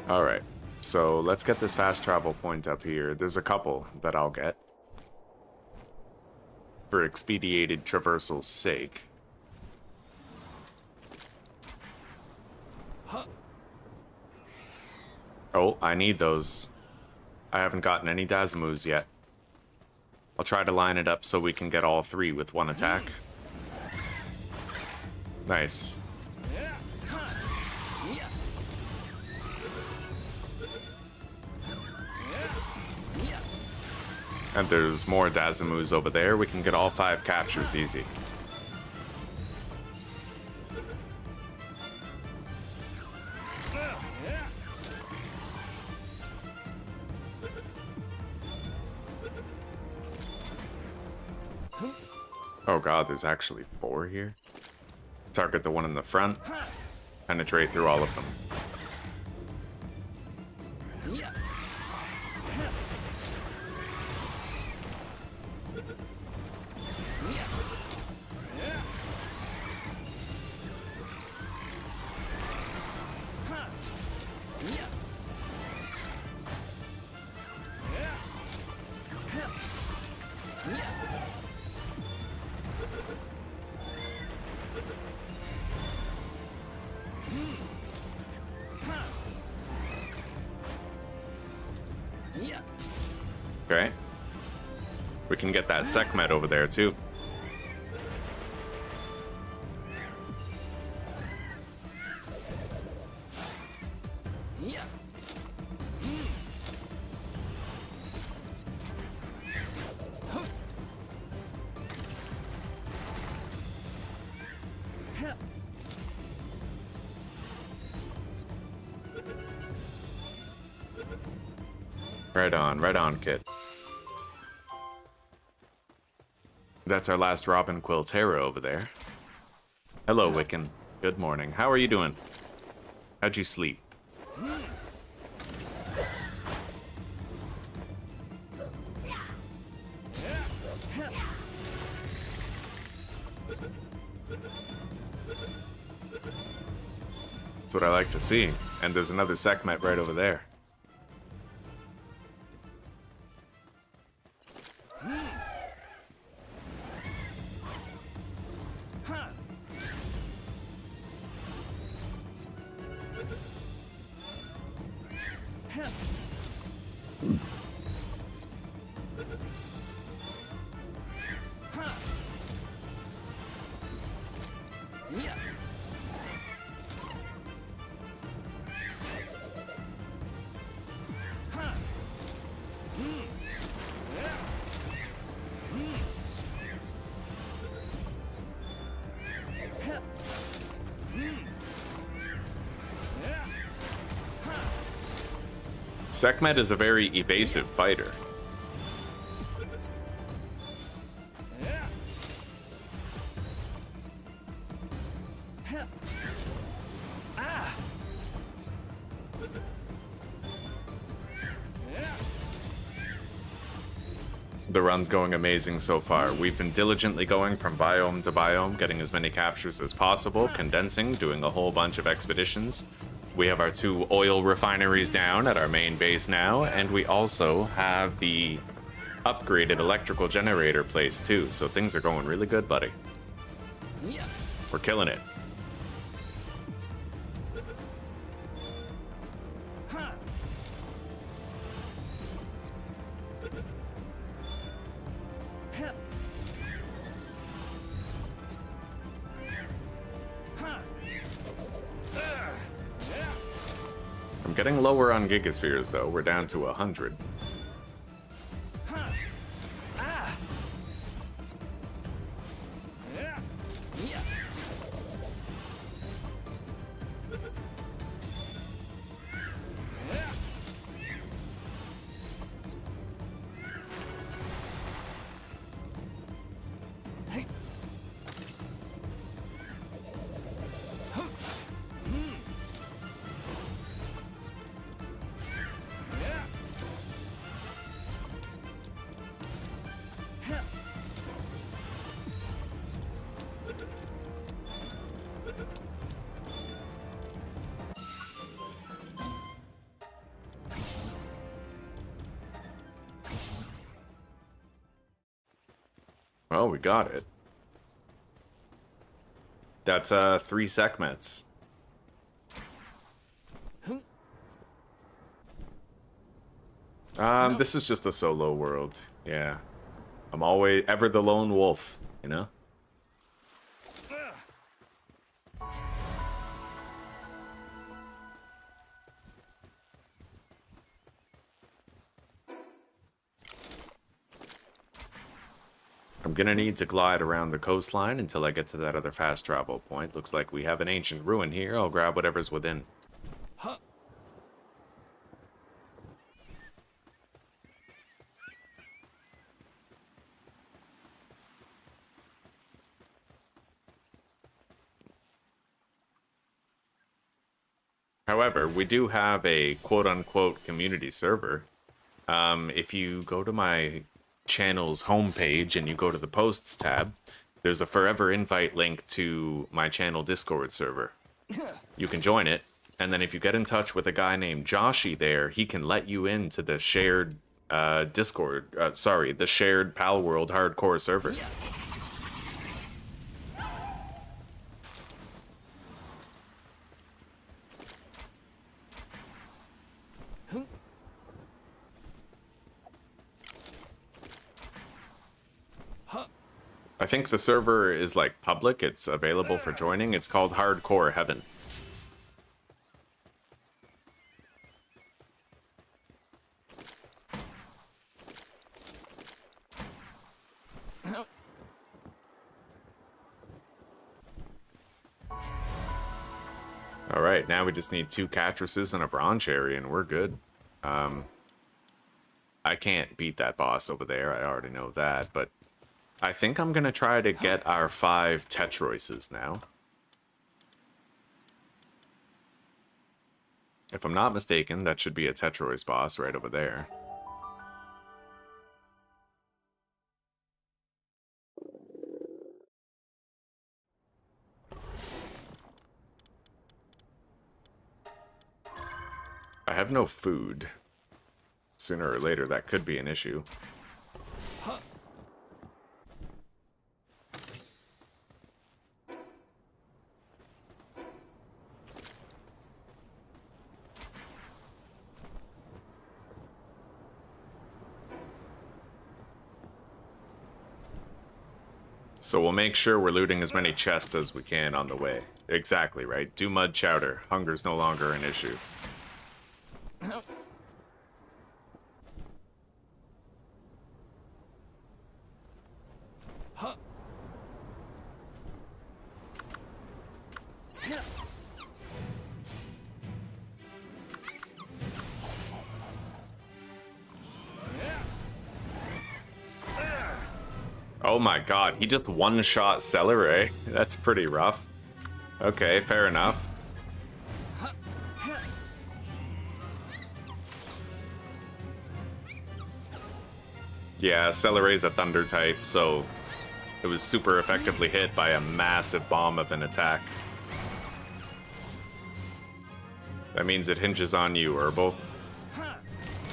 Alright, so let's get this fast travel point up here. There's a couple that I'll get for expedited traversal's sake. Oh, I need those. I haven't gotten any Dazamus yet. I'll try to line it up so we can get all 3 with 1 attack. Nice. And there's more Dazamus over there. We can get all 5 captures easy. Oh god, there's actually 4 here. Target the one in the front. Penetrate through all of them. Okay. We can get that Sekhmet over there too. Right on, kid. That's our last Robin Quill Terra over there. Hello, Wiccan. Good morning. How are you doing? How'd you sleep? That's what I like to see. And there's another Sekhmet right over there. Sekhmet is a very evasive fighter. The run's going amazing so far. We've been diligently going from biome to biome, getting as many captures as possible, condensing, doing a whole bunch of expeditions. We have our 2 oil refineries down at our main base now, and we also have the upgraded electrical generator place too, so things are going really good, buddy. We're killing it. I'm getting lower on gigaspheres though. We're down to 100. Well, we got it. That's 3 Sekhmets. This is just a solo world. Yeah. I'm always ever the lone wolf, you know? I'm gonna need to glide around the coastline until I get to that other fast travel point. Looks like we have an ancient ruin here. I'll grab whatever's within. Huh. However, we do have a quote-unquote community server. If you go to my channel's homepage and you go to the posts tab, there's a forever invite link to my channel Discord server. You can join it, and then if you get in touch with a guy named Joshy there, he can let you into the shared the shared Palworld hardcore server. I think the server is like public, it's available for joining. It's called Hardcore Heaven. Alright, now we just need 2 Catresses and a Bronze Cherry and we're good. I can't beat that boss over there, I already know that, but I think I'm gonna try to get our 5 Tetroises now. If I'm not mistaken, that should be a Tetroy's boss right over there. I have no food. Sooner or later, that could be an issue. So we'll make sure we're looting as many chests as we can on the way. Exactly, right? Do mud chowder. Hunger's no longer an issue. Oh my god, he just one-shot Celery. That's pretty rough. Okay, fair enough. Yeah, Celery's a thunder type, so it was super effectively hit by a massive bomb of an attack. That means it hinges on you, Herbal.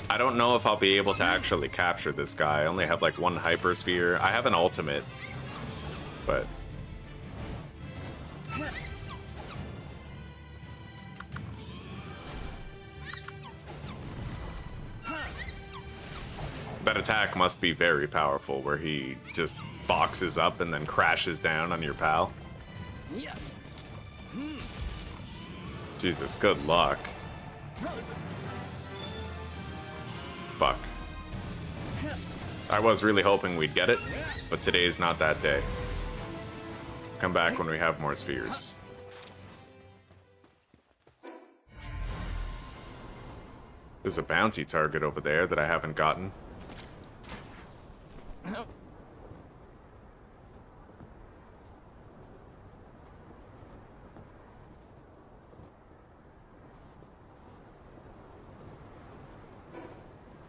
I don't know if I'll be able to actually capture this guy. I only have like one hypersphere. I have an ultimate, but... that attack must be very powerful, where he just boxes up and then crashes down on your pal. Jesus, good luck. Fuck. I was really hoping we'd get it, but today's not that day. Come back when we have more spheres. There's a bounty target over there that I haven't gotten.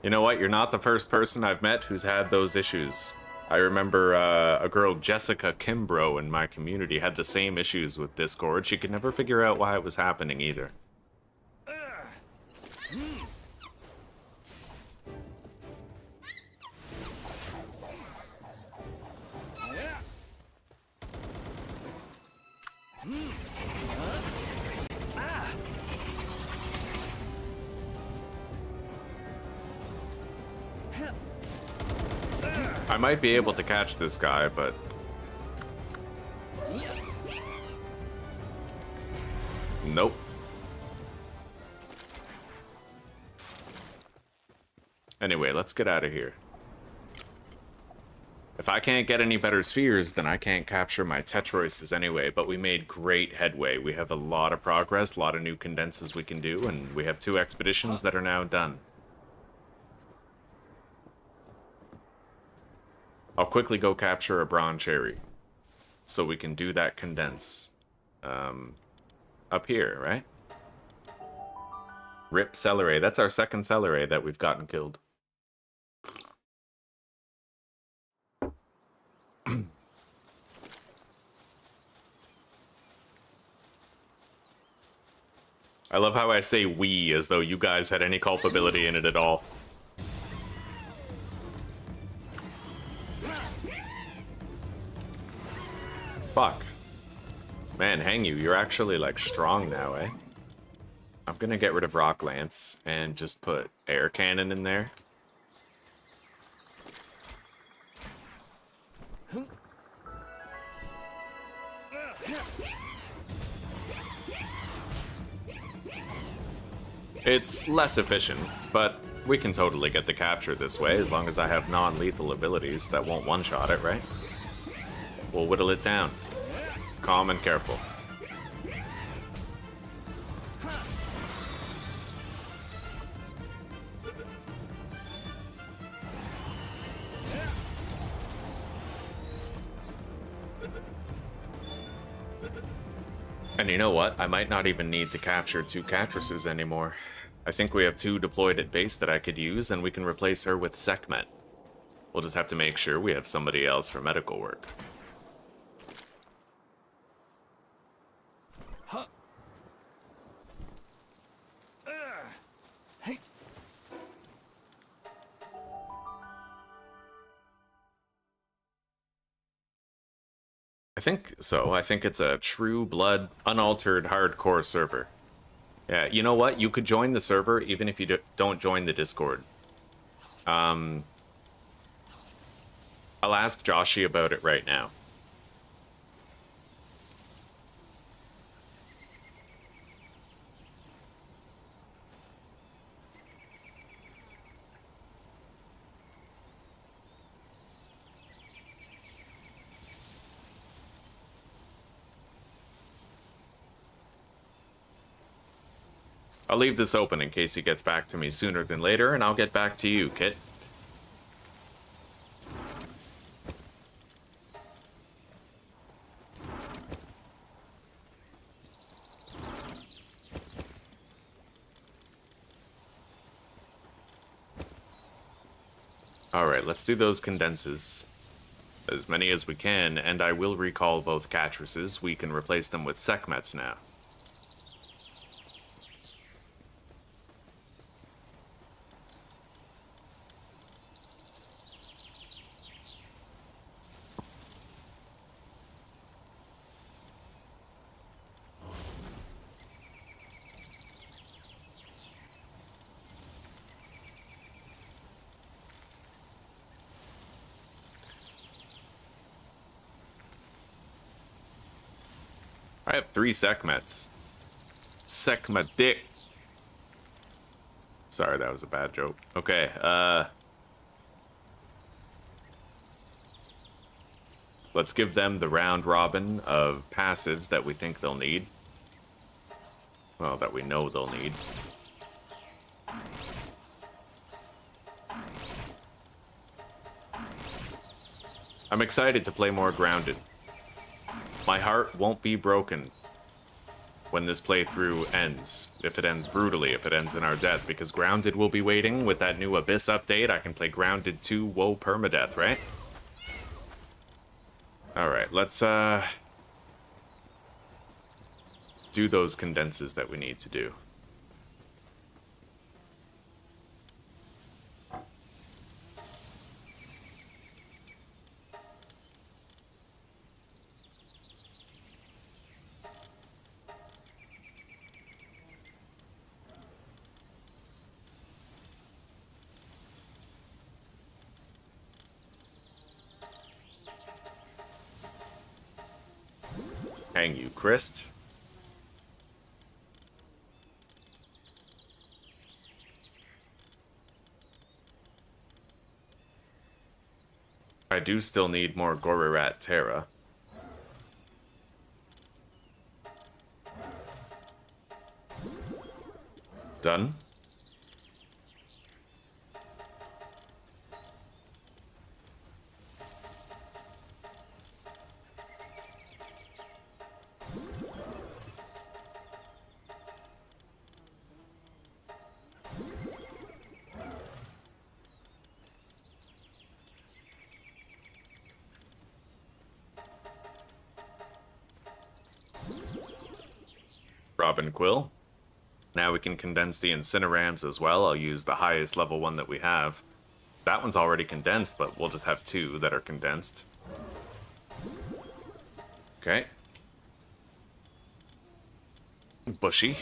You know what? You're not the first person I've met who's had those issues. I remember a girl, Jessica Kimbrough, in my community had the same issues with Discord. She could never figure out why it was happening either. I might be able to catch this guy, but... nope. Anyway, let's get out of here. If I can't get any better spheres, then I can't capture my Tetroises anyway, but we made great headway. We have a lot of progress, a lot of new condenses we can do, and we have 2 expeditions that are now done. I'll quickly go capture a Bronze Cherry, so we can do that condense. Up here, right? Rip Celery. That's our second Celery that we've gotten killed. I love how I say we as though you guys had any culpability in it at all. Fuck. Man, hang you. You're actually, like, strong now, eh? I'm gonna get rid of Rock Lance and just put Air Cannon in there. It's less efficient, but we can totally get the capture this way as long as I have non-lethal abilities that won't one-shot it, right? We'll whittle it down. Calm and careful. And you know what? I might not even need to capture 2 Catresses anymore. I think we have 2 deployed at base that I could use, and we can replace her with Sekhmet. We'll just have to make sure we have somebody else for medical work. Huh. Hey. I think so. I think it's a true blood, unaltered hardcore server. Yeah, you know what? You could join the server even if you don't join the Discord. I'll ask Joshi about it right now. I'll leave this open in case he gets back to me sooner than later, and I'll get back to you, Kit. Alright, let's do those condenses. As many as we can, and I will recall both Catresses. We can replace them with Sekhmets now. I have 3 Sekhmets. Sekhmet dick. Sorry, that was a bad joke. Okay, let's give them the round robin of passives that we think they'll need. Well, that we know they'll need. I'm excited to play more Grounded. My heart won't be broken when this playthrough ends. If it ends brutally, if it ends in our death, because Grounded will be waiting with that new Abyss update. I can play Grounded 2, whoa, permadeath, right? Alright, let's do those condenses that we need to do. Hang you, Christ. I do still need more Gorirat Terra. Done. Robin Quill. Now we can condense the Incinerams as well. I'll use the highest level one that we have. That one's already condensed, but we'll just have 2 that are condensed. Okay. Bushy.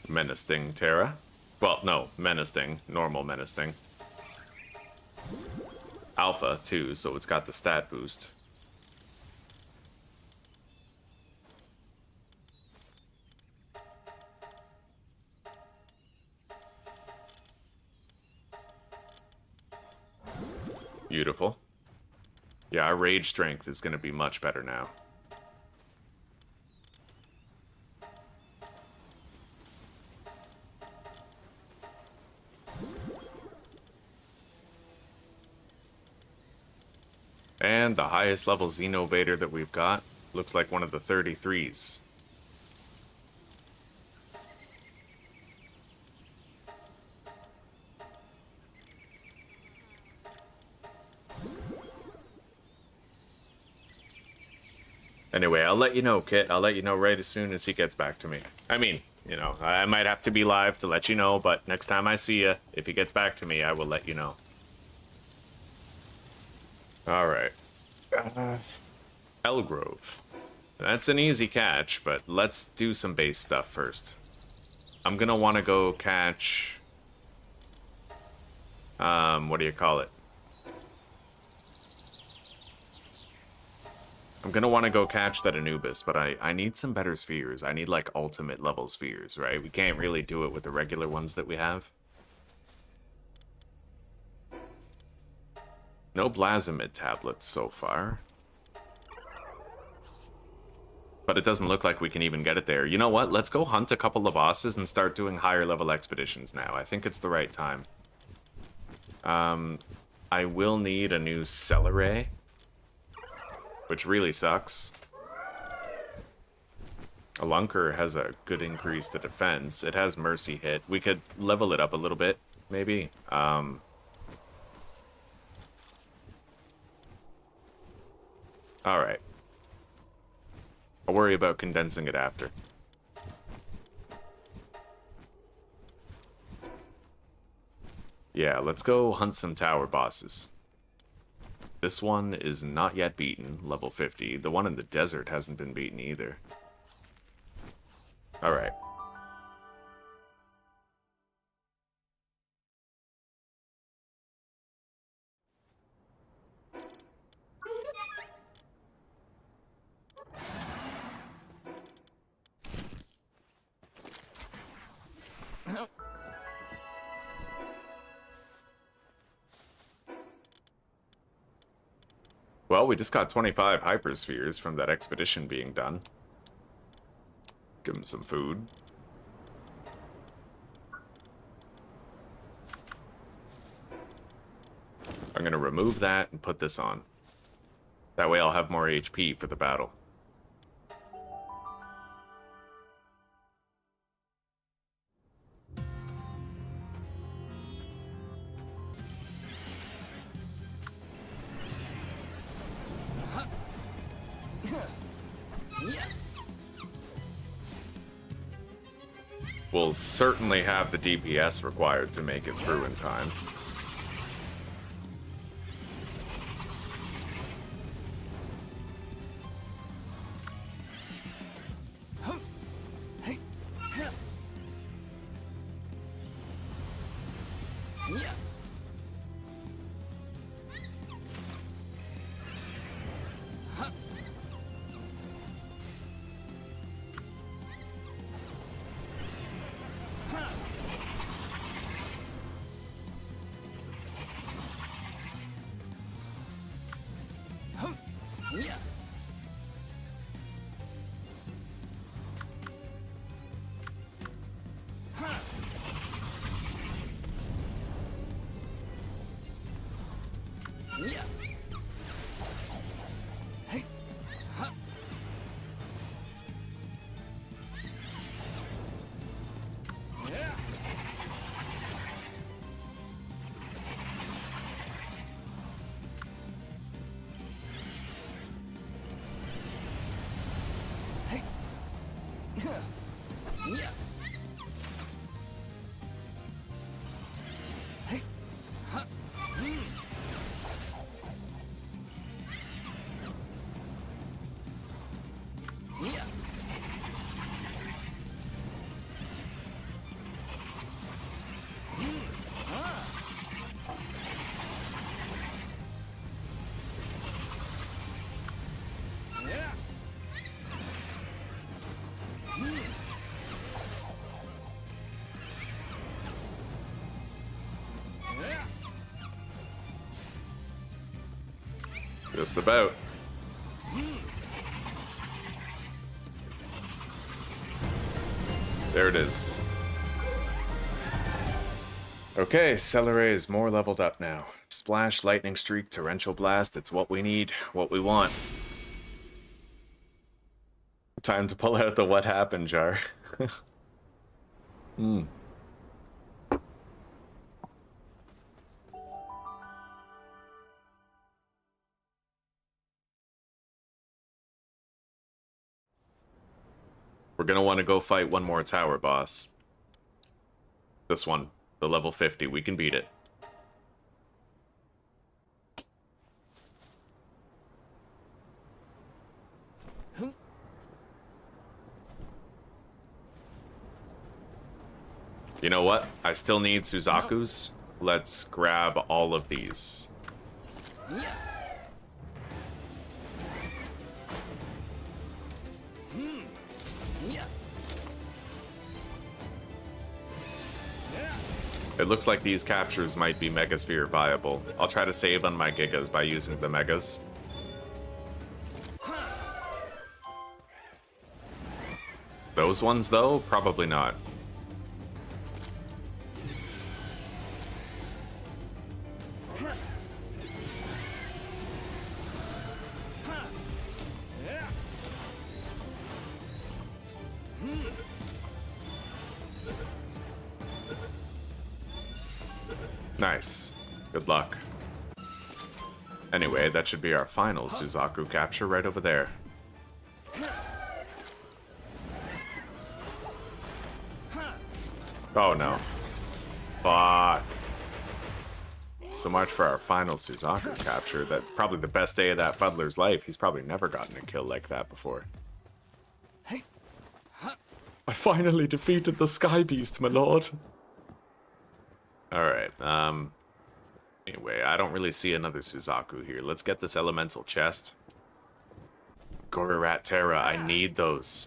Menacing Terra. Well, no, Menacing. Normal Menacing. Alpha, too, so it's got the stat boost. Beautiful. Yeah, our rage strength is going to be much better now. And the highest level Xenovator that we've got looks like one of the 33s. Anyway, I'll let you know, Kit. I'll let you know right as soon as he gets back to me. I mean, you know, I might have to be live to let you know, but next time I see you, if he gets back to me, I will let you know. Alright. Elgrove. That's an easy catch, but let's do some base stuff first. I'm gonna want to go catch... what do you call it? I'm gonna want to go catch that Anubis, but I need some better spheres. I need, like, ultimate level spheres, right? We can't really do it with the regular ones that we have. No Blasmid tablets so far. But it doesn't look like we can even get it there. You know what? Let's go hunt a couple of bosses and start doing higher level expeditions now. I think it's the right time. I will need a new Celeray, which really sucks. A Lunker has a good increase to defense. It has Mercy hit. We could level it up a little bit, maybe. Alright. I'll worry about condensing it after. Yeah, let's go hunt some tower bosses. This one is not yet beaten, level 50. The one in the desert hasn't been beaten either. Alright. Well, we just got 25 hyperspheres from that expedition being done. Give him some food. I'm going to remove that and put this on. That way I'll have more HP for the battle. We'll certainly have the DPS required to make it through in time. Just about. There it is. Okay, Celeray is more leveled up now. Splash, lightning streak, torrential blast. It's what we need, what we want. Time to pull out the what happened jar. Hmm. We're gonna want to go fight one more tower boss. This one, the level 50. We can beat it. You know what? I still need Suzaku's. Let's grab all of these. It looks like these captures might be Megasphere viable. I'll try to save on my Gigas by using the Megas. Those ones, though? Probably not. Nice. Good luck. Anyway, that should be our final Suzaku capture right over there. Oh no. Fuck. So much for our final Suzaku capture. That's probably the best day of that Fuddler's life. He's probably never gotten a kill like that before. I finally defeated the Sky Beast, my lord. Alright, anyway, I don't really see another Suzaku here. Let's get this elemental chest. Gorarat Terra, I need those.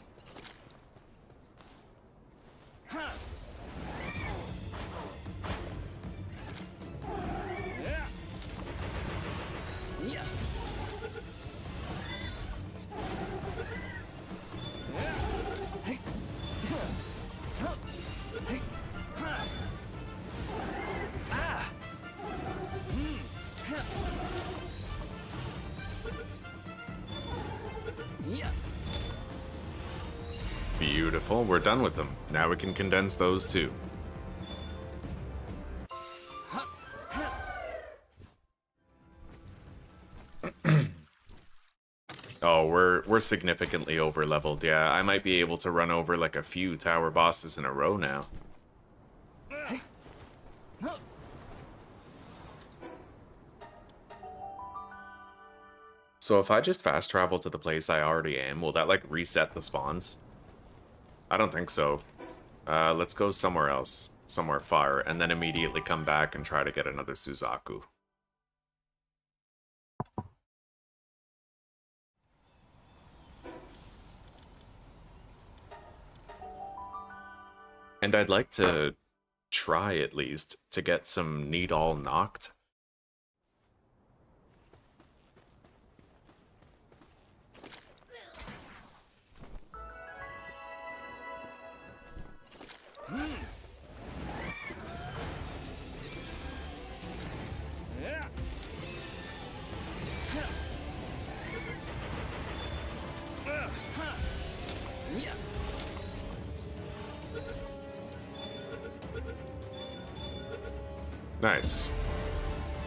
Beautiful, we're done with them. Now we can condense those too. Oh, we're significantly over leveled. Yeah, I might be able to run over like a few tower bosses in a row now. So if I just fast travel to the place I already am, will that like reset the spawns? I don't think so. Let's go somewhere else, somewhere far, and then immediately come back and try to get another Suzaku. And I'd like to try, at least, to get some Need All knocked. Nice.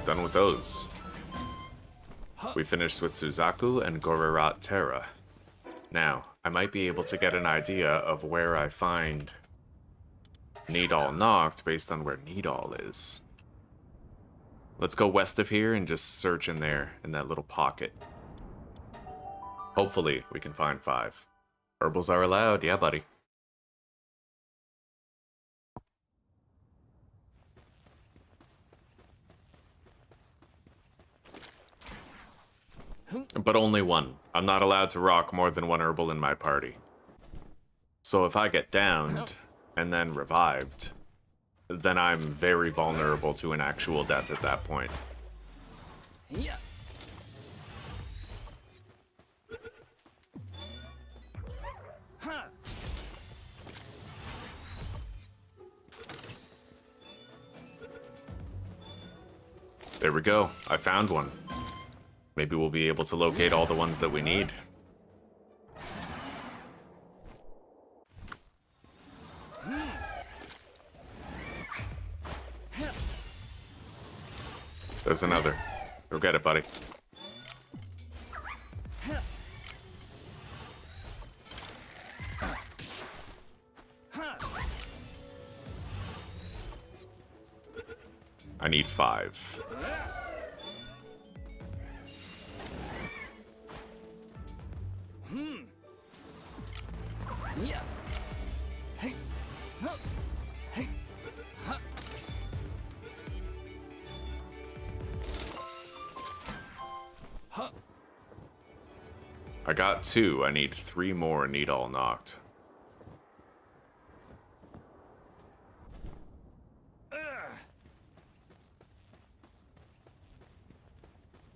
Done with those. We finished with Suzaku and Gorarat Terra. Now, I might be able to get an idea of where I find Need All knocked based on where Need All is. Let's go west of here and just search in there, in that little pocket. Hopefully, we can find 5. Herbals are allowed, yeah buddy. But only one. I'm not allowed to rock more than 1 herbal in my party. So if I get downed and then revived, then I'm very vulnerable to an actual death at that point. There There we go. I found one. Maybe we'll be able to locate all the ones that we need. There's another. Go get it, buddy. I need 5. I got 2. I need 3 more. Need all knocked.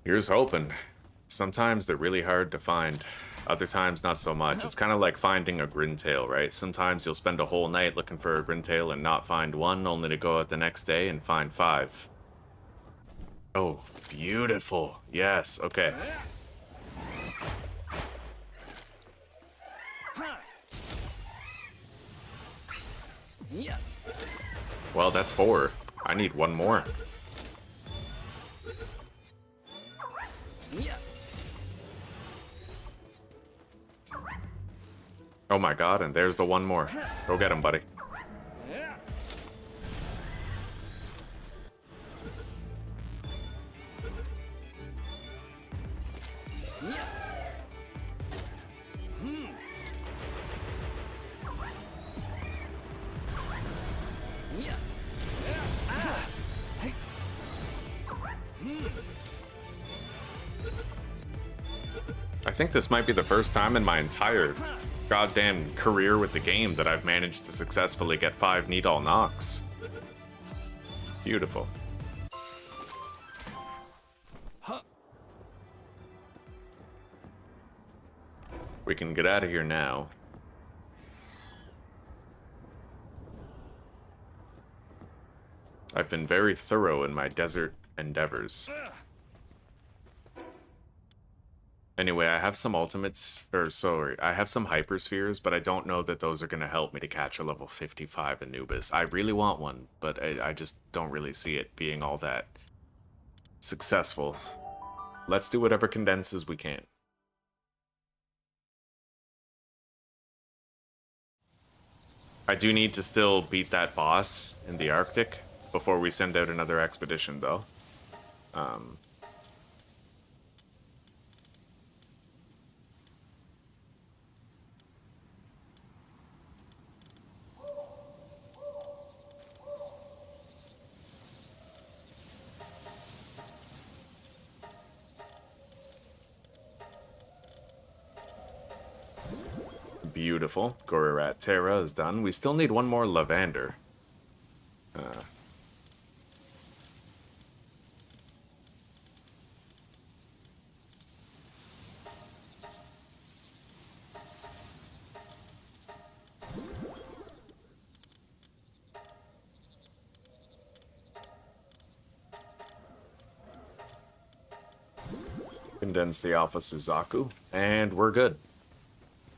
Here's hoping. Sometimes they're really hard to find. Other times, not so much. It's kind of like finding a grintail, right? Sometimes you'll spend a whole night looking for a grintail and not find one, only to go out the next day and find 5. Oh, beautiful. Yes, okay. Well, that's 4. I need 1 more. Oh my god, and there's the 1 more. Go get him, buddy. I think this might be the first time in my entire goddamn career with the game that I've managed to successfully get 5 need all knocks. Beautiful. We can get out of here now. I've been very thorough in my desert endeavors. Anyway, I have some ultimates, or sorry, I have some hyperspheres, but I don't know that those are going to help me to catch a level 55 Anubis. I really want one, but I just don't really see it being all that successful. Let's do whatever condenses we can. I do need to still beat that boss in the Arctic before we send out another expedition, though. Beautiful. Gorirat Terra is done. We still need 1 more Lavender. Condense the Alpha Suzaku, and we're good.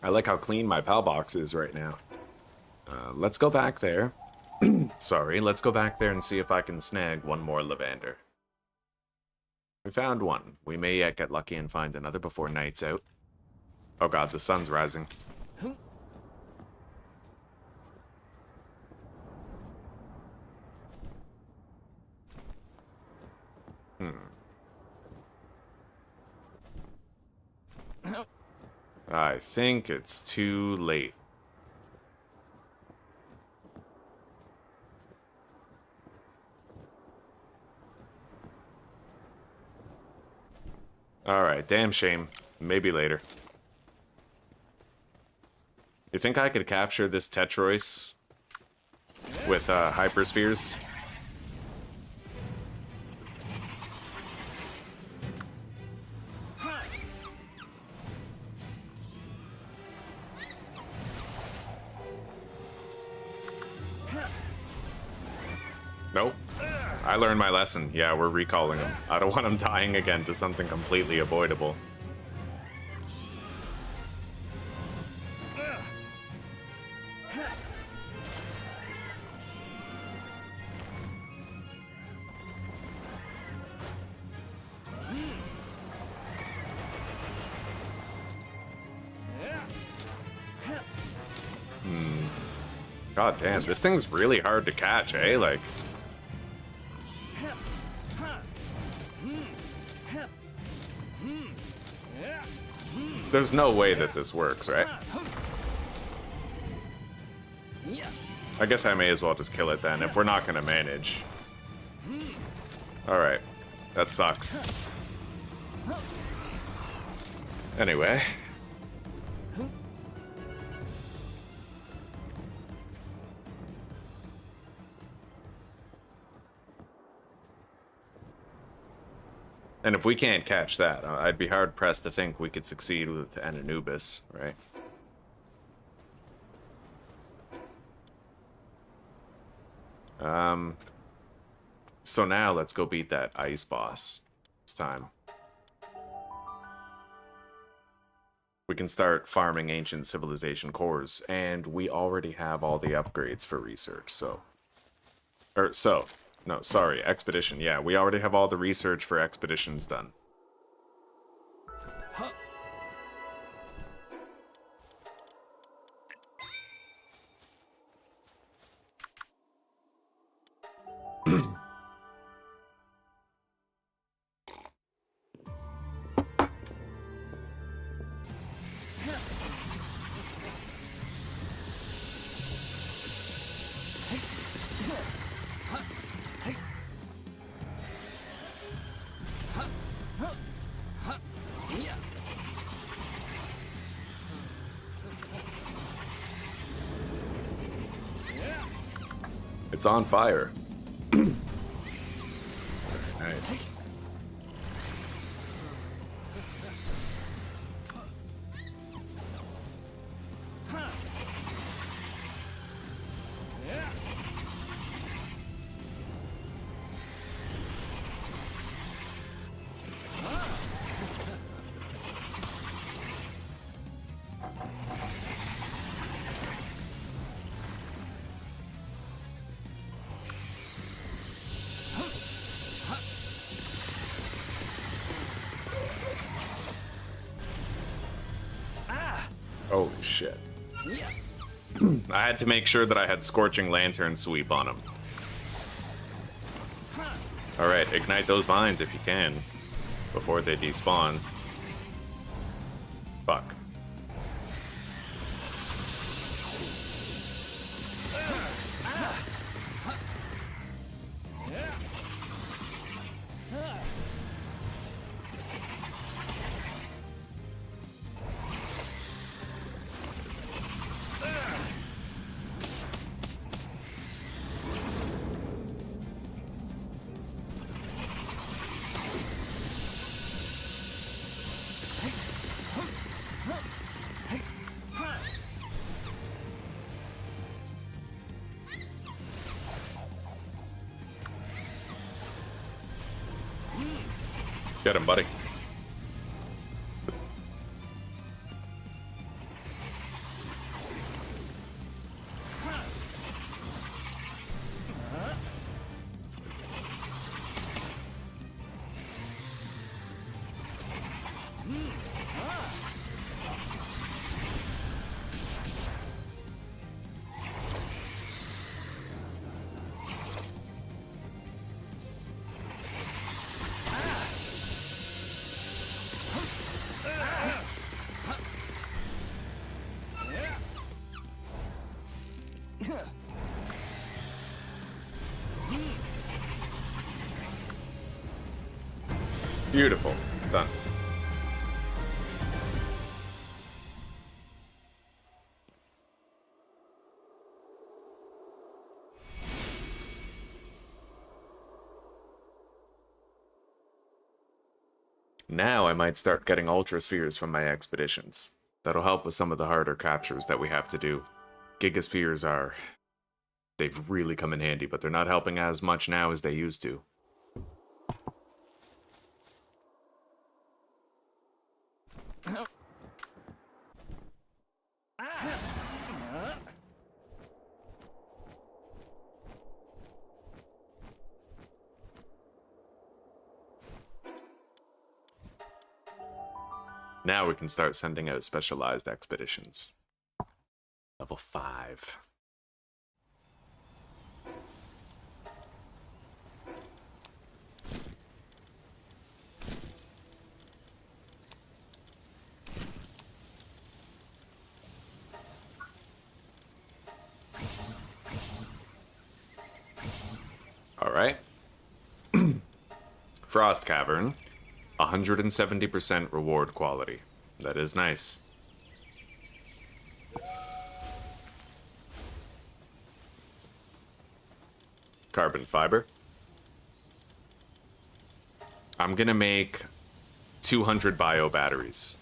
I like how clean my Palbox is right now. Let's go back there. Sorry, let's go back there and see if I can snag 1 more Lavender. We found 1. We may yet get lucky and find another before night's out. Oh god, the sun's rising. I think it's too late. Alright, damn shame. Maybe later. You think I could capture this Tetrois with hyperspheres? Nope. I learned my lesson. Yeah, we're recalling him. I don't want him dying again to something completely avoidable. God damn, this thing's really hard to catch, eh? Like... There's no way that this works, right? I guess I may as well just kill it then, if we're not gonna manage. Alright. That sucks. Anyway... And if we can't catch that, I'd be hard-pressed to think we could succeed with an Anubis, right? So now let's go beat that ice boss. It's time. We can start farming ancient civilization cores, and we already have all the upgrades for research, so... No, sorry, expedition. Yeah, we already have all the research for expeditions done. It's on fire. Nice. Holy shit. I had to make sure that I had Scorching Lantern sweep on him. Alright, ignite those vines if you can, before they despawn. Fuck. Get him, buddy. Beautiful. Done. Now I might start getting Ultra Spheres from my expeditions. That'll help with some of the harder captures that we have to do. Gigaspheres are They've really come in handy, but they're not helping as much now as they used to. Now we can start sending out specialized expeditions. Level 5. All right. Frost Cavern. 170% reward quality. That is nice. Carbon fiber. I'm gonna make 200 bio batteries.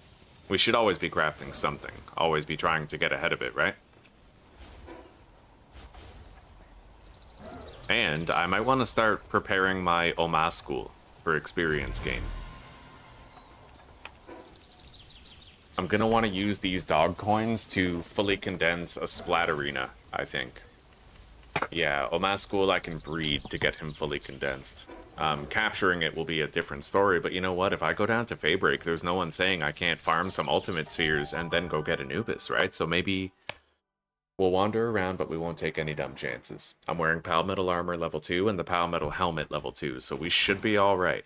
We should always be crafting something. Always be trying to get ahead of it, right? And I might want to start preparing my Oma school for experience gain. I'm gonna want to use these dog coins to fully condense a splat arena, I think. Yeah, Oma school I can breed to get him fully condensed. Capturing it will be a different story, but you know what? If I go down to Faybreak, there's no one saying I can't farm some ultimate spheres and then go get Anubis, right? So maybe we'll wander around, but we won't take any dumb chances. I'm wearing Palmetal armor level 2 and the Palmetal helmet level 2, so we should be alright.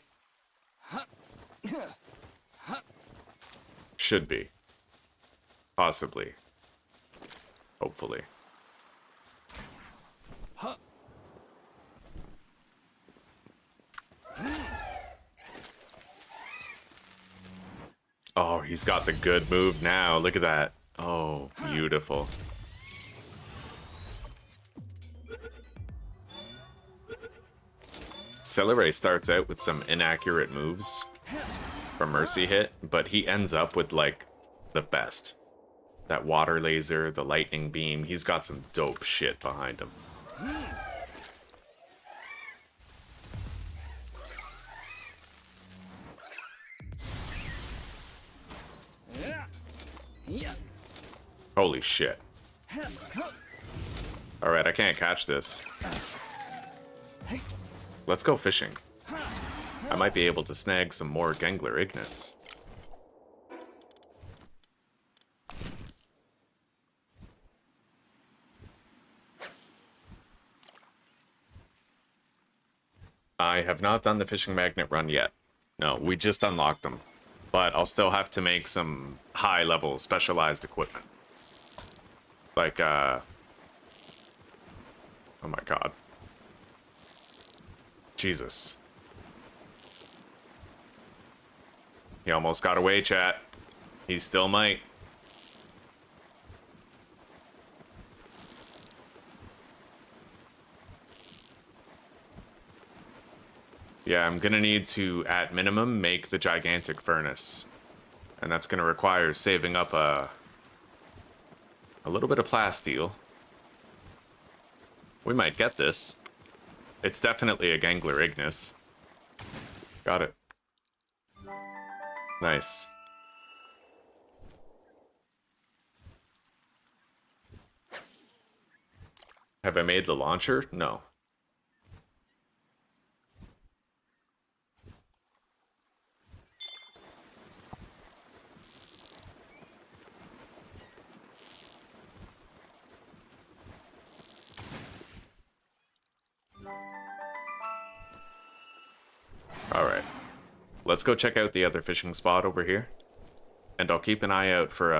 Should be. Possibly. Hopefully. Oh, he's got the good move now. Look at that. Oh, beautiful. Celeray starts out with some inaccurate moves for Mercy hit, but he ends up with, like, the best. That water laser, the lightning beam, he's got some dope shit behind him. Holy shit. Alright, I can't catch this. Let's go fishing. I might be able to snag some more Gangler Ignis. I have not done the fishing magnet run yet. No, we just unlocked them. But I'll still have to make some high-level specialized equipment. Like, oh my god. Jesus. He almost got away, chat. He still might. Yeah, I'm gonna need to, at minimum, make the gigantic furnace. And that's gonna require saving up a little bit of plasteel. We might get this. It's definitely a Gangler Ignis. Got it. Nice. Have I made the launcher? No. Alright. Let's go check out the other fishing spot over here. And I'll keep an eye out for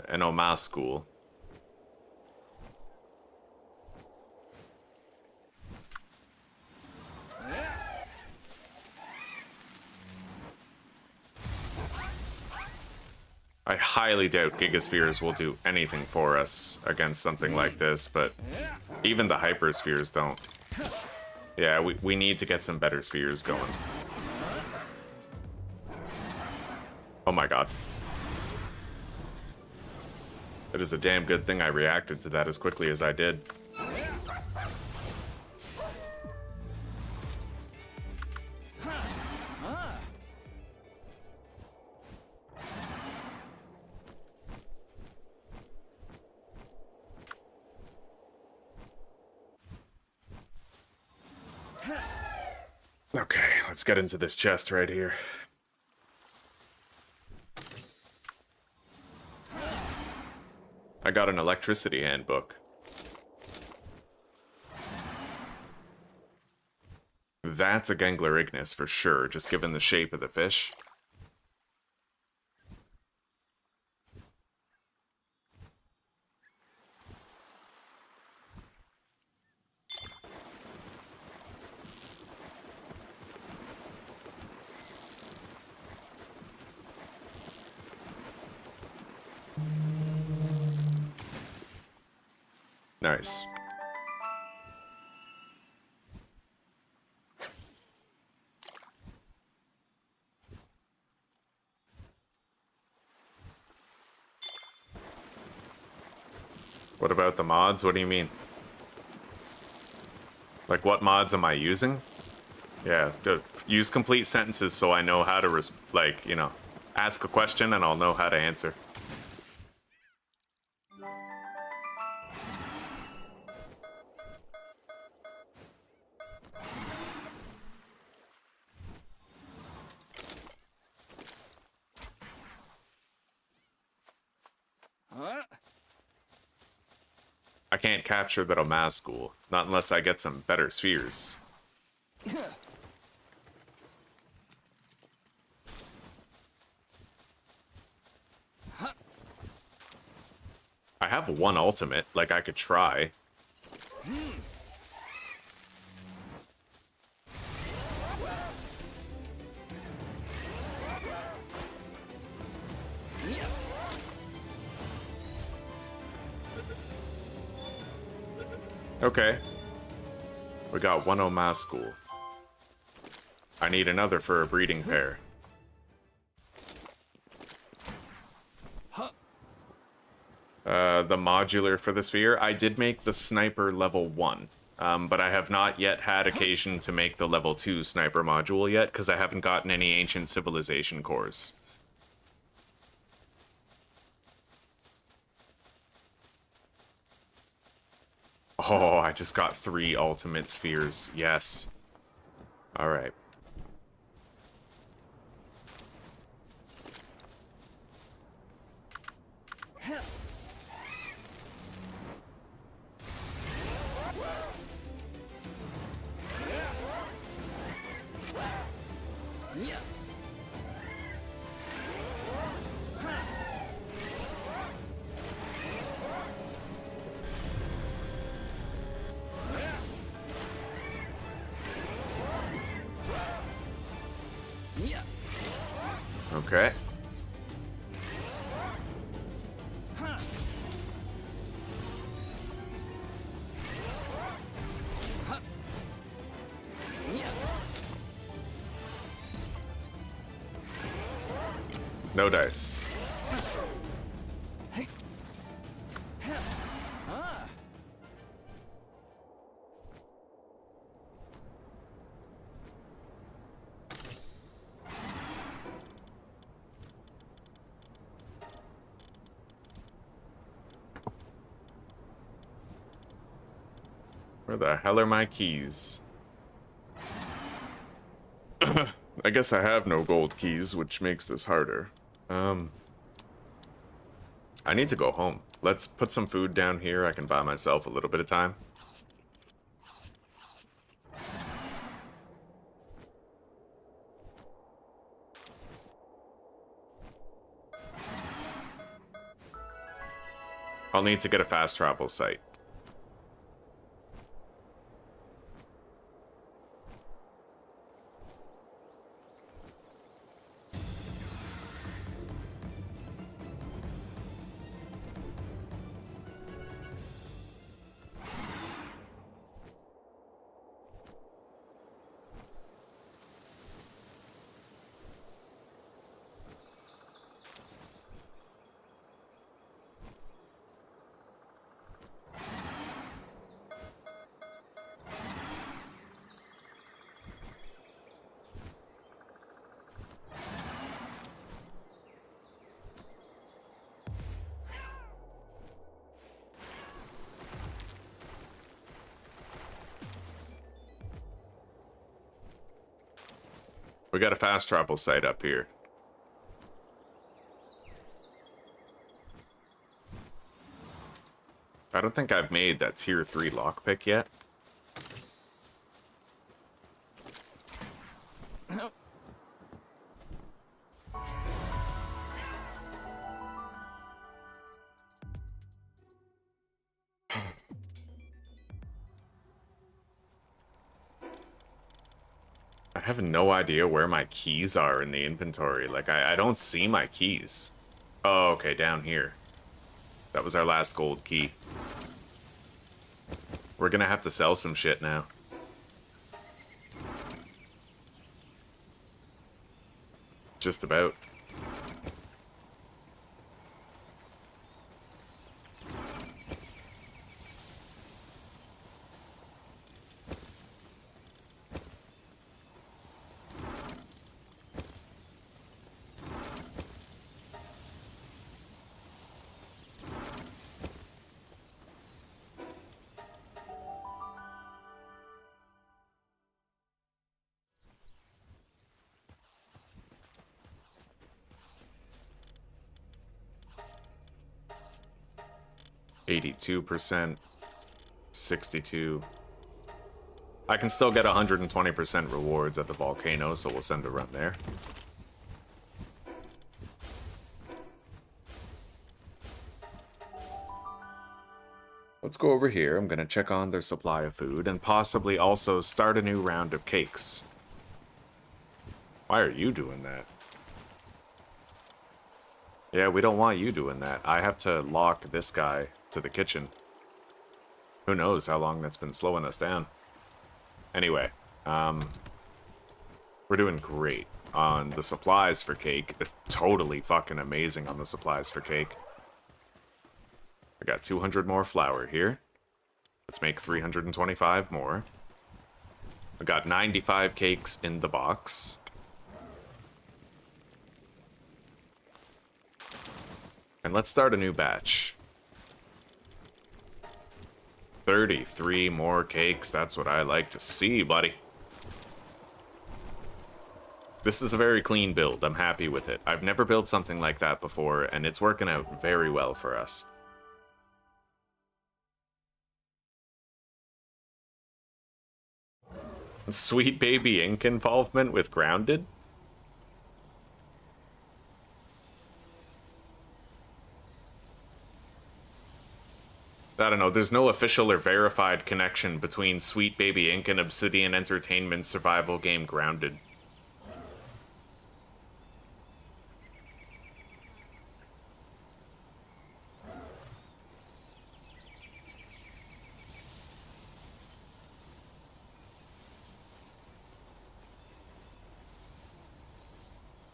an Oma school. I highly doubt Gigaspheres will do anything for us against something like this, but even the Hyperspheres don't. Yeah, we need to get some better spheres going. Oh my god. It is a damn good thing I reacted to that as quickly as I did. Okay, let's get into this chest right here. I got an electricity handbook. That's a Gangler Ignis for sure, just given the shape of the fish. Nice. What about the mods? What do you mean? Like, what mods am I using? Yeah, use complete sentences so I know how to, like, you know, ask a question and I'll know how to answer. I can't capture the School, not unless I get some better spheres. I have one ultimate, like I could try. Okay. We got one School. I need another for a breeding pair. The modular for the sphere. I did make the sniper level 1, but I have not yet had occasion to make the level 2 sniper module yet, because I haven't gotten any ancient civilization cores. Oh, I just got 3 ultimate spheres. Yes. Alright. Okay. No dice. Where the hell are my keys? I guess I have no gold keys, which makes this harder. I need to go home. Let's put some food down here. I can buy myself a little bit of time. I'll need to get a fast travel site. We got a fast travel site up here. I don't think I've made that tier 3 lockpick yet. I have no idea where my keys are in the inventory. Like, I don't see my keys. Oh, okay, down here. That was our last gold key. We're gonna have to sell some shit now. Just about. %, 62. I can still get 120% rewards at the volcano, so we'll send a run there. Let's go over here. I'm gonna check on their supply of food and possibly also start a new round of cakes. Why are you doing that? Yeah, we don't want you doing that. I have to lock this guy to the kitchen. Who knows how long that's been slowing us down. Anyway, we're doing great on the supplies for cake. Totally fucking amazing on the supplies for cake. I got 200 more flour here. Let's make 325 more. I got 95 cakes in the box. And let's start a new batch. 33 more cakes, that's what I like to see, buddy. This is a very clean build, I'm happy with it. I've never built something like that before, and it's working out very well for us. Sweet Baby Ink involvement with Grounded? I don't know, there's no official or verified connection between Sweet Baby Inc. and Obsidian Entertainment's survival game Grounded.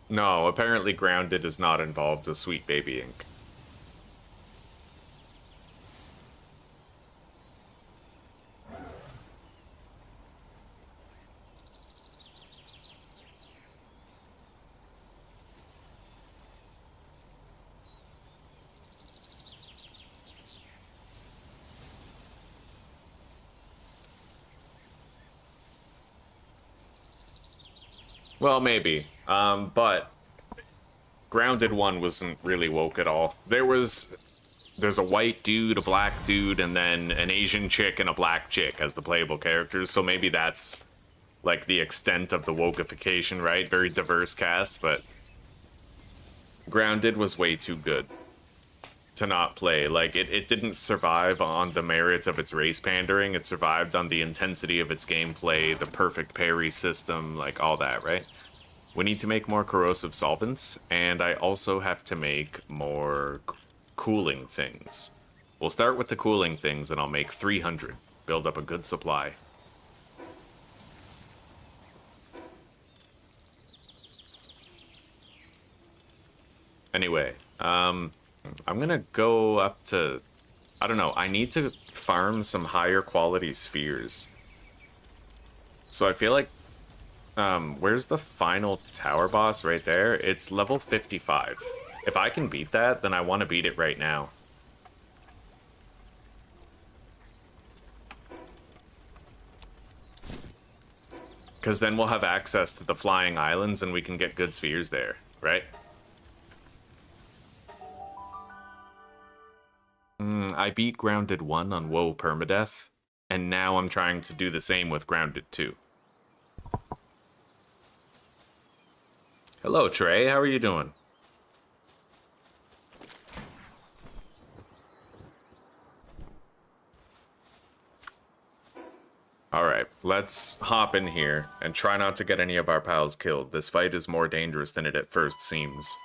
No, apparently Grounded is not involved with Sweet Baby Inc. Well, maybe. But Grounded 1 wasn't really woke at all. There's a white dude, a black dude, and then an Asian chick and a black chick as the playable characters, so maybe that's like the extent of the wokeification, right? Very diverse cast, but Grounded was way too good to not play. Like, it didn't survive on the merits of its race pandering, it survived on the intensity of its gameplay, the perfect parry system, like all that, right? We need to make more corrosive solvents, and I also have to make more cooling things. We'll start with the cooling things, and I'll make 300. Build up a good supply. Anyway, I'm gonna go up to... I don't know, I need to farm some higher quality spheres. So I feel like... where's the final tower boss? Right there? It's level 55. If I can beat that, then I want to beat it right now. Because then we'll have access to the flying islands and we can get good spheres there, right? I beat Grounded 1 on WoW Permadeath, and now I'm trying to do the same with Grounded 2. Hello, Trey. How are you doing? Alright, let's hop in here and try not to get any of our pals killed. This fight is more dangerous than it at first seems.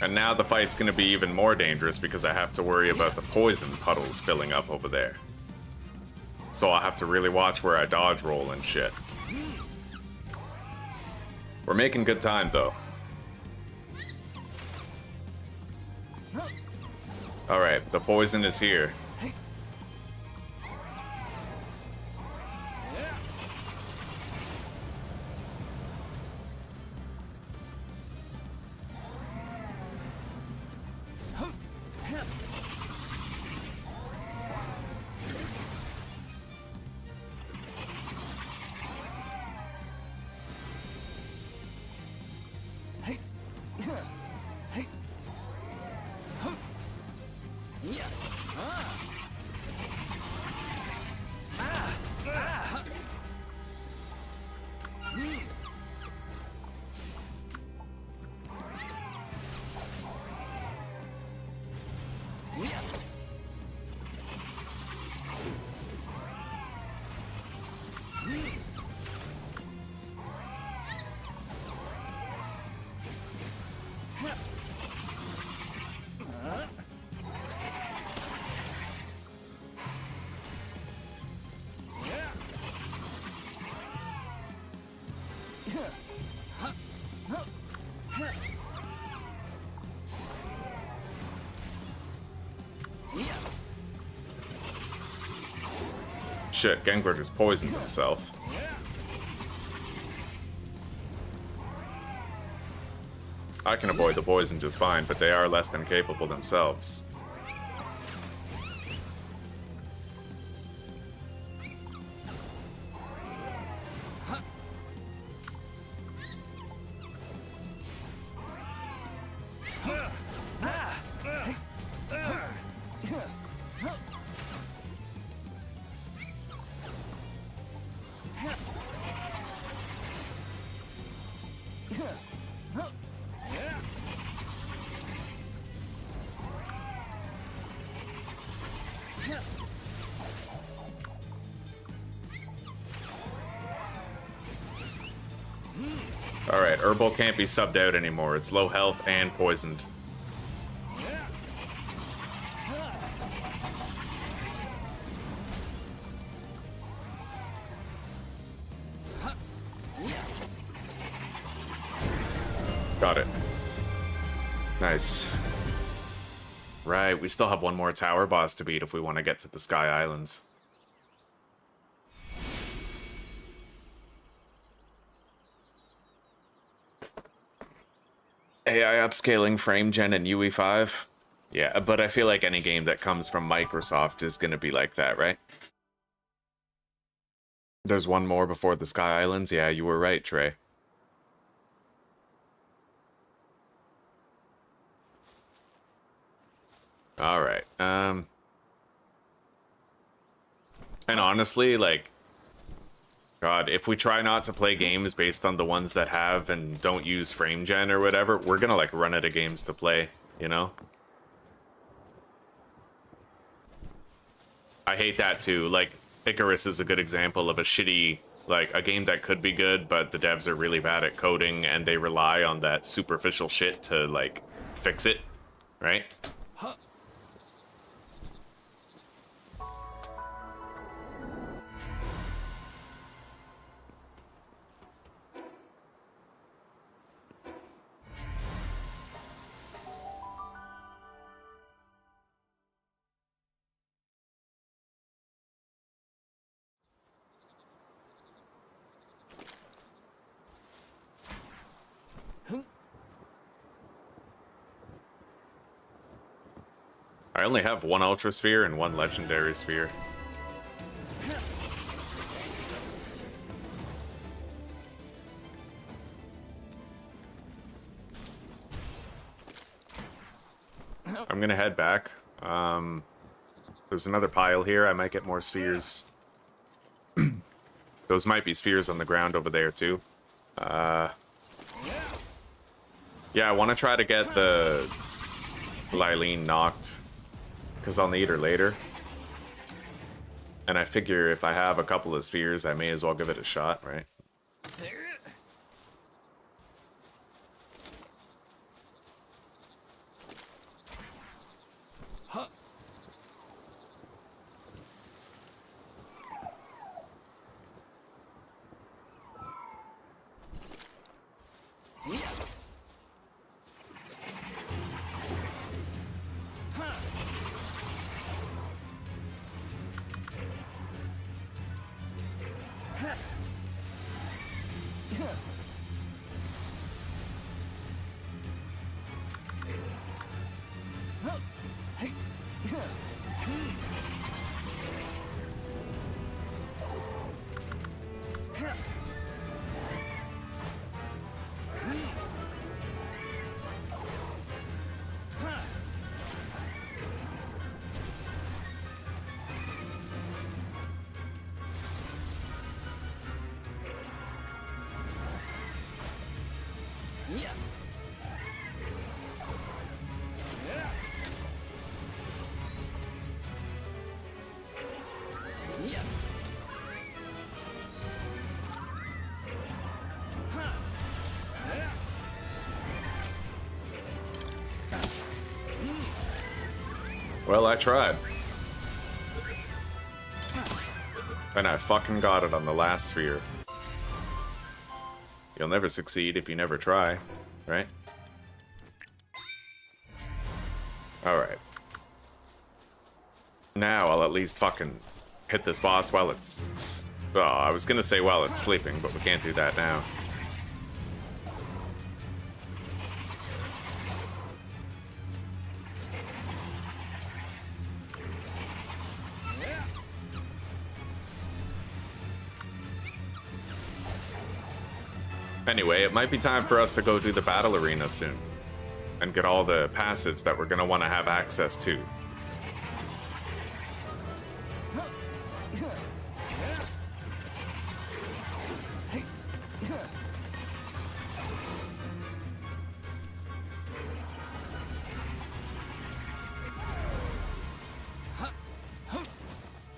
And now the fight's gonna be even more dangerous because I have to worry about the poison puddles filling up over there. So I'll have to really watch where I dodge roll and shit. We're making good time though. Alright, the poison is here. Shit, Gengbert has poisoned himself. I can avoid the poison just fine, but they are less than capable themselves. Alright, Herbal can't be subbed out anymore. It's low health and poisoned. Got it. Nice. Right, we still have one more tower boss to beat if we want to get to the Sky Islands. AI upscaling frame gen and UE5? Yeah, but I feel like any game that comes from Microsoft is going to be like that, right? There's one more before the Sky Islands? Yeah, you were right, Trey. Alright, and honestly, like, God, if we try not to play games based on the ones that have and don't use frame gen or whatever, we're gonna, like, run out of games to play, you know? I hate that too. Like, Icarus is a good example of a shitty, like, a game that could be good, but the devs are really bad at coding and they rely on that superficial shit to, like, fix it, right? I only have one Ultra Sphere and one Legendary Sphere. I'm gonna head back. There's another pile here. I might get more spheres. Those might be spheres on the ground over there, too. Yeah, I want to try to get the Lylene knocked, because I'll need her later. And I figure if I have a couple of spheres, I may as well give it a shot, right? Well, I tried. And I fucking got it on the last sphere. You'll never succeed if you never try, right? Alright. Now I'll at least fucking hit this boss while it's... Oh, I was gonna say while it's sleeping, but we can't do that now. Anyway, it might be time for us to go do the battle arena soon. And get all the passives that we're gonna want to have access to.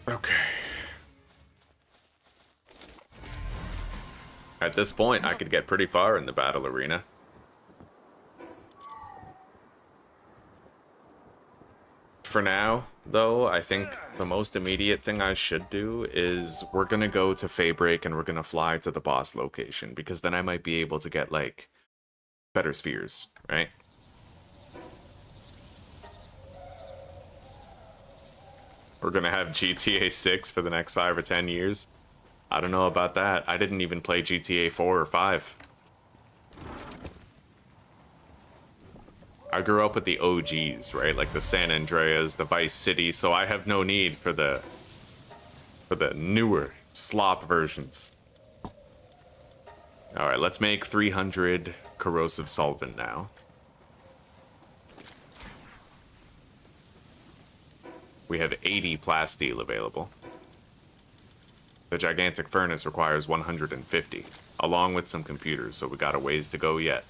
Okay. At this point, I could get pretty far in the battle arena. For now, though, I think the most immediate thing I should do is we're gonna go to Faybreak and we're gonna fly to the boss location, because then I might be able to get, like, better spheres, right? We're gonna have GTA 6 for the next 5 or 10 years. I don't know about that. I didn't even play GTA 4 or 5. I grew up with the OGs, right? Like the San Andreas, the Vice City, so I have no need for the newer slop versions. All right, let's make 300 corrosive solvent now. We have 80 plasteel available. The gigantic furnace requires 150, along with some computers, so we got a ways to go yet.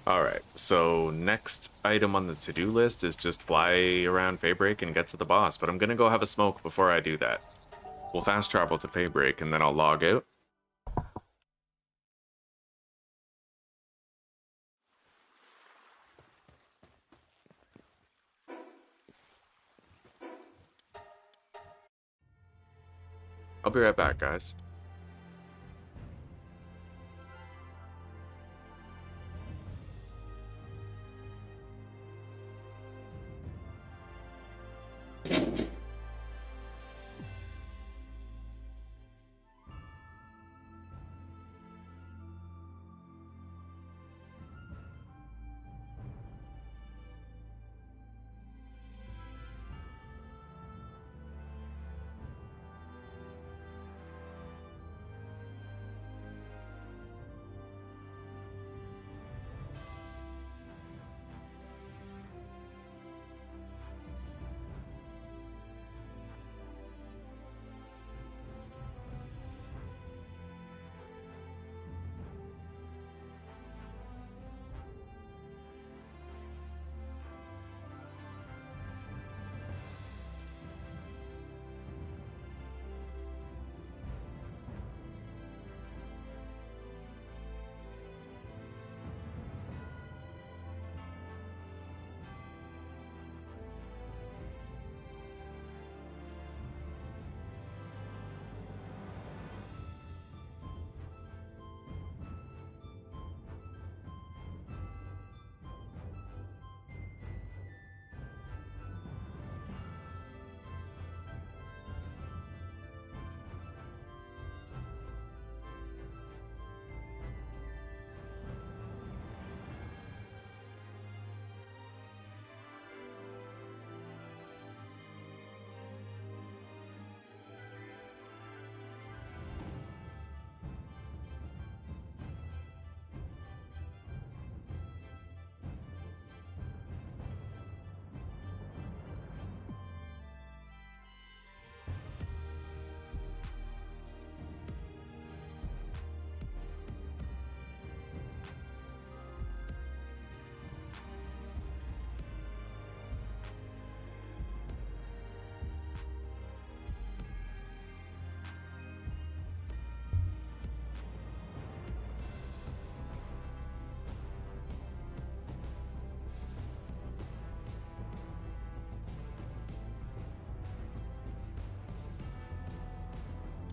Alright, so next item on the to-do list is just fly around Faybreak and get to the boss, but I'm gonna go have a smoke before I do that. We'll fast travel to Faybreak and then I'll log out. I'll be right back, guys.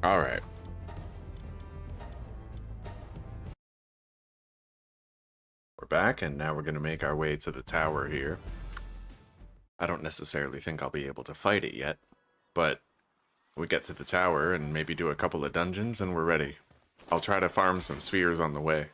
All right. We're back, and now we're going to make our way to the tower here. I don't necessarily think I'll be able to fight it yet, but we get to the tower and maybe do a couple of dungeons and we're ready. I'll try to farm some spheres on the way.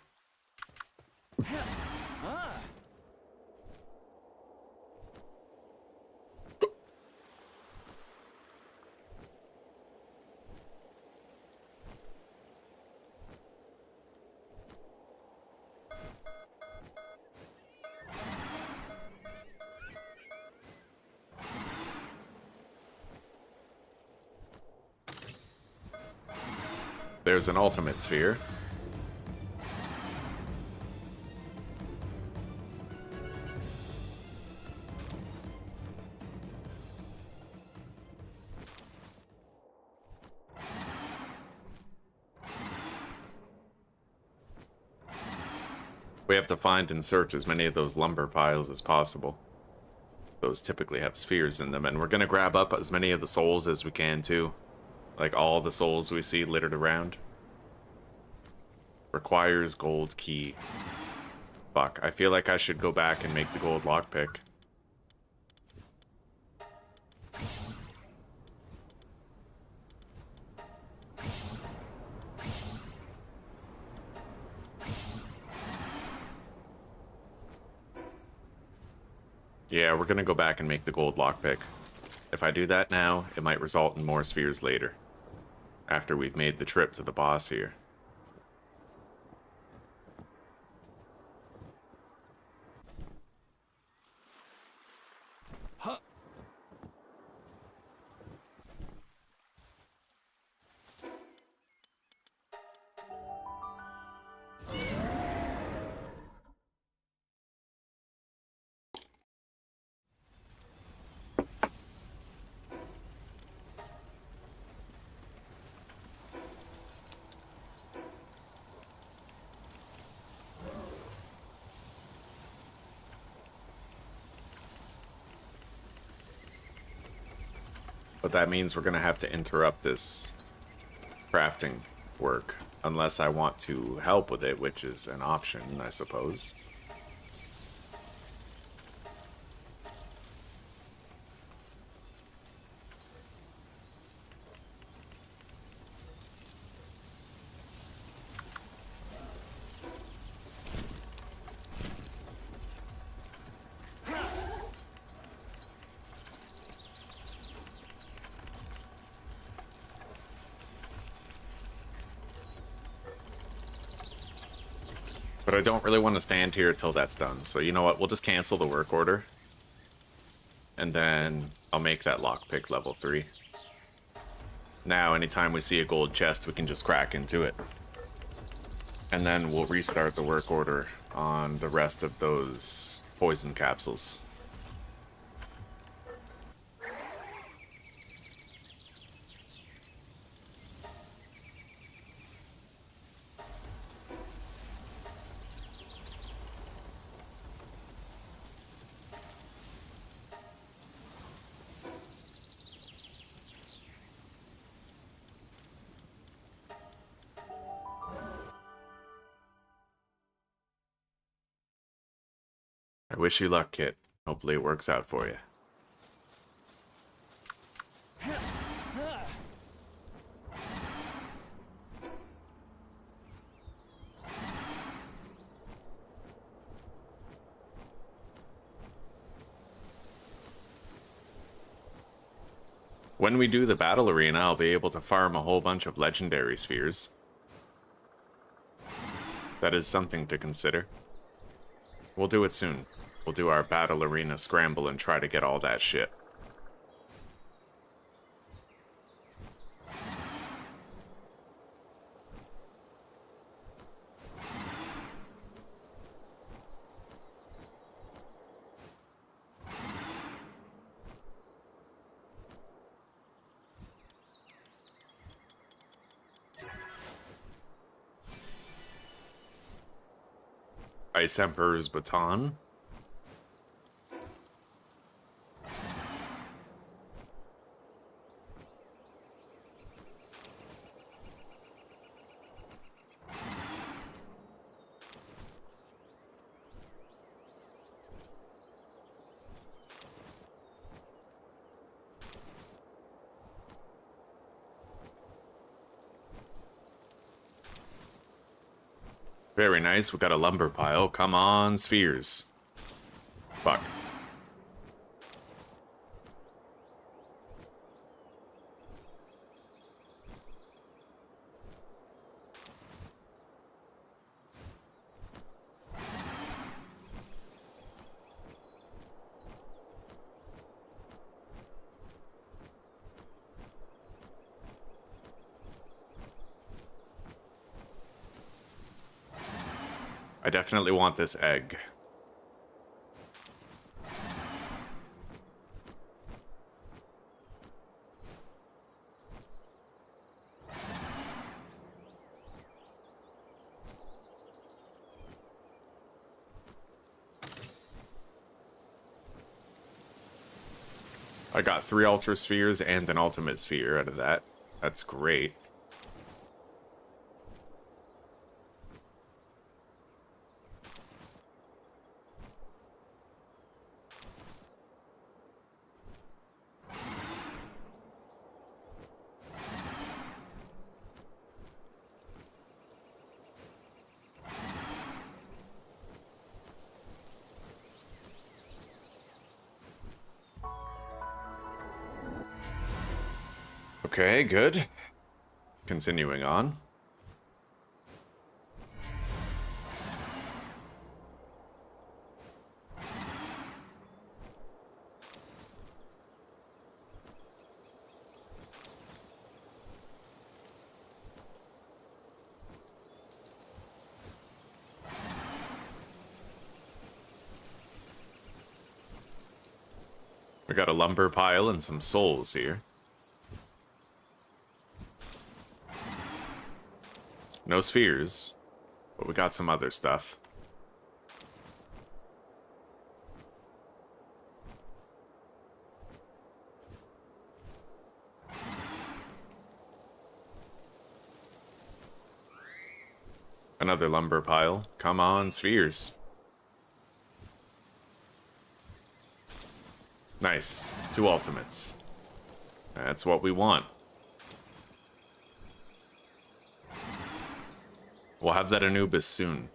There's an ultimate sphere. We have to find and search as many of those lumber piles as possible. Those typically have spheres in them, and we're gonna grab up as many of the souls as we can too. Like all the souls we see littered around. Requires gold key. Fuck, I feel like I should go back and make the gold lockpick. Yeah, we're gonna go back and make the gold lockpick. If I do that now, it might result in more spheres later. After we've made the trip to the boss here. Huh. But that means we're gonna have to interrupt this crafting work. Unless I want to help with it, which is an option, I suppose. But I don't really want to stand here till that's done. So you know what? We'll just cancel the work order. And then I'll make that lockpick level 3. Now, anytime we see a gold chest, we can just crack into it. And then we'll restart the work order on the rest of those poison capsules. I wish you luck, Kit. Hopefully it works out for you. When we do the battle arena, I'll be able to farm a whole bunch of legendary spheres. That is something to consider. We'll do it soon. We'll do our battle arena scramble and try to get all that shit. Ice Emperor's Baton. Very nice, we got a lumber pile. Come on, spheres. Fuck. I definitely want this egg. I got 3 Ultra Spheres and an Ultimate Sphere out of that. That's great. Okay, good. Continuing on. We got a lumber pile and some souls here. No spheres, but we got some other stuff. Another lumber pile. Come on, spheres. Nice. 2 ultimates. That's what we want. We'll have that Anubis soon.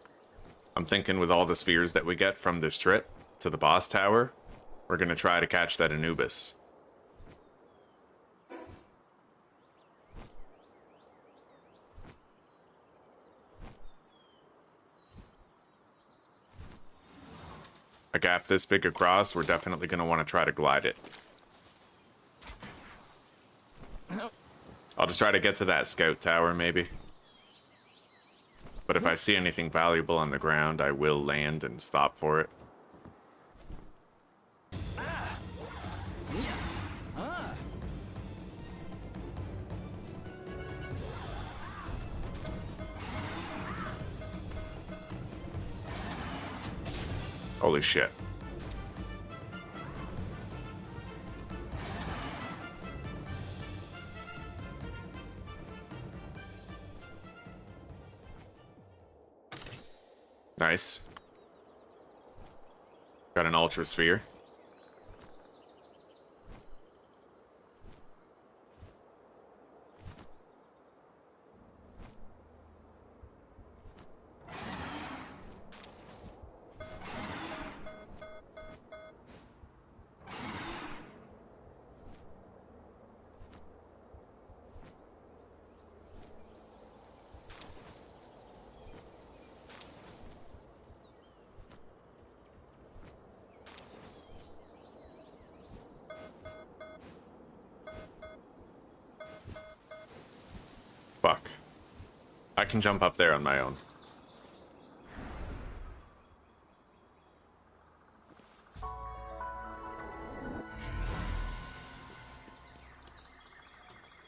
I'm thinking with all the spheres that we get from this trip to the boss tower, we're gonna try to catch that Anubis. A gap this big across, we're definitely gonna want to try to glide it. I'll just try to get to that scout tower, maybe. But if I see anything valuable on the ground, I will land and stop for it. Holy shit. Nice. Got an Ultra Sphere. Fuck. I can jump up there on my own.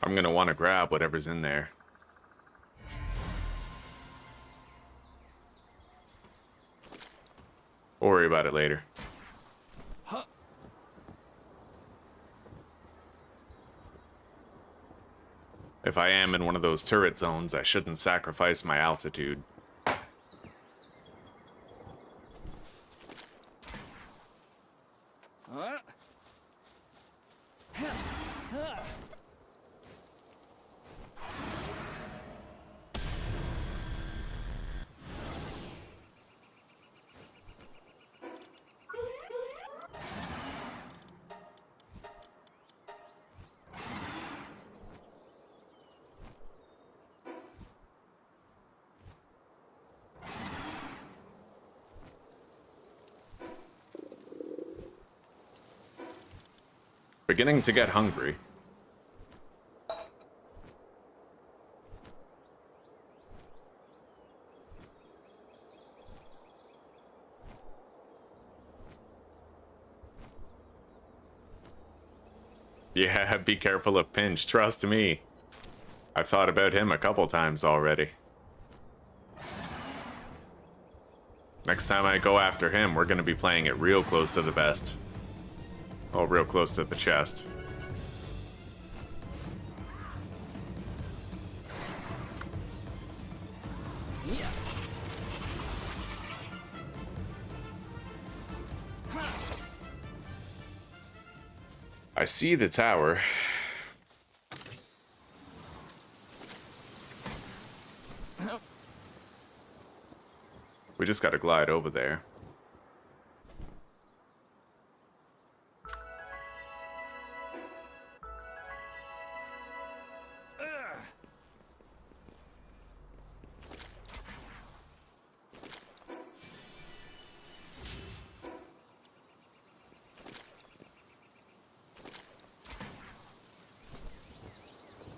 I'm gonna want to grab whatever's in there. We'll worry about it later. If I am in one of those turret zones, I shouldn't sacrifice my altitude. Beginning to get hungry. Yeah, be careful of Pinch, trust me. I've thought about him a couple times already. Next time I go after him, we're gonna be playing it real close to the vest. Oh, real close to the chest. I see the tower. We just gotta glide over there.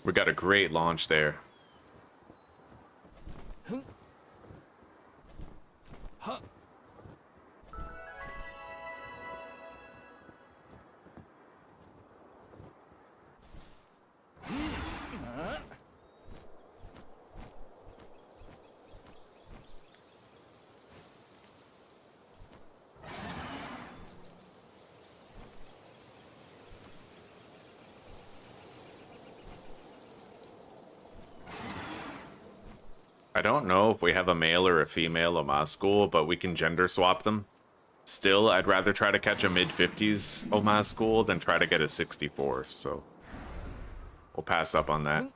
We got a great launch there. I don't know if we have a male or a female Omascool, but we can gender swap them. Still, I'd rather try to catch a mid-50s Omascool than try to get a 64, so we'll pass up on that.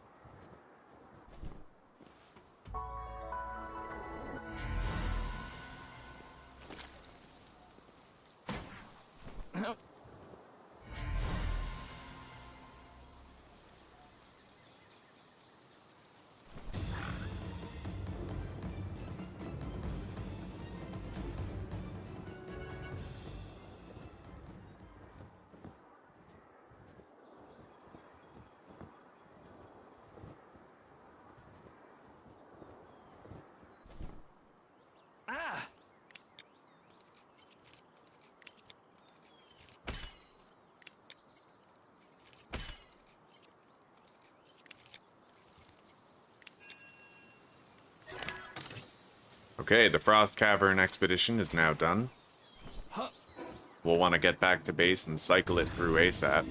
Okay, the Frost Cavern expedition is now done. We'll want to get back to base and cycle it through ASAP.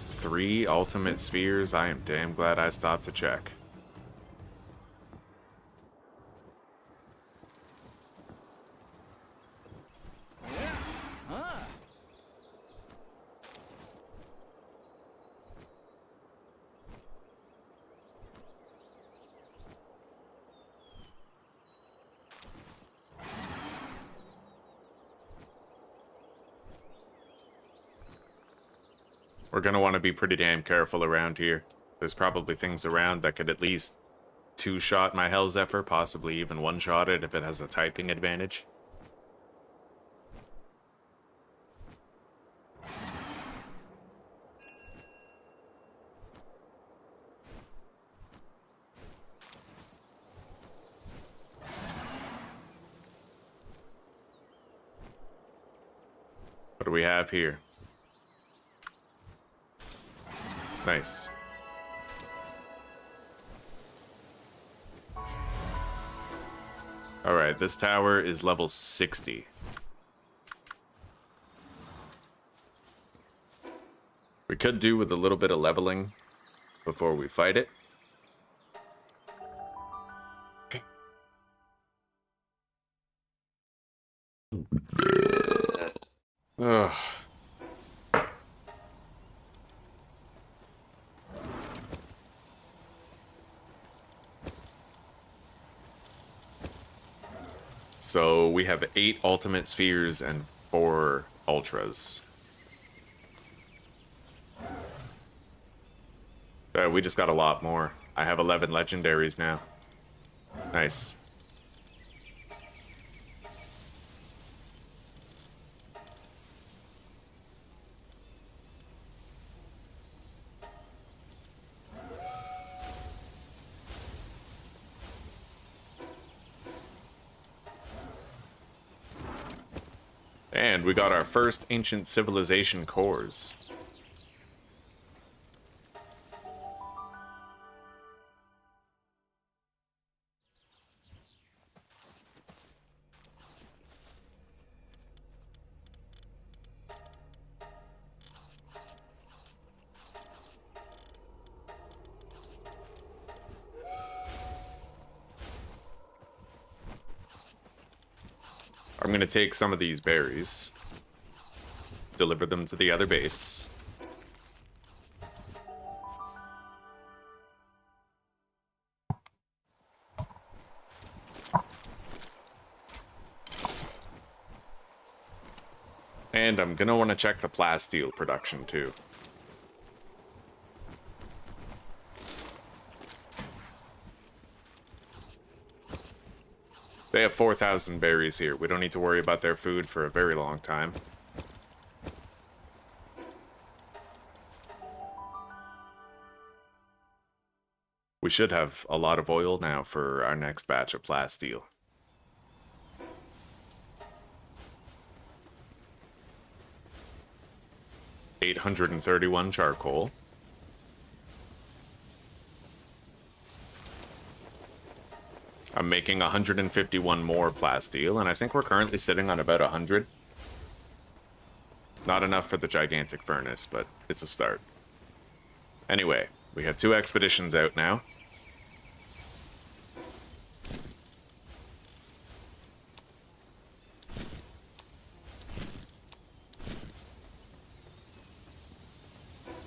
Three ultimate spheres. I am damn glad I stopped to check. We're gonna want to be pretty damn careful around here. There's probably things around that could at least two-shot my Hell Zephyr, possibly even one-shot it if it has a typing advantage. What do we have here? Nice. Alright, this tower is level 60. We could do with a little bit of leveling before we fight it. Ugh. So we have 8 ultimate spheres and 4 ultras. We just got a lot more. I have 11 legendaries now. Nice. And we got our first ancient civilization cores. I'm going to take some of these berries, deliver them to the other base. And I'm going to want to check the plasteel production too. They have 4,000 berries here. We don't need to worry about their food for a very long time. We should have a lot of oil now for our next batch of plasteel. $831 charcoal. I'm making 151 more plasteel, and I think we're currently sitting on about 100. Not enough for the gigantic furnace, but it's a start. Anyway, we have 2 expeditions out now.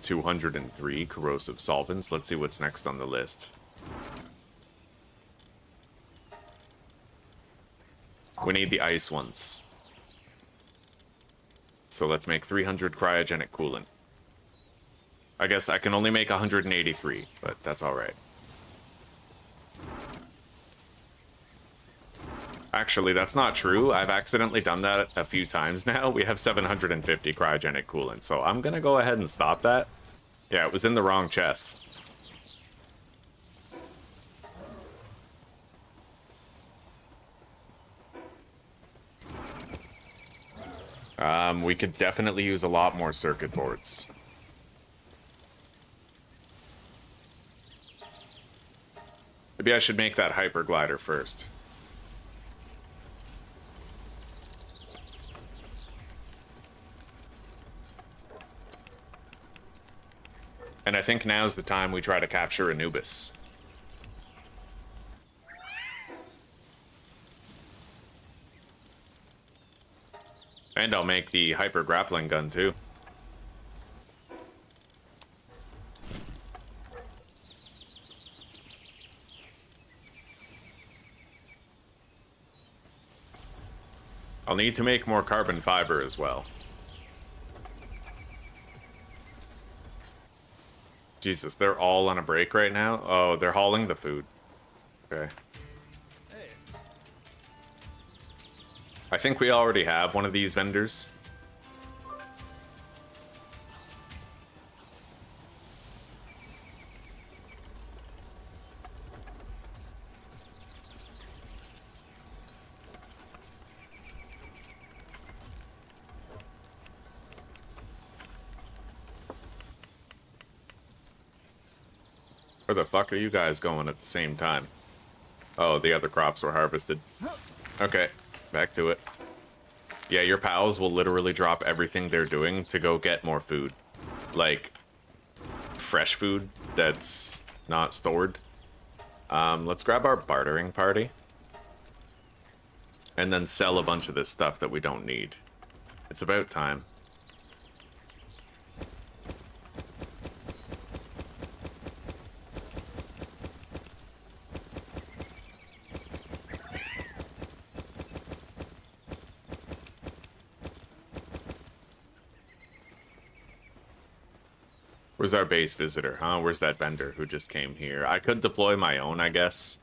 $203 corrosive solvents. Let's see what's next on the list. We need the ice ones. So let's make 300 cryogenic coolant. I guess I can only make 183, but that's alright. Actually, that's not true. I've accidentally done that a few times now. We have 750 cryogenic coolant, so I'm gonna go ahead and stop that. Yeah, it was in the wrong chest. We could definitely use a lot more circuit boards. Maybe I should make that hyper glider first. And I think now's the time we try to capture Anubis. And I'll make the hyper grappling gun too. I'll need to make more carbon fiber as well. Jesus, they're all on a break right now? Oh, they're hauling the food. Okay. I think we already have one of these vendors. Where the fuck are you guys going at the same time? Oh, the other crops were harvested. Okay, back to it. Yeah, your pals will literally drop everything they're doing to go get more food. Like, fresh food that's not stored. Let's grab our bartering party. And then sell a bunch of this stuff that we don't need. It's about time. Where's our base visitor, huh? Where's that vendor who just came here? I could deploy my own, I guess.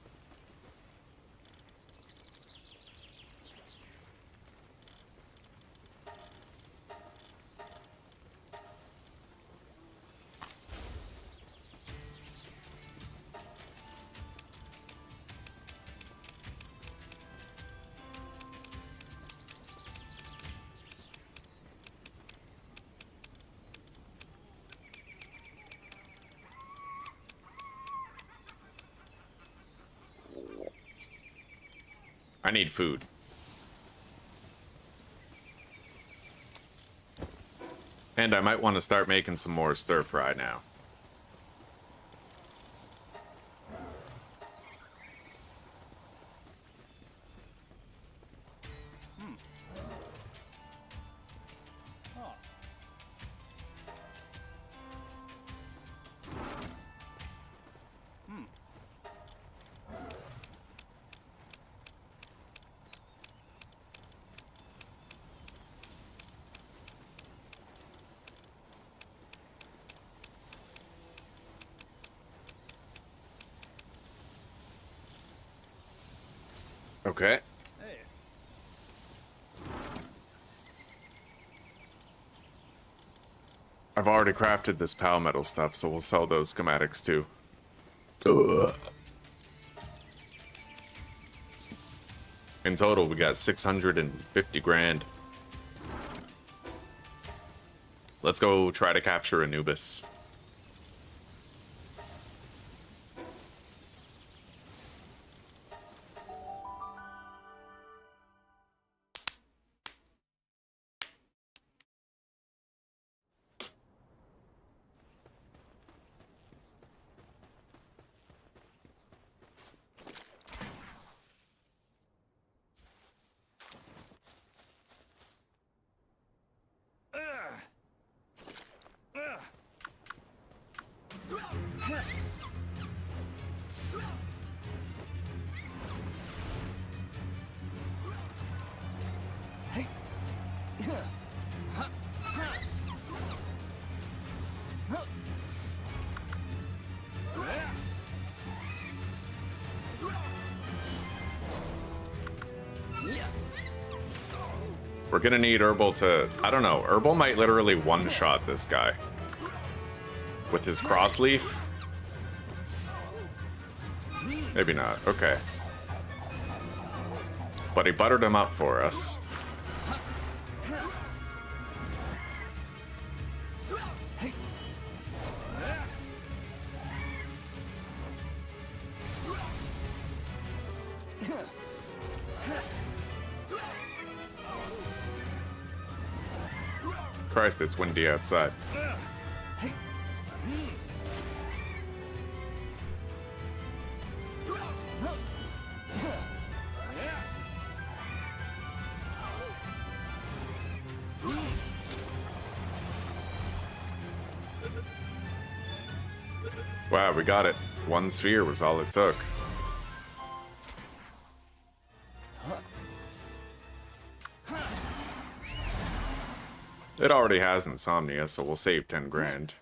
I need food. And I might want to start making some more stir fry now. Okay. Hey. I've already crafted this pal metal stuff, so we'll sell those schematics too. In total, we got 650 grand. Let's go try to capture Anubis. We're gonna need Herbal to... I don't know. Herbal might literally one-shot this guy. With his crossleaf? Maybe not. Okay. But he buttered him up for us. Christ, it's windy outside. Wow, we got it. One sphere was all it took. It already has insomnia, so we'll save 10 grand.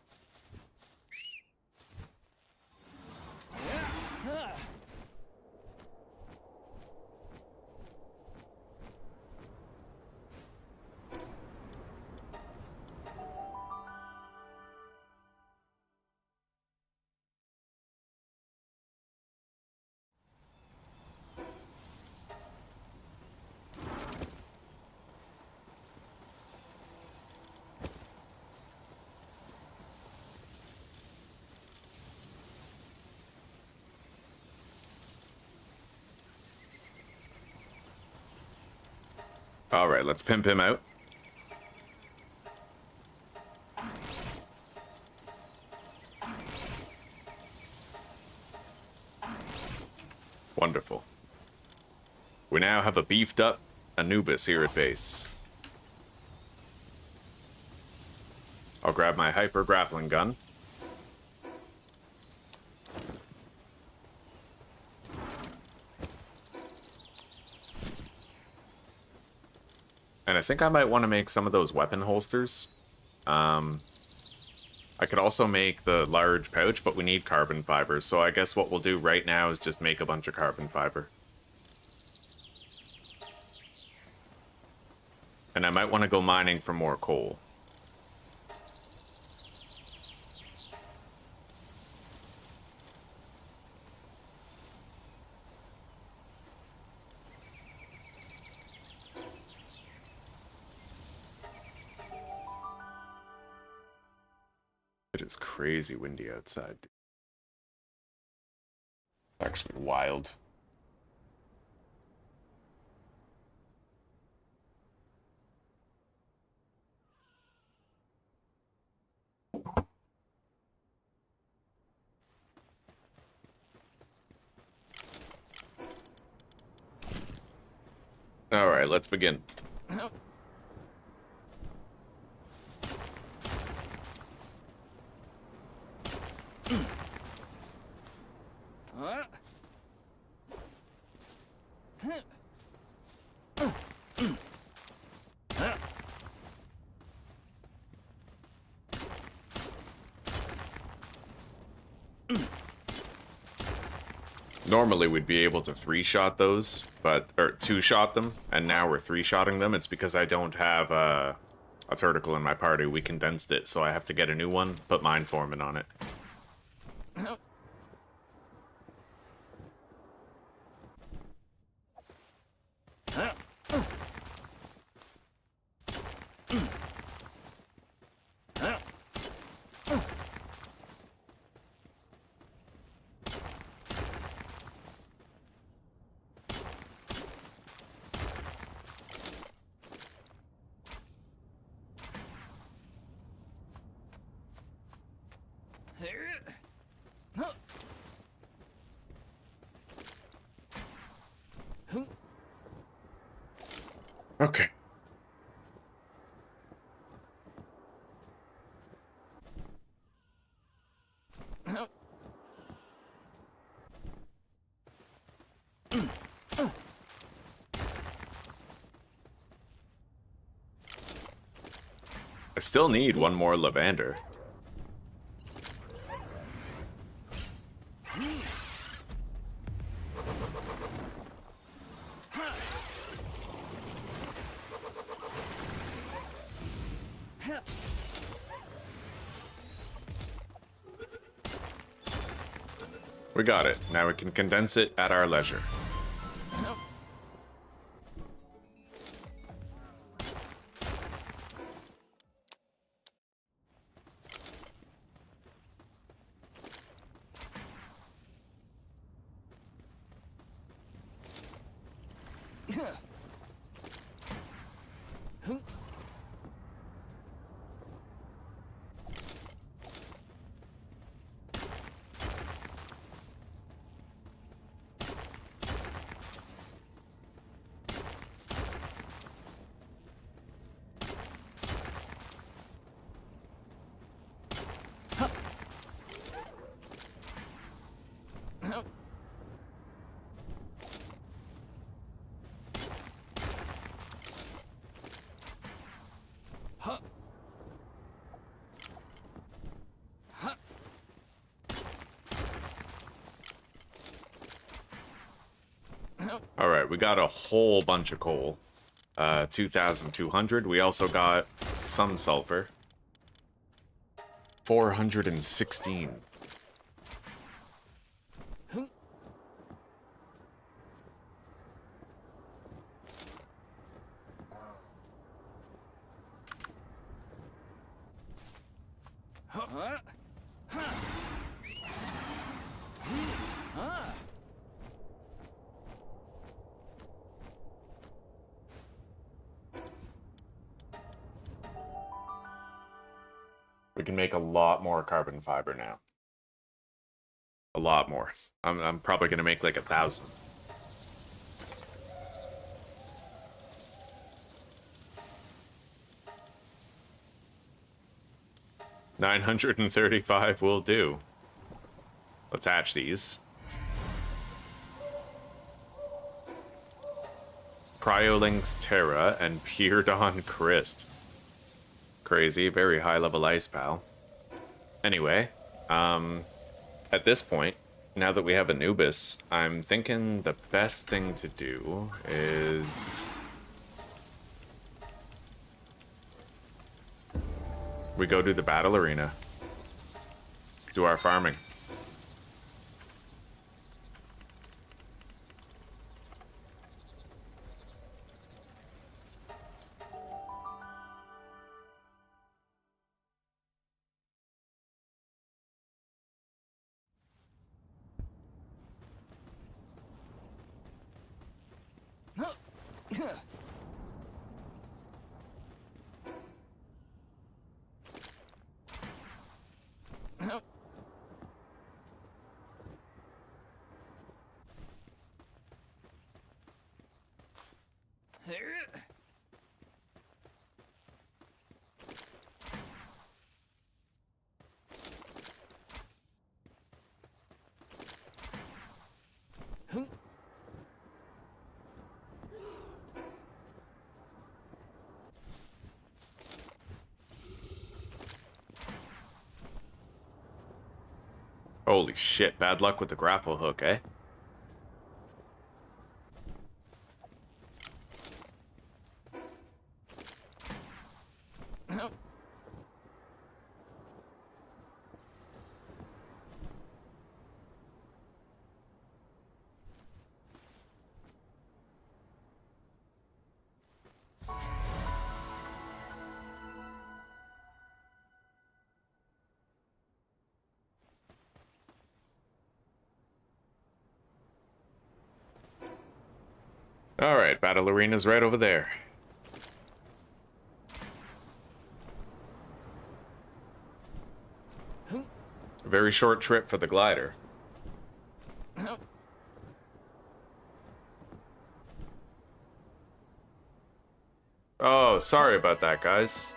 Alright, let's pimp him out. Wonderful. We now have a beefed up Anubis here at base. I'll grab my hyper grappling gun. And I think I might want to make some of those weapon holsters. I could also make the large pouch, but we need carbon fibers. So I guess what we'll do right now is just make a bunch of carbon fiber. And I might want to go mining for more coal. It is crazy windy outside. Actually wild. All right, let's begin. Normally we'd be able to 3-shot those, or 2-shot them, and now we're 3-shotting them. It's because I don't have a turtle in my party. We condensed it, so I have to get a new one, put mine foreman on it. Okay. I still need one more lavender. We got it. Now we can condense it at our leisure. All right, we got a whole bunch of coal. 2,200. We also got some sulfur. 416. We can make a lot more carbon fiber now. A lot more. I'm probably gonna make like 1,000. $935 will do. Let's hatch these. Cryolinx Terra and Peerdon Christ. Crazy, very high level ice pal. Anyway, at this point, now that we have Anubis, I'm thinking the best thing to do is we go to the battle arena, do our farming. Holy shit, bad luck with the grapple hook, eh? Alright, battle arena's right over there. Very short trip for the glider. Oh, sorry about that, guys.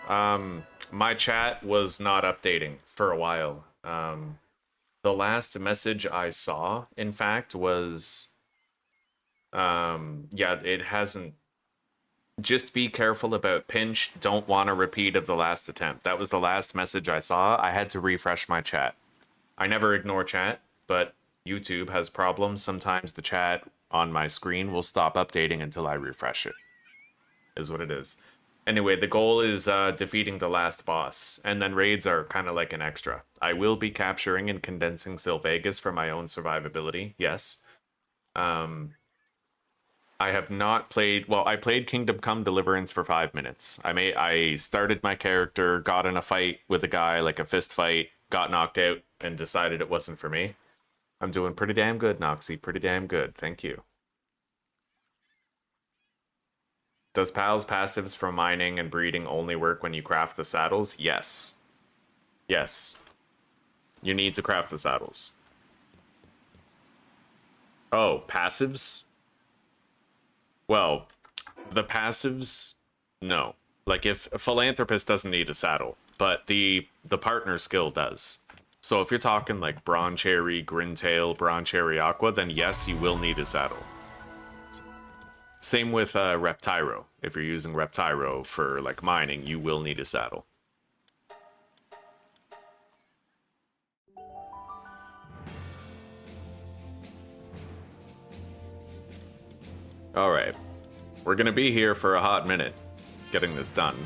My chat was not updating for a while. The last message I saw, in fact, was... yeah, it hasn't... Just be careful about pinch, don't want a repeat of the last attempt. That was the last message I saw. I had to refresh my chat. I never ignore chat, but YouTube has problems. Sometimes the chat on my screen will stop updating until I refresh it. Is what it is. Anyway, the goal is defeating the last boss, and then raids are kind of like an extra. I will be capturing and condensing Sylvegas for my own survivability, yes. I have not played... Well, I played Kingdom Come Deliverance for 5 minutes. I started my character, got in a fight with a guy, like a fist fight, got knocked out, and decided it wasn't for me. I'm doing pretty damn good, Noxie. Pretty damn good. Thank you. Does PAL's passives from mining and breeding only work when you craft the saddles? Yes. Yes. You need to craft the saddles. Oh, passives? Well, the passives, no. Like, if a philanthropist doesn't need a saddle, but the partner skill does. So if you're talking like Brawn Cherry, Grintail, Brawn Cherry Aqua, then yes, you will need a saddle. Same with Reptyro. If you're using Reptyro for like mining, you will need a saddle. Alright. We're gonna be here for a hot minute getting this done.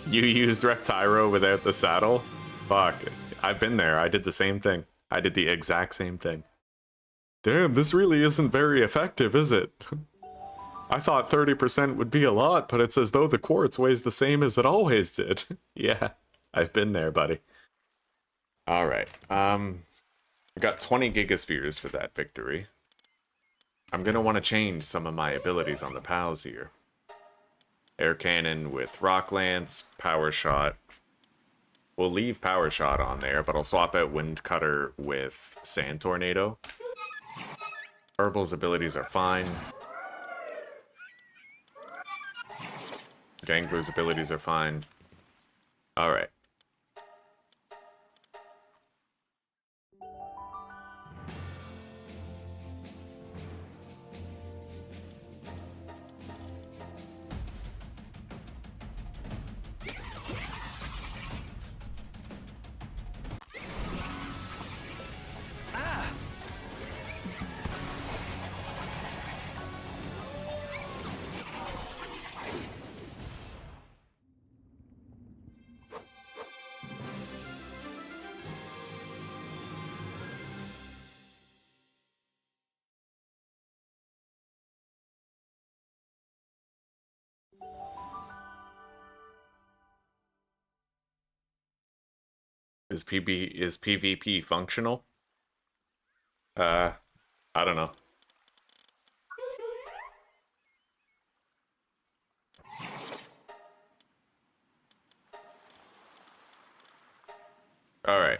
You used Reptyro without the saddle? Fuck. I've been there. I did the same thing. I did the exact same thing. Damn, this really isn't very effective, is it? I thought 30% would be a lot, but it's as though the quartz weighs the same as it always did. Yeah, I've been there, buddy. Alright, I got 20 gigaspheres for that victory. I'm gonna want to change some of my abilities on the pals here. Air Cannon with Rock Lance, Power Shot. We'll leave Power Shot on there, but I'll swap out Wind Cutter with Sand Tornado. Herbal's abilities are fine. Gangbu's abilities are fine. Alright. Is PvP functional? I don't know. All right.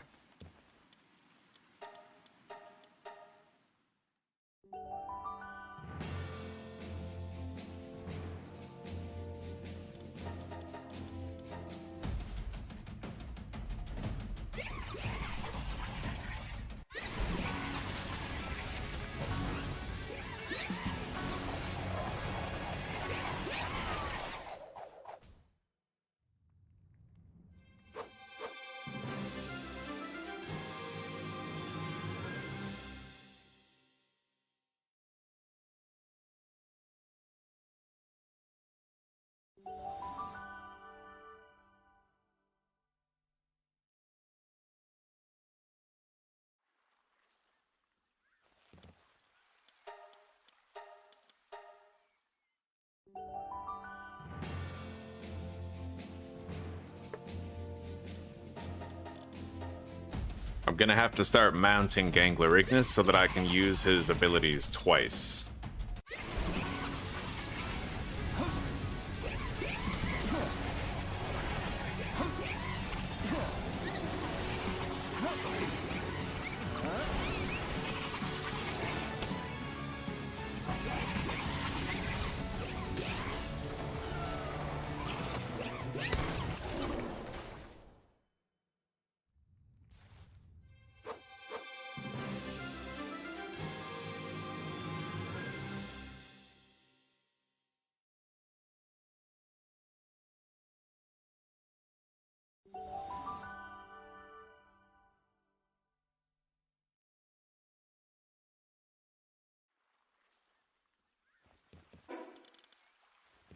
gonna have to start mounting Gangler Ignis so that I can use his abilities twice.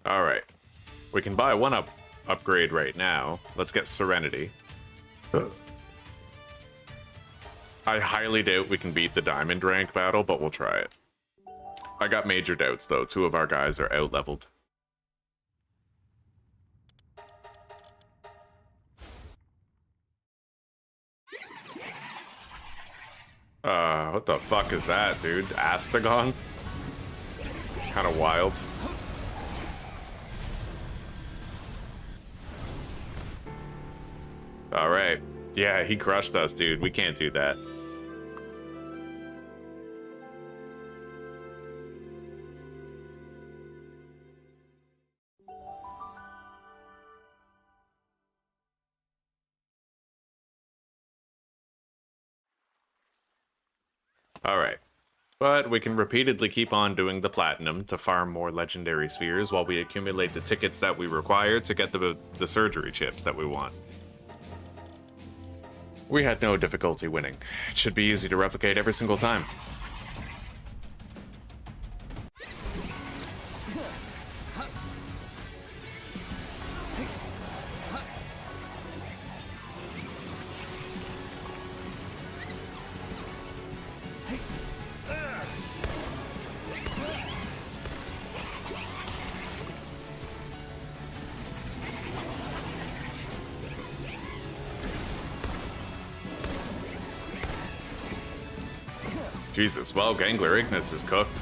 Alright. We can buy one upgrade right now. Let's get Serenity. I highly doubt we can beat the Diamond rank battle, but we'll try it. I got major doubts, though. 2 of our guys are out-leveled. What the fuck is that, dude? Astagon? Kind of wild. Alright. Yeah, he crushed us, dude. We can't do that. Alright. But we can repeatedly keep on doing the platinum to farm more legendary spheres while we accumulate the tickets that we require to get the surgery chips that we want. We had no difficulty winning. It should be easy to replicate every single time. Jesus, well, Gangler Ignis is cooked.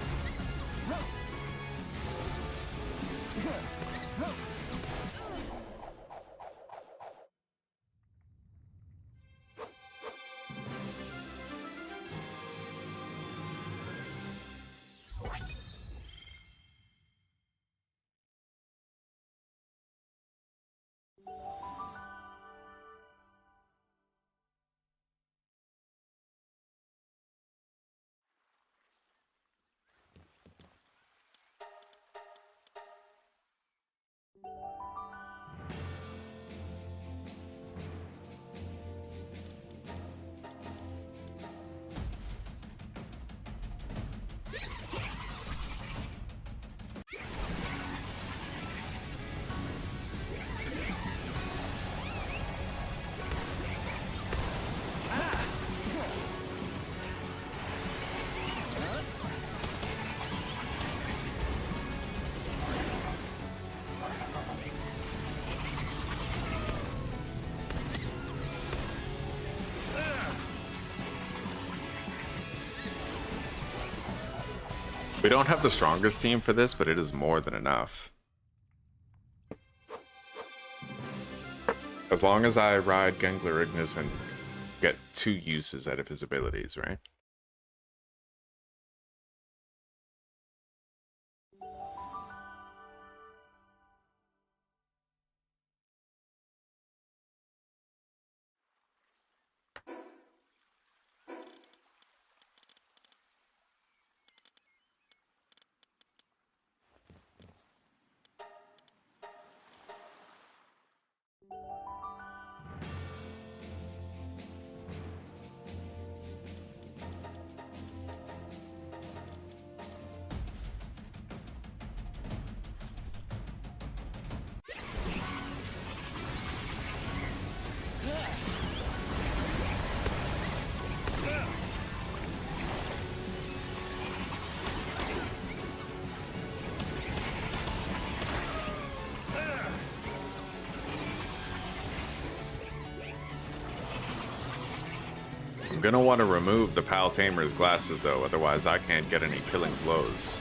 We don't have the strongest team for this, but it is more than enough. As long as I ride Gangler Ignis and get 2 uses out of his abilities, right? I'm gonna want to remove the Pal Tamer's glasses though, otherwise I can't get any killing blows.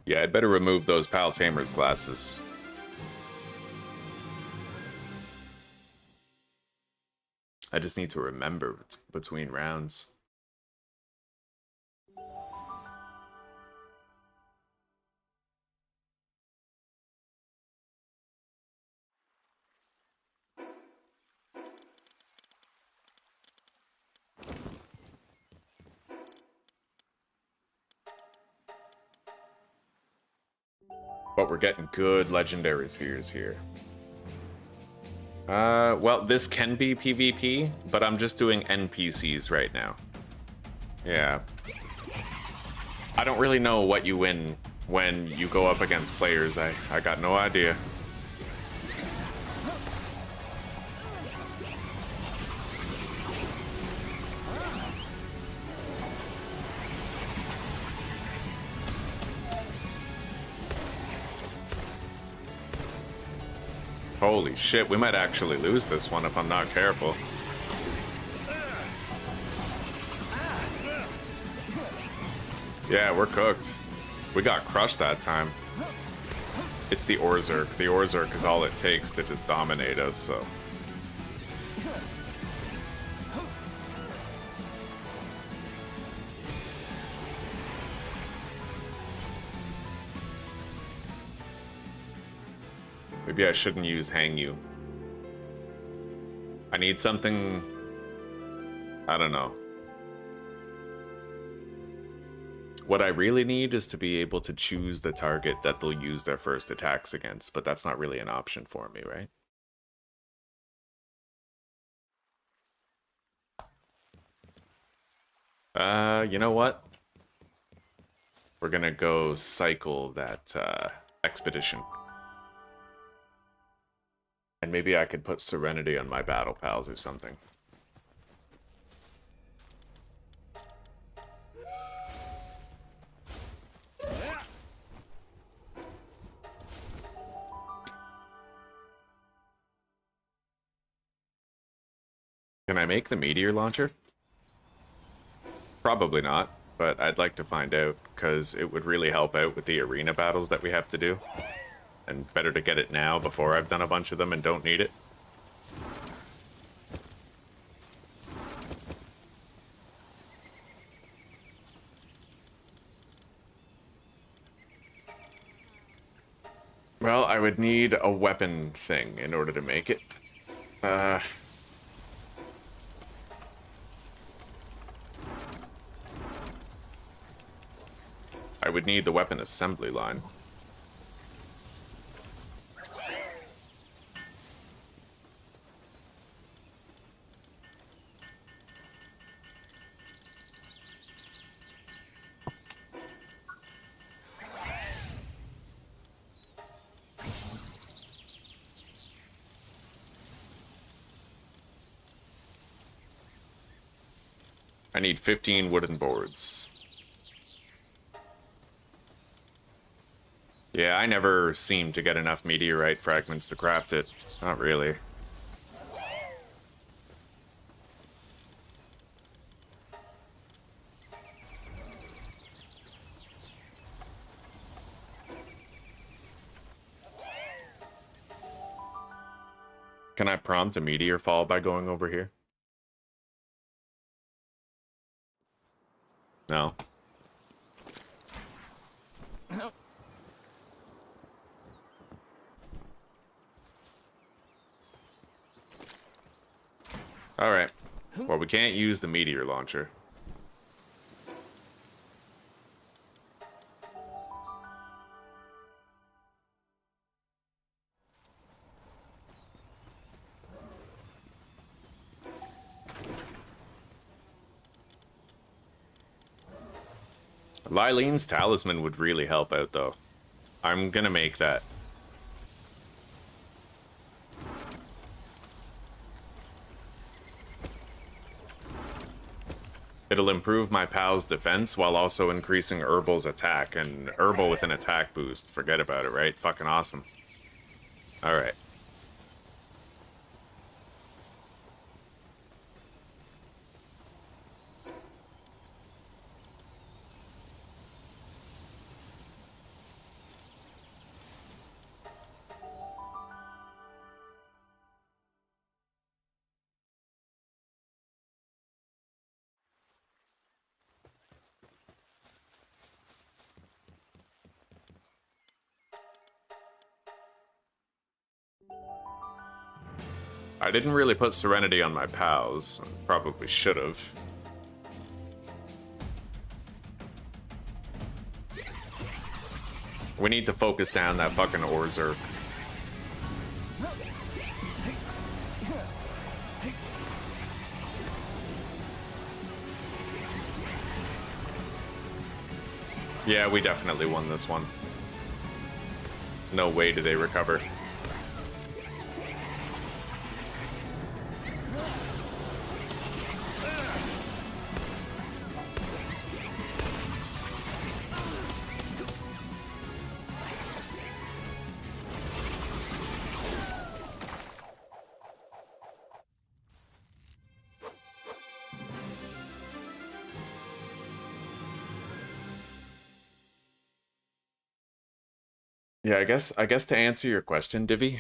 Yeah, I'd better remove those Pal Tamer's glasses. I just need to remember between rounds. But we're getting good legendary spheres here. Well, this can be PvP, but I'm just doing NPCs right now. Yeah. I don't really know what you win when you go up against players. I got no idea. Holy shit, we might actually lose this one if I'm not careful. Yeah, we're cooked. We got crushed that time. It's the Orzerk. The Orzerk is all it takes to just dominate us, so... Maybe I shouldn't use Hang You. I need something... I don't know. What I really need is to be able to choose the target that they'll use their first attacks against, but that's not really an option for me, right? You know what? We're gonna go cycle that expedition. And maybe I could put Serenity on my battle pals or something. Can I make the meteor launcher? Probably not, but I'd like to find out, because it would really help out with the arena battles that we have to do. And better to get it now before I've done a bunch of them and don't need it. Well, I would need a weapon thing in order to make it. I would need the weapon assembly line. I need 15 wooden boards. Yeah, I never seem to get enough meteorite fragments to craft it. Not really. Can I prompt a meteor fall by going over here? No. Alright. Well, we can't use the meteor launcher. Lyleen's talisman would really help out, though. I'm gonna make that. It'll improve my pal's defense while also increasing Herbal's attack, and Herbal with an attack boost. Forget about it, right? Fucking awesome. Alright. I didn't really put Serenity on my pals. Probably should have. We need to focus down that fucking Orzerk. Yeah, we definitely won this one. No way do they recover. Yeah, I guess to answer your question, Divi,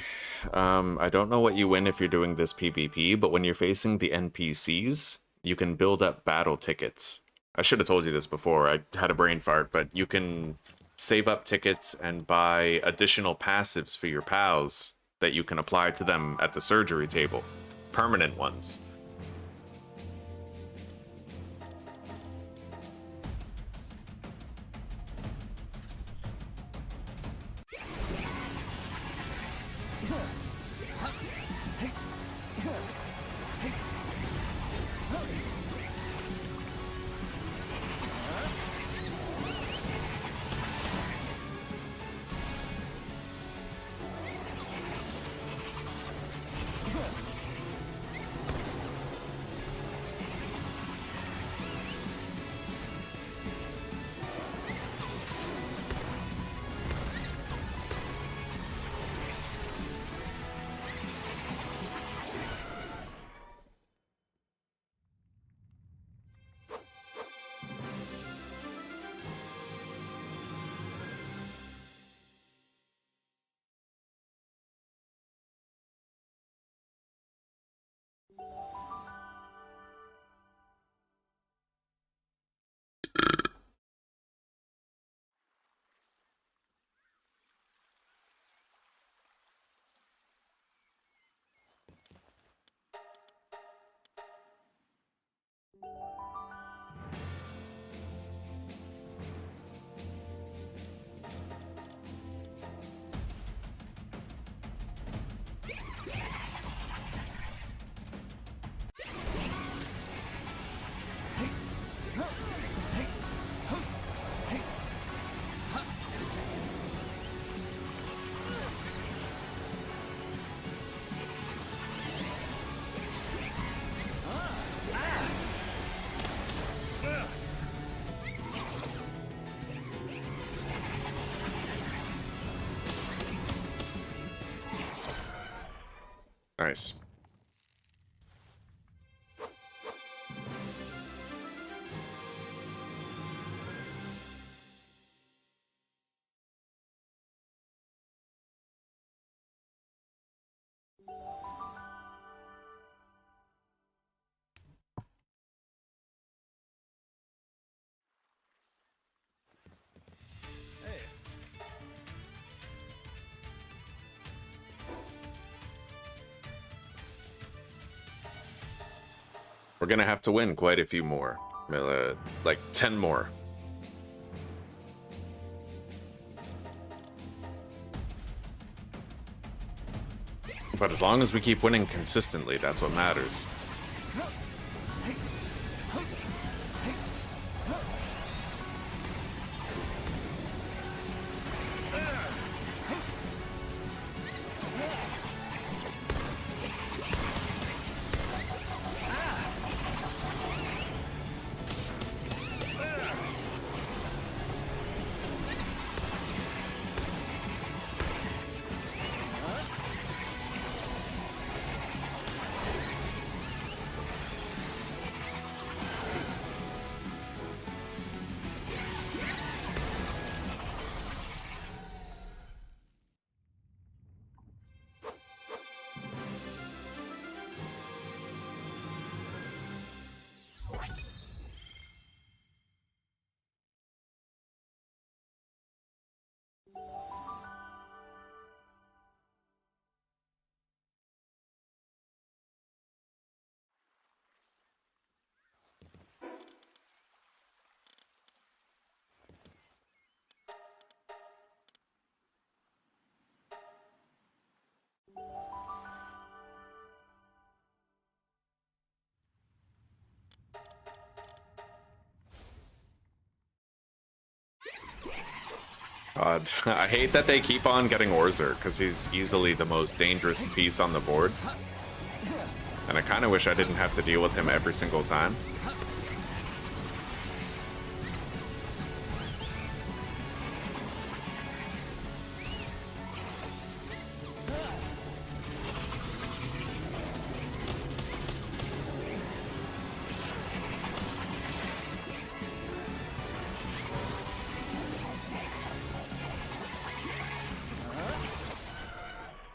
I don't know what you win if you're doing this PvP, but when you're facing the NPCs, you can build up battle tickets. I should have told you this before, I had a brain fart, but you can save up tickets and buy additional passives for your pals that you can apply to them at the surgery table. Permanent ones. Nice. We're gonna have to win quite a few more. Like 10 more. But as long as we keep winning consistently, that's what matters. God, I hate that they keep on getting Orzer, because he's easily the most dangerous piece on the board. And I kind of wish I didn't have to deal with him every single time.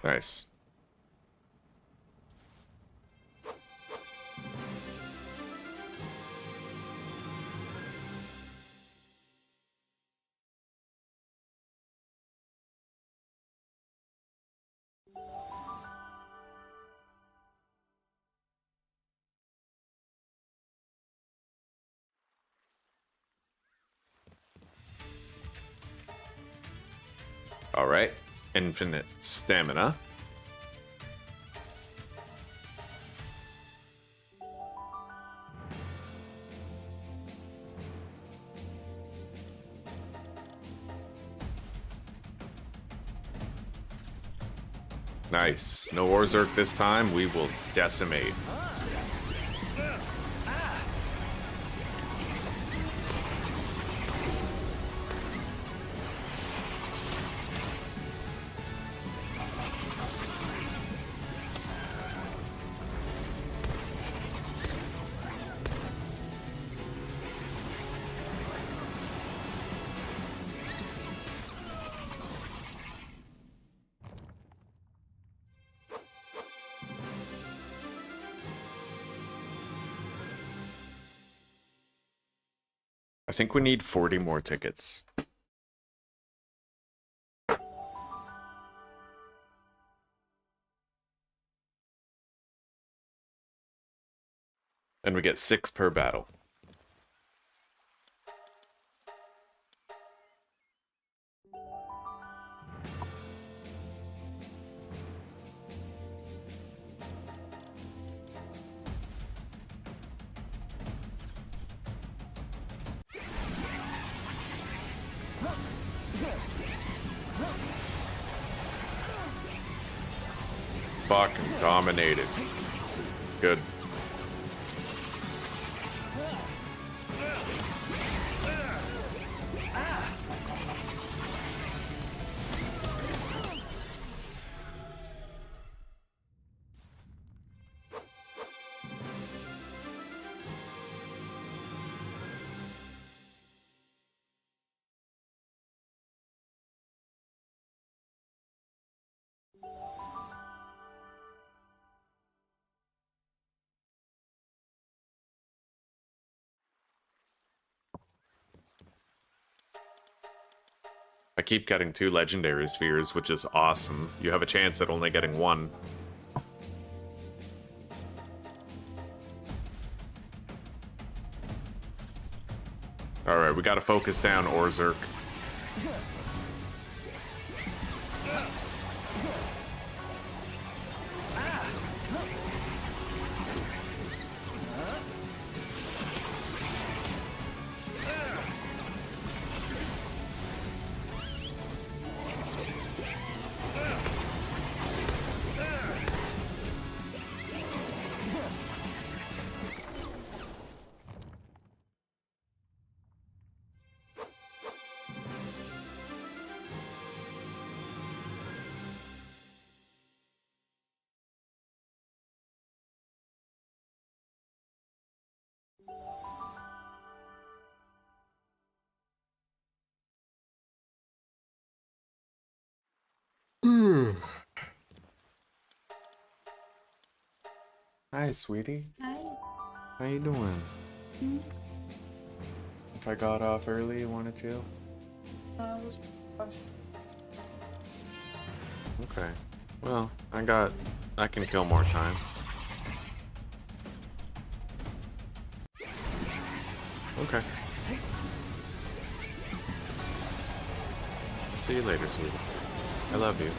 Nice. All right, infinite stamina. Nice. No Orzerk this time. We will decimate. I think we need 40 more tickets. And we get 6 per battle. Fucking dominated. Good. I keep getting 2 legendary spheres, which is awesome. You have a chance at only getting 1. Alright, we gotta focus down Orzerk. Hi, sweetie. Hi. How you doing? If I got off early, you wanna chill? I was Okay. Well, I can kill more time. Okay. See you later, sweetie. I love you.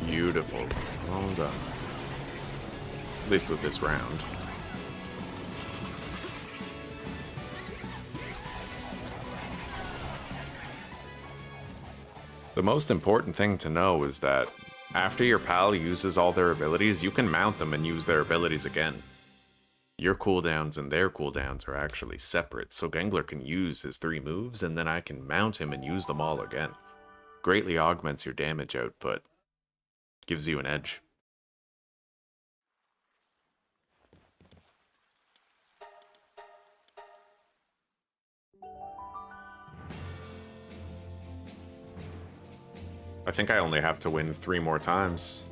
Beautiful. Well done. At least with this round. The most important thing to know is that after your pal uses all their abilities, you can mount them and use their abilities again. Your cooldowns and their cooldowns are actually separate, so Gengler can use his 3 moves and then I can mount him and use them all again. Greatly augments your damage output. Gives you an edge. I think I only have to win 3 more times.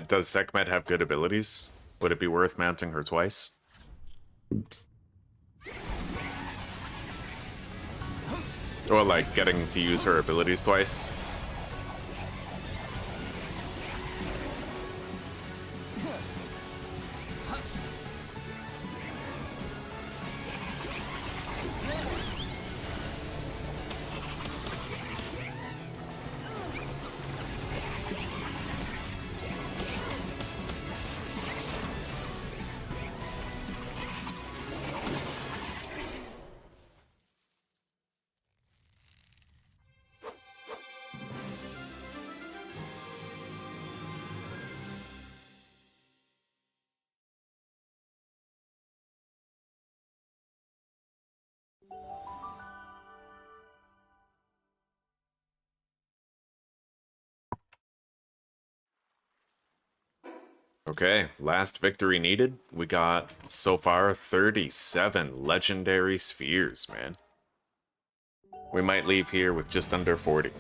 Does Sekhmet have good abilities? Would it be worth mounting her twice? Or like getting to use her abilities twice? Okay, last victory needed. We got, so far, 37 legendary spheres, man. We might leave here with just under 40.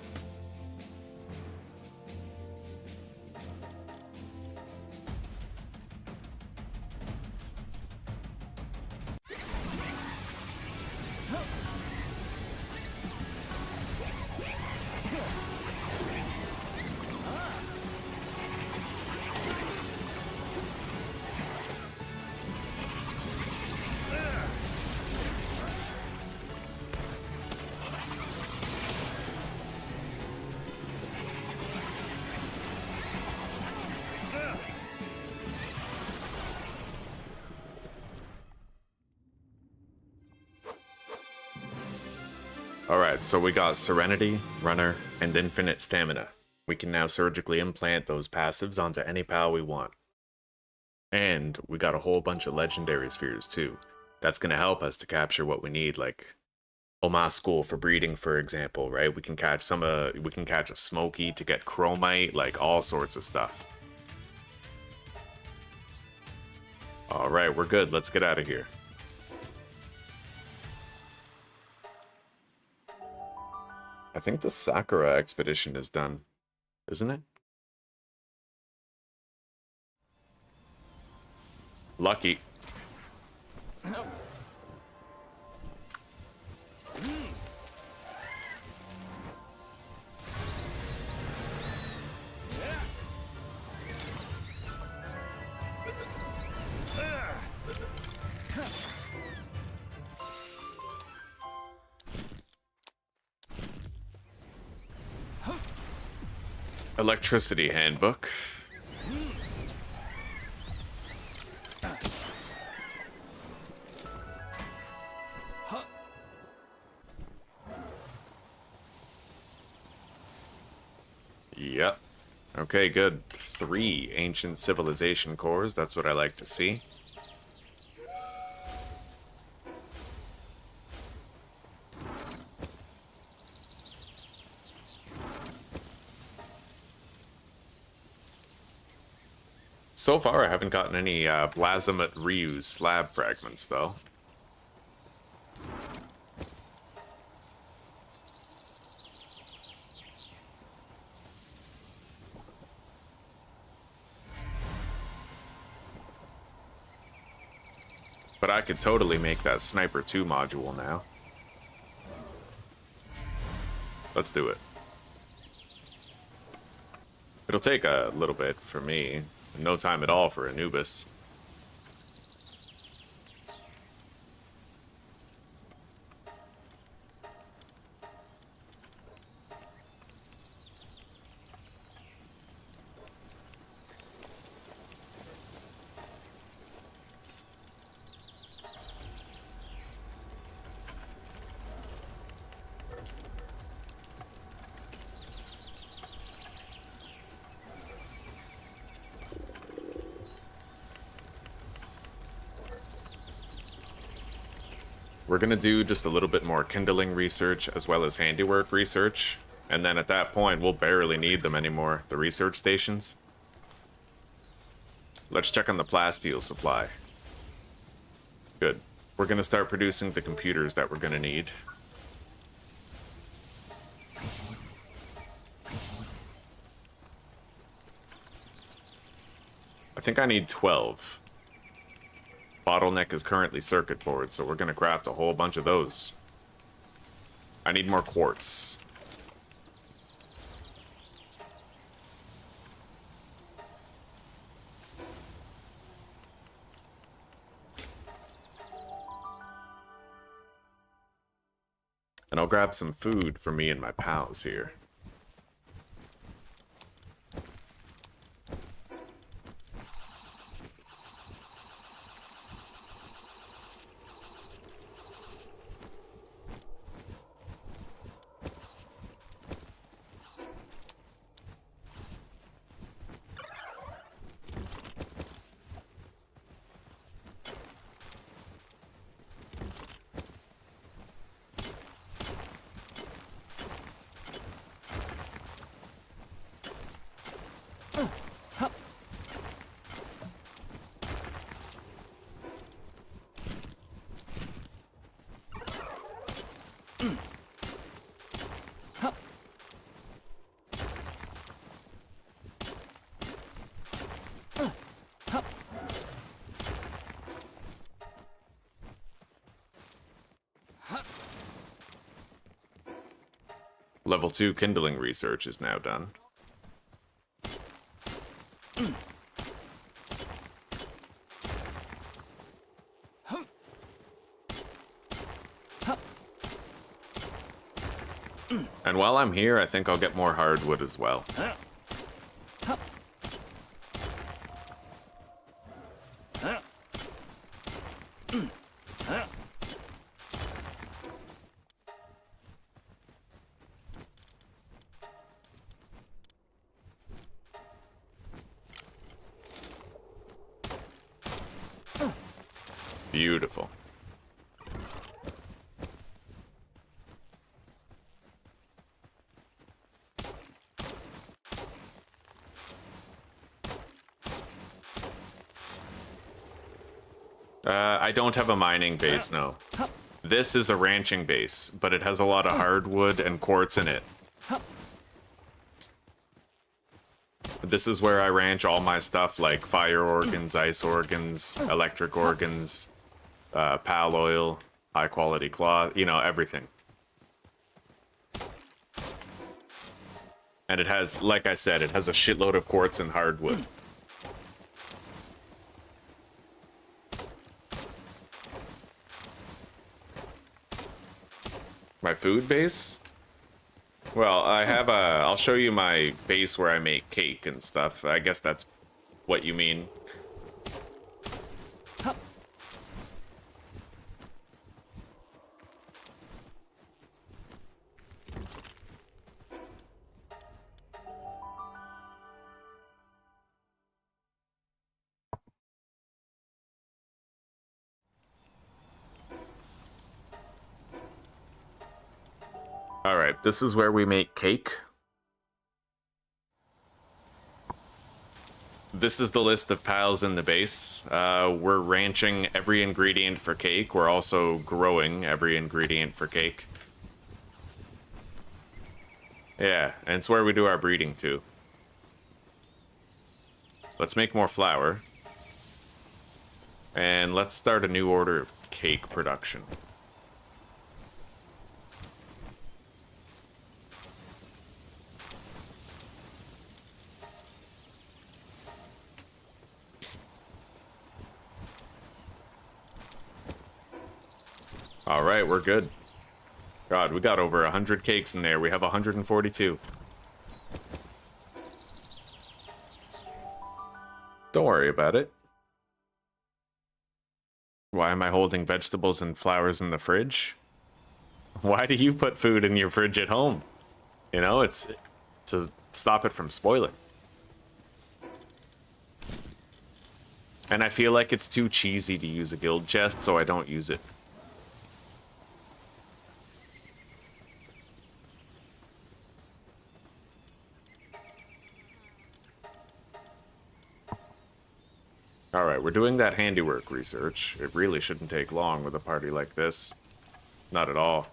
Alright, so we got Serenity, Runner, and Infinite Stamina. We can now surgically implant those passives onto any pal we want. And we got a whole bunch of legendary spheres too. That's going to help us to capture what we need, like Oma School for breeding, for example, right? We can catch a Smoky to get Chromite, like all sorts of stuff. Alright, we're good. Let's get out of here. I think the Sakura expedition is done, isn't it? Lucky. Electricity handbook. Yep. Okay, good. 3 ancient civilization cores. That's what I like to see. So far, I haven't gotten any Blazimet Ryu slab fragments, though. But I could totally make that Sniper 2 module now. Let's do it. It'll take a little bit for me. No time at all for Anubis. We're gonna do just a little bit more kindling research as well as handiwork research, and then at that point we'll barely need them anymore, the research stations. Let's check on the plasteel supply. Good. We're gonna start producing the computers that we're gonna need. I think I need 12. Bottleneck is currently circuit board, so we're going to craft a whole bunch of those. I need more quartz. And I'll grab some food for me and my pals here. Level 2 kindling research is now done. And while I'm here, I think I'll get more hardwood as well. Beautiful. I don't have a mining base, no. This is a ranching base, but it has a lot of hardwood and quartz in it. This is where I ranch all my stuff, like fire organs, ice organs, electric organs, pal oil, high quality cloth, you know, everything. And it has, like I said, it has a shitload of quartz and hardwood. My food base? Well, I have a... I'll show you my base where I make cake and stuff. I guess that's what you mean. Alright, this is where we make cake. This is the list of piles in the base. We're ranching every ingredient for cake. We're also growing every ingredient for cake. Yeah, and it's where we do our breeding too. Let's make more flour. And let's start a new order of cake production. All right, we're good. God, we got over 100 cakes in there. We have 142. Don't worry about it. Why am I holding vegetables and flowers in the fridge? Why do you put food in your fridge at home? You know, it's to stop it from spoiling. And I feel like it's too cheesy to use a guild chest, so I don't use it. Alright, we're doing that handiwork research. It really shouldn't take long with a party like this. Not at all.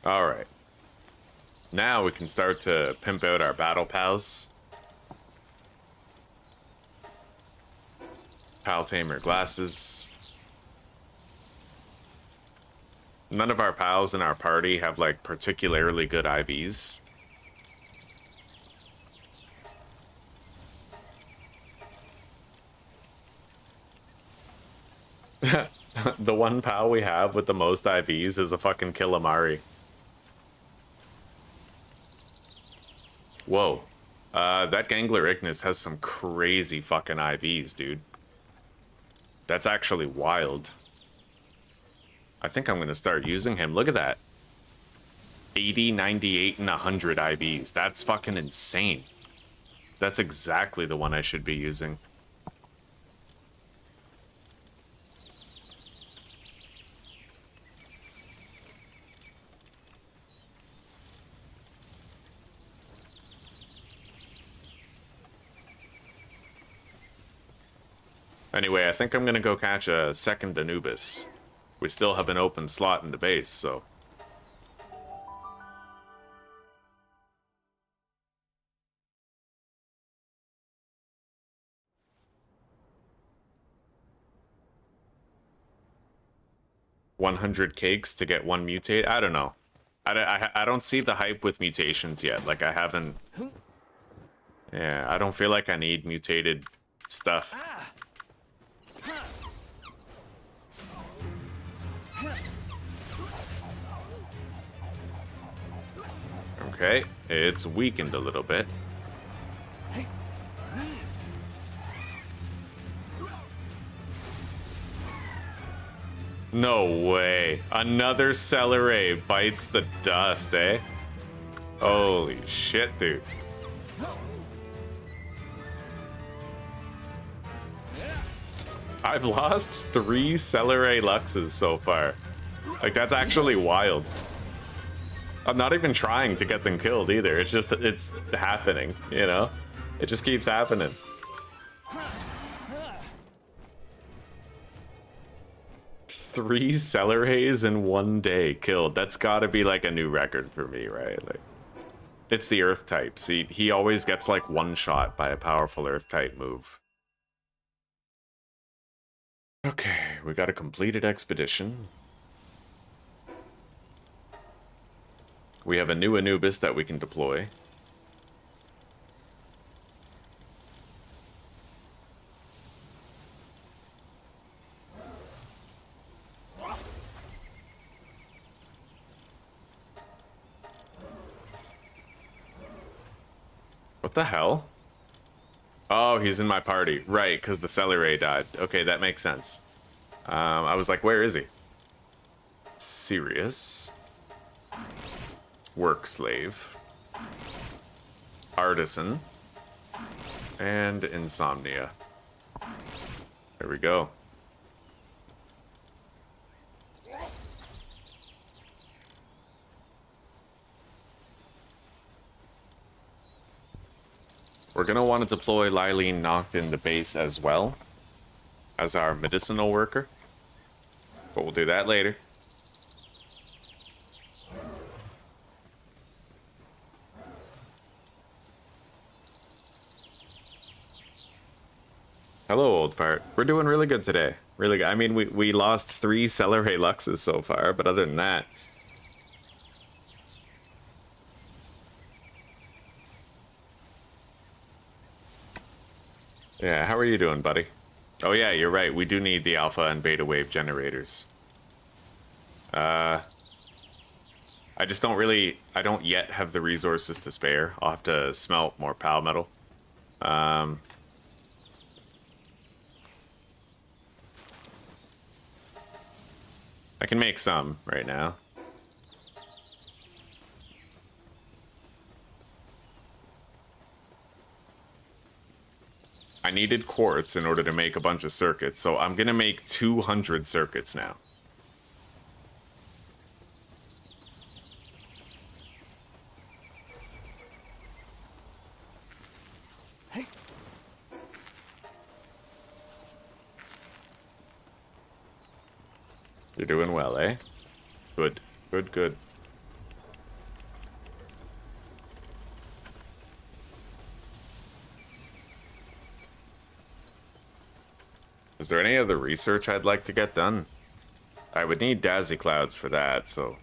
Alright. Now we can start to pimp out our battle pals. Pal Tamer glasses. None of our pals in our party have, like, particularly good IVs. The one pal we have with the most IVs is a fucking Killamari. Whoa. That Gangler Ignis has some crazy fucking IVs, dude. That's actually wild. I think I'm gonna start using him. Look at that. 80, 98, and 100 IVs. That's fucking insane. That's exactly the one I should be using. Anyway, I think I'm gonna go catch a second Anubis. We still have an open slot in the base, so... $100 cakes to get one mutate? I don't know. I don't see the hype with mutations yet. Like, I haven't... Yeah, I don't feel like I need mutated stuff. Okay, it's weakened a little bit. No way. Another Celeray bites the dust, eh? Holy shit, dude. I've lost 3 Celeray Luxes so far. Like, that's actually wild. I'm not even trying to get them killed either. It's just, it's happening, you know? It just keeps happening. Three Celerays in one day killed. That's gotta be like a new record for me, right? Like, it's the Earth type. See, he always gets like one shot by a powerful Earth type move. Okay, we got a completed expedition. We have a new Anubis that we can deploy. What the hell? Oh, he's in my party. Right, because the Celeray died. Okay, that makes sense. I was like, where is he? Serious. Work slave. Artisan. And insomnia. There we go. We're going to want to deploy Lylene Noct in the base as well as our medicinal worker. But we'll do that later. Hello, old fart. We're doing really good today. Really good. I mean, we lost 3 Celeray Luxes so far, but other than that... Yeah, how are you doing, buddy? Oh yeah, you're right. We do need the alpha and beta wave generators. I just don't really... I don't yet have the resources to spare. I'll have to smelt more pal metal. I can make some right now. I needed quartz in order to make a bunch of circuits, so I'm gonna make 200 circuits now. Hey. You're doing well, eh? Good. Good, good. Is there any other research I'd like to get done? I would need Dazzy Clouds for that, so...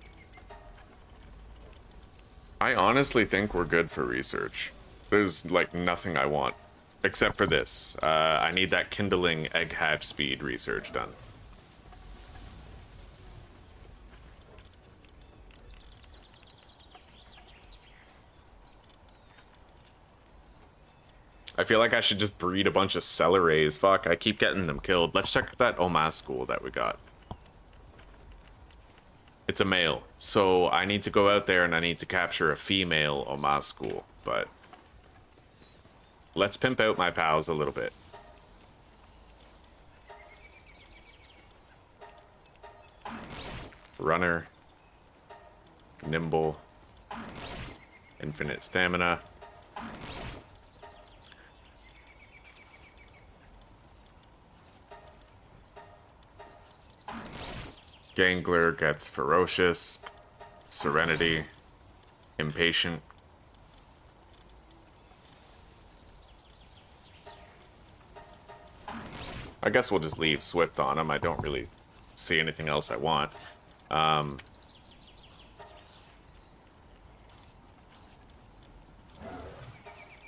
I honestly think we're good for research. There's, like, nothing I want. Except for this. I need that kindling egg hatch speed research done. I feel like I should just breed a bunch of Celerays. Fuck, I keep getting them killed. Let's check that Omas school that we got. It's a male, so I need to go out there and I need to capture a female Omas school, but... Let's pimp out my pals a little bit. Runner. Nimble. Infinite stamina. Gangler gets ferocious, serenity, impatient. I guess we'll just leave Swift on him. I don't really see anything else I want.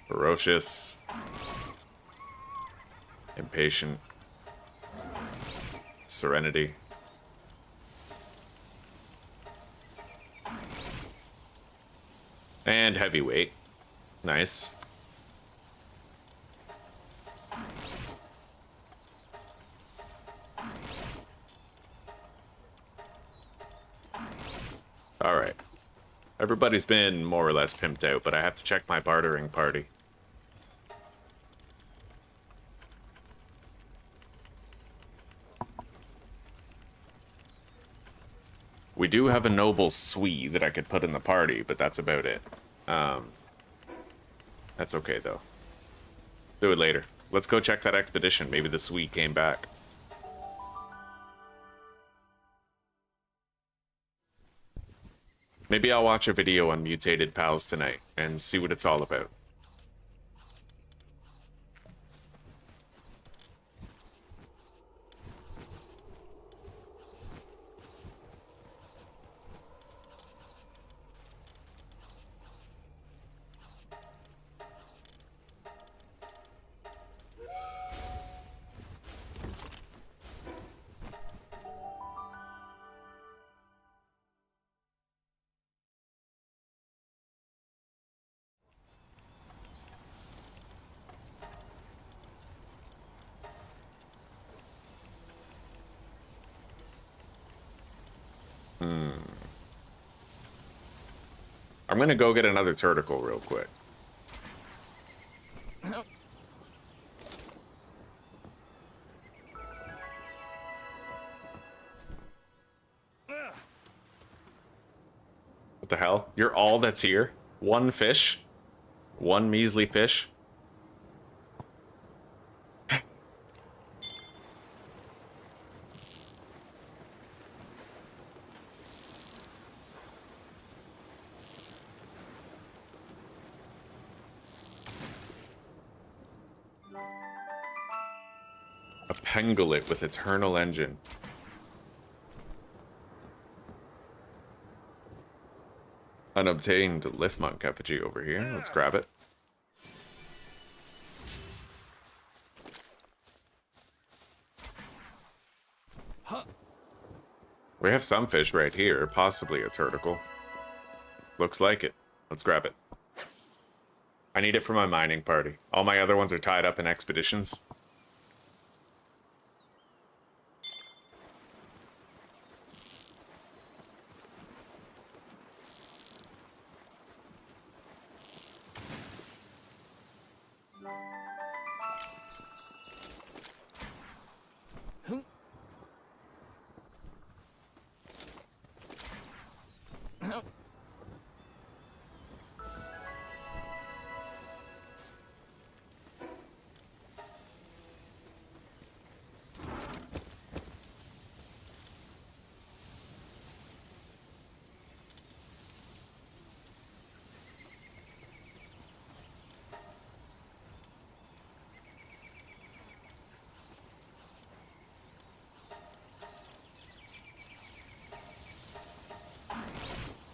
Ferocious, impatient, serenity. And heavyweight. Nice. Alright. Everybody's been more or less pimped out, but I have to check my bartering party. We do have a noble Swede that I could put in the party, but that's about it. That's okay, though. Do it later. Let's go check that expedition. Maybe the Swede came back. Maybe I'll watch a video on mutated pals tonight and see what it's all about. I'm gonna go get another turtle real quick. What the hell? You're all that's here? One fish? One measly fish? A pengulet with eternal engine. Unobtained Lithmonk effigy over here. Let's grab it. We have some fish right here, possibly a turtle. Looks like it. Let's grab it. I need it for my mining party. All my other ones are tied up in expeditions.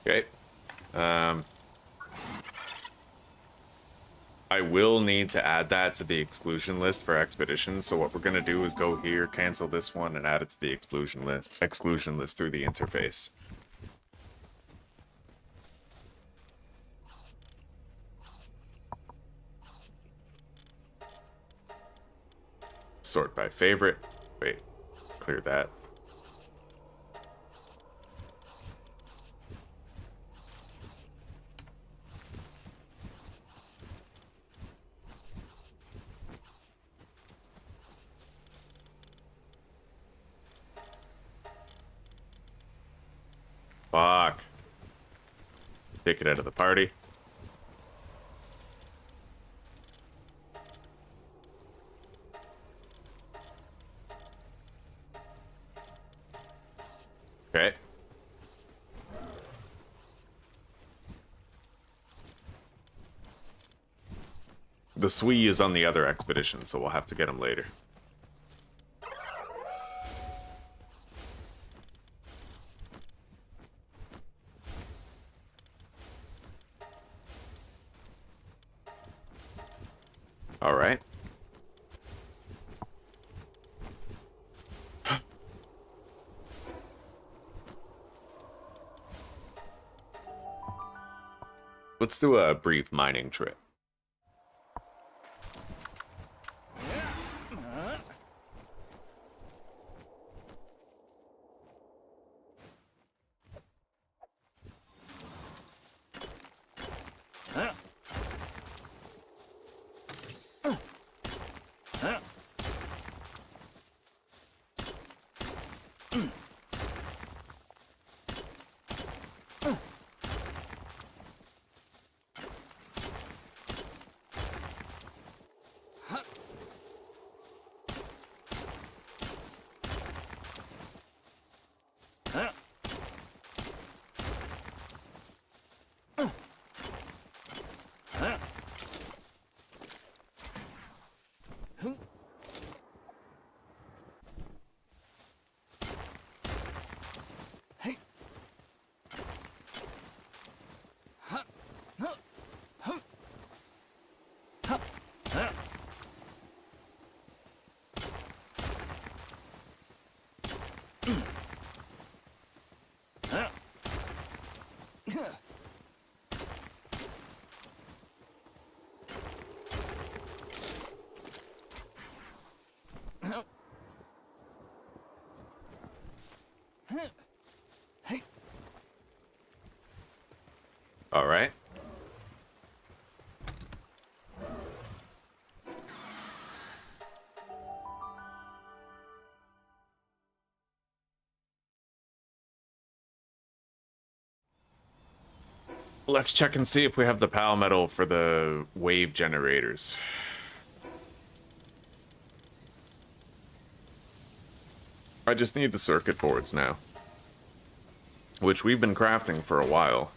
Okay. I will need to add that to the exclusion list for expeditions. So what we're gonna do is go here, cancel this one, and add it to the exclusion list through the interface. Sort by favorite. Wait, clear that. Fuck. Take it out of the party. The Swee is on the other expedition, so we'll have to get him later. All right. Let's do a brief mining trip. All right. Let's check and see if we have the PAL metal for the wave generators. I just need the circuit boards now, which we've been crafting for a while.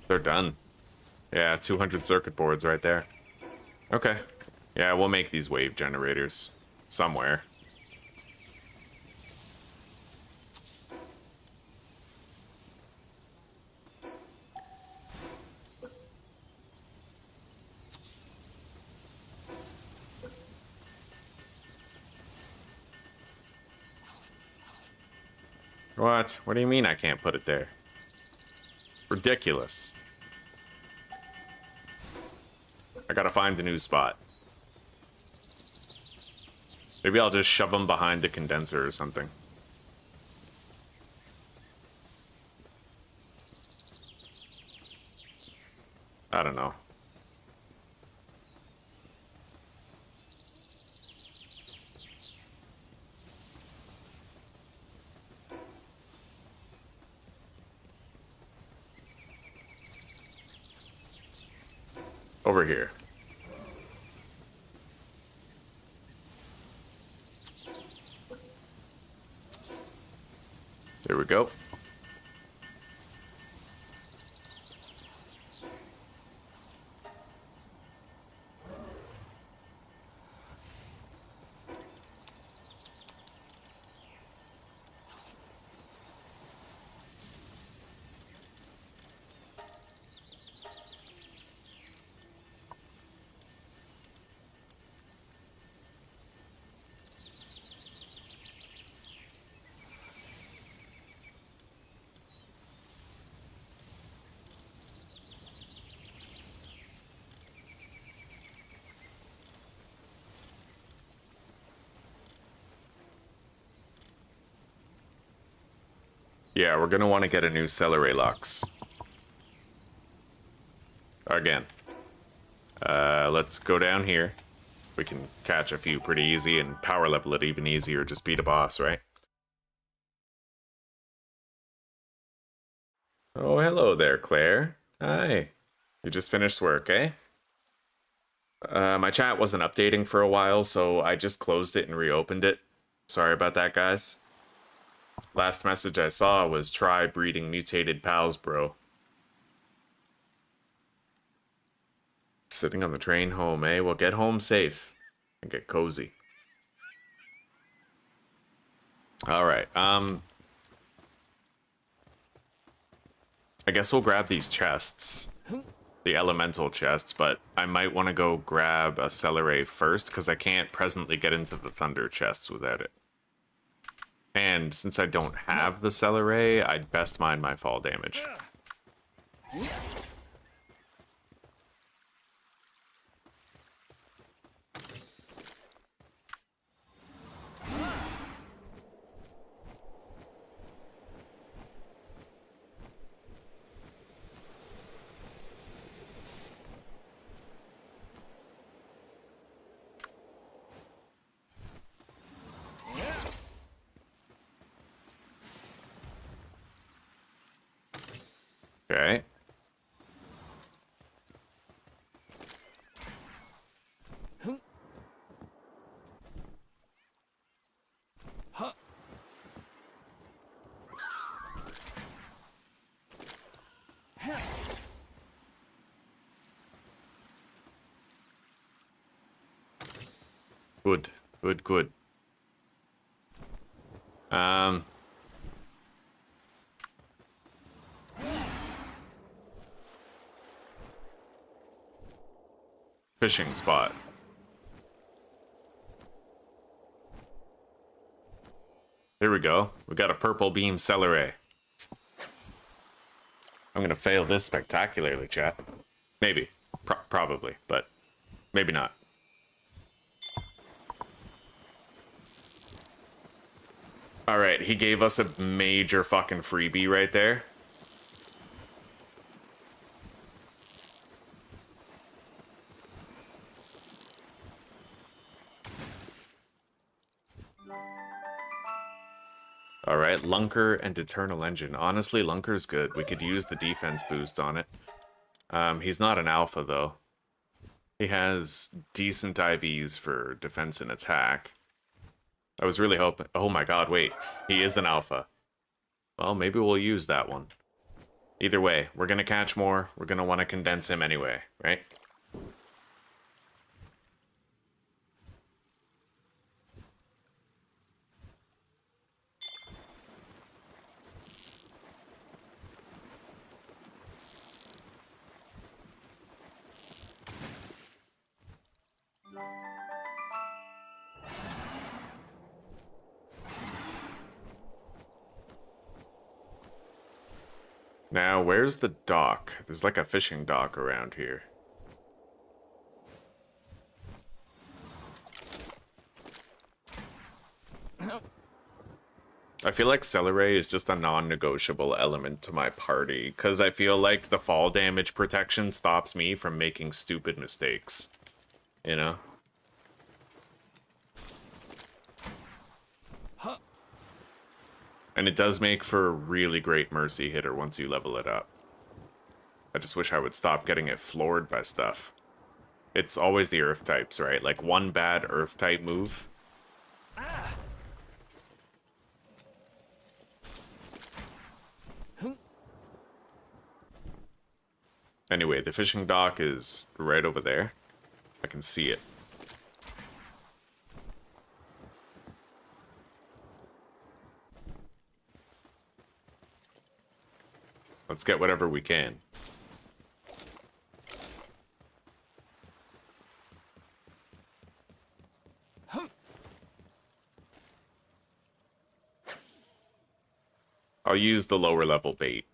They're done. Yeah, 200 circuit boards right there. Okay. Yeah, we'll make these wave generators somewhere. What? What do you mean I can't put it there? Ridiculous. I gotta find a new spot. Maybe I'll just shove them behind the condenser or something. I don't know. Over here. There we go. Yeah, we're gonna want to get a new Celery Lux. Again. Let's go down here. We can catch a few pretty easy and power level it even easier, just beat a boss, right? Oh, hello there, Claire. Hi. You just finished work, eh? My chat wasn't updating for a while, so I just closed it and reopened it. Sorry about that, guys. Last message I saw was try breeding mutated pals, bro. Sitting on the train home, eh? Well, get home safe and get cozy. All right. I guess we'll grab these chests, the elemental chests, but I might want to go grab a Celeray first because I can't presently get into the thunder chests without it. And since I don't have the Celeray, I'd best mind my fall damage. Okay. Good, good, good. Fishing spot. Here we go. We got a purple beam Celeray. I'm gonna fail this spectacularly, chat. Maybe. Probably, but maybe not. Alright, he gave us a major fucking freebie right there. Alright, Lunker and Eternal Engine. Honestly, Lunker's good. We could use the defense boost on it. He's not an alpha, though. He has decent IVs for defense and attack. I was really hoping... Oh my god, wait. He is an alpha. Well, maybe we'll use that one. Either way, we're gonna catch more. We're gonna want to condense him anyway, right? Now, where's the dock? There's like a fishing dock around here. I feel like Celeray is just a non-negotiable element to my party, because I feel like the fall damage protection stops me from making stupid mistakes. You know? And it does make for a really great mercy hitter once you level it up. I just wish I would stop getting it floored by stuff. It's always the earth types, right? Like one bad earth type move. Anyway, the fishing dock is right over there. I can see it. Let's get whatever we can. I'll use the lower level bait.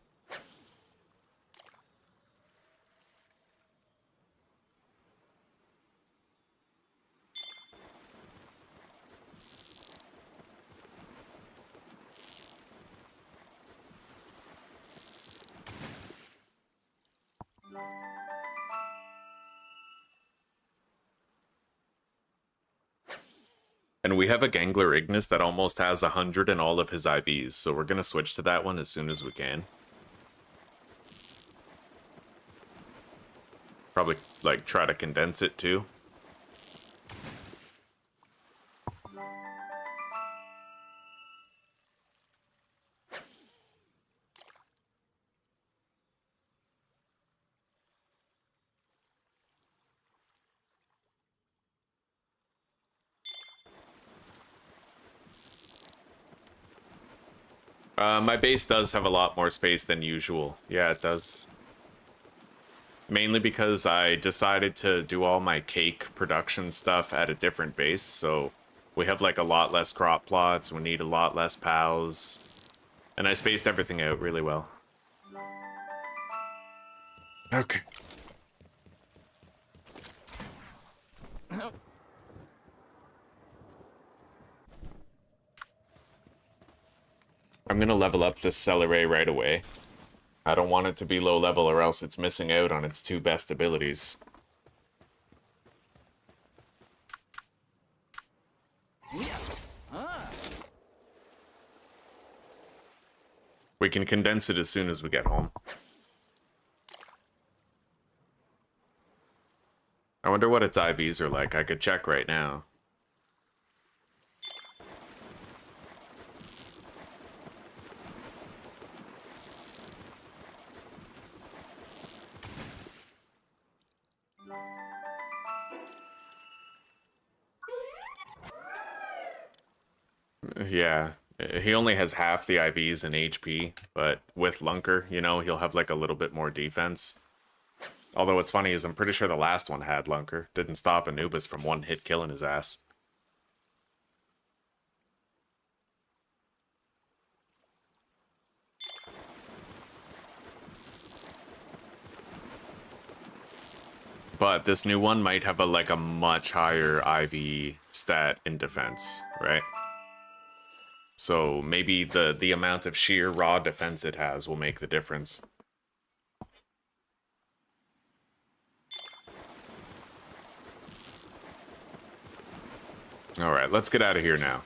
And we have a Gangler Ignis that almost has 100 in all of his IVs, so we're gonna switch to that one as soon as we can. Probably, like, try to condense it, too. My base does have a lot more space than usual. Yeah, it does. Mainly because I decided to do all my cake production stuff at a different base, so we have like a lot less crop plots, we need a lot less pals, and I spaced everything out really well. Okay. I'm gonna level up this celery right away. I don't want it to be low level or else it's missing out on its two best abilities. We can condense it as soon as we get home. I wonder what its IVs are like. I could check right now. Yeah, he only has half the IVs and HP, but with Lunker, you know, he'll have like a little bit more defense. Although what's funny is I'm pretty sure the last one had Lunker. Didn't stop Anubis from one hit killing his ass. But this new one might have a much higher IV stat in defense, right? So maybe the amount of sheer raw defense it has will make the difference. Alright, let's get out of here now.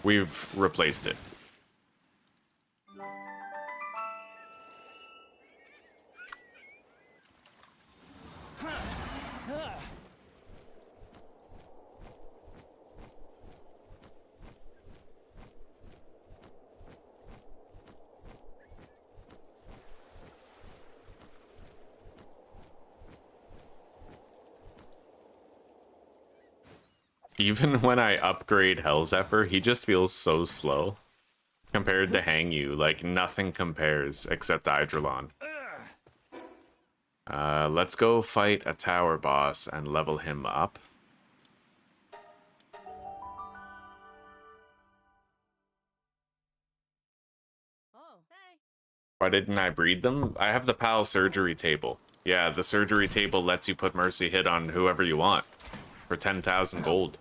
We've replaced it. Even when I upgrade Hellzephyr, he just feels so slow. Compared to Hang You, like nothing compares except Eidrolon. Let's go fight a tower boss and level him up. Why didn't I breed them? I have the PAL surgery table. Yeah, the surgery table lets you put Mercy Hit on whoever you want. For 10,000 gold.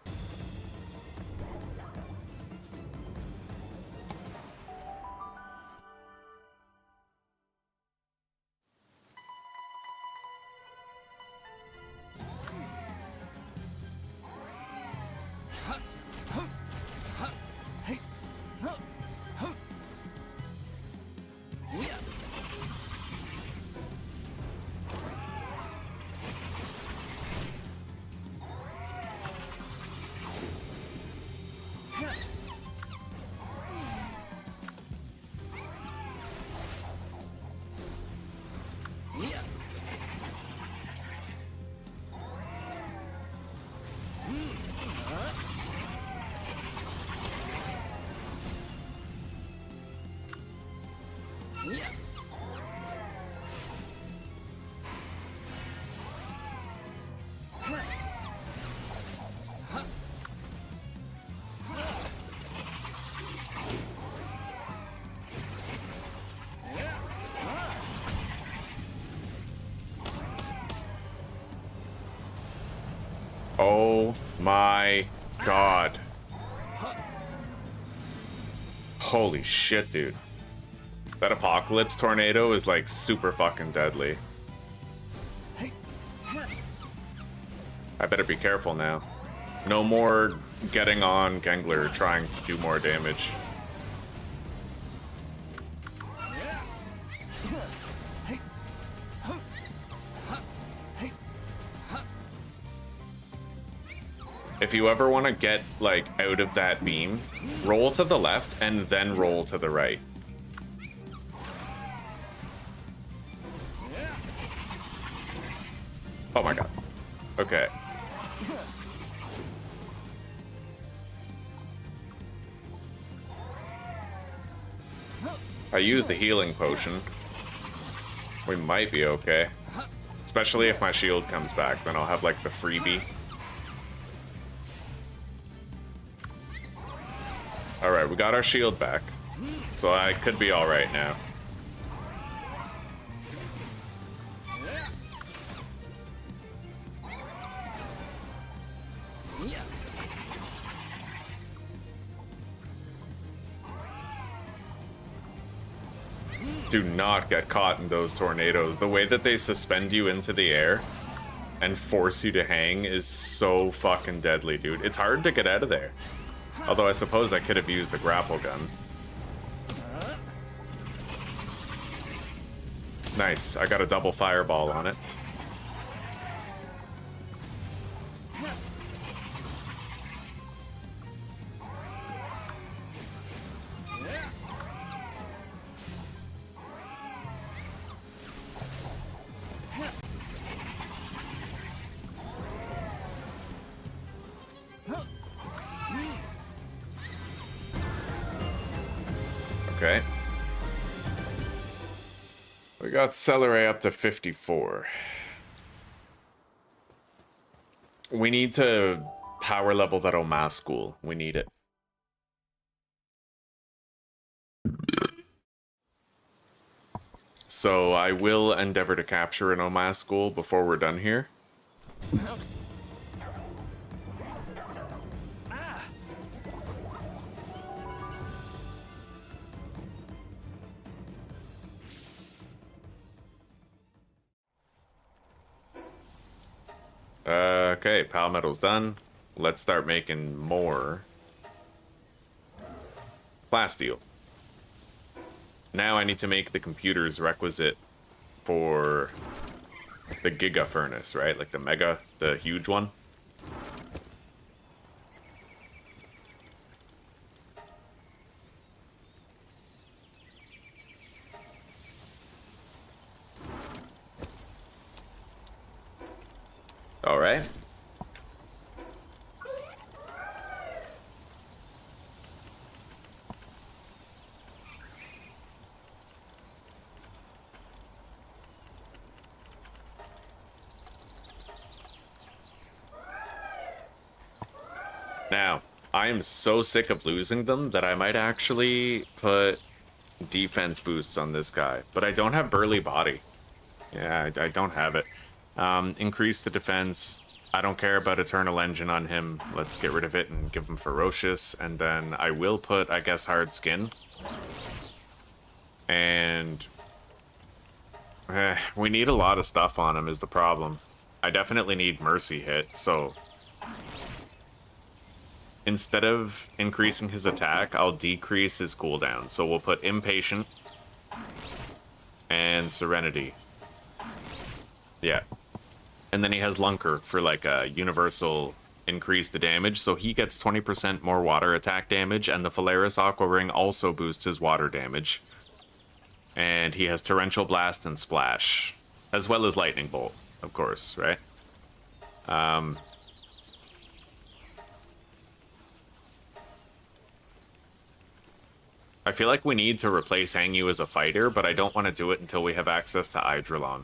Oh my god. Holy shit, dude. That Apocalypse Tornado is like super fucking deadly. I better be careful now. No more getting on Gengler trying to do more damage. If you ever want to get, like, out of that beam, roll to the left and then roll to the right. Oh my god. Okay. I use the healing potion. We might be okay. Especially if my shield comes back, then I'll have like the freebie. Alright, we got our shield back. So I could be alright now. Do not get caught in those tornadoes. The way that they suspend you into the air and force you to hang is so fucking deadly, dude. It's hard to get out of there. Although I suppose I could have used the grapple gun. Nice, I got a double fireball on it. Okay. We got Celery up to 54. We need to power level that Oma school. We need it. So I will endeavor to capture an Oma school before we're done here. Okay, Palmetal's done. Let's start making more plasteel. Now I need to make the computers requisite for the Giga Furnace, right? Like the Mega, the huge one. All right. Now, I am so sick of losing them that I might actually put defense boosts on this guy. But I don't have Burly Body. Yeah, I don't have it. Increase the defense. I don't care about Eternal Engine on him. Let's get rid of it and give him Ferocious. And then I will put, I guess, Hard Skin. And we need a lot of stuff on him is the problem. I definitely need Mercy Hit, so instead of increasing his attack, I'll decrease his cooldown. So we'll put Impatient and Serenity. Yeah. And then he has Lunker for like a universal increase the damage. So he gets 20% more water attack damage, and the Phalaris Aqua Ring also boosts his water damage. And he has Torrential Blast and Splash, as well as Lightning Bolt, of course, right? I feel like we need to replace Hangyu as a fighter, but I don't want to do it until we have access to Eidrilon.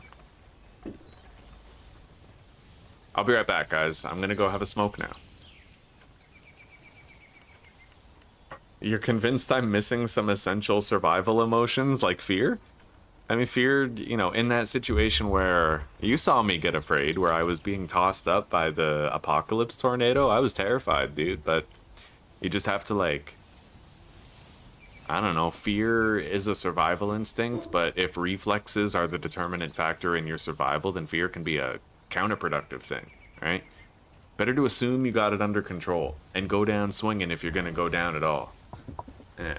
I'll be right back, guys. I'm gonna go have a smoke now. You're convinced I'm missing some essential survival emotions like fear? I mean, fear, you know, in that situation where you saw me get afraid, where I was being tossed up by the apocalypse tornado, I was terrified, dude, but you just have to, like, I don't know, fear is a survival instinct, but if reflexes are the determinant factor in your survival, then fear can be a counterproductive thing, right? Better to assume you got it under control and go down swinging if you're gonna go down at all. Yeah.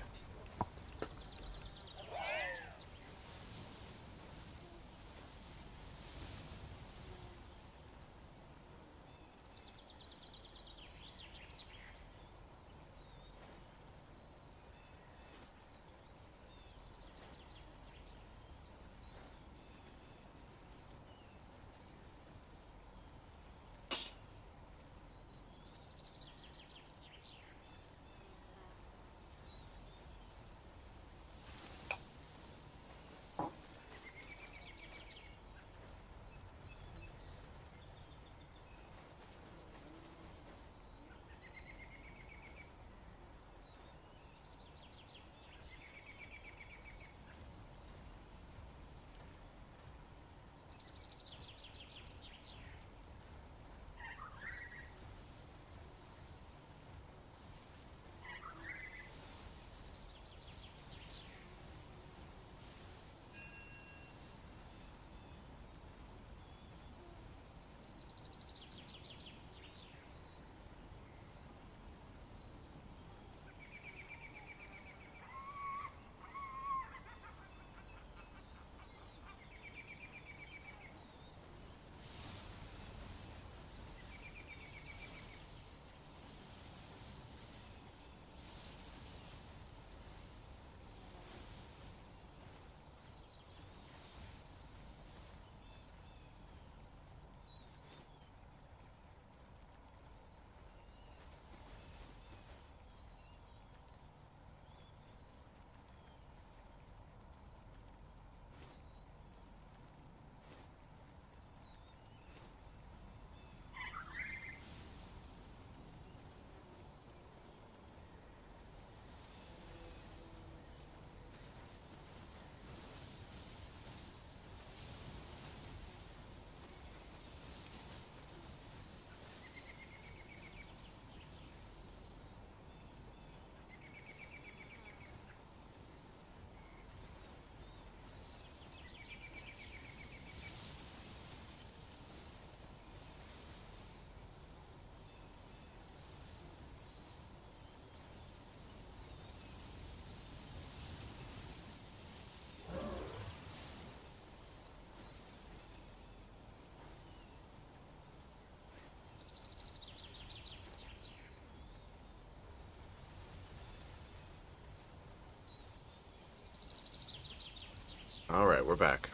All right, we're back.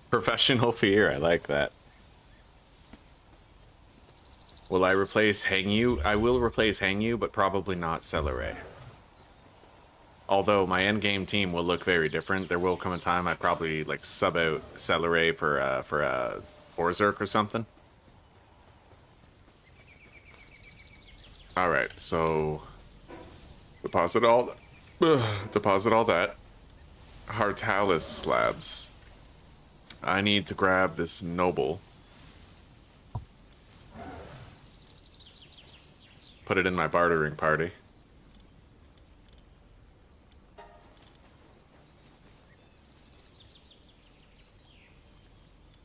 Professional fear, I like that. Will I replace Hang You? I will replace Hang You, but probably not Celeray. Although my endgame team will look very different. There will come a time I probably like sub out Celeray for a Orzerk or something. All right, so deposit all that. Hartalis slabs. I need to grab this noble. Put it in my bartering party.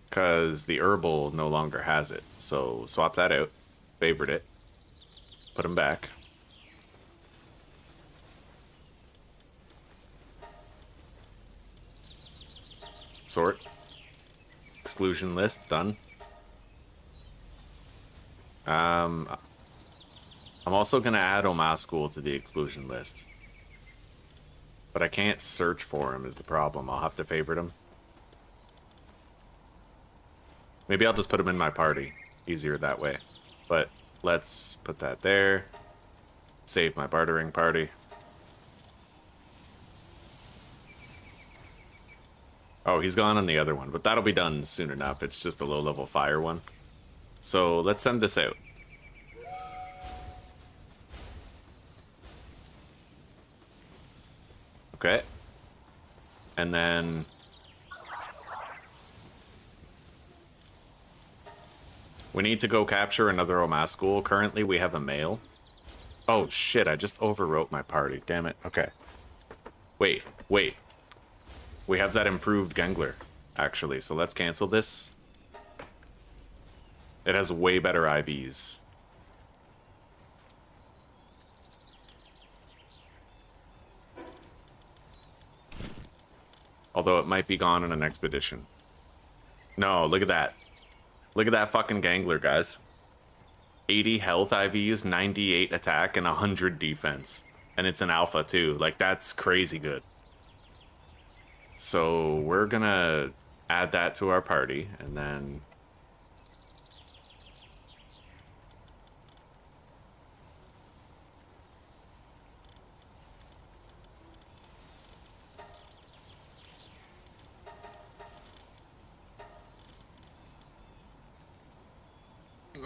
Because the herbal no longer has it. So swap that out. Favorite it. Put him back. Sort. Exclusion list, done. I'm also going to add Omascool to the exclusion list. But I can't search for him is the problem. I'll have to favorite him. Maybe I'll just put him in my party. Easier that way. But let's put that there. Save my bartering party. Oh, he's gone on the other one, but that'll be done soon enough. It's just a low-level fire one. So let's send this out. Okay. And then... we need to go capture another Omascool. Currently, we have a male. Oh, shit, I just overwrote my party. Damn it. Okay. Wait. We have that improved Gengler, actually, so let's cancel this. It has way better IVs. Although it might be gone in an expedition. No, look at that. Look at that fucking Gangler, guys. 80 health IVs, 98 attack, and 100 defense. And it's an alpha, too. Like, that's crazy good. So, we're gonna add that to our party, and then...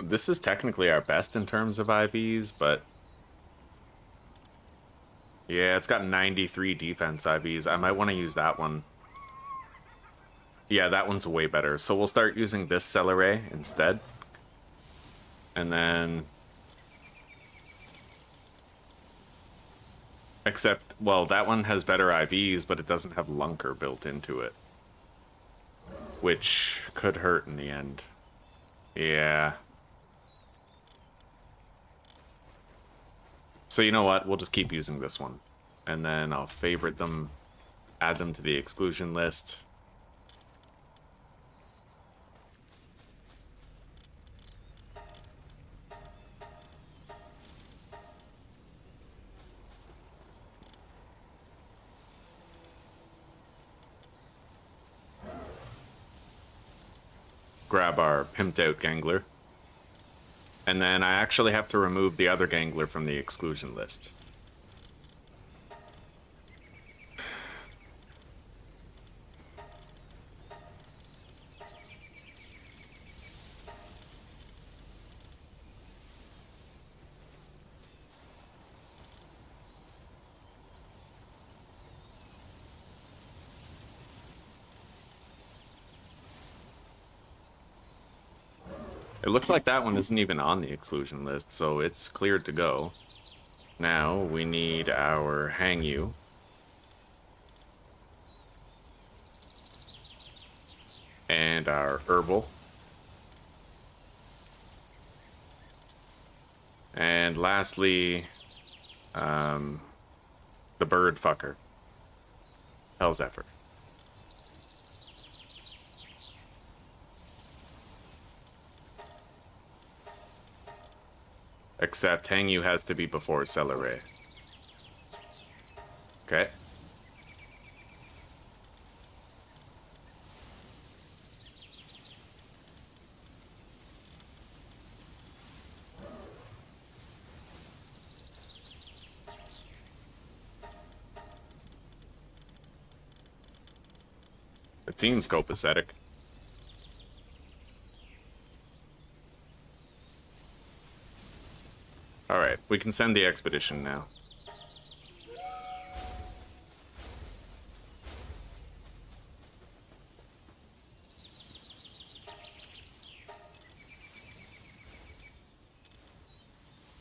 this is technically our best in terms of IVs, but... yeah, it's got 93 defense IVs. I might want to use that one. Yeah, that one's way better. So we'll start using this Celeray instead. And then... except, well, that one has better IVs, but it doesn't have Lunker built into it. Which could hurt in the end. Yeah. So you know what? We'll just keep using this one. And then I'll favorite them, add them to the exclusion list. Grab our pimped out Gangler. And then I actually have to remove the other Gangler from the exclusion list. It looks like that one isn't even on the exclusion list, so it's cleared to go. Now we need our Hang You. And our Herbal. And lastly, the Bird Fucker. Hell's Effort. Except Hang You has to be before Celeray. Okay. It seems copacetic. Alright, we can send the expedition now.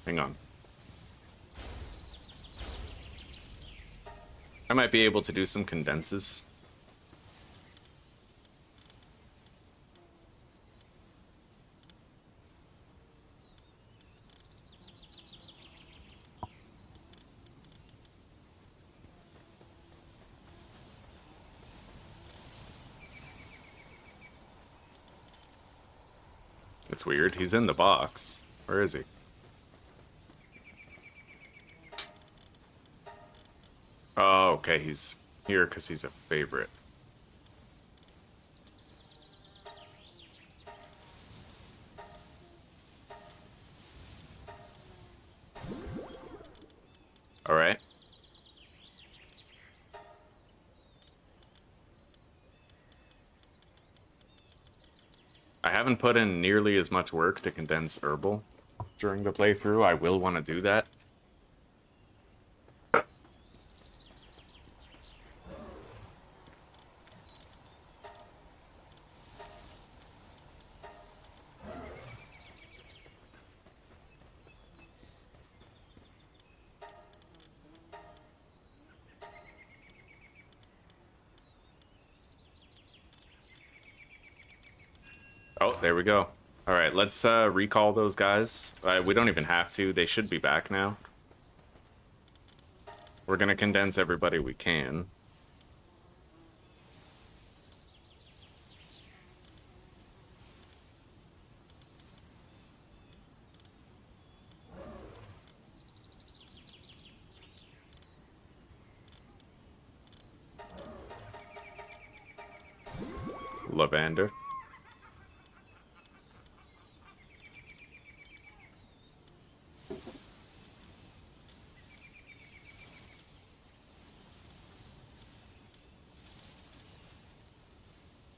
Hang on. I might be able to do some condenses. It's weird. He's in the box. Where is he? Oh, okay. He's here because he's a favorite. All right. I haven't put in nearly as much work to condense herbal during the playthrough. I will want to do that. Oh, there we go. All right, let's recall those guys. We don't even have to. They should be back now. We're going to condense everybody we can. Lavender.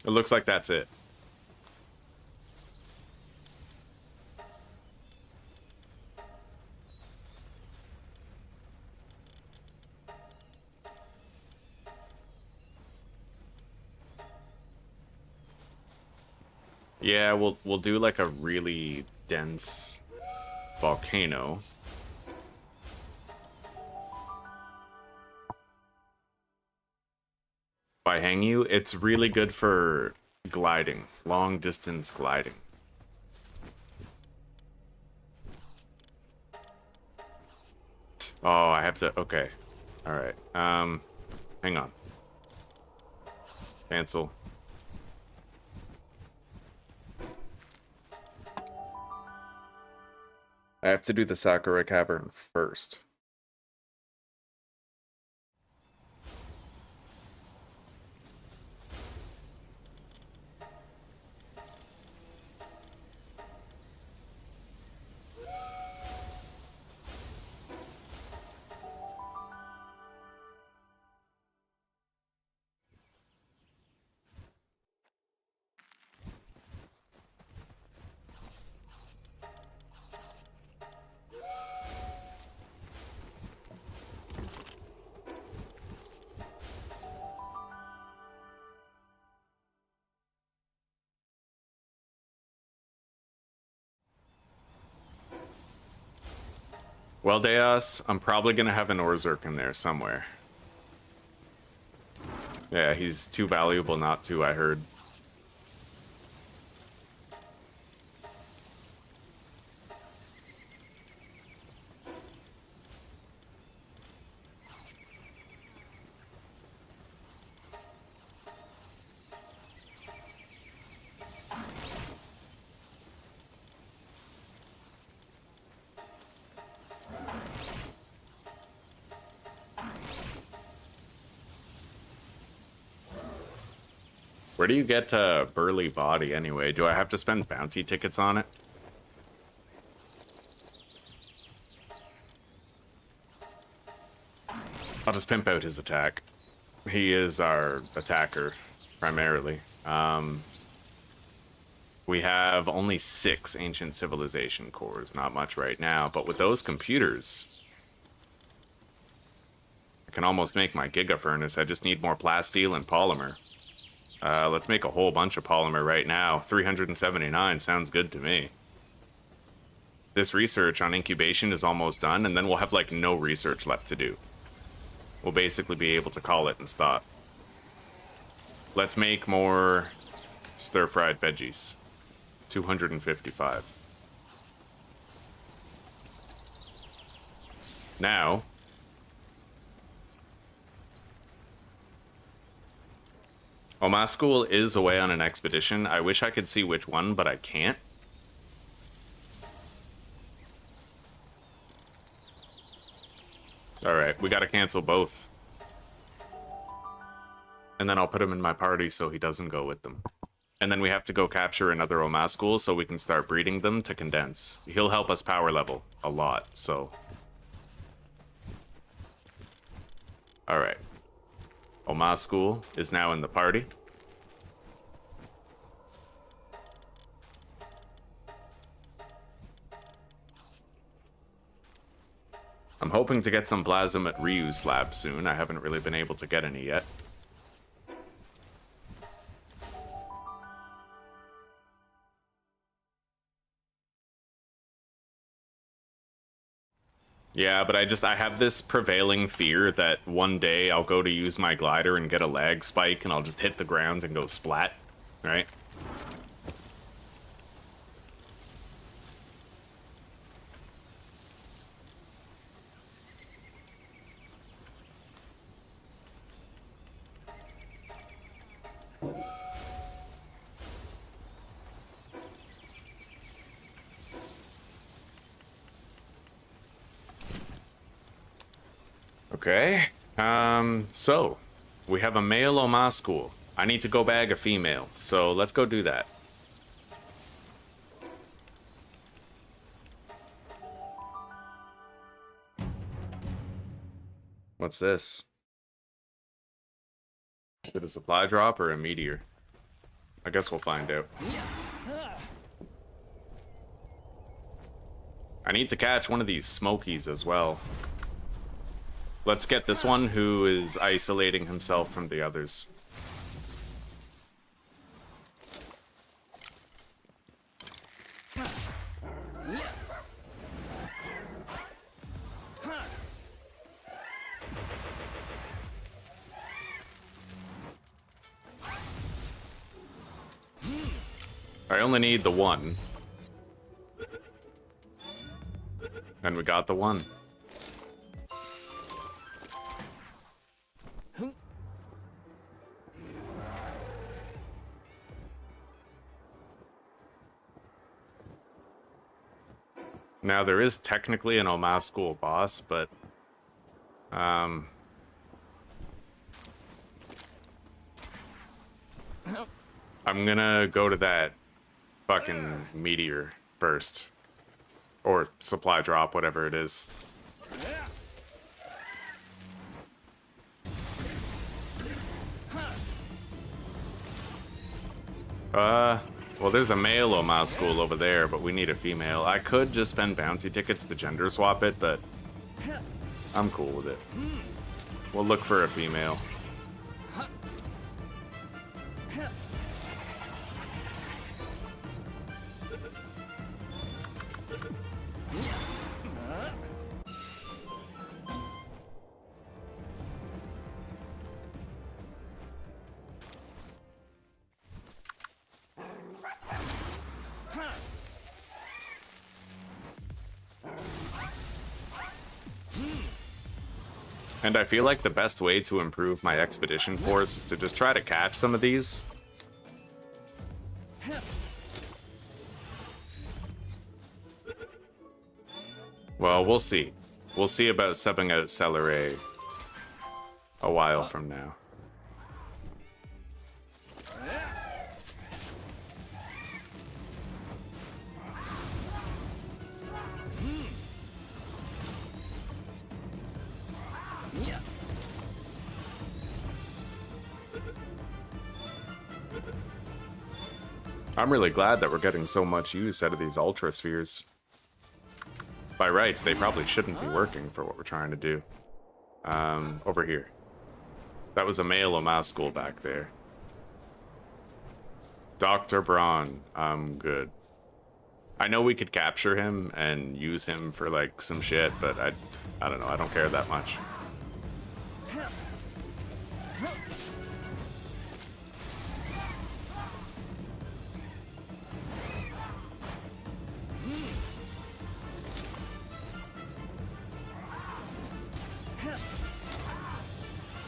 It looks like that's it. Yeah, we'll do like a really dense volcano. By hang you, it's really good for gliding, long distance gliding. Oh, I have to, okay. All right. Hang on. Cancel. I have to do the Sakura Cavern first. Well, Deos, I'm probably gonna have an Orzerk in there somewhere. Yeah, he's too valuable not to, I heard. Where do you get Burly Body anyway? Do I have to spend bounty tickets on it? I'll just pimp out his attack. He is our attacker. primarily. We have only 6 ancient civilization cores, not much right now, but with those computers, I can almost make my giga furnace. I just need more plasteel and polymer. Let's make a whole bunch of polymer right now. 379 sounds good to me. This research on incubation is almost done, and then we'll have like no research left to do. We'll basically be able to call it and stop. Let's make more stir-fried veggies. 255. Now, Oma School is away on an expedition. I wish I could see which one, but I can't. Alright, we gotta cancel both. And then I'll put him in my party so he doesn't go with them. And then we have to go capture another Oma School so we can start breeding them to condense. He'll help us power level a lot, so... Alright. Oma School is now in the party. I'm hoping to get some plasm at Ryu's lab soon. I haven't really been able to get any yet. Yeah, but I have this prevailing fear that one day I'll go to use my glider and get a lag spike and I'll just hit the ground and go splat, right? Okay, so we have a male Oma School. I need to go bag a female, so let's go do that. What's this? Is it a supply drop or a meteor? I guess we'll find out. I need to catch one of these smokies as well. Let's get this one who is isolating himself from the others. I only need the one. And we got the one. Now, there is technically an Oma School boss, but... I'm gonna go to that fucking meteor first. Or supply drop, whatever it is. Well, there's a male Oma School over there, but we need a female. I could just spend bounty tickets to gender swap it, but I'm cool with it. We'll look for a female. And I feel like the best way to improve my expedition force is to just try to catch some of these. Well, we'll see. We'll see about subbing out Celeray a while from now. I'm really glad that we're getting so much use out of these ultra spheres. By rights, they probably shouldn't be working for what we're trying to do. Over here. That was a male Omascul back there. Dr. Braun, I'm good. I know we could capture him and use him for like some shit, but I don't know, I don't care that much.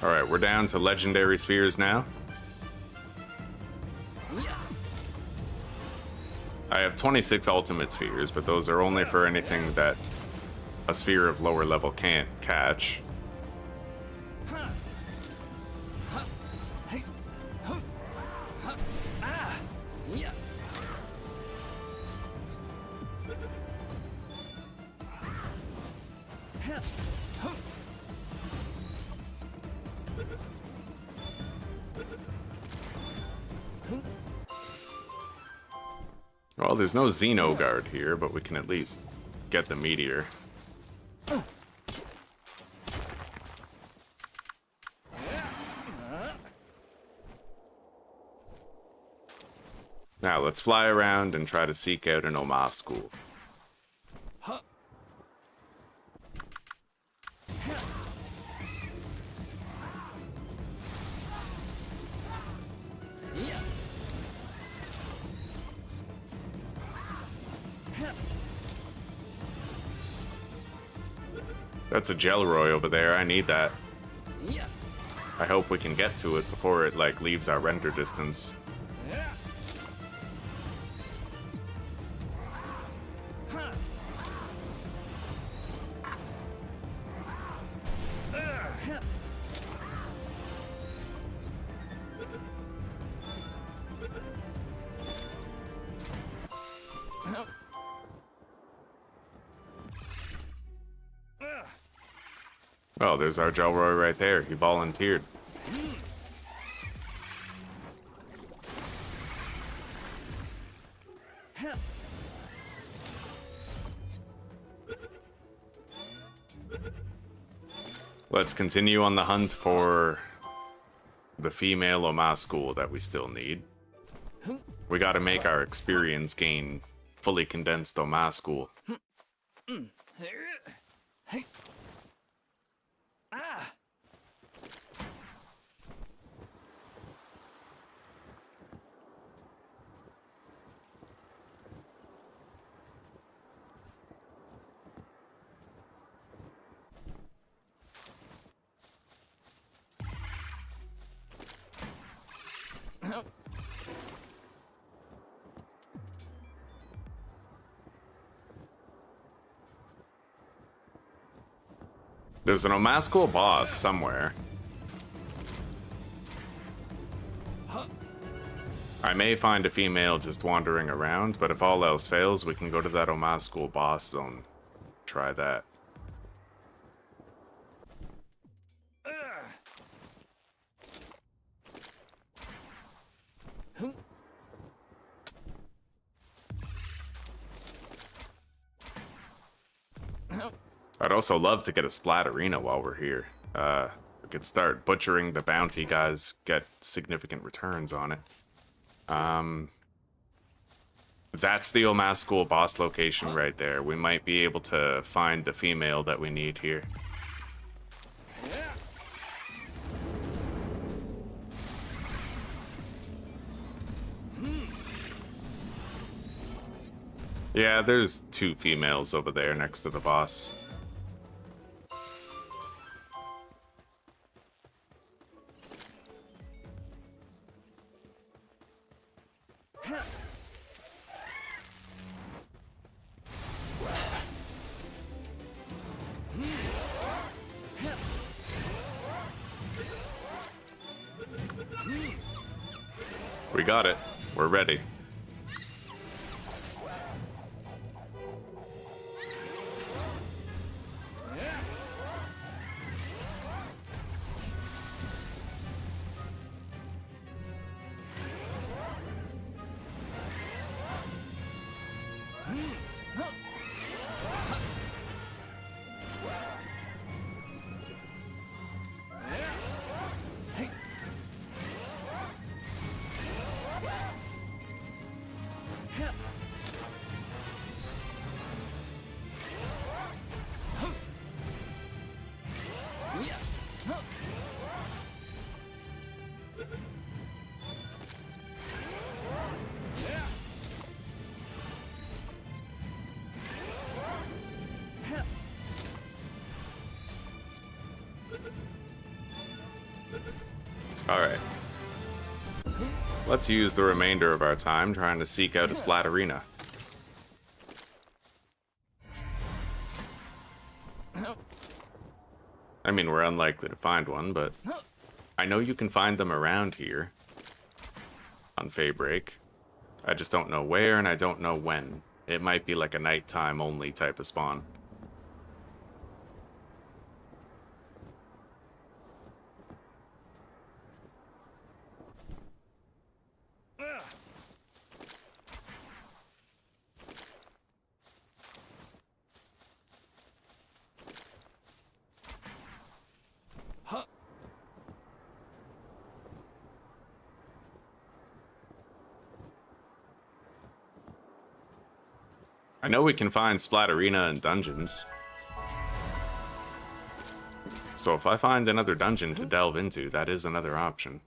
Alright, we're down to legendary spheres now. I have 26 ultimate spheres, but those are only for anything that a sphere of lower level can't catch. Well, there's no Xeno Guard here, but we can at least get the meteor. Now, let's fly around and try to seek out an Omascul. That's a Gelroy over there. I need that. I hope we can get to it before it like leaves our render distance. Oh, there's our Gelroy right there. He volunteered. Let's continue on the hunt for the female Omascul that we still need. We gotta make our experience gain fully condensed Omascul. There's an Omascul boss somewhere. I may find a female just wandering around, but if all else fails, we can go to that Omascul boss zone. Try that. I'd also love to get a Splat Arena while we're here. We could start butchering the bounty guys, get significant returns on it. That's the Omascul boss location right there. We might be able to find the female that we need here. Yeah, there's two females over there next to the boss. We got it. We're ready. Let's use the remainder of our time trying to seek out a splatterina. I mean, we're unlikely to find one, but I know you can find them around here on Faybreak. I just don't know where and I don't know when. It might be like a nighttime only type of spawn. I know we can find splatterina in dungeons. So if I find another dungeon to delve into, that is another option.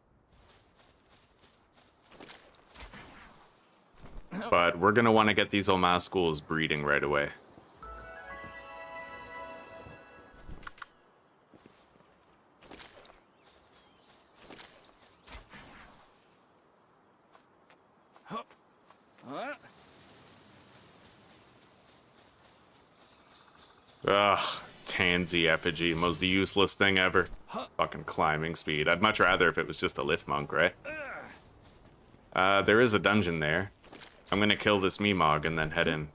But we're gonna want to get these Olma schools breeding right away. Ugh, Tansy effigy, most useless thing ever. Fucking climbing speed. I'd much rather if it was just a lift monk, right? There is a dungeon there. I'm gonna kill this Meemog and then head in.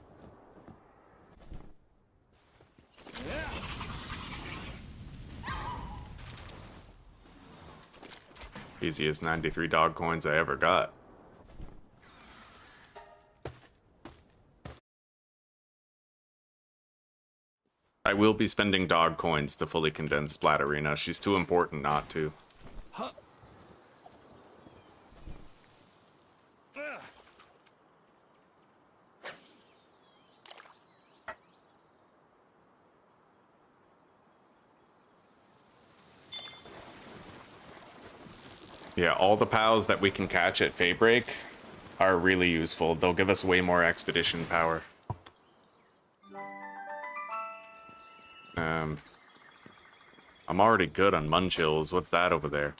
Easiest 93 dog coins I ever got. I will be spending dog coins to fully condense Splatterina. She's too important not to. Yeah, all the pals that we can catch at Faybreak are really useful. They'll give us way more expedition power. I'm already good on Munchills. What's that over there?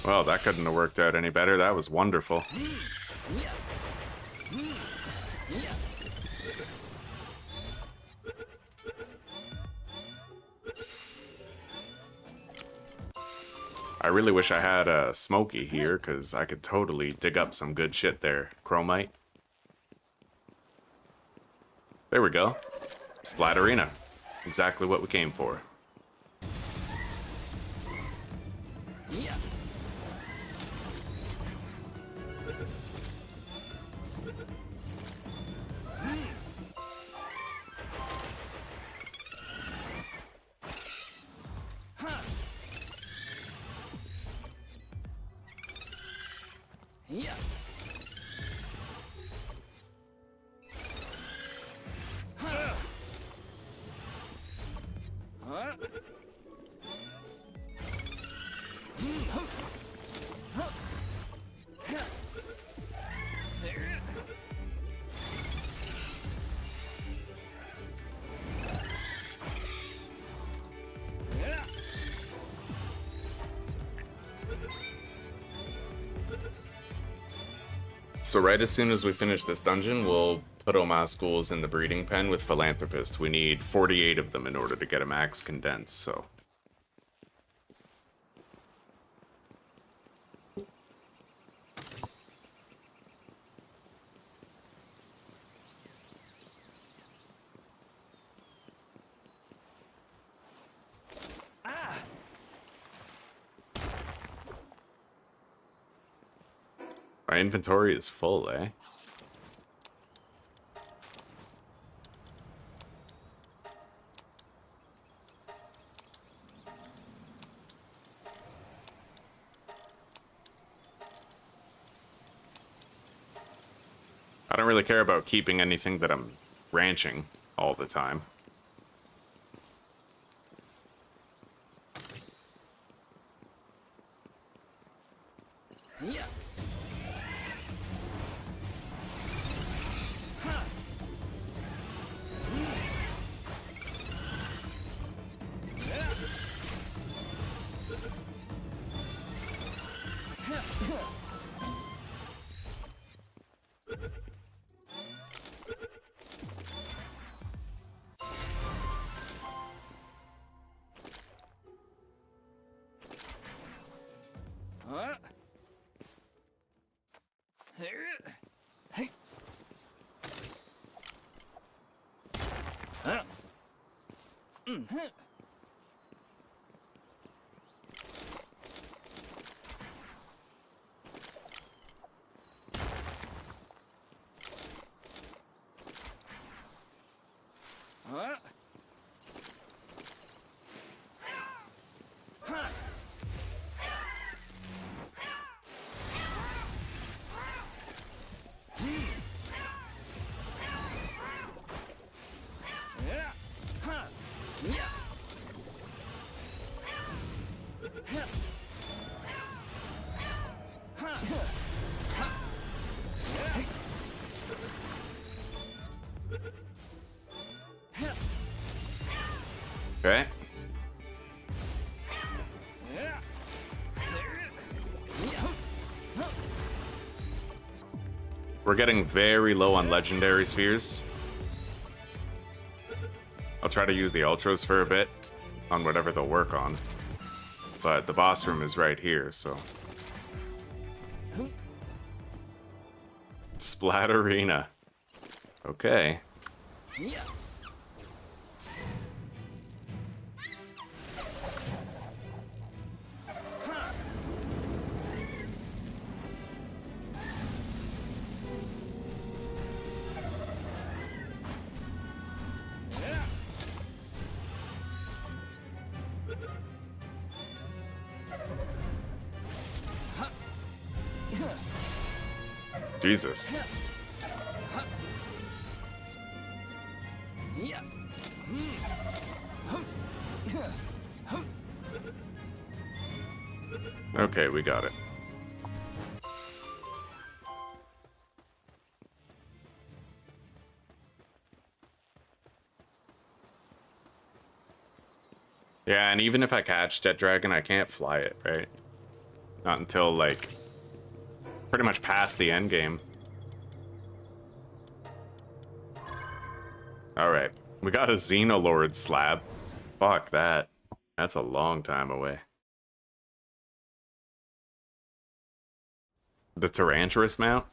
Well, that couldn't have worked out any better. That was wonderful. I really wish I had a Smokey here, because I could totally dig up some good shit there. Chromite. There we go. Splatterina. Exactly what we came for. So right as soon as we finish this dungeon, we'll put Oma schools in the breeding pen with Philanthropist. We need 48 of them in order to get a max condense, so... My inventory is full, eh? don't really care about keeping anything that I'm ranching all the time. Yeah. Okay. We're getting very low on legendary spheres. I'll try to use the ultras for a bit on whatever they'll work on. But the boss room is right here, so. Splat Arena. Okay. Jesus. Okay, we got it. Yeah, and even if I catch Jet Dragon, I can't fly it, right? Not until, like, pretty much past the end game. Alright, we got a Xenolord slab. Fuck that. That's a long time away. The Taranturus mount?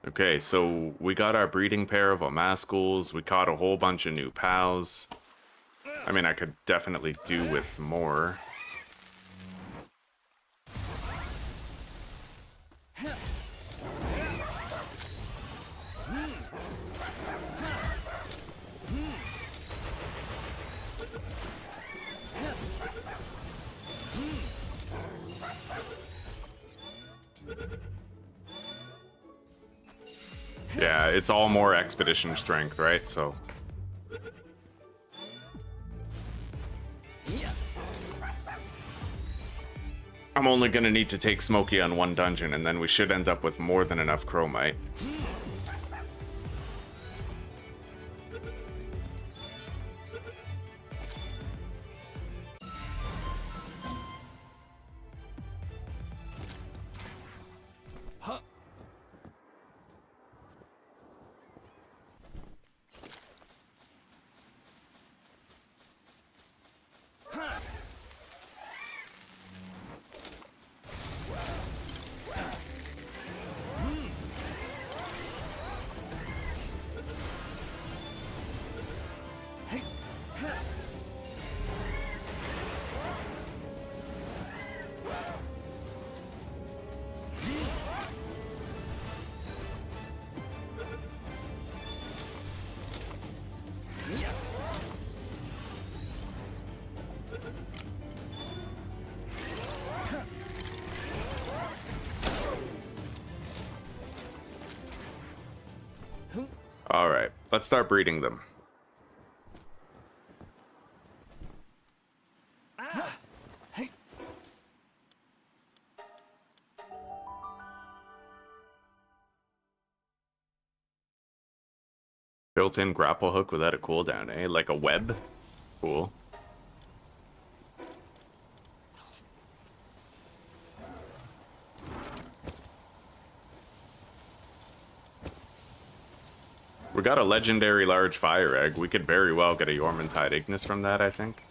Okay, so we got our breeding pair of Omascles. We caught a whole bunch of new pals. I mean, I could definitely do with more. Yeah, it's all more expedition strength, right? So I'm only gonna need to take Smokey on one dungeon, and then we should end up with more than enough chromite. Alright, let's start breeding them. Hey. Built-in grapple hook without a cooldown, eh? Like a web? Cool. We got a legendary large fire egg. We could very well get a Yormantide Ignis from that, I think.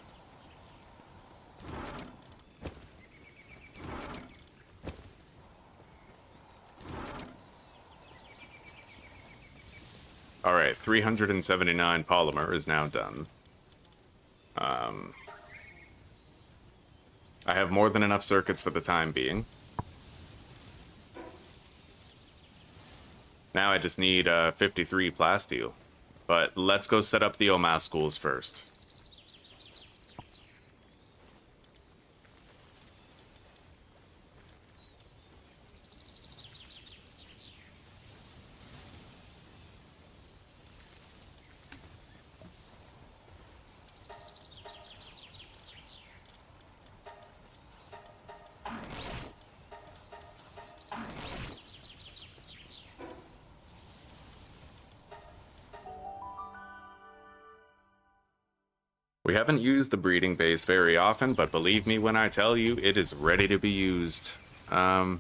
Alright, 379 polymer is now done. I have more than enough circuits for the time being. Now I just need 53 plasteel. But let's go set up the OMAS schools first. We haven't used the breeding base very often, but believe me when I tell you, it is ready to be used. There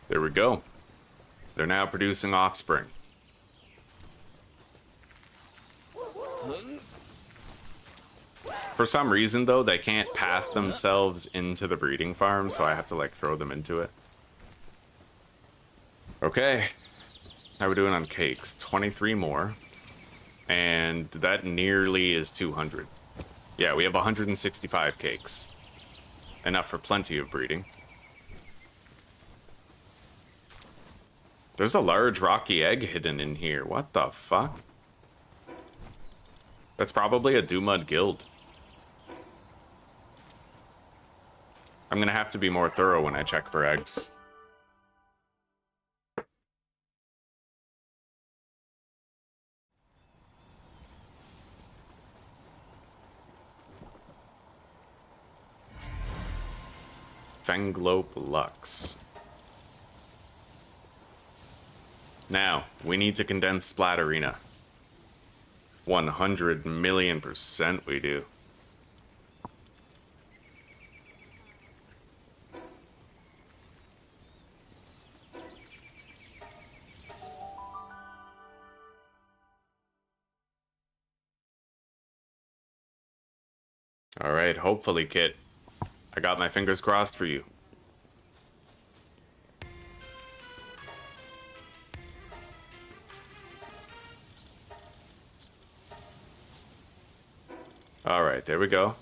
we go. They're now producing offspring. For some reason, though, they can't path themselves into the breeding farm, so I have to, like, throw them into it. Okay. How are we doing on cakes? 23 more. And that nearly is 200. Yeah, we have 165 cakes. Enough for plenty of breeding. There's a large rocky egg hidden in here. What the fuck? That's probably a Dumud guild. I'm gonna have to be more thorough when I check for eggs. Fenglope Lux. Now, we need to condense Splatterina. 100,000,000% we do. Alright, hopefully, Kit. I got my fingers crossed for you. Alright, there we go.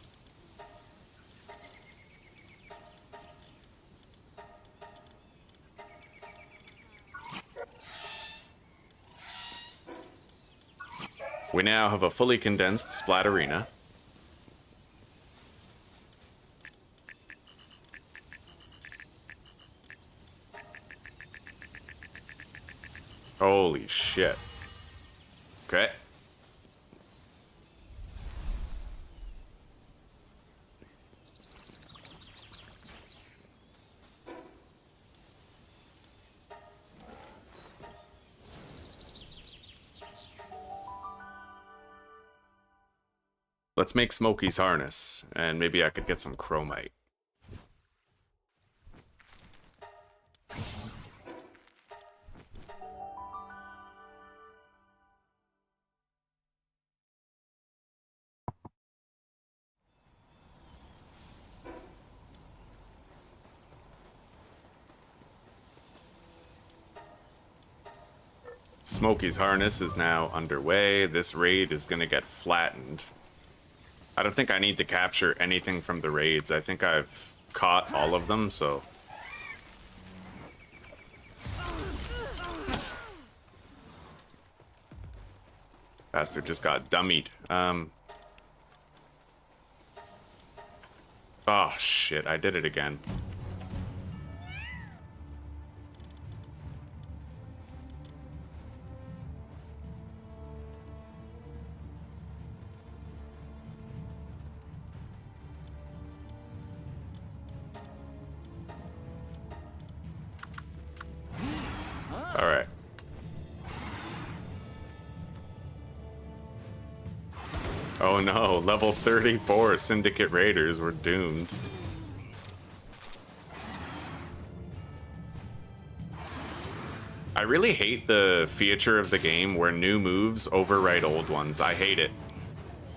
We now have a fully condensed Splatterina. Holy shit. Okay. Let's make Smokey's harness, and maybe I could get some chromite. Smokey's harness is now underway. This raid is gonna get flattened. I don't think I need to capture anything from the raids. I think I've caught all of them, so... Bastard just got dummied. Oh, shit. I did it again. All right. Oh no, level 34 Syndicate Raiders were doomed. I really hate the feature of the game where new moves overwrite old ones. I hate it.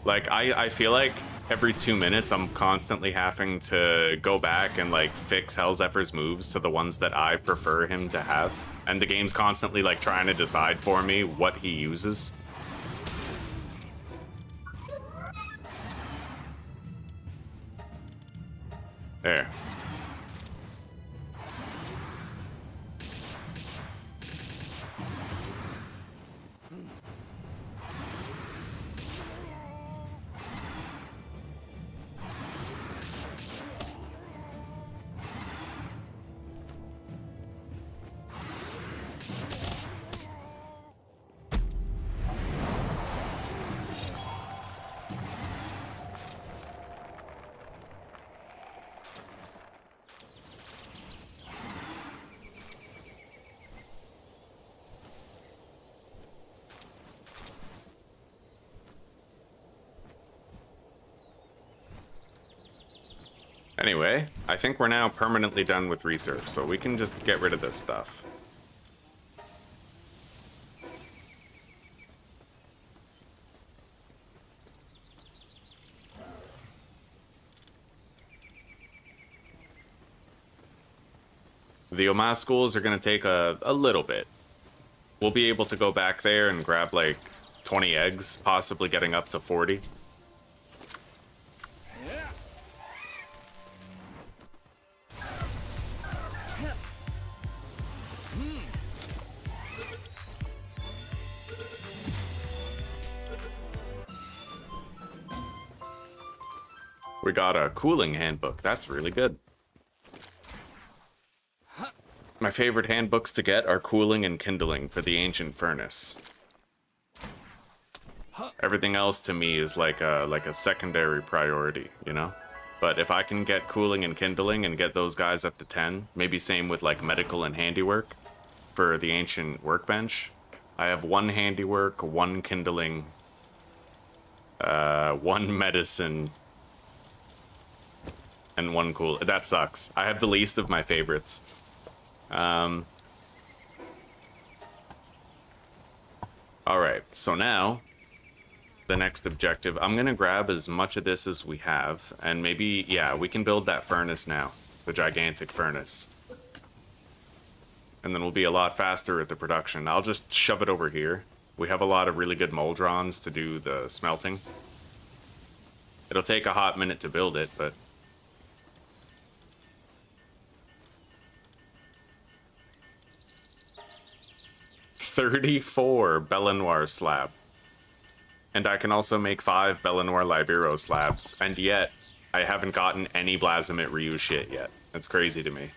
Like, I feel like every 2 minutes I'm constantly having to go back and like fix Hellzephyr's moves to the ones that I prefer him to have. And the game's constantly like trying to decide for me what he uses. There. Anyway, I think we're now permanently done with research, so we can just get rid of this stuff. The Omas schools are going to take a little bit. We'll be able to go back there and grab like 20 eggs, possibly getting up to 40. We got a cooling handbook. That's really good. My favorite handbooks to get are cooling and kindling for the ancient furnace. Everything else to me is like a secondary priority, you know? But if I can get cooling and kindling and get those guys up to 10, maybe same with like medical and handiwork for the ancient workbench. I have 1 handiwork, 1 kindling, 1 medicine, and 1 cool. That sucks. I have the least of my favorites. Alright, so now, the next objective, I'm gonna grab as much of this as we have, and maybe, yeah, we can build that furnace now. The gigantic furnace. And then we'll be a lot faster at the production. I'll just shove it over here. We have a lot of really good Moldrons to do the smelting. It'll take a hot minute to build it, but... 34 Belenoir slab. And I can also make 5 Belenoir Libero slabs, and yet I haven't gotten any Blasmit Ryu shit yet. That's crazy to me.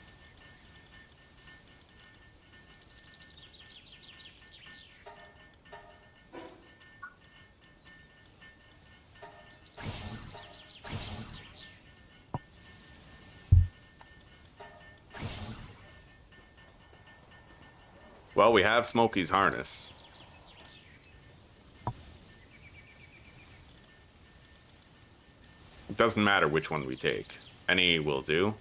Well, we have Smokey's harness. It doesn't matter which one we take. Any will do.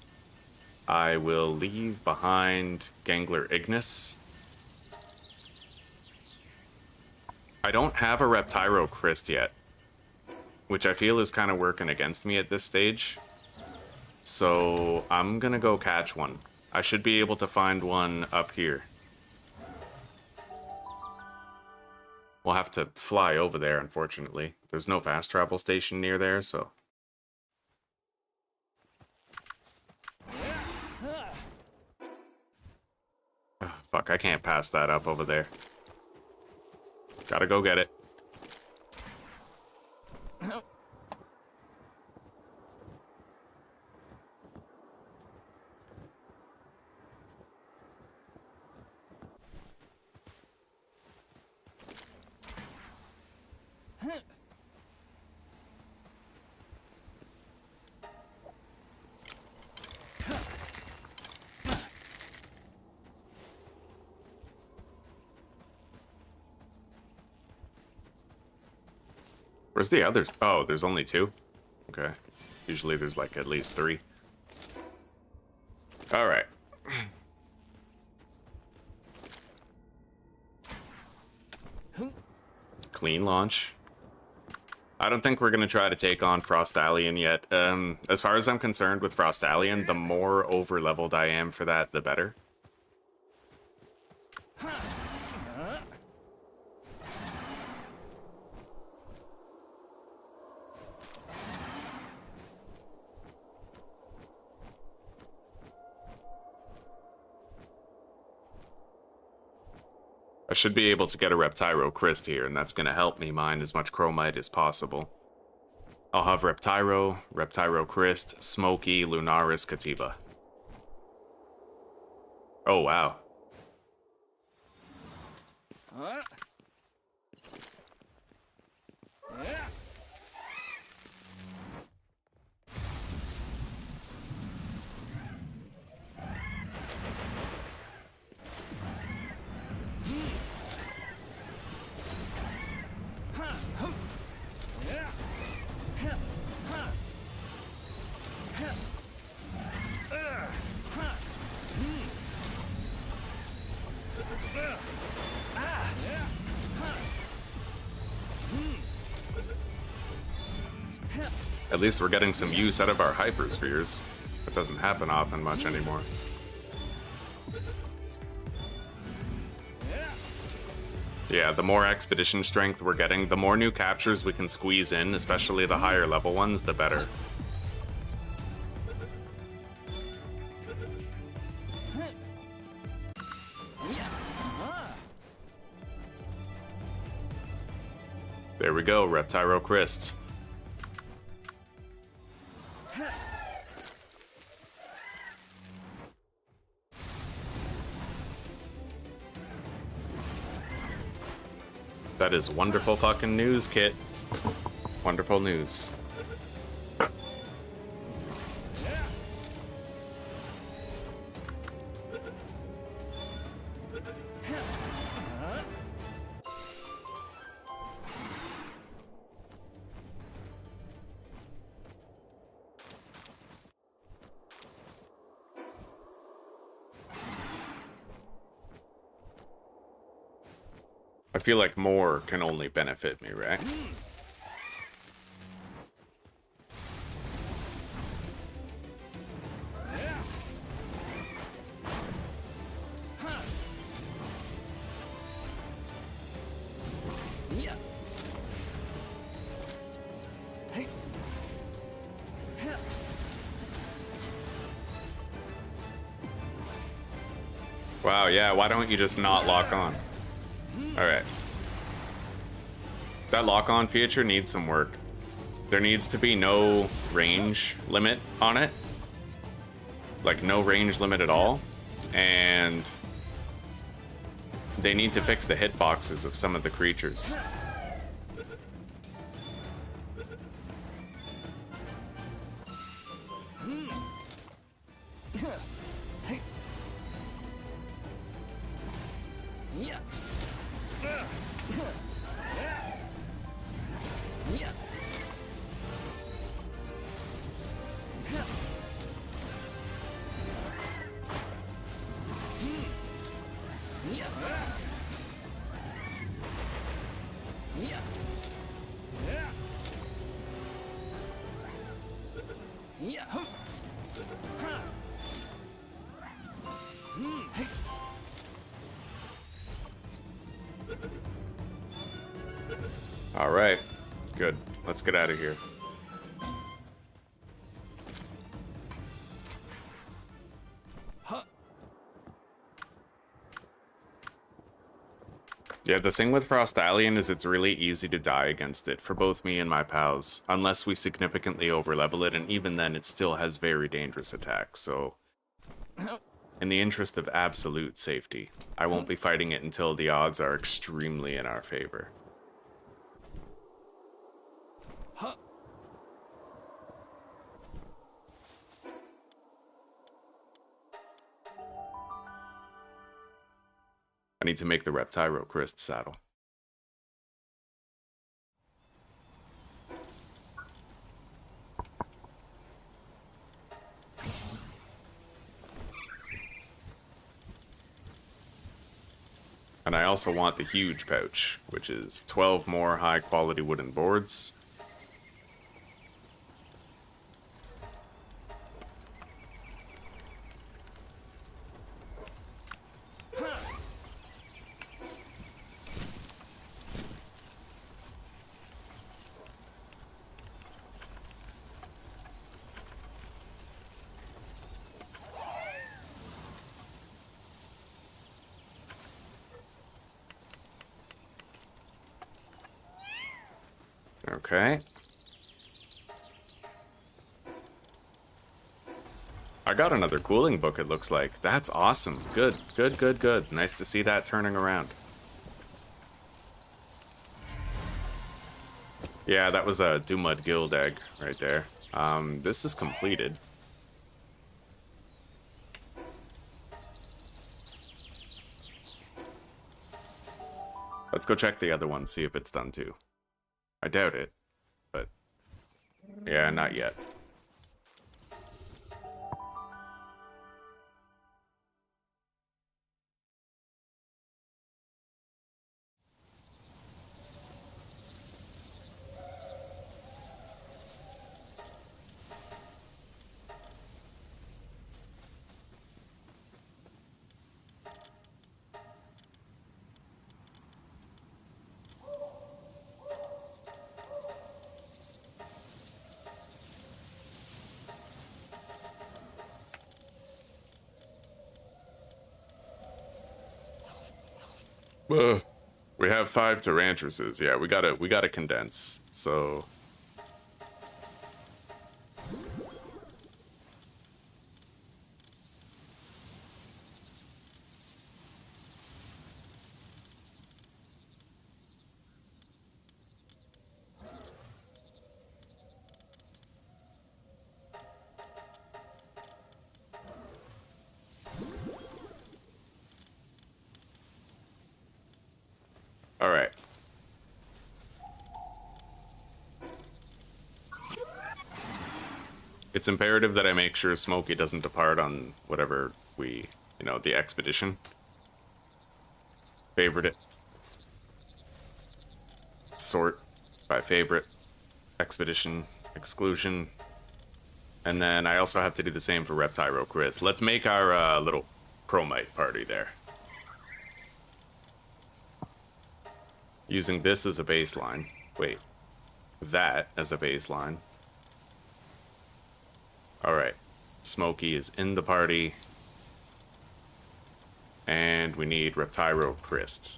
I will leave behind Gangler Ignis. I don't have a Reptyro Christ yet, which I feel is kind of working against me at this stage. So I'm gonna go catch one. I should be able to find one up here. We'll have to fly over there, unfortunately. There's no fast travel station near there, so... Oh, fuck, I can't pass that up over there. Gotta go get it. Where's the others? Oh, there's only 2? Okay. Usually there's like at least 3. Alright. Clean launch. I don't think we're going to try to take on Frostallion yet. As far as I'm concerned with Frostallion, the more over-leveled I am for that, the better. I should be able to get a Reptyro Crest here, and that's going to help me mine as much Chromite as possible. I'll have Reptyro, Reptyro Crest, Smoky, Lunaris, Katiba. Oh, wow. At least we're getting some use out of our hyperspheres. That doesn't happen often much anymore. Yeah, the more expedition strength we're getting, the more new captures we can squeeze in, especially the higher level ones, the better. There we go, Reptyro Crest. That is wonderful fucking news, Kit. Wonderful news. I feel like more can only benefit me, right? Wow, yeah, why don't you just not lock on? Alright. That lock-on feature needs some work. There needs to be no range limit on it. Like, no range limit at all. And they need to fix the hitboxes of some of the creatures. All right, good. Let's get out of here. Yeah, the thing with Frost Alien is it's really easy to die against it for both me and my pals, unless we significantly overlevel it, and even then it still has very dangerous attacks, so in the interest of absolute safety, I won't be fighting it until the odds are extremely in our favor. I need to make the Reptyro Christ saddle. And I also want the huge pouch, which is 12 more high-quality wooden boards. Okay. I got another cooling book, it looks like. That's awesome. Good, good, good, good. Nice to see that turning around. Yeah, that was a Dumud Guild egg right there. This is completed. Let's go check the other one, see if it's done too. I doubt it, but yeah, not yet. Ugh. We have 5 Tyrantruses. Yeah, we gotta condense. So all right. It's imperative that I make sure Smokey doesn't depart on whatever we, the expedition. Favorite it. Sort by favorite. Expedition, exclusion. And then I also have to do the same for Reptyro Chris. Let's make our little Chromite party there. Using this as a baseline. Wait. That as a baseline. Alright. Smokey is in the party. And we need Reptyro Christ.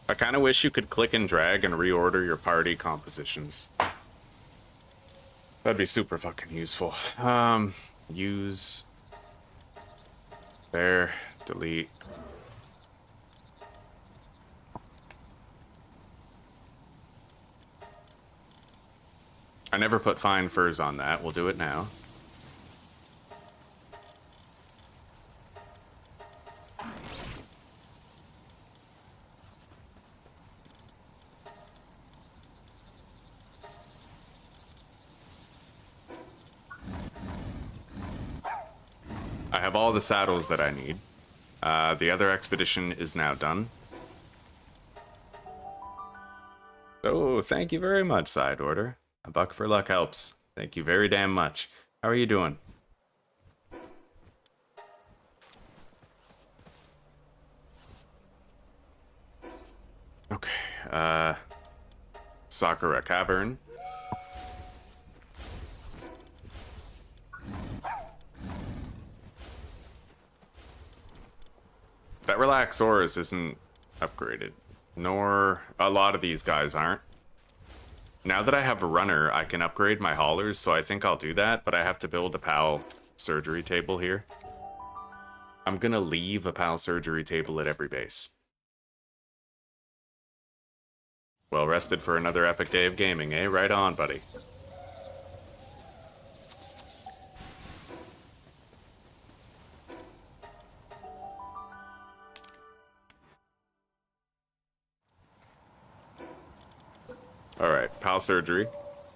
I kind of wish you could click and drag and reorder your party compositions. That'd be super fucking useful. Use. There. Delete. I never put fine furs on that. We'll do it now. have all the saddles that I need. The other expedition is now done. Oh, thank you very much, Side Order. A buck for luck helps. Thank you very damn much. How are you doing? Okay, Sakura Cavern. That Relaxorus isn't upgraded, nor a lot of these guys aren't. Now that I have a runner, I can upgrade my haulers, so I think I'll do that, but I have to build a PAL surgery table here. I'm gonna leave a PAL surgery table at every base. Well rested for another epic day of gaming, eh? Right on, buddy. Alright, PAL surgery.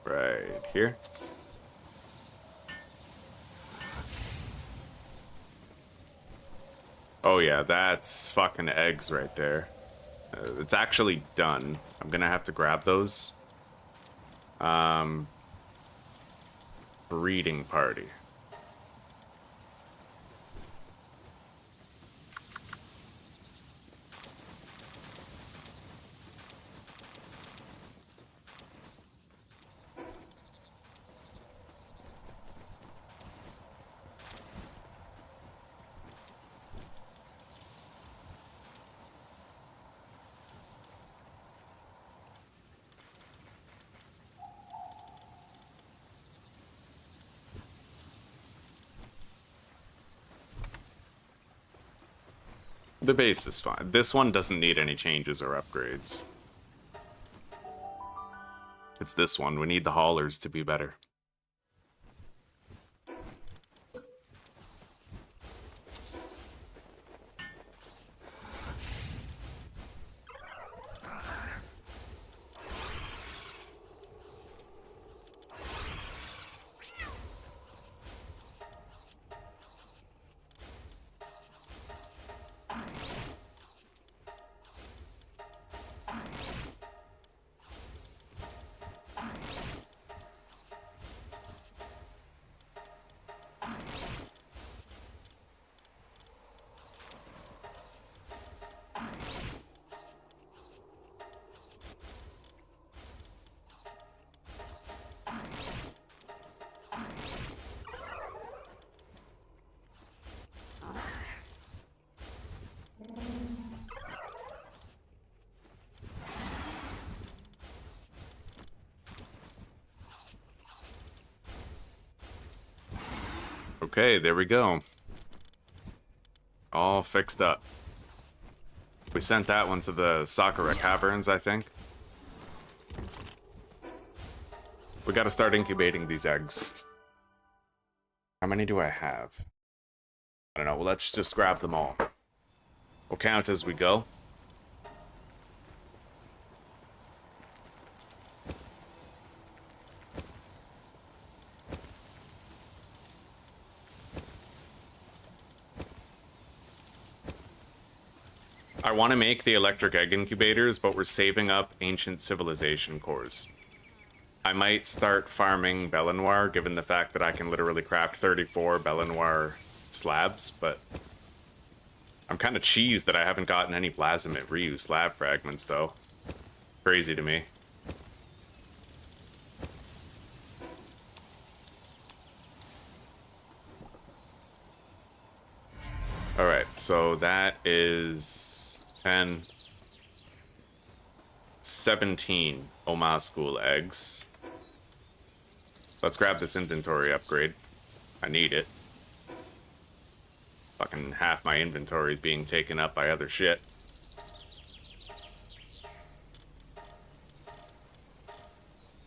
Right here. Oh yeah, that's fucking eggs right there. It's actually done. I'm gonna have to grab those. Breeding party. The base is fine. This one doesn't need any changes or upgrades. It's this one. We need the haulers to be better. Okay, there we go. All fixed up. We sent that one to the Sakura Caverns, I think. We gotta start incubating these eggs. How many do I have? I don't know, well, let's just grab them all. We'll count as we go. I want to make the electric egg incubators, but we're saving up ancient civilization cores. I might start farming Belenoir, given the fact that I can literally craft 34 Belenoir slabs, but I'm kind of cheesed that I haven't gotten any Plasmid Ryu slab fragments, though. Crazy to me. Alright, so that is 10, 17 Oma School eggs. Let's grab this inventory upgrade. I need it. Fucking half my inventory is being taken up by other shit.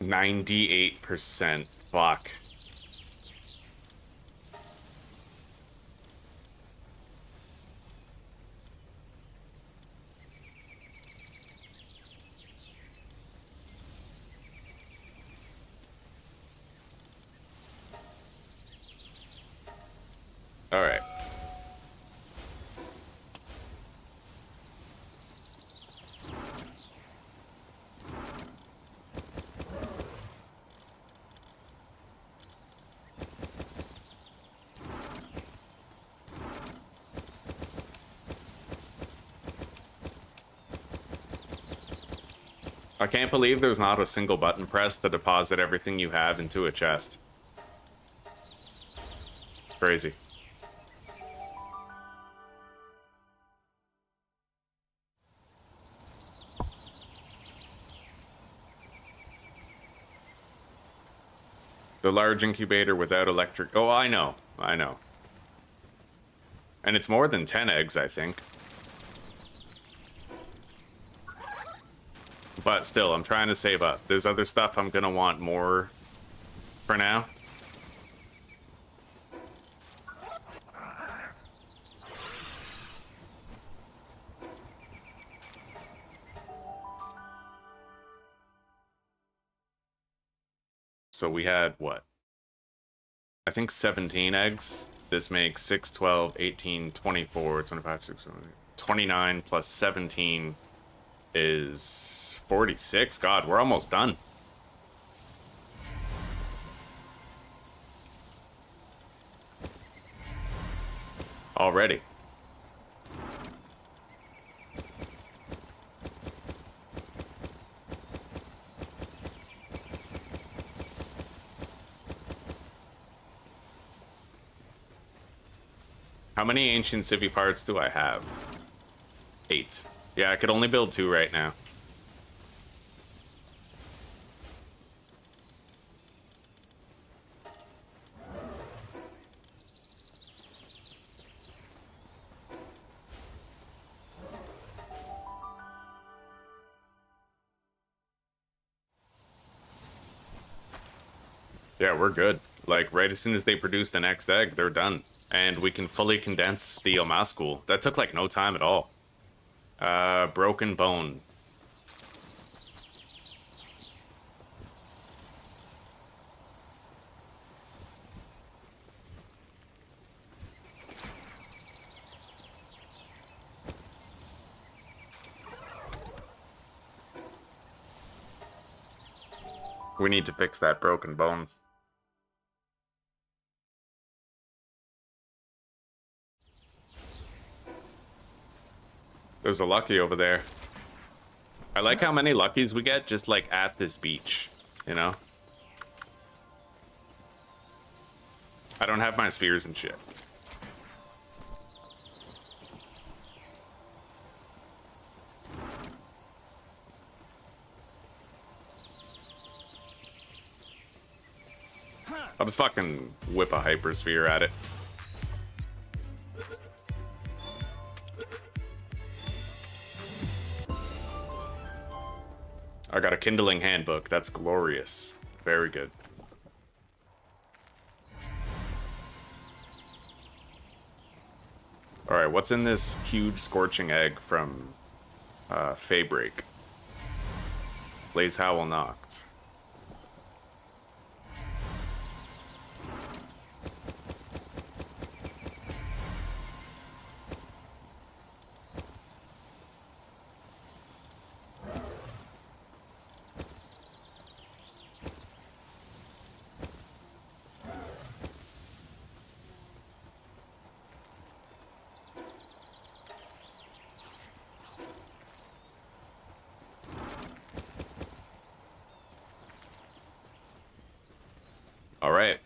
%. Fuck. Alright. I can't believe there's not a single button press to deposit everything you have into a chest. Crazy. The large incubator without electric... Oh, I know. I know. And it's more than 10 eggs, I think. But still, I'm trying to save up. There's other stuff I'm gonna want more for now. So we had, what? I think 17 eggs. This makes 6, 12, 18, 24, 25, 6, 29 plus 17 is 46. God, we're almost done. Already. How many ancient civvy parts do I have? 8. Yeah, I could only build 2 right now. Yeah, we're good. Like, right as soon as they produce the next egg, they're done. And we can fully condense the Omascul. That took, like, no time at all. Broken bone. We need to fix that broken bone. There's a lucky over there. I like how many luckies we get just like at this beach, you know? I don't have my spheres and shit. I'll just fucking whip a hypersphere at it. I got a kindling handbook. That's glorious. Very good. Alright, what's in this huge scorching egg from Faybreak? Blaze Howl knocked. Alright,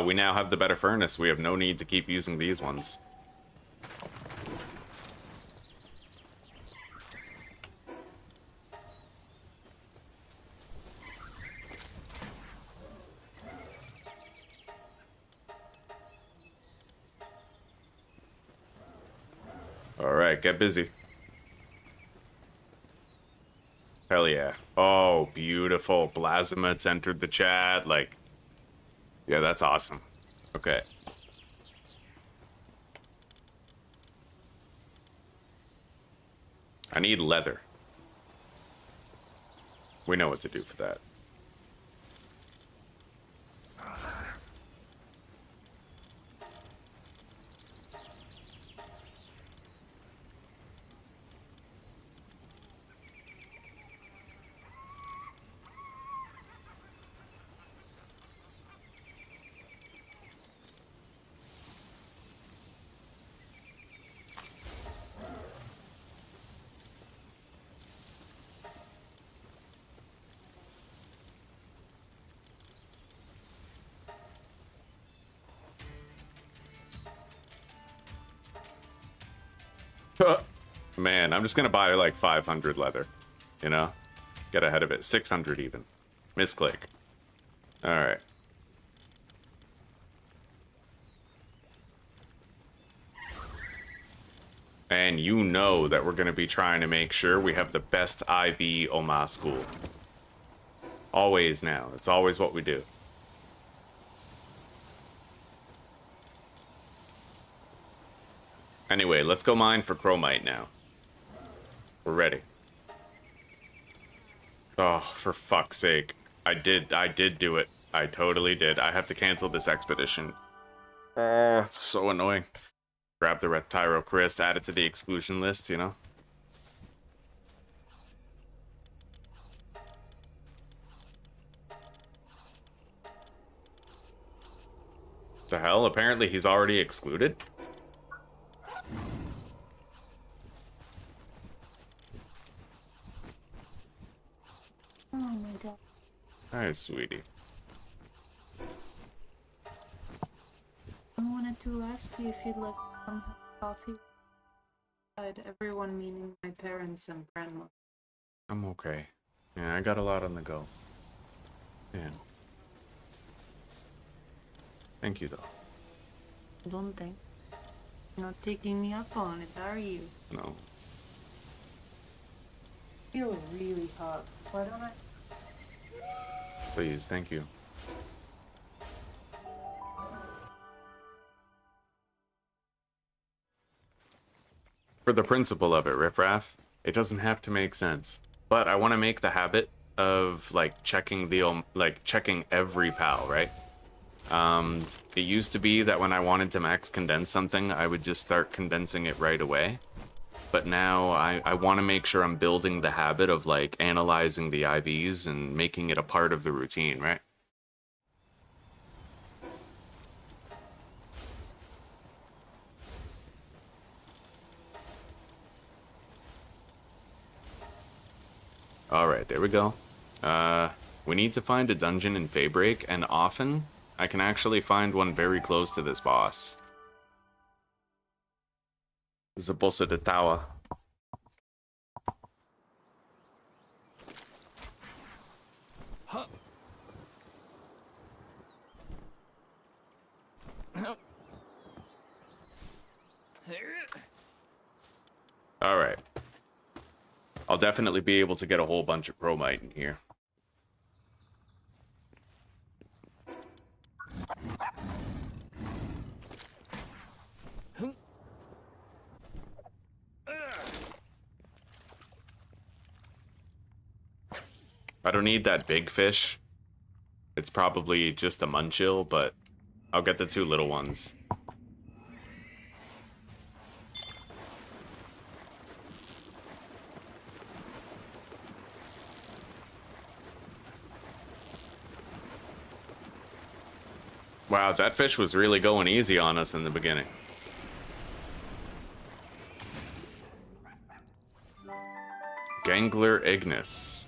we now have the better furnace. We have no need to keep using these ones. Alright, get busy. Hell yeah. Oh, beautiful. Blazimit's entered the chat. Like, yeah, that's awesome. Okay. I need leather. We know what to do for that. Man, I'm just gonna buy like 500 leather, you know? Get ahead of it. 600 even. Misclick. Alright. And you know that we're gonna be trying to make sure we have the best IV Oma school. Always now. It's always what we do. Anyway, let's go mine for chromite now. We're ready. Oh, for fuck's sake. I did do it. I totally did. I have to cancel this expedition. Oh, it's so annoying. Grab the Reptyro Crest, add it to the exclusion list, you know? The hell? Apparently he's already excluded? Oh my god. Hi, sweetie. I wanted to ask you if you'd like some coffee. Everyone, meaning my parents and grandma. I'm okay. Yeah, I got a lot on the go. Yeah. Thank you, though. Don't think. You're not taking me up on it, are you? No. I feel really hot. Why don't I? Please, thank you. For the principle of it, Riffraff, it doesn't have to make sense. But I want to make the habit of, like, checking checking every PAL, right? It used to be that when I wanted to max condense something, I would just start condensing it right away. But now I want to make sure I'm building the habit of, like, analyzing the IVs and making it a part of the routine, right? Alright, there we go. We need to find a dungeon in Faybreak, and often I can actually find one very close to this boss. This is the boss of the tower. Huh. Alright. I'll definitely be able to get a whole bunch of chromite in here. I don't need that big fish. It's probably just a munchill, but I'll get the two little ones. Wow, that fish was really going easy on us in the beginning. Gangler Ignis.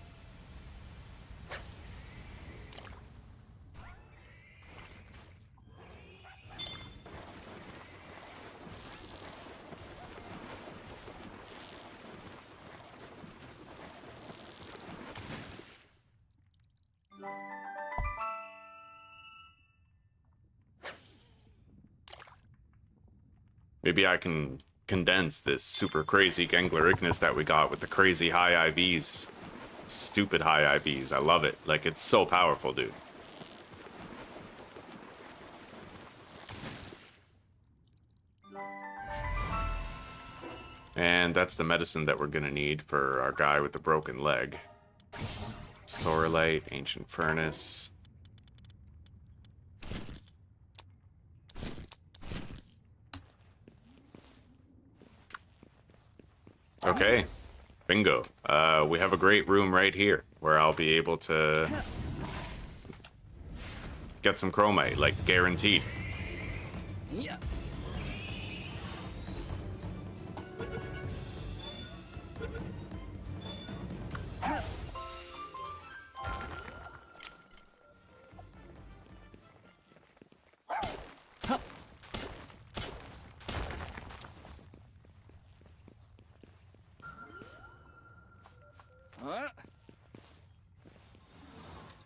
Maybe I can condense this super crazy Gangler Ignis that we got with the crazy high IVs. Stupid high IVs. I love it. Like, it's so powerful, dude. And that's the medicine that we're gonna need for our guy with the broken leg. Sorelite, Ancient Furnace. Okay, bingo. We have a great room right here where I'll be able to get some chromite, like guaranteed. Yeah.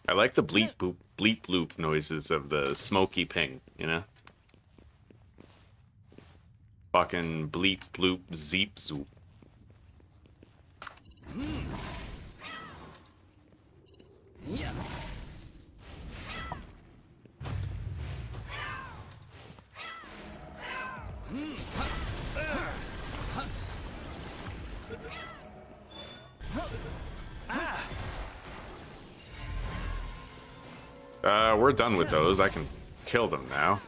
I like the bleep boop bleep bloop noises of the smoky ping, you know? Fucking bleep bloop zeep zoop. Yeah. We're done with those. I can kill them now.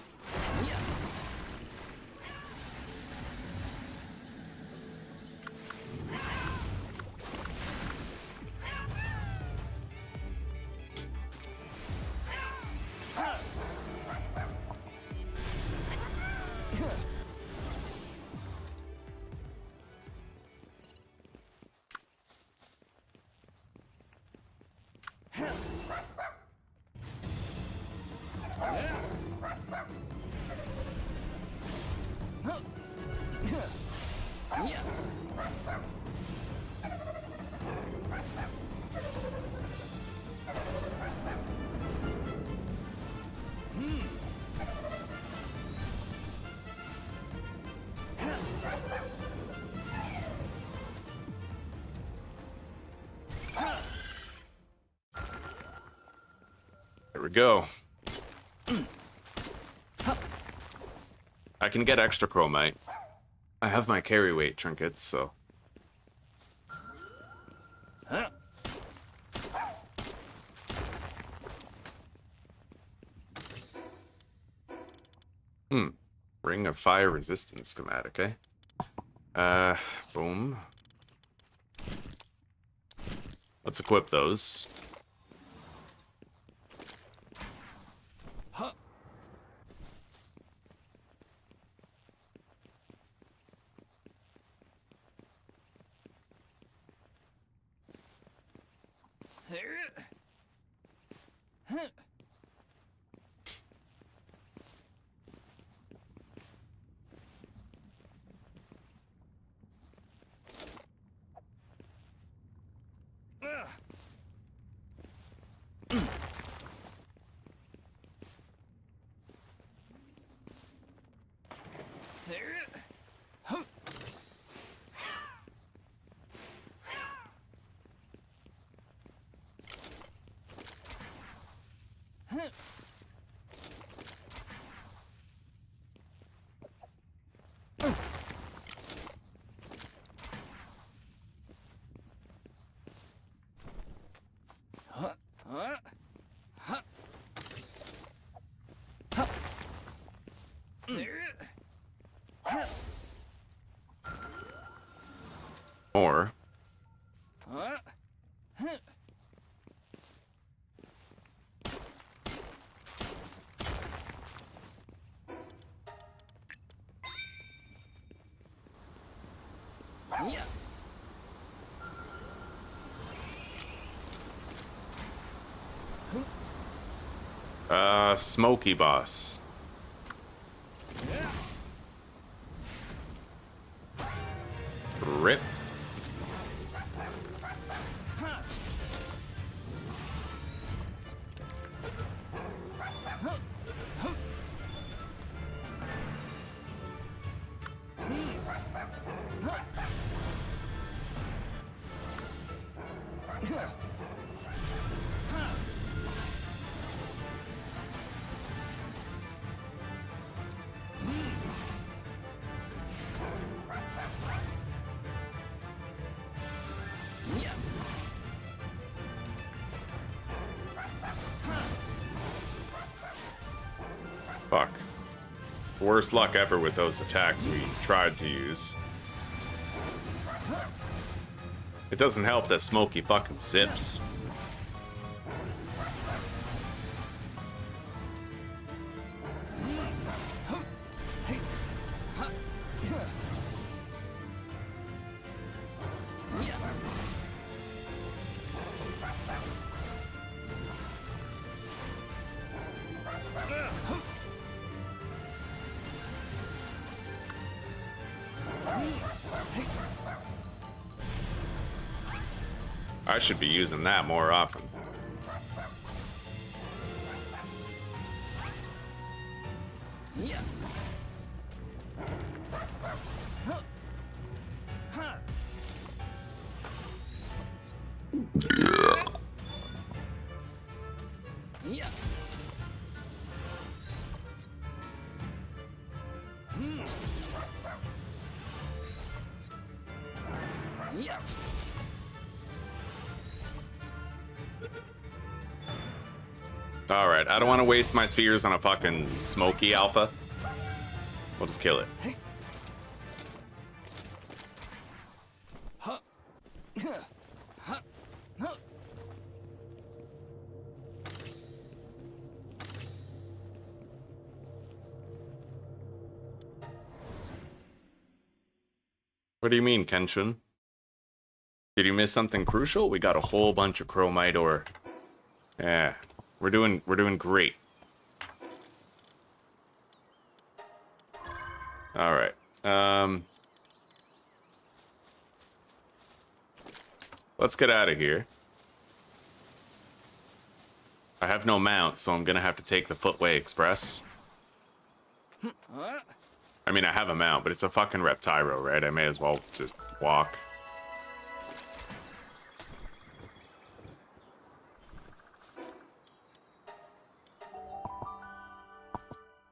There we go. I can get extra chromite. I have my carry weight trinkets, so. Ring of fire resistance schematic, eh? Boom. Let's equip those. Or Smoky Boss. Rip. Fuck. Worst luck ever with those attacks we tried to use. It doesn't help that Smokey fucking zips. I should be using that more often. Yeah. Yeah. Alright, I don't want to waste my spheres on a fucking smoky alpha. We'll just kill it. What do you mean, Kenshin? Did you miss something crucial? We got a whole bunch of chromite ore. Yeah, we're doing great. All right. Let's get out of here. I have no mount, so I'm gonna have to take the Footway Express. I mean, I have a mount, but it's a fucking Reptyro, right? I may as well just walk.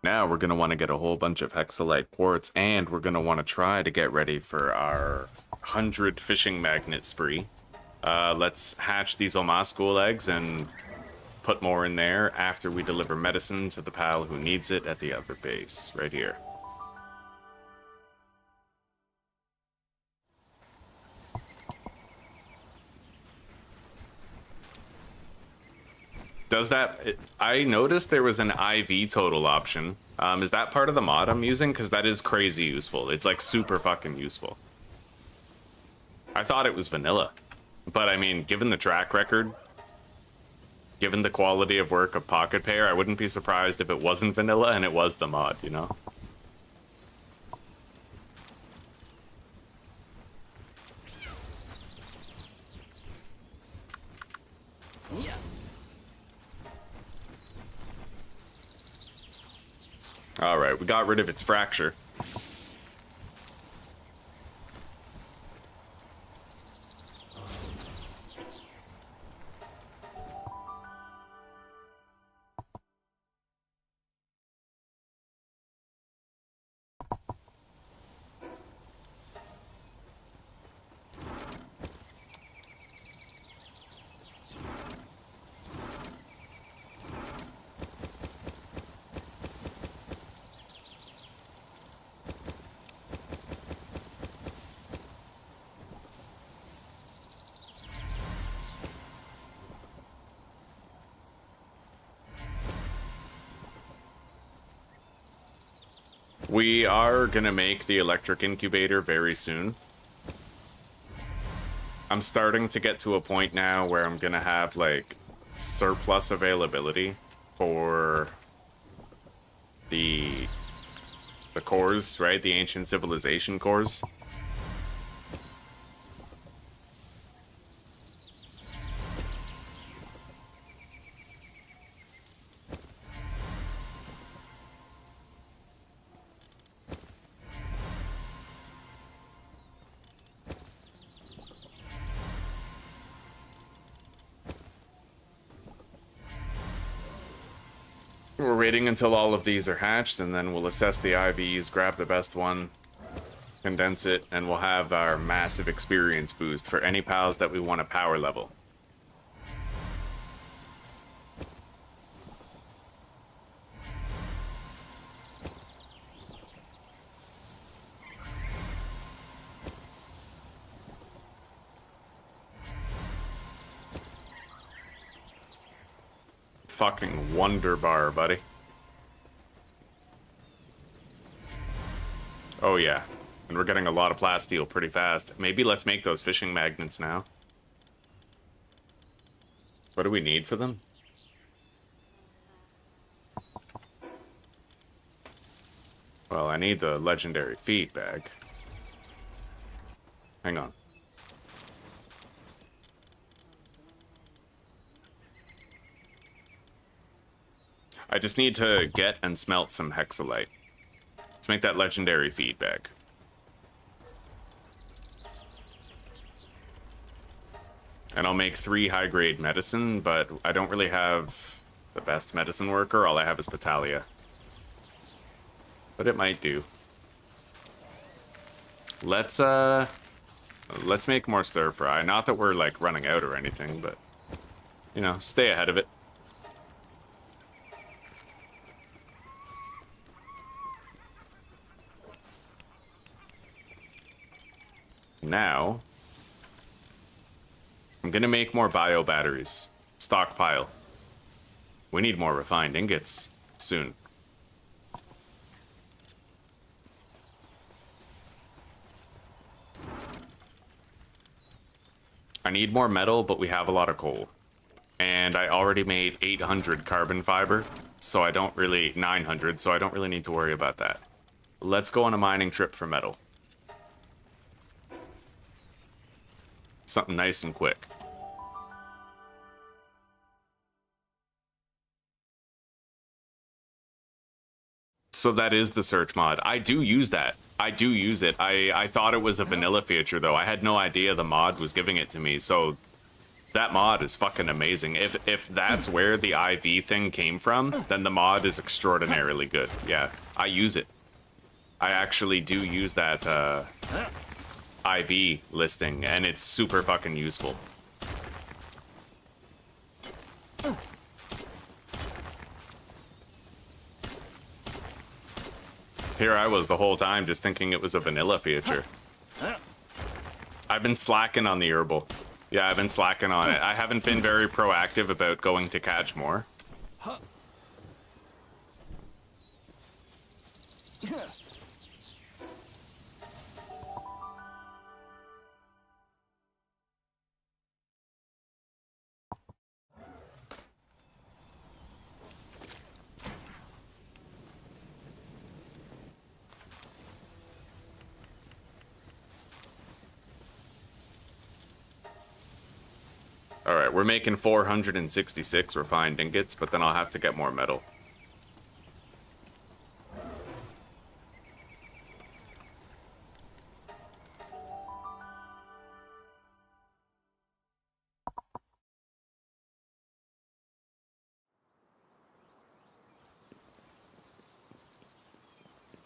Now we're gonna want to get a whole bunch of Hexalite quartz, and we're gonna want to try to get ready for our 100 fishing magnet spree. Let's hatch these Omascool eggs and put more in there after we deliver medicine to the pal who needs it at the other base, right here. Does that... I noticed there was an IV total option. Is that part of the mod I'm using? Because that is crazy useful. It's like super fucking useful. I thought it was vanilla. But I mean, given the track record, given the quality of work of Pocket Pair, I wouldn't be surprised if it wasn't vanilla and it was the mod, you know? Yeah. Alright, we got rid of its fracture. We are gonna make the electric incubator very soon. I'm starting to get to a point now where I'm gonna have like surplus availability for the cores, right? The ancient civilization cores. We're waiting until all of these are hatched, and then we'll assess the IVs, grab the best one, condense it, and we'll have our massive experience boost for any pals that we want to power level. Fucking wonder bar, buddy. Oh yeah, and we're getting a lot of plasteel pretty fast. Maybe let's make those fishing magnets now. What do we need for them? Well, I need the legendary feed bag. Hang on. I just need to get and smelt some hexalite. Let's make that legendary feed bag. And I'll make 3 high-grade medicine, but I don't really have the best medicine worker. All I have is Patalia. But it might do. Let's make more stir fry. Not that we're like running out or anything, but you know, stay ahead of it. Now, I'm gonna make more bio batteries. Stockpile. We need more refined ingots soon. I need more metal, but we have a lot of coal. And I already made 800 carbon fiber, so I don't really... 900, so I don't really need to worry about that. Let's go on a mining trip for metal. Something nice and quick. So that is the search mod. I do use that. I do use it. I thought it was a vanilla feature, though. I had no idea the mod was giving it to me, so that mod is fucking amazing. If that's where the IV thing came from, then the mod is extraordinarily good. Yeah, I use it. I actually do use that IV listing, and it's super fucking useful. Here I was the whole time just thinking it was a vanilla feature. I've been slacking on the herbal. Yeah, I've been slacking on it. I haven't been very proactive about going to catch more. Alright, we're making 466 refined ingots, but then I'll have to get more metal.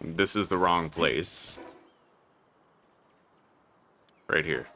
This is the wrong place. Right here.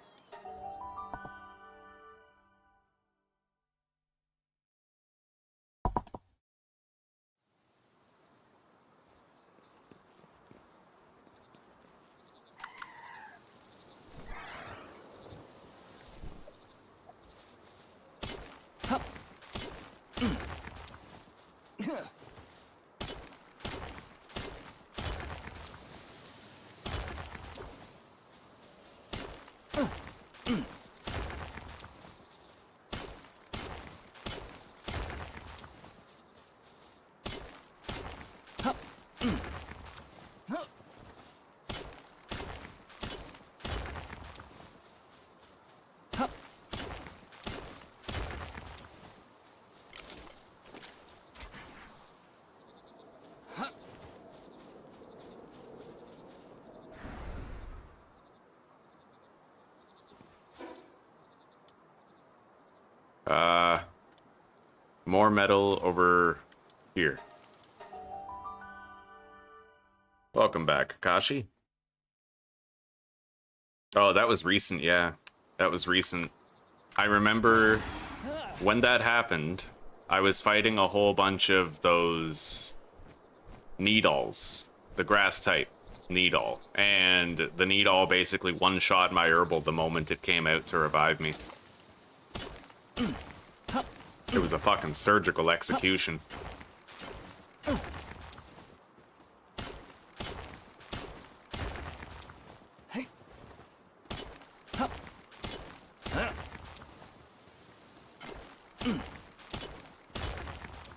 More metal over here. Welcome back, Kakashi. Oh, that was recent, yeah. That was recent. I remember when that happened, I was fighting a whole bunch of those Needles, the grass type Needle, and the Needle basically one-shot my herbal the moment it came out to revive me. It was a fucking surgical execution.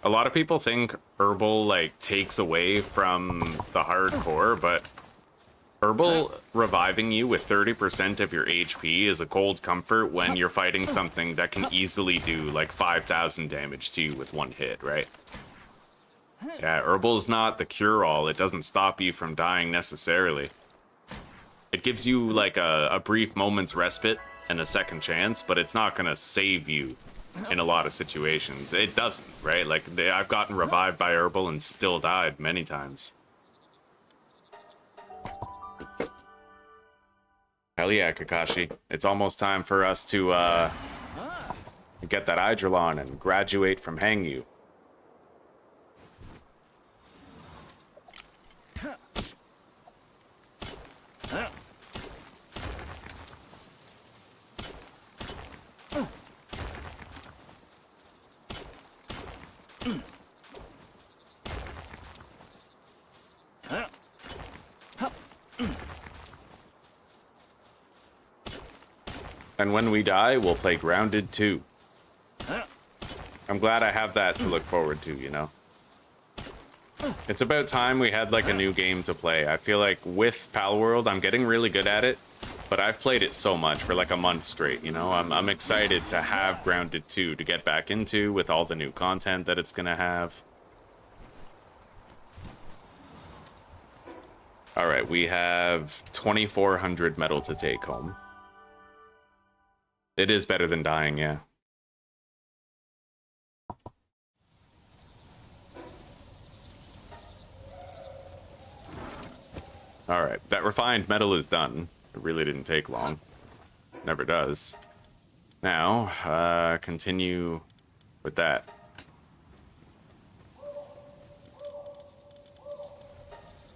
A lot of people think herbal like takes away from the hardcore, but herbal reviving you with 30% of your HP is a cold comfort when you're fighting something that can easily do like 5,000 damage to you with one hit, right? Yeah, herbal's not the cure-all. It doesn't stop you from dying necessarily. It gives you like a brief moment's respite and a second chance, but it's not gonna save you in a lot of situations. It doesn't, right? Like, I've gotten revived by herbal and still died many times. Hell yeah, Kakashi. It's almost time for us to get that Eidrolon and graduate from Hangyu. And when we die, we'll play Grounded 2. I'm glad I have that to look forward to, you know? It's about time we had, like, a new game to play. I feel like with Palworld, I'm getting really good at it, but I've played it so much for, like, a month straight, you know? I'm excited to have Grounded 2 to get back into with all the new content that it's gonna have. Alright, we have 2,400 metal to take home. It is better than dying, yeah. Alright, that refined metal is done. It really didn't take long. Never does. Now, continue with that.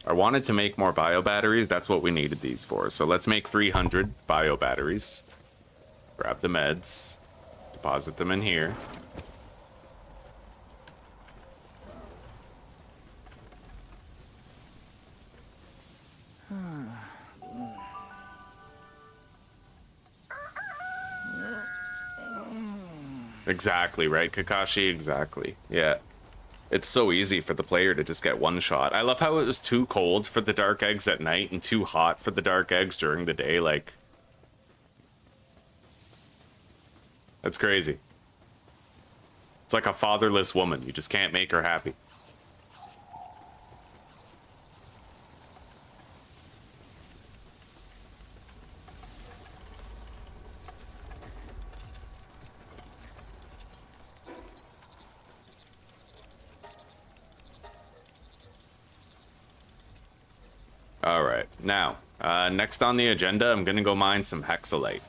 I wanted to make more bio batteries. That's what we needed these for. So let's make 300 bio batteries. Grab the meds. Deposit them in here. Exactly, right, Kakashi? Exactly. Yeah. It's so easy for the player to just get one shot. I love how it was too cold for the dark eggs at night and too hot for the dark eggs during the day. Like, that's crazy. It's like a fatherless woman. You just can't make her happy. All right, now, next on the agenda, I'm gonna go mine some hexalite.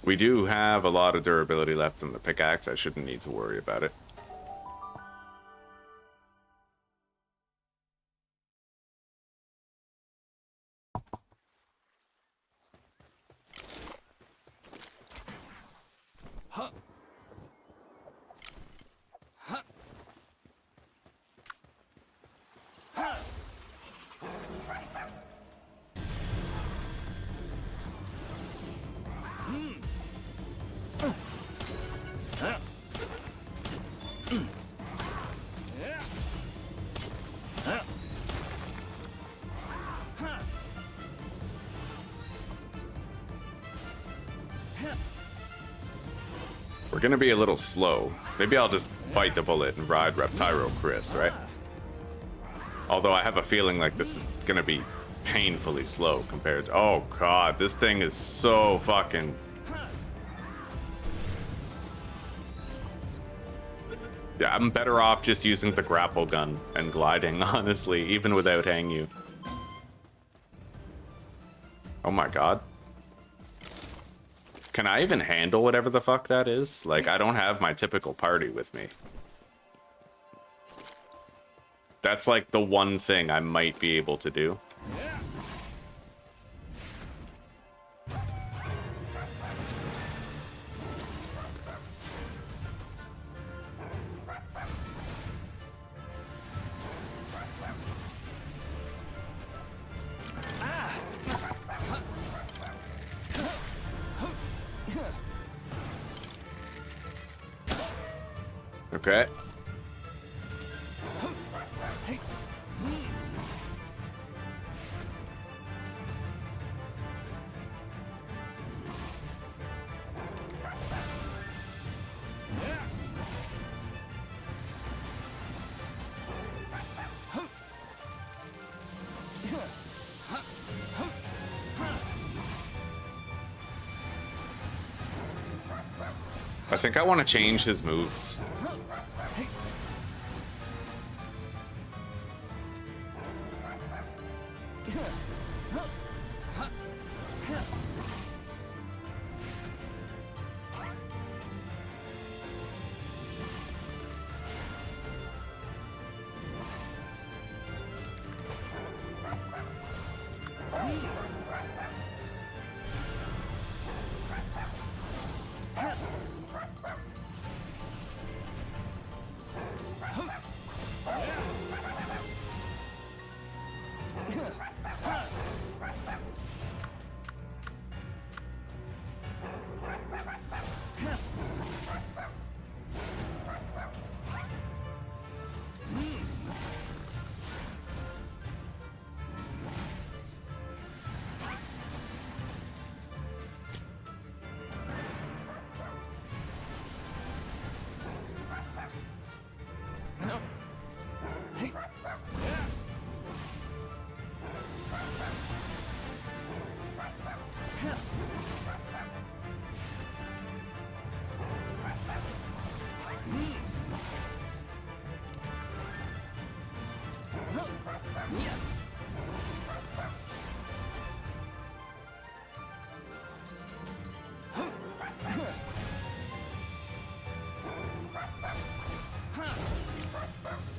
We do have a lot of durability left in the pickaxe. I shouldn't need to worry about it. We're gonna be a little slow. Maybe I'll just bite the bullet and ride Reptyro Chris, right? Although I have a feeling like this is gonna be painfully slow compared to... Oh god, this thing is so fucking... Yeah, I'm better off just using the grapple gun and gliding, honestly, even without Hangyu. Oh my god. Can I even handle whatever the fuck that is? Like, I don't have my typical party with me. That's like the one thing I might be able to do. Okay. I think I want to change his moves.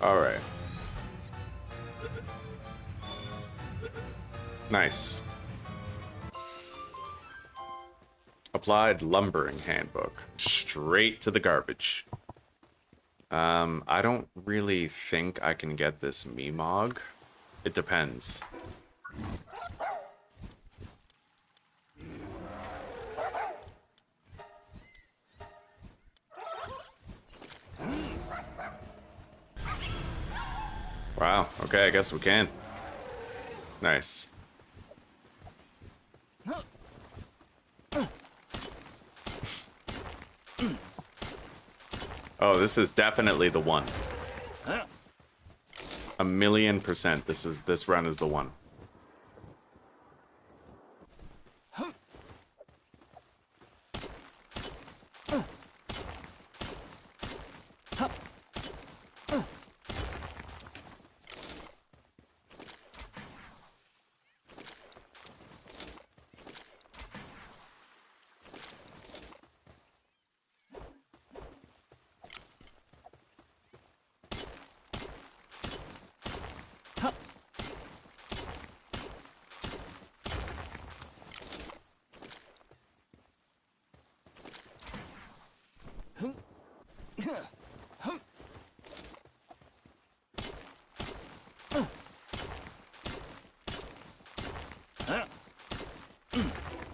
All right. Nice. Applied lumbering handbook. Straight to the garbage. I don't really think I can get this Meemog. It depends. Wow, okay, I guess we can. Nice. Oh, this is definitely the one. 1,000,000%. This run is the one.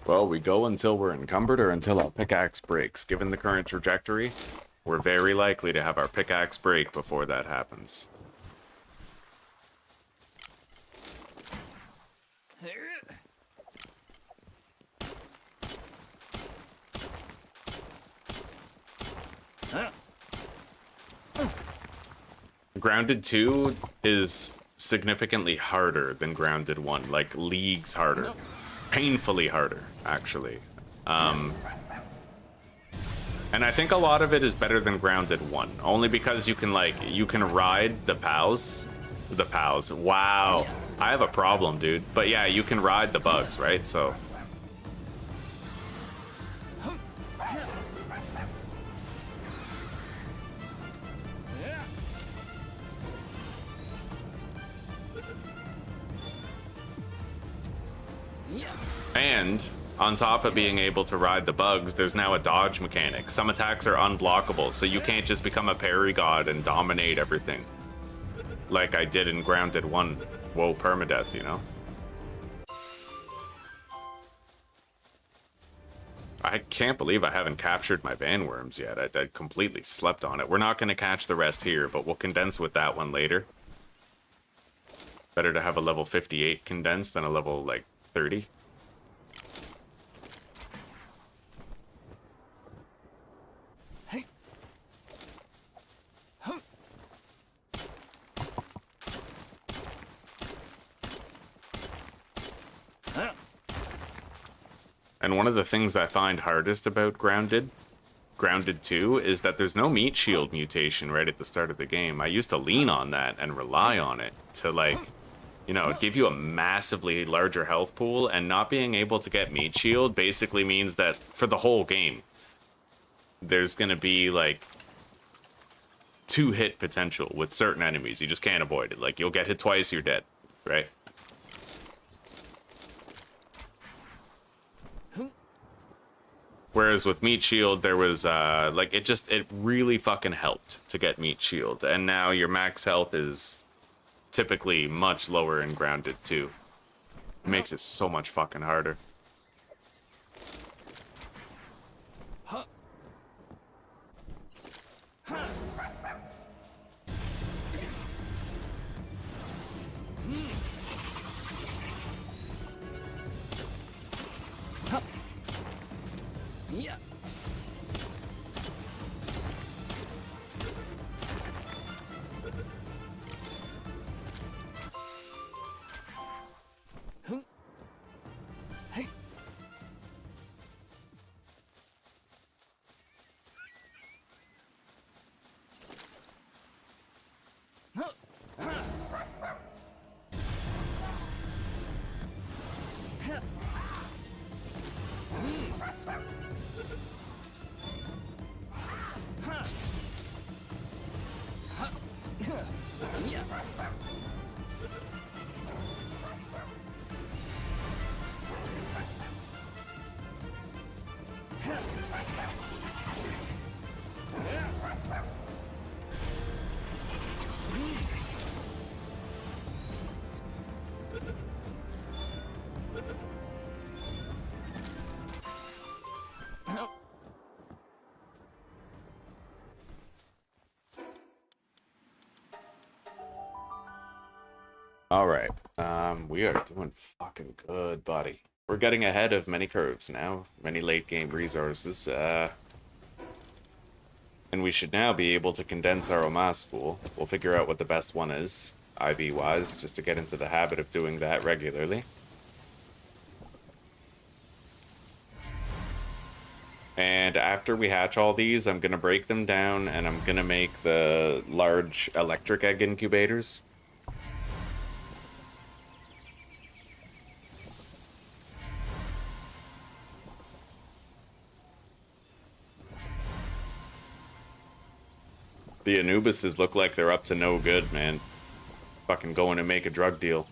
Well, we go until we're encumbered or until our pickaxe breaks. Given the current trajectory, we're very likely to have our pickaxe break before that happens. Grounded 2 is significantly harder than Grounded 1, like leagues harder. Painfully harder, actually. And I think a lot of it is better than Grounded 1, only because you can ride the POWs. The POWs. Wow. I have a problem, dude. But yeah, you can ride the bugs, right? So... And on top of being able to ride the bugs, there's now a dodge mechanic. Some attacks are unblockable, so you can't just become a parry god and dominate everything. Like I did in Grounded 1. Whoa, permadeath, you know? I can't believe I haven't captured my bandworms yet. I completely slept on it. We're not going to catch the rest here, but we'll condense with that one later. Better to have a level 58 condensed than a level, like, 30. Hey. Hum. And one of the things I find hardest about Grounded 2, is that there's no meat shield mutation right at the start of the game. I used to lean on that and rely on it to, like, you know, give you a massively larger health pool, and not being able to get meat shield basically means that for the whole game, there's gonna be, like, 2-hit potential with certain enemies. You just can't avoid it. Like, you'll get hit twice, you're dead, right? Whereas with Meat Shield, there was, like, it really fucking helped to get Meat Shield. And now your max health is typically much lower in Grounded, too. It makes it so much fucking harder. Yeah. Hey. All right. We are doing fucking good, buddy. We're getting ahead of many curves now, many late game resources. And we should now be able to condense our Omas pool. We'll figure out what the best one is, IV-wise, just to get into the habit of doing that regularly. And after we hatch all these, I'm going to break them down, and I'm going to make the large electric egg incubators. The Anubises look like they're up to no good, man. Fucking going to make a drug deal.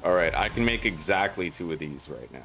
Alright, I can make exactly 2 of these right now.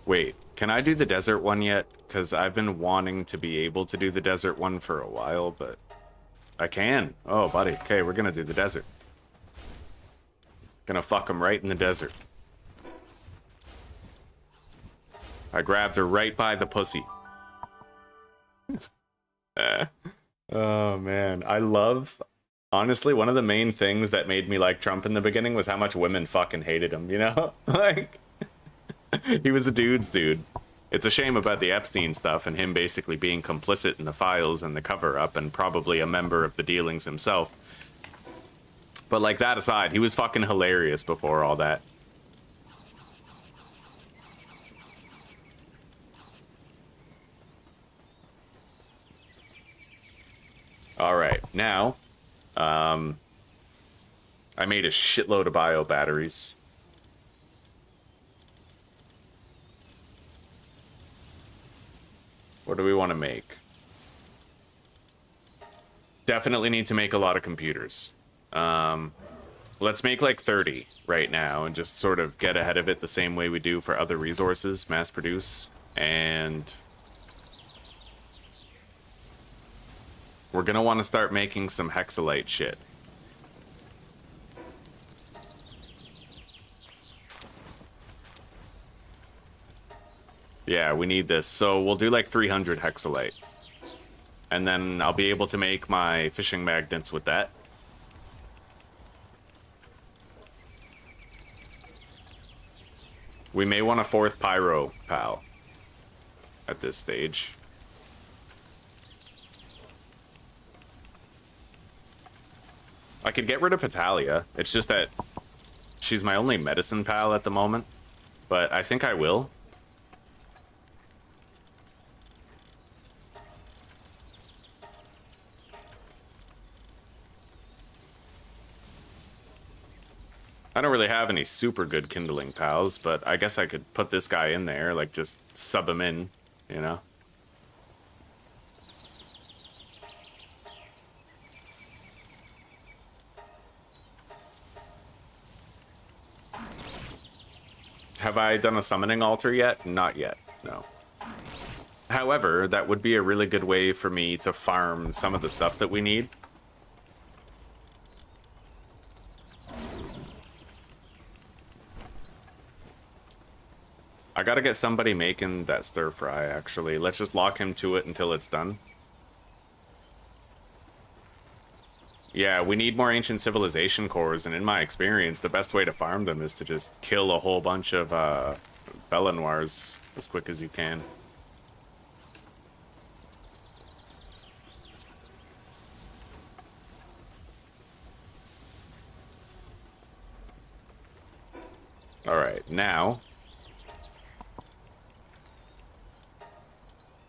Wait, can I do the desert one yet? Because I've been wanting to be able to do the desert one for a while, but I can. Oh, buddy. Okay, we're gonna do the desert. Gonna fuck him right in the desert. I grabbed her right by the pussy. Oh man, I love, honestly, one of the main things that made me like Trump in the beginning was how much women fucking hated him, you know? Like, he was the dude's dude. It's a shame about the Epstein stuff and him basically being complicit in the files and the cover up and probably a member of the dealings himself. But like that aside, he was fucking hilarious before all that. All right, now, I made a shitload of bio batteries. What do we want to make? Definitely need to make a lot of computers. Let's make like 30 right now and just sort of get ahead of it the same way we do for other resources, mass produce, and we're gonna want to start making some hexalite shit. Yeah, we need this. So we'll do like 300 hexalite. And then I'll be able to make my fishing magnets with that. We may want a 4th pyro pal at this stage. I could get rid of Patalia. It's just that she's my only medicine pal at the moment. But I think I will. I don't really have any super good kindling pals, but I guess I could put this guy in there, like just sub him in, you know? Have I done a summoning altar yet? Not yet, no. However, that would be a really good way for me to farm some of the stuff that we need. I gotta get somebody making that stir fry, actually. Let's just lock him to it until it's done. Yeah, we need more ancient civilization cores, and in my experience, the best way to farm them is to just kill a whole bunch of Bella Noirs as quick as you can. Alright, now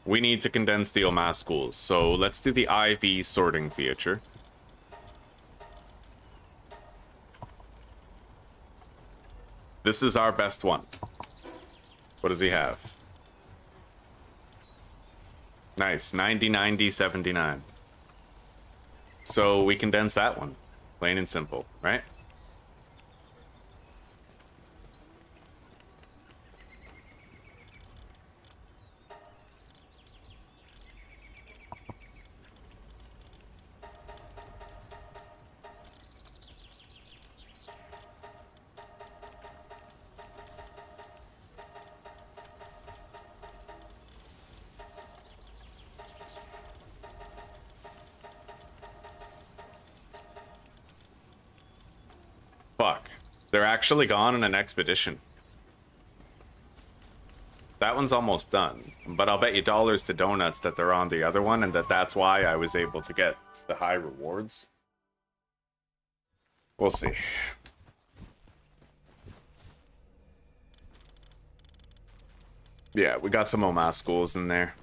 we need to condense steel mass schools, so let's do the IV sorting feature. This is our best one. What does he have? Nice, 90, 90, 79. So we condense that one, plain and simple, right? Fuck. They're actually gone on an expedition. That one's almost done. But I'll bet you dollars to donuts that they're on the other one and that's why I was able to get the high rewards. We'll see. Yeah, we got some OMAS schools in there.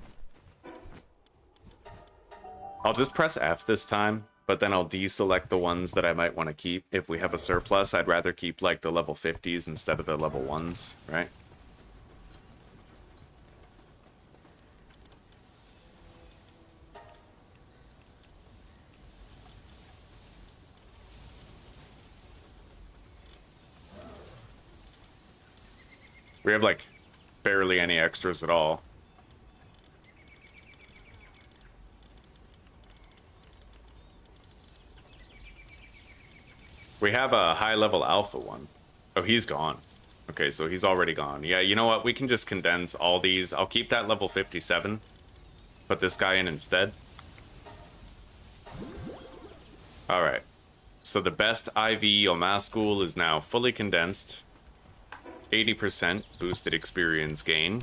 I'll just press F this time, but then I'll deselect the ones that I might want to keep. If we have a surplus, I'd rather keep like the level 50s instead of the level 1s, right? We have like barely any extras at all. We have a high-level alpha one. Oh, he's gone. Okay, so he's already gone. Yeah, you know what? We can just condense all these. I'll keep that level 57. Put this guy in instead. Alright. So the best IV Omaschool is now fully condensed. 80% boosted experience gain.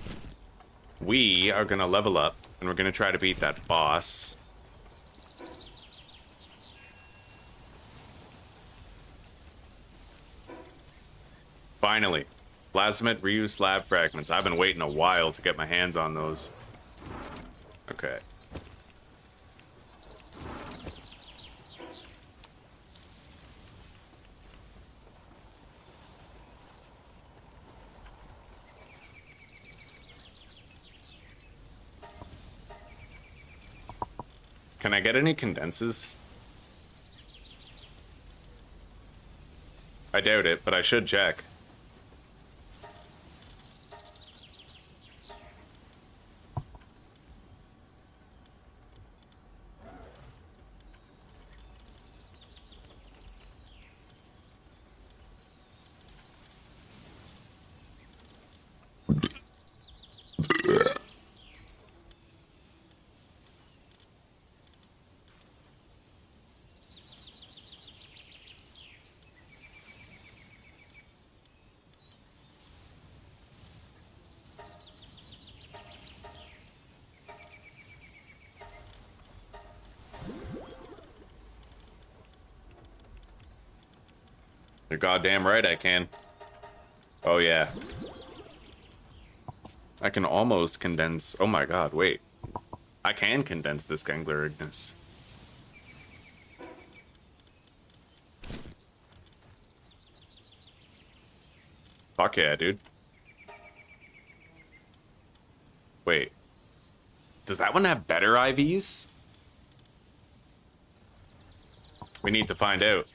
We are gonna level up, and we're gonna try to beat that boss. Finally. Plasmid reuse lab fragments. I've been waiting a while to get my hands on those. Okay. Can I get any condenses? I doubt it, but I should check. You're goddamn right I can. Oh yeah. I can almost condense... Oh my god, wait. I can condense this Gangler Ignis. Fuck yeah, dude. Wait. Does that one have better IVs? We need to find out.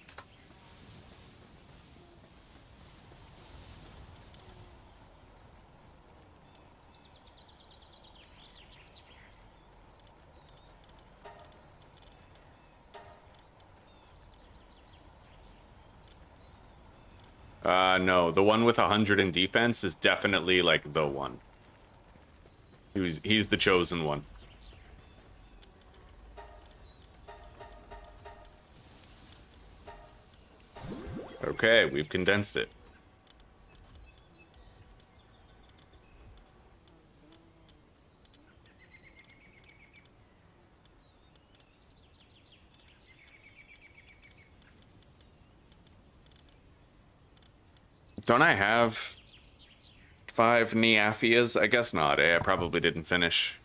No, the one with 100 in defense is definitely, like, the one. He's the chosen one. Okay, we've condensed it. Don't I have 5 Neaphias? I guess not, eh? I probably didn't finish.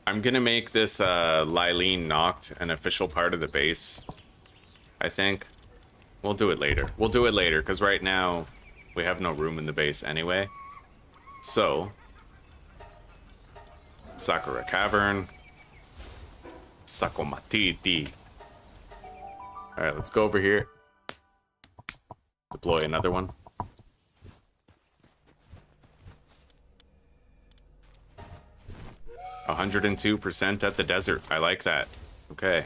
I'm gonna make this Lylene Noct an official part of the base, I think. We'll do it later. We'll do it later, because right now we have no room in the base anyway. So, Sakura Cavern. Sakomatiti. Alright, let's go over here. Deploy another one. A 102% at the desert. I like that. Okay.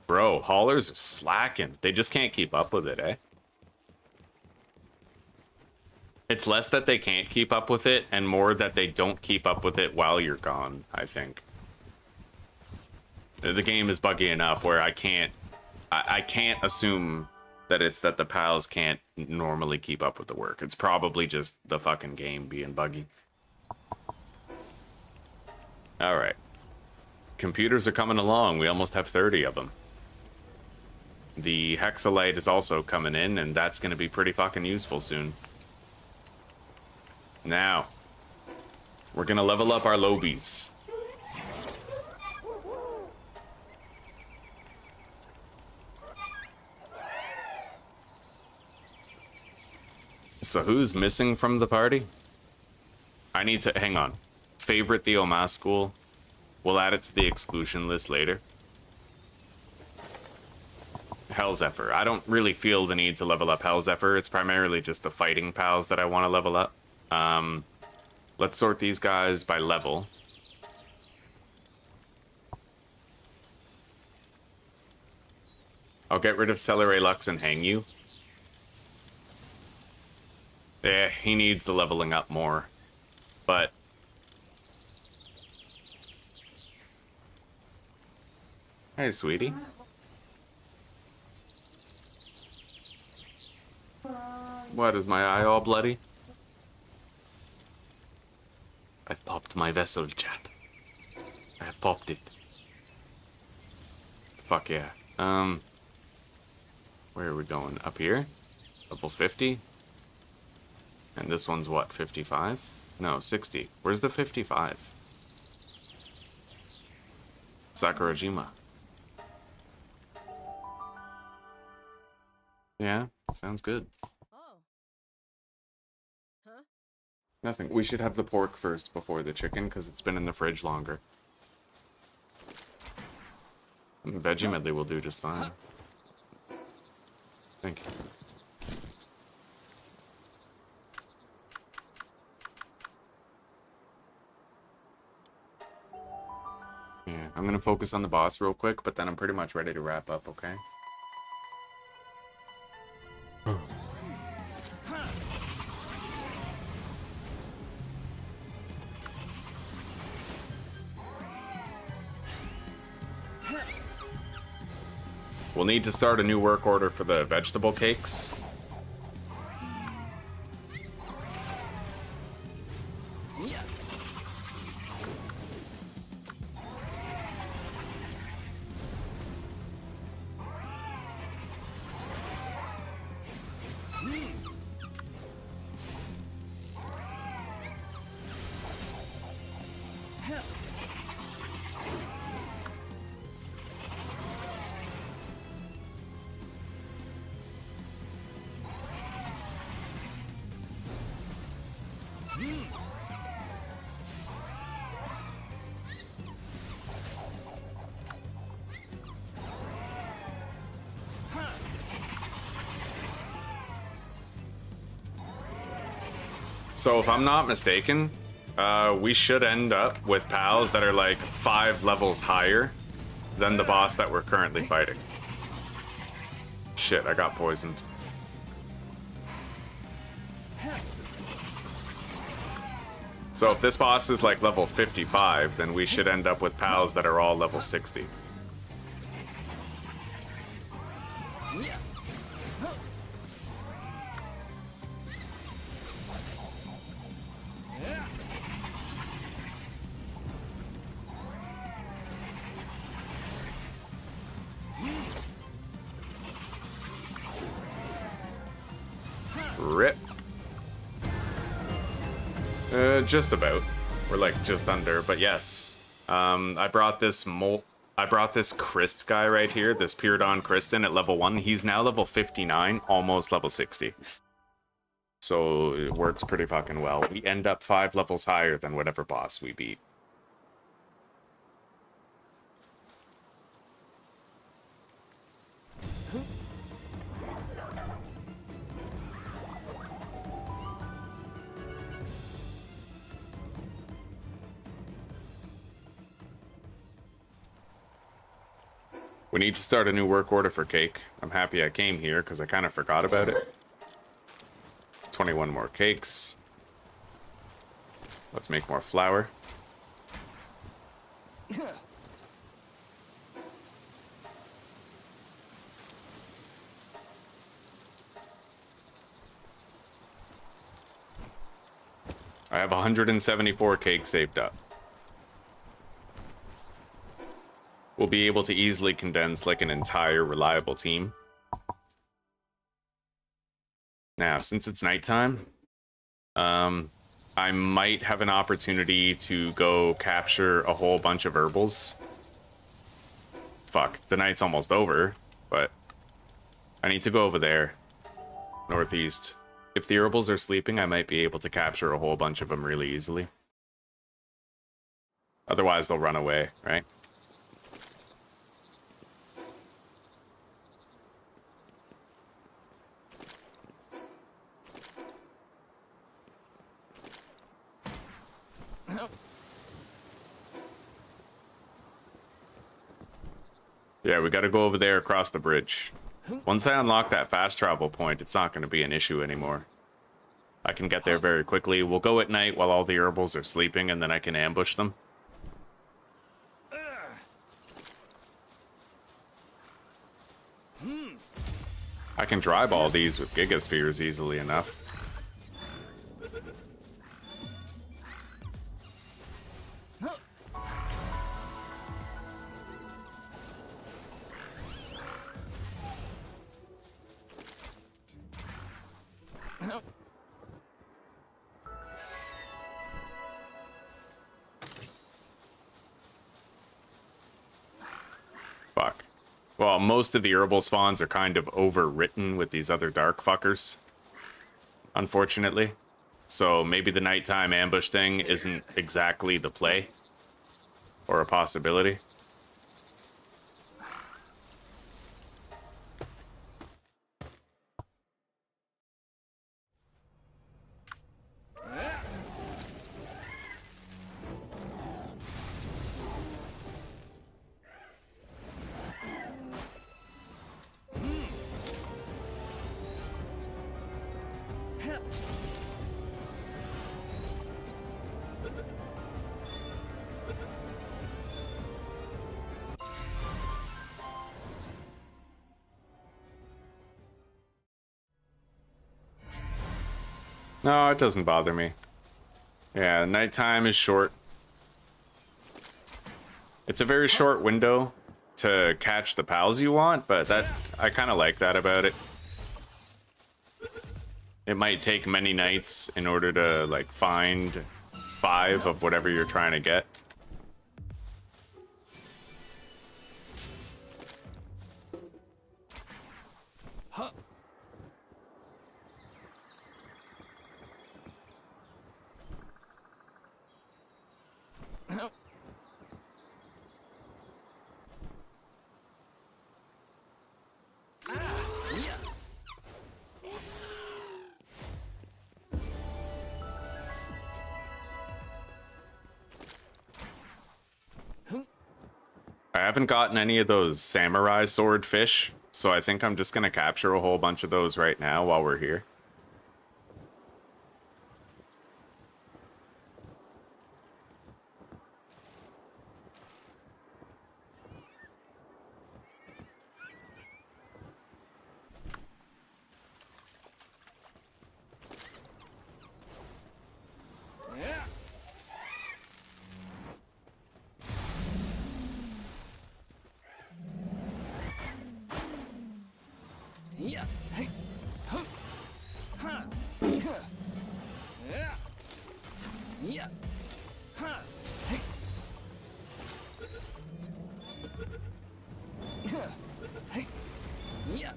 Bro, haulers are slacking. They just can't keep up with it, eh? It's less that they can't keep up with it, and more that they don't keep up with it while you're gone, I think. The game is buggy enough where I can't assume that it's that the pals can't normally keep up with the work. It's probably just the fucking game being buggy. Alright. Computers are coming along. We almost have 30 of them. The Hexalite is also coming in, and that's going to be pretty fucking useful soon. Now, we're gonna level up our lobies. So who's missing from the party? I need to, hang on. Favorite the Omaschool. We'll add it to the exclusion list later. Hellzephyr. I don't really feel the need to level up Hellzephyr. It's primarily just the fighting pals that I want to level up. Let's sort these guys by level. I'll get rid of Celery Lux and hang you. Yeah, he needs the leveling up more. But... Hey, sweetie. What, is my eye all bloody? I've popped my vessel, chat. I have popped it. Fuck yeah. Where are we going? Up here? Level 50? And this one's what, 55? No, 60. Where's the 55? Sakurajima. Yeah, sounds good. Oh. Huh? Nothing. We should have the pork first before the chicken, because it's been in the fridge longer. Veggie medley will do just fine. Thank you. Yeah, I'm gonna focus on the boss real quick, but then I'm pretty much ready to wrap up, okay? We'll need to start a new work order for the vegetable cakes. So if I'm not mistaken, we should end up with pals that are like 5 levels higher than the boss that we're currently fighting. Shit, I got poisoned. So if this boss is like level 55, then we should end up with pals that are all level 60. Rip. Just about. We're like just under, but yes. I brought this Christ guy right here, this Pyridon Kristin at level 1. He's now level 59, almost level 60. So it works pretty fucking well. We end up 5 levels higher than whatever boss we beat. We need to start a new work order for cake. I'm happy I came here because I kind of forgot about it. 21 more cakes. Let's make more flour. I have 174 cakes saved up. We'll be able to easily condense like an entire reliable team. Now, since it's nighttime, I might have an opportunity to go capture a whole bunch of herbals. Fuck, the night's almost over, but I need to go over there, northeast. If the herbals are sleeping, I might be able to capture a whole bunch of them really easily. Otherwise, they'll run away, right? Yeah, we gotta go over there across the bridge. Once I unlock that fast travel point, it's not gonna be an issue anymore. I can get there very quickly. We'll go at night while all the herbals are sleeping, and then I can ambush them. I can dry ball these with Gigaspheres easily enough. Fuck. Well, most of the herbal spawns are kind of overwritten with these other dark fuckers, unfortunately. So maybe the nighttime ambush thing isn't exactly the play or a possibility. No, it doesn't bother me. Yeah, nighttime is short. It's a very short window to catch the pals you want, but that I kind of like that about it. It might take many nights in order to like find 5 of whatever you're trying to get. I haven't gotten any of those samurai sword fish, so I think I'm just gonna capture a whole bunch of those right now while we're here. Yeah. Hey. Yeah. Hey. Hey. Yeah.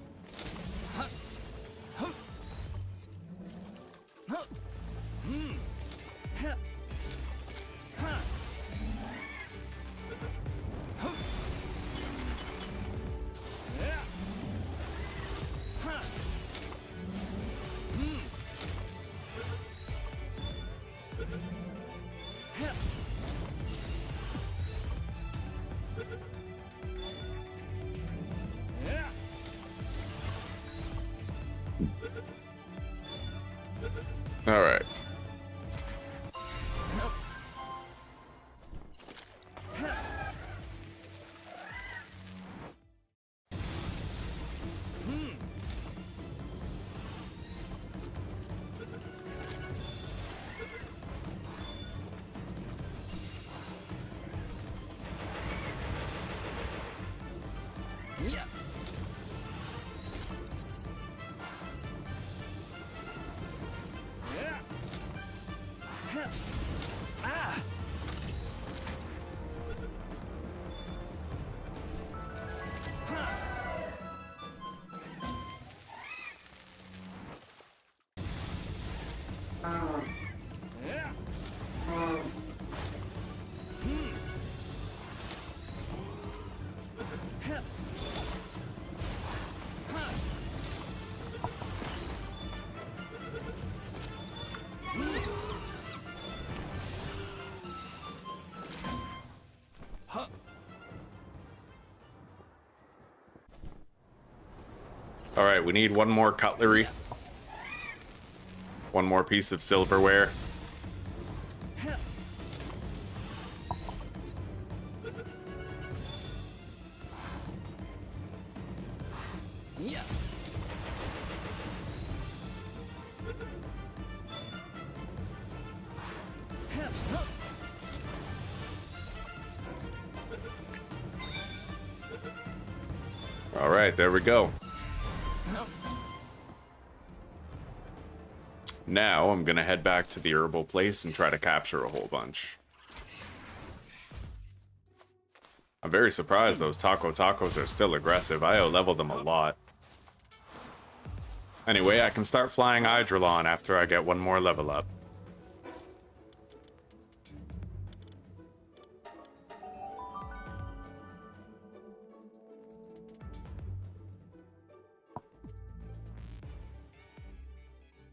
All right. Yeah. Yeah. All right, we need one more cutlery. One more piece of silverware. Yeah. All right, there we go. Now I'm gonna head back to the herbal place and try to capture a whole bunch. I'm very surprised those tacos are still aggressive. I leveled them a lot. Anyway, I can start flying Hydrolon after I get one more level up.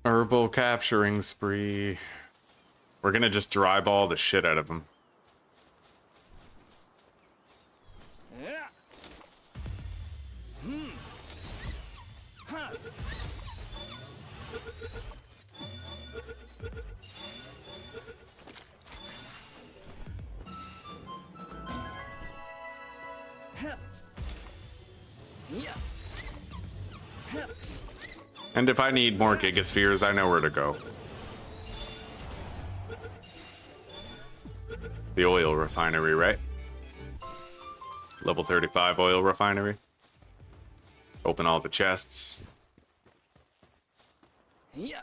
Herbal capturing spree. We're gonna just dry ball the shit out of them. Yeah. Ha. Yeah. And if I need more Gigaspheres, I know where to go. The oil refinery, right? Level 35 oil refinery. Open all the chests. Yeah.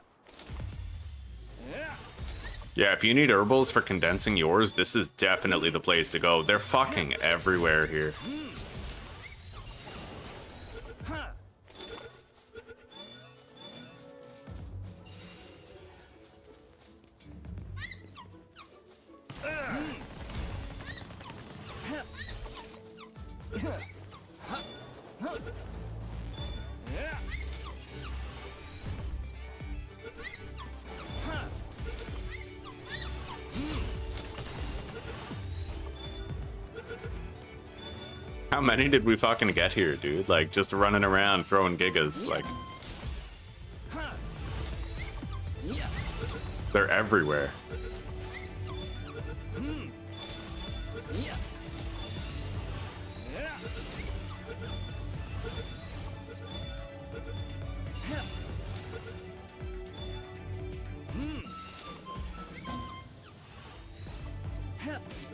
Yeah, if you need herbals for condensing yours, this is definitely the place to go. They're fucking everywhere here. How many did we fucking get here, dude? Like, just running around throwing gigas, like... They're everywhere.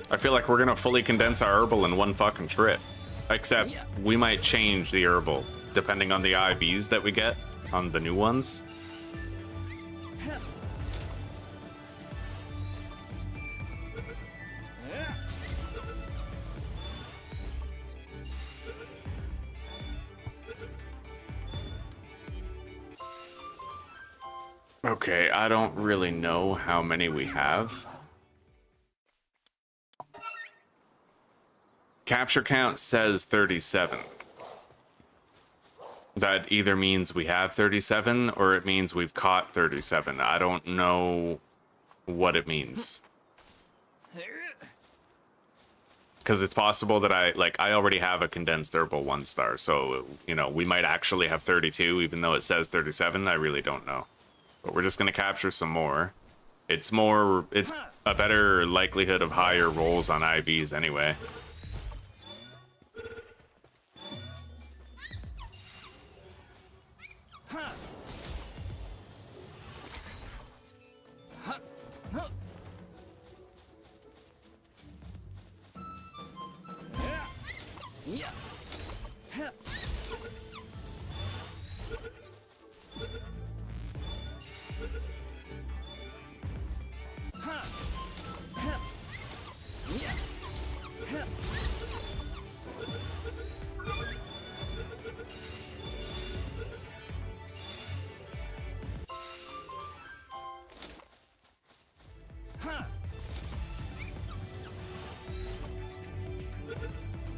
I feel like we're gonna fully condense our herbal in one fucking trip. Except, we might change the herbal, depending on the IVs that we get on the new ones. Okay, I don't really know how many we have. Capture count says 37. That either means we have 37 or it means we've caught 37. I don't know what it means. Because it's possible that I already have a condensed herbal 1-star, so, you know, we might actually have 32 even though it says 37. I really don't know. But we're just going to capture some more. It's a better likelihood of higher rolls on IVs anyway. Yeah. Huh.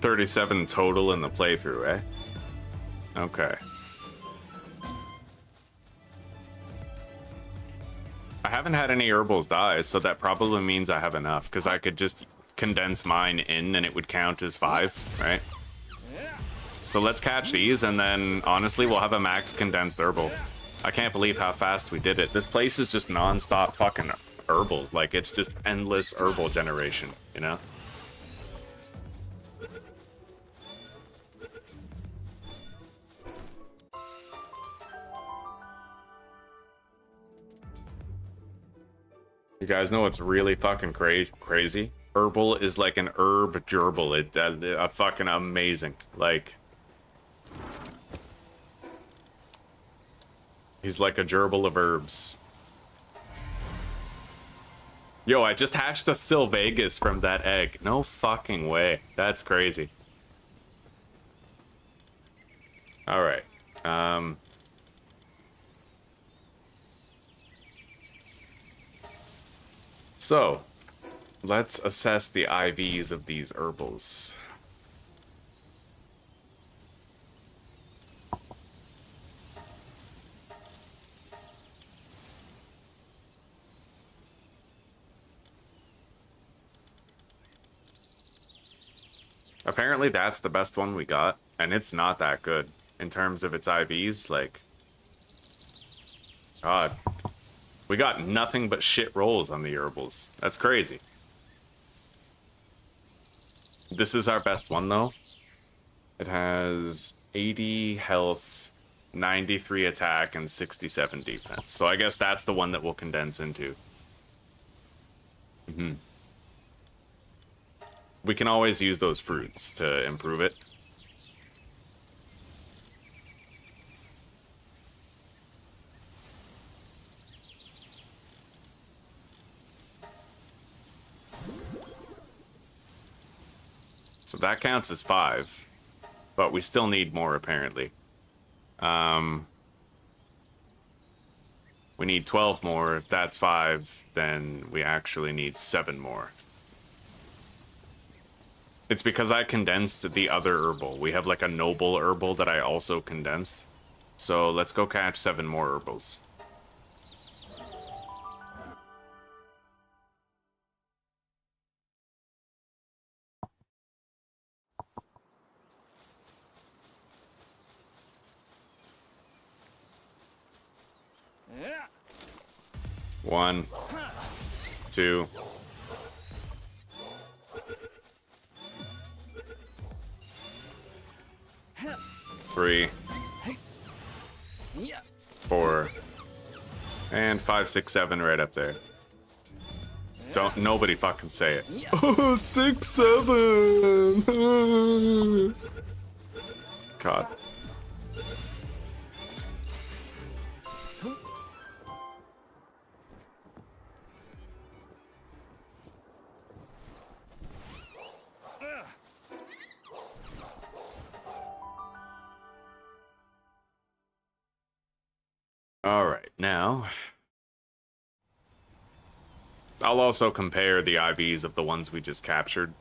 37 total in the playthrough, eh? Okay. I haven't had any herbals die, so that probably means I have enough, because I could just condense mine in and it would count as 5, right? So let's catch these, and then honestly, we'll have a max condensed herbal. I can't believe how fast we did it. This place is just non-stop fucking herbals. Like, it's just endless herbal generation, you know? You guys know what's really fucking crazy? Herbal is like an herb gerbil. It fucking amazing. Like, he's like a gerbil of herbs. Yo, I just hatched a Sylvagus from that egg. No fucking way. That's crazy. All right. So, let's assess the IVs of these herbals. Apparently that's the best one we got, and it's not that good in terms of its IVs. Like, God, we got nothing but shit rolls on the herbals. That's crazy. This is our best one, though. It has 80 health, 93 attack, and 67 defense. So I guess that's the one that we'll condense into. We can always use those fruits to improve it. So that counts as 5, but we still need more apparently. We need 12 more. If that's 5, then we actually need 7 more. It's because I condensed the other herbal. We have like a noble herbal that I also condensed. So let's go catch 7 more herbals. Yeah. 1, 2, 3, Yeah. 4, and 5, 6, 7 right up there. Don't nobody fucking say it. Yeah. Oh, 6, 7. God. All right, now I'll also compare the IVs of the ones we just captured.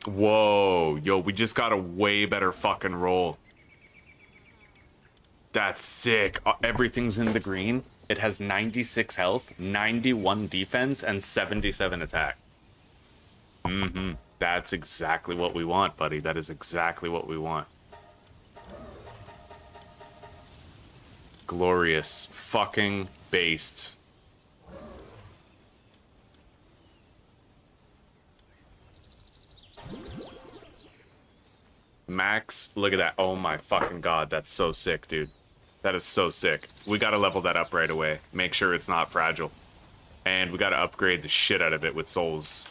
Whoa, yo, we just got a way better fucking roll. That's sick. Everything's in the green. It has 96 health, 91 defense, and 77 attack. That's exactly what we want, buddy. That is exactly what we want. Glorious. Fucking based. Max, look at that. Oh my fucking god, that's so sick, dude. That is so sick. We gotta level that up right away. Make sure it's not fragile. And we gotta upgrade the shit out of it with souls.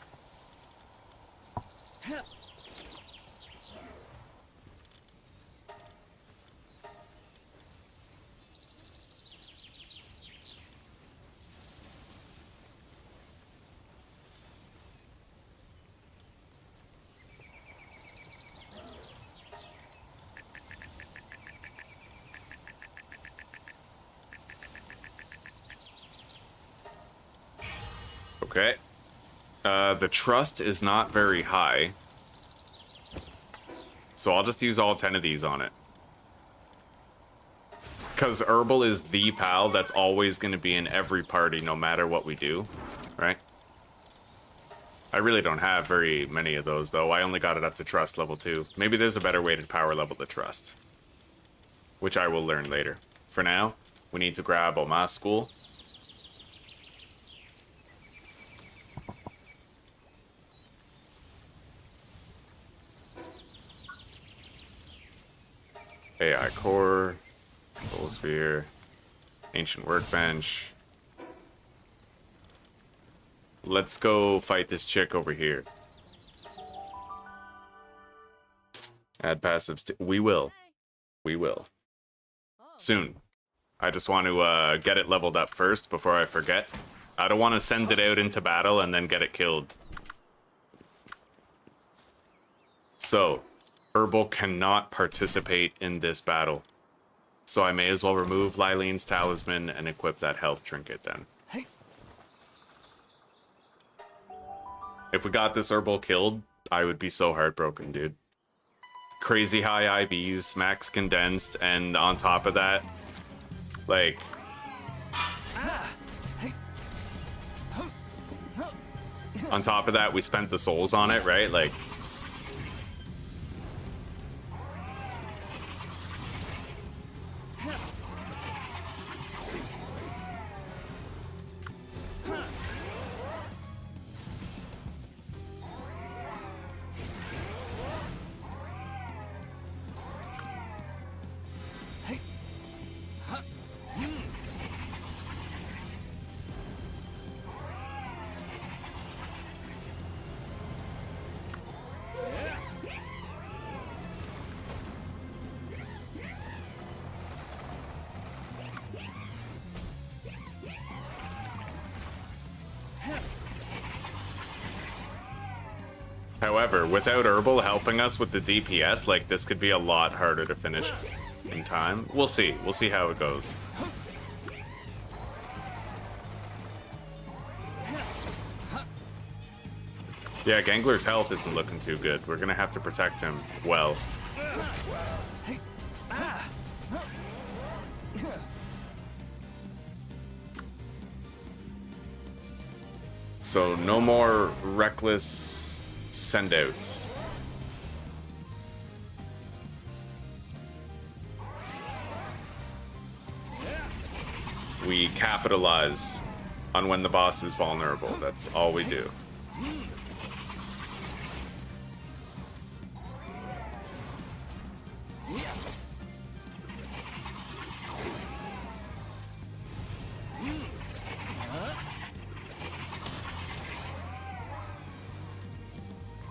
Okay. The trust is not very high. So I'll just use all 10 of these on it. Because Herbal is the pal that's always going to be in every party, no matter what we do, right? I really don't have very many of those, though. I only got it up to Trust level 2. Maybe there's a better way to power level the Trust, which I will learn later. For now, we need to grab Oma's school. AI Core, Soul Sphere, Ancient Workbench. Let's go fight this chick over here. Add passives. We will. We will. Soon. I just want to get it leveled up first before I forget. I don't want to send it out into battle and then get it killed. So, Herbal cannot participate in this battle. So I may as well remove Lyleen's talisman and equip that health trinket then. If we got this Herbal killed, I would be so heartbroken, dude. Crazy high IVs, max condensed, and on top of that, like... On top of that, we spent the souls on it, right? Like... However, without Herbal helping us with the DPS, like, this could be a lot harder to finish in time. We'll see. We'll see how it goes. Yeah, Gangler's health isn't looking too good. We're gonna have to protect him well. So, no more reckless send-outs. We capitalize on when the boss is vulnerable. That's all we do.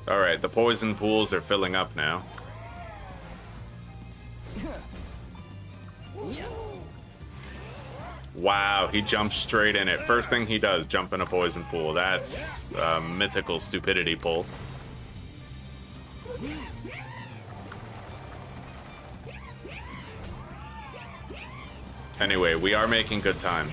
Alright, the poison pools are filling up now. Wow, he jumps straight in it. First thing he does, jump in a poison pool. That's a mythical stupidity pull. Anyway, we are making good time.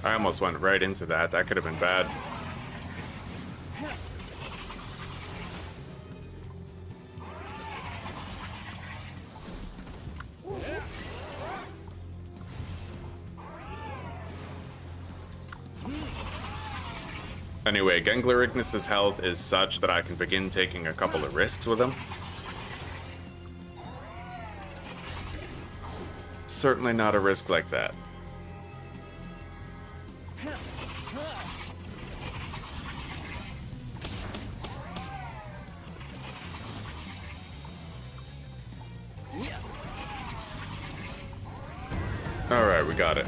I almost went right into that. That could have been bad. Anyway, Gangler Ignis's health is such that I can begin taking a couple of risks with him. Certainly not a risk like that. Alright, we got it.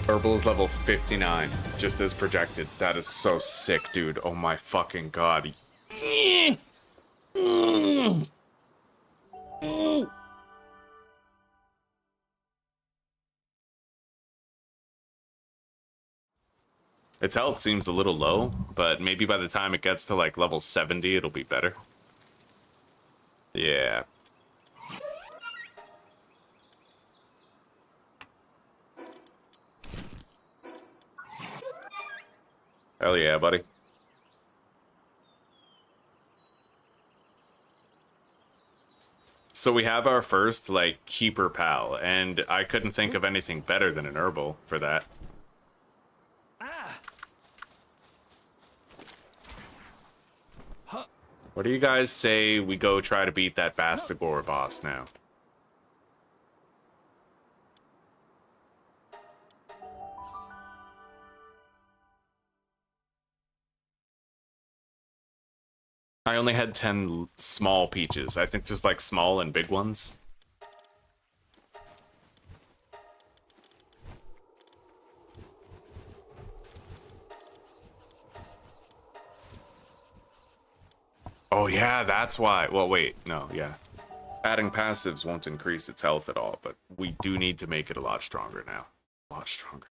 Herbal is level 59, just as projected. That is so sick, dude. Oh my fucking god. Its health seems a little low, but maybe by the time it gets to like level 70, it'll be better. Yeah. Hell yeah, buddy. So we have our first, like, keeper pal, and I couldn't think of anything better than an herbal for that. What do you guys say we go try to beat that Bastagor boss now? I only had 10 small peaches. I think just like small and big ones. Oh yeah, that's why. Well, wait, no, yeah. Adding passives won't increase its health at all, but we do need to make it a lot stronger now. A lot stronger.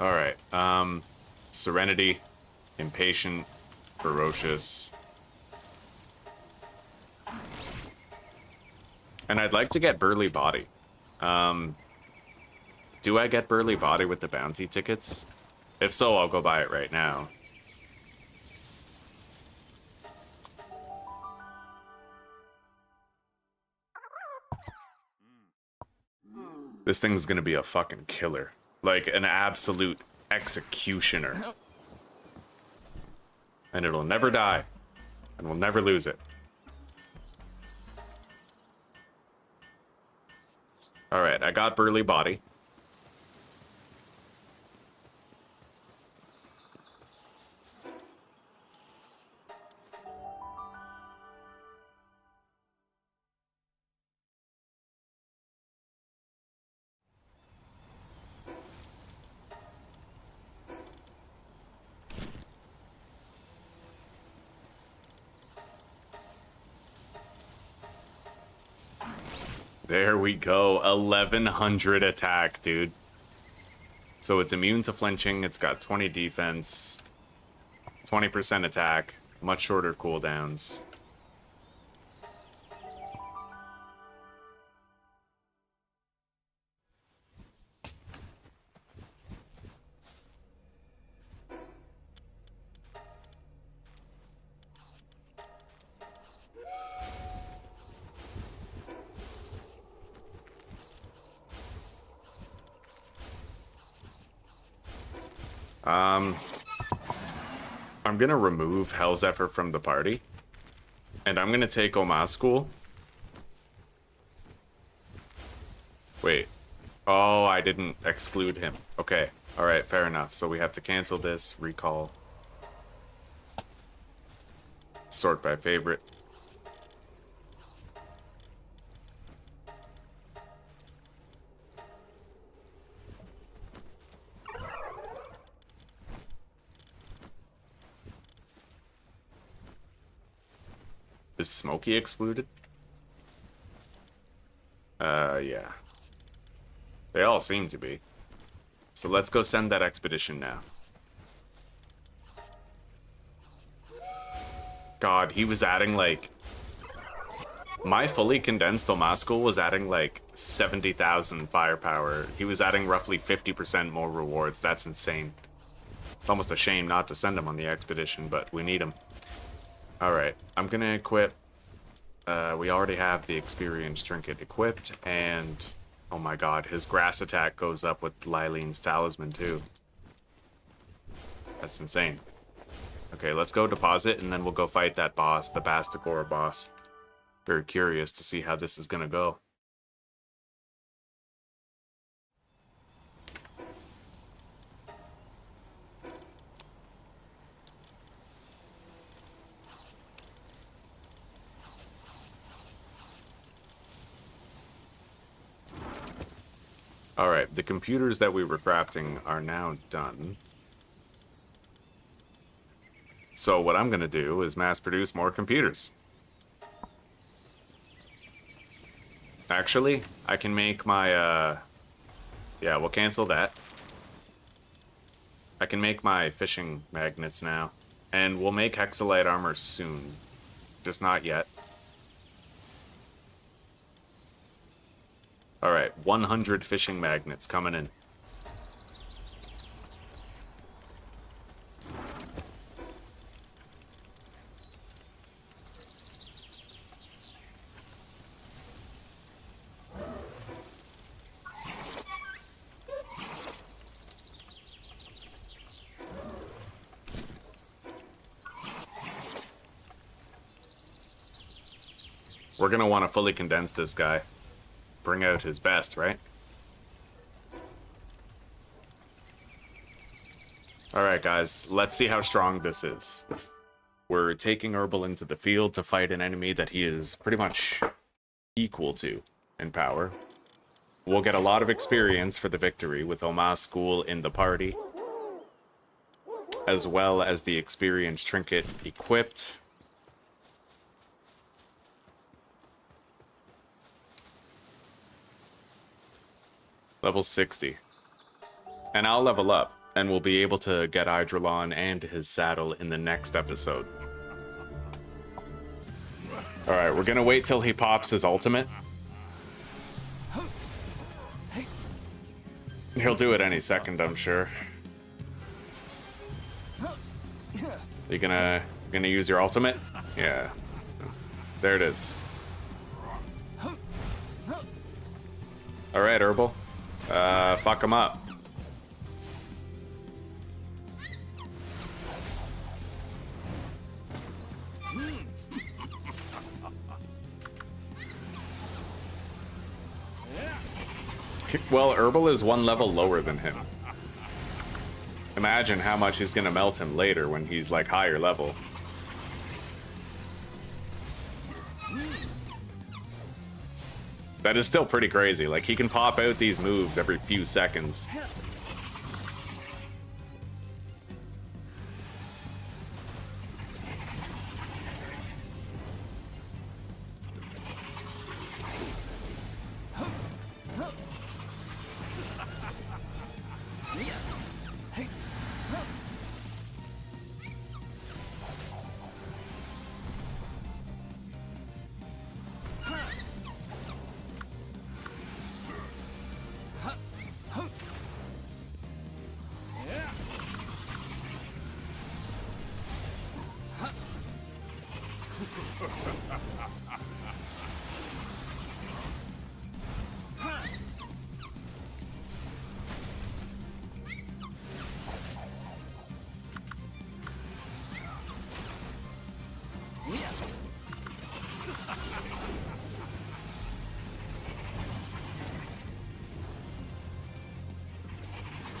Alright, Serenity, Impatient, Ferocious. And I'd like to get Burly Body. Do I get Burly Body with the bounty tickets? If so, I'll go buy it right now. This thing's gonna be a fucking killer. Like, an absolute executioner. And it'll never die. And we'll never lose it. Alright, I got Burly Body. There we go. 1100 attack, dude. So it's immune to flinching. It's got 20 defense, 20% attack, much shorter cooldowns. I'm gonna remove Hellzephyr from the party, and I'm gonna take Omaskul. Wait. Oh, I didn't exclude him. Okay. Alright, fair enough. So we have to cancel this, recall. Sort by favorite. Is Smokey excluded? Yeah. They all seem to be. So let's go send that expedition now. God, he was adding like... My fully condensed Omaskul was adding like 70,000 firepower. He was adding roughly 50% more rewards. That's insane. It's almost a shame not to send him on the expedition, but we need him. Alright, I'm gonna equip... we already have the experience trinket equipped, and... Oh my god, his grass attack goes up with Lyleen's talisman too. That's insane. Okay, let's go deposit, and then we'll go fight that boss, the Bastagor boss. Very curious to see how this is gonna go. Alright, the computers that we were crafting are now done. So what I'm gonna do is mass produce more computers. Actually, I can make my, yeah, we'll cancel that. I can make my fishing magnets now. And we'll make hexalite armor soon. Just not yet. Alright, 100 fishing magnets coming in. We're gonna want to fully condense this guy. Bring out his best, right? Alright guys, let's see how strong this is. We're taking Herbal into the field to fight an enemy that he is pretty much equal to in power. We'll get a lot of experience for the victory with Oma's School in the party, as well as the experience trinket equipped. Level 60. And I'll level up, and we'll be able to get Hydrolon and his saddle in the next episode. Alright, we're gonna wait till he pops his ultimate. He'll do it any second, I'm sure. You gonna use your ultimate? Yeah. There it is. Alright, Herbal. Fuck him up. Well, Herbal is one level lower than him. Imagine how much he's gonna melt him later when he's like higher level. That is still pretty crazy. Like, he can pop out these moves every few seconds.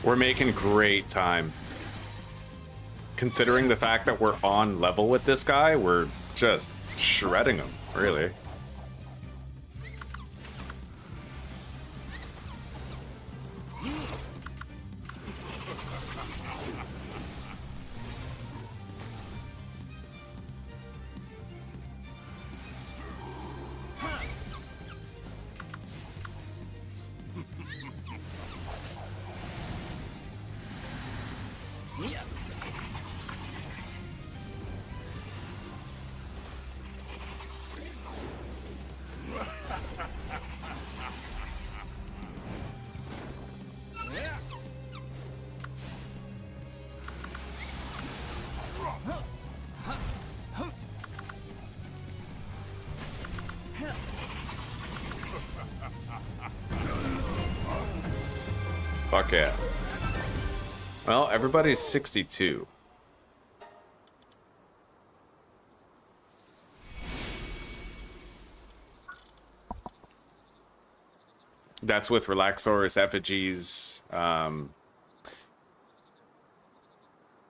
We're making great time. Considering the fact that we're on level with this guy, we're just shredding him, really. Fuck yeah. Well, everybody's 62. That's with Relaxaurus effigies. Yeah,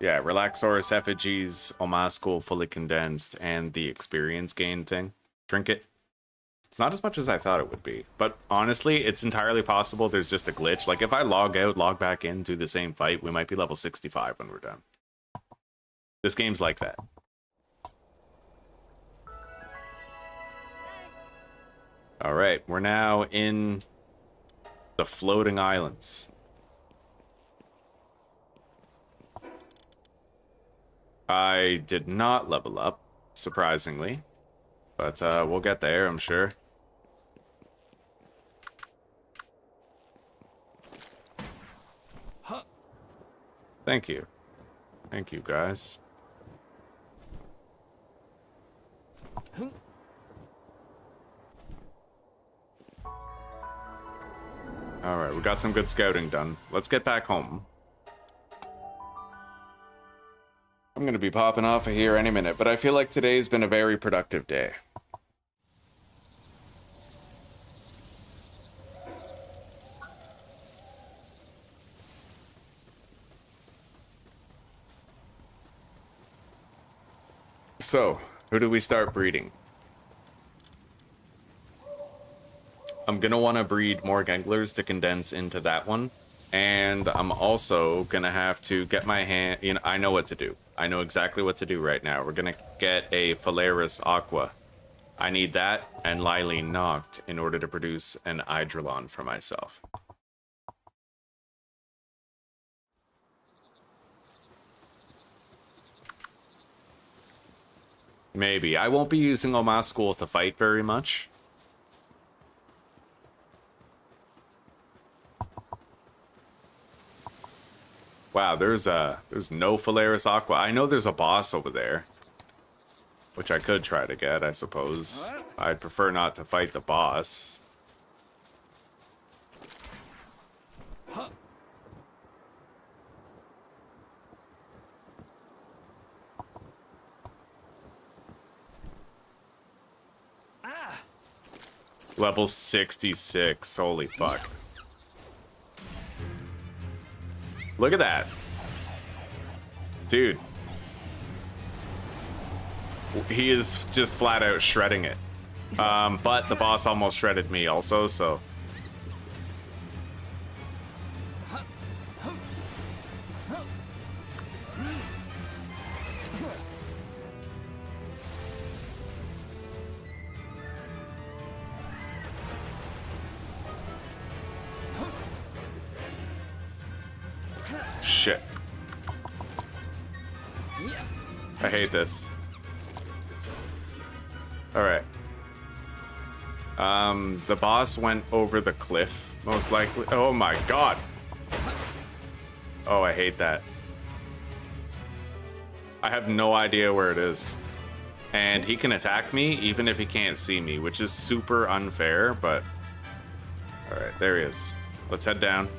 Relaxaurus effigies, Oma School fully condensed, and the experience gain thing. Trinket. It's not as much as I thought it would be. But honestly, it's entirely possible there's just a glitch. Like, if I log out, log back in, do the same fight, we might be level 65 when we're done. This game's like that. Alright, we're now in the floating islands. I did not level up, surprisingly. But we'll get there, I'm sure. Thank you. Thank you, guys. Alright, we got some good scouting done. Let's get back home. I'm gonna be popping off of here any minute, but I feel like today's been a very productive day. So, who do we start breeding? I'm gonna want to breed more Genglers to condense into that one. And I'm also gonna have to get my hand... You know, I know what to do. I know exactly what to do right now. We're gonna get a Phalaris Aqua. I need that and Lily Noct in order to produce an Eidrolon for myself. Maybe. I won't be using Oma School to fight very much. Wow, there's no Phalaris Aqua. I know there's a boss over there, which I could try to get, I suppose. I'd prefer not to fight the boss. Level 66, holy fuck. Look at that. Dude. He is just flat out shredding it. But the boss almost shredded me also, so... Shit. I hate this. Alright. The boss went over the cliff, most likely. Oh my god! Oh, I hate that. I have no idea where it is. And he can attack me even if he can't see me, which is super unfair, but... Alright, there he is. Let's head down.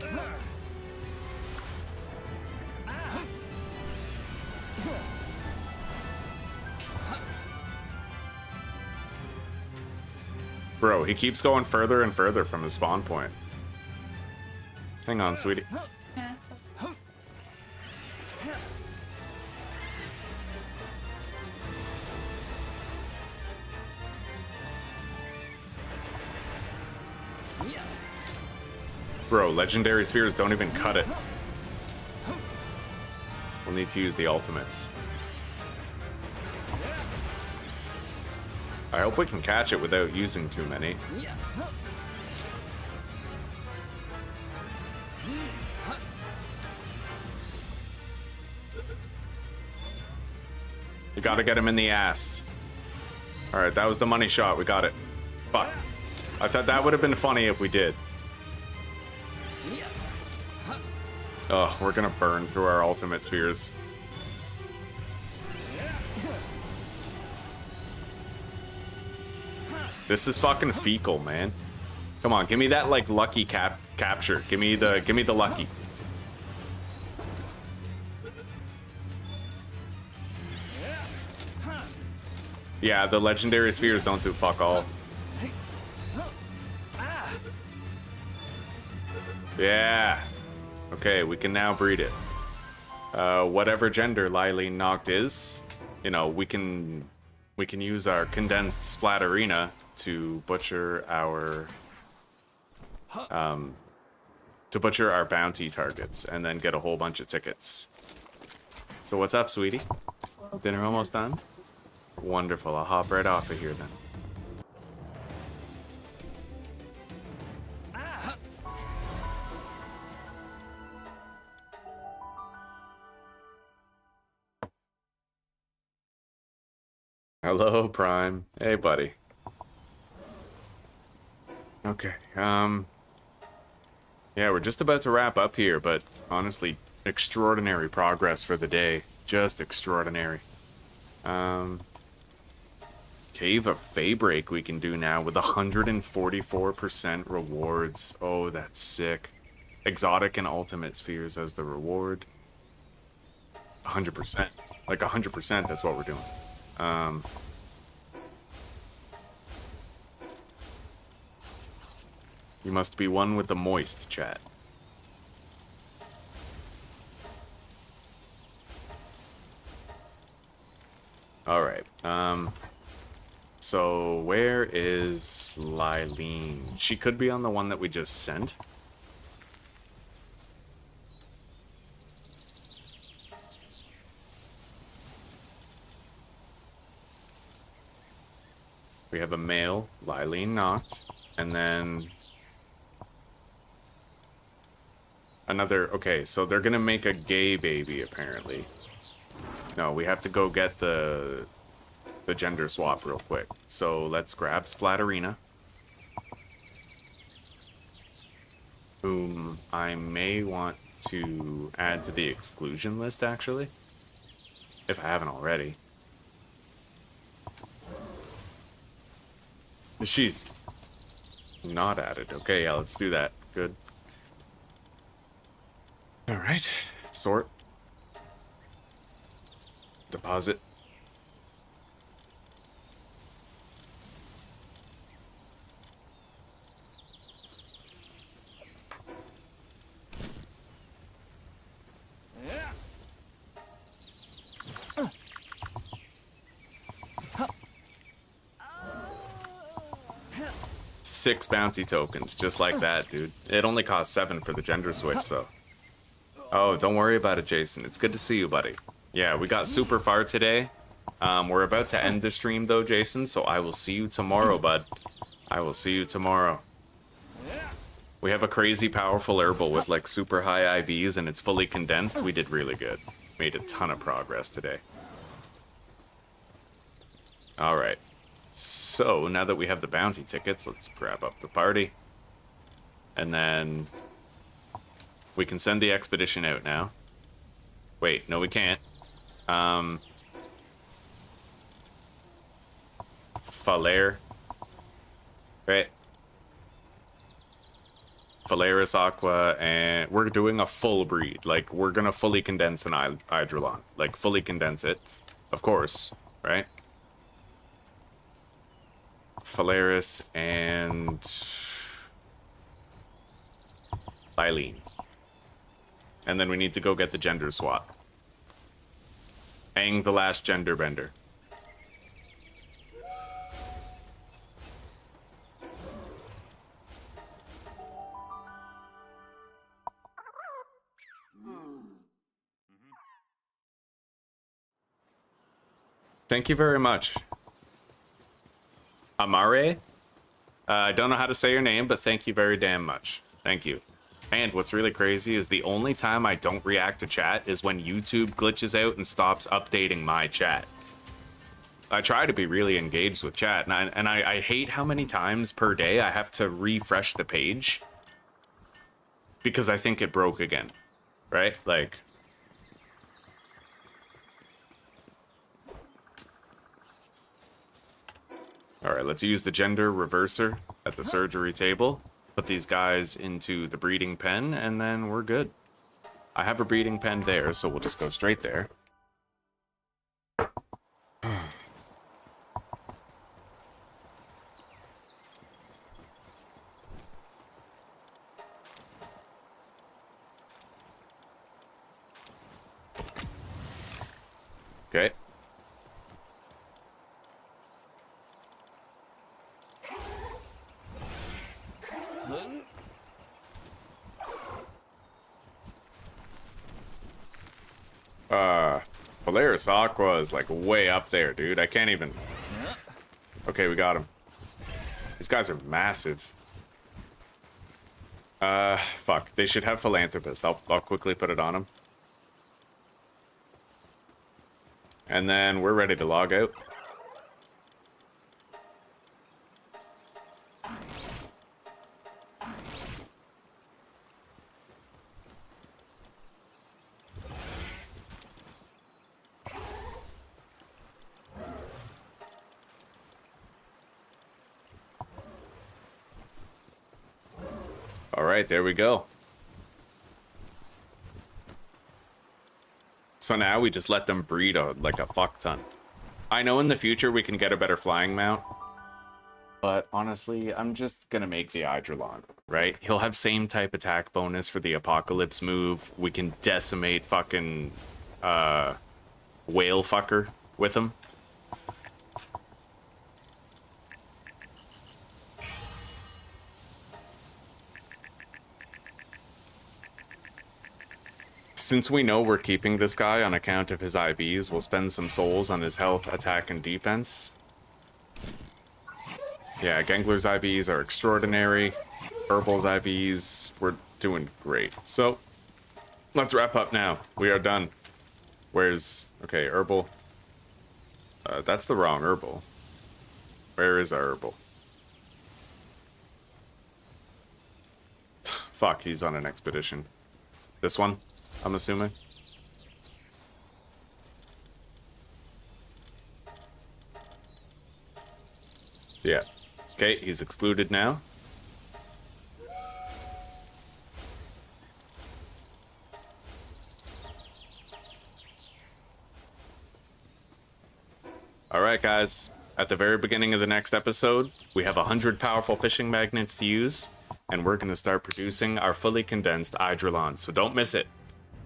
Bro, he keeps going further and further from his spawn point. Hang on, sweetie. Bro, legendary spheres don't even cut it. We'll need to use the ultimates. I hope we can catch it without using too many. You gotta get him in the ass. Alright, that was the money shot. We got it. Fuck. I thought that would have been funny if we did. Oh, we're gonna burn through our ultimate spheres. This is fucking fecal, man. Come on, give me that like lucky capture. Give me the lucky. Yeah, the legendary spheres don't do fuck all. Yeah. Okay, we can now breed it. Whatever gender Lily Noct is, you know, we can we can use our condensed splatterina to butcher our bounty targets and then get a whole bunch of tickets. So what's up, sweetie? Dinner almost done? Wonderful. I'll hop right off of here then. Hello, Prime. Hey, buddy. Okay, yeah, we're just about to wrap up here, but honestly, extraordinary progress for the day. Just extraordinary. Cave of Faybreak we can do now with 144% rewards. Oh, that's sick. Exotic and ultimate spheres as the reward. 100%. Like 100%, that's what we're doing. You must be one with the moist, chat. Alright, so where is Lylene? She could be on the one that we just sent. We have a male, Lylene knocked, and then another. Okay, so they're gonna make a gay baby apparently. No, we have to go get the gender swap real quick. So let's grab Splatterina, whom I may want to add to the exclusion list actually, if I haven't already. She's not added. Okay, yeah, let's do that. Good. Alright. Sort. Deposit. Yeah. 6 bounty tokens, just like that, dude. It only costs 7 for the gender switch, so. Oh, don't worry about it, Jason. It's good to see you, buddy. Yeah, we got super far today. We're about to end the stream, though, Jason, so I will see you tomorrow, bud. I will see you tomorrow. We have a crazy powerful herbal with, like, super high IVs, and it's fully condensed. We did really good. Made a ton of progress today. Alright. So, now that we have the bounty tickets, let's grab up the party. And then we can send the expedition out now. Wait, no we can't. Falair. Right. Phalaris Aqua, and we're doing a full breed. Like, we're gonna fully condense an Hydrolon. Like, fully condense it. Of course, right? Phalaris and Lylene. And then we need to go get the gender swap. Aang the last gender bender. Thank you very much. Amare? I don't know how to say your name, but thank you very damn much. Thank you. And what's really crazy is the only time I don't react to chat is when YouTube glitches out and stops updating my chat. I try to be really engaged with chat, and I hate how many times per day I have to refresh the page because I think it broke again, right? Like... Alright, let's use the gender reverser at the surgery table. Put these guys into the breeding pen, and then we're good. I have a breeding pen there, so we'll just go straight there. Okay. Polaris Aqua is like way up there, dude. I can't even... Okay, we got him. These guys are massive. Fuck. They should have Philanthropist. I'll quickly put it on them. And then we're ready to log out. All right, there we go. So now we just let them breed like a fuck ton. I know in the future we can get a better flying mount, but honestly, I'm just gonna make the Hydrolon, right? He'll have same type attack bonus for the Apocalypse move. We can decimate fucking whale fucker with him. Since we know we're keeping this guy on account of his IVs, we'll spend some souls on his health, attack, and defense. Yeah, Gangler's IVs are extraordinary. Herbal's IVs, we're doing great. So, let's wrap up now. We are done. Where's... Okay, Herbal. That's the wrong Herbal. Where is our Herbal? Fuck, he's on an expedition. This one? I'm assuming. Yeah. Okay, he's excluded now. Alright, guys. At the very beginning of the next episode, we have 100 powerful fishing magnets to use, and we're going to start producing our fully condensed Hydrolon, so don't miss it.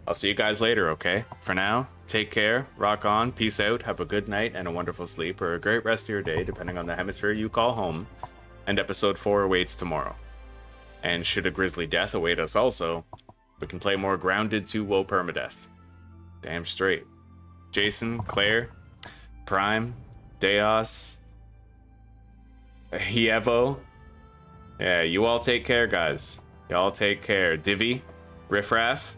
I'll see you guys later, okay? For now, take care, rock on, peace out, have a good night and a wonderful sleep, or a great rest of your day, depending on the hemisphere you call home. And episode 4 awaits tomorrow. And should a grisly death await us also, we can play more grounded to woe permadeath. Damn straight. Jason, Claire, Prime, Deos, Hievo. Yeah, you all take care, guys. Y'all take care. Divi, Riffraff.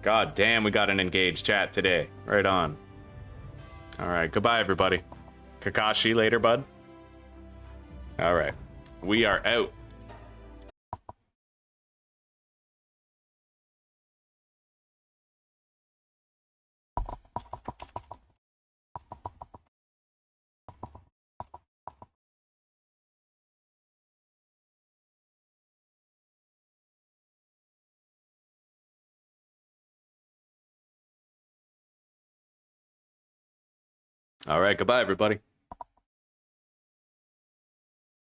God damn, we got an engaged chat today. Right on. Alright, goodbye, everybody. Kakashi later, bud. Alright, we are out. Alright, goodbye, everybody.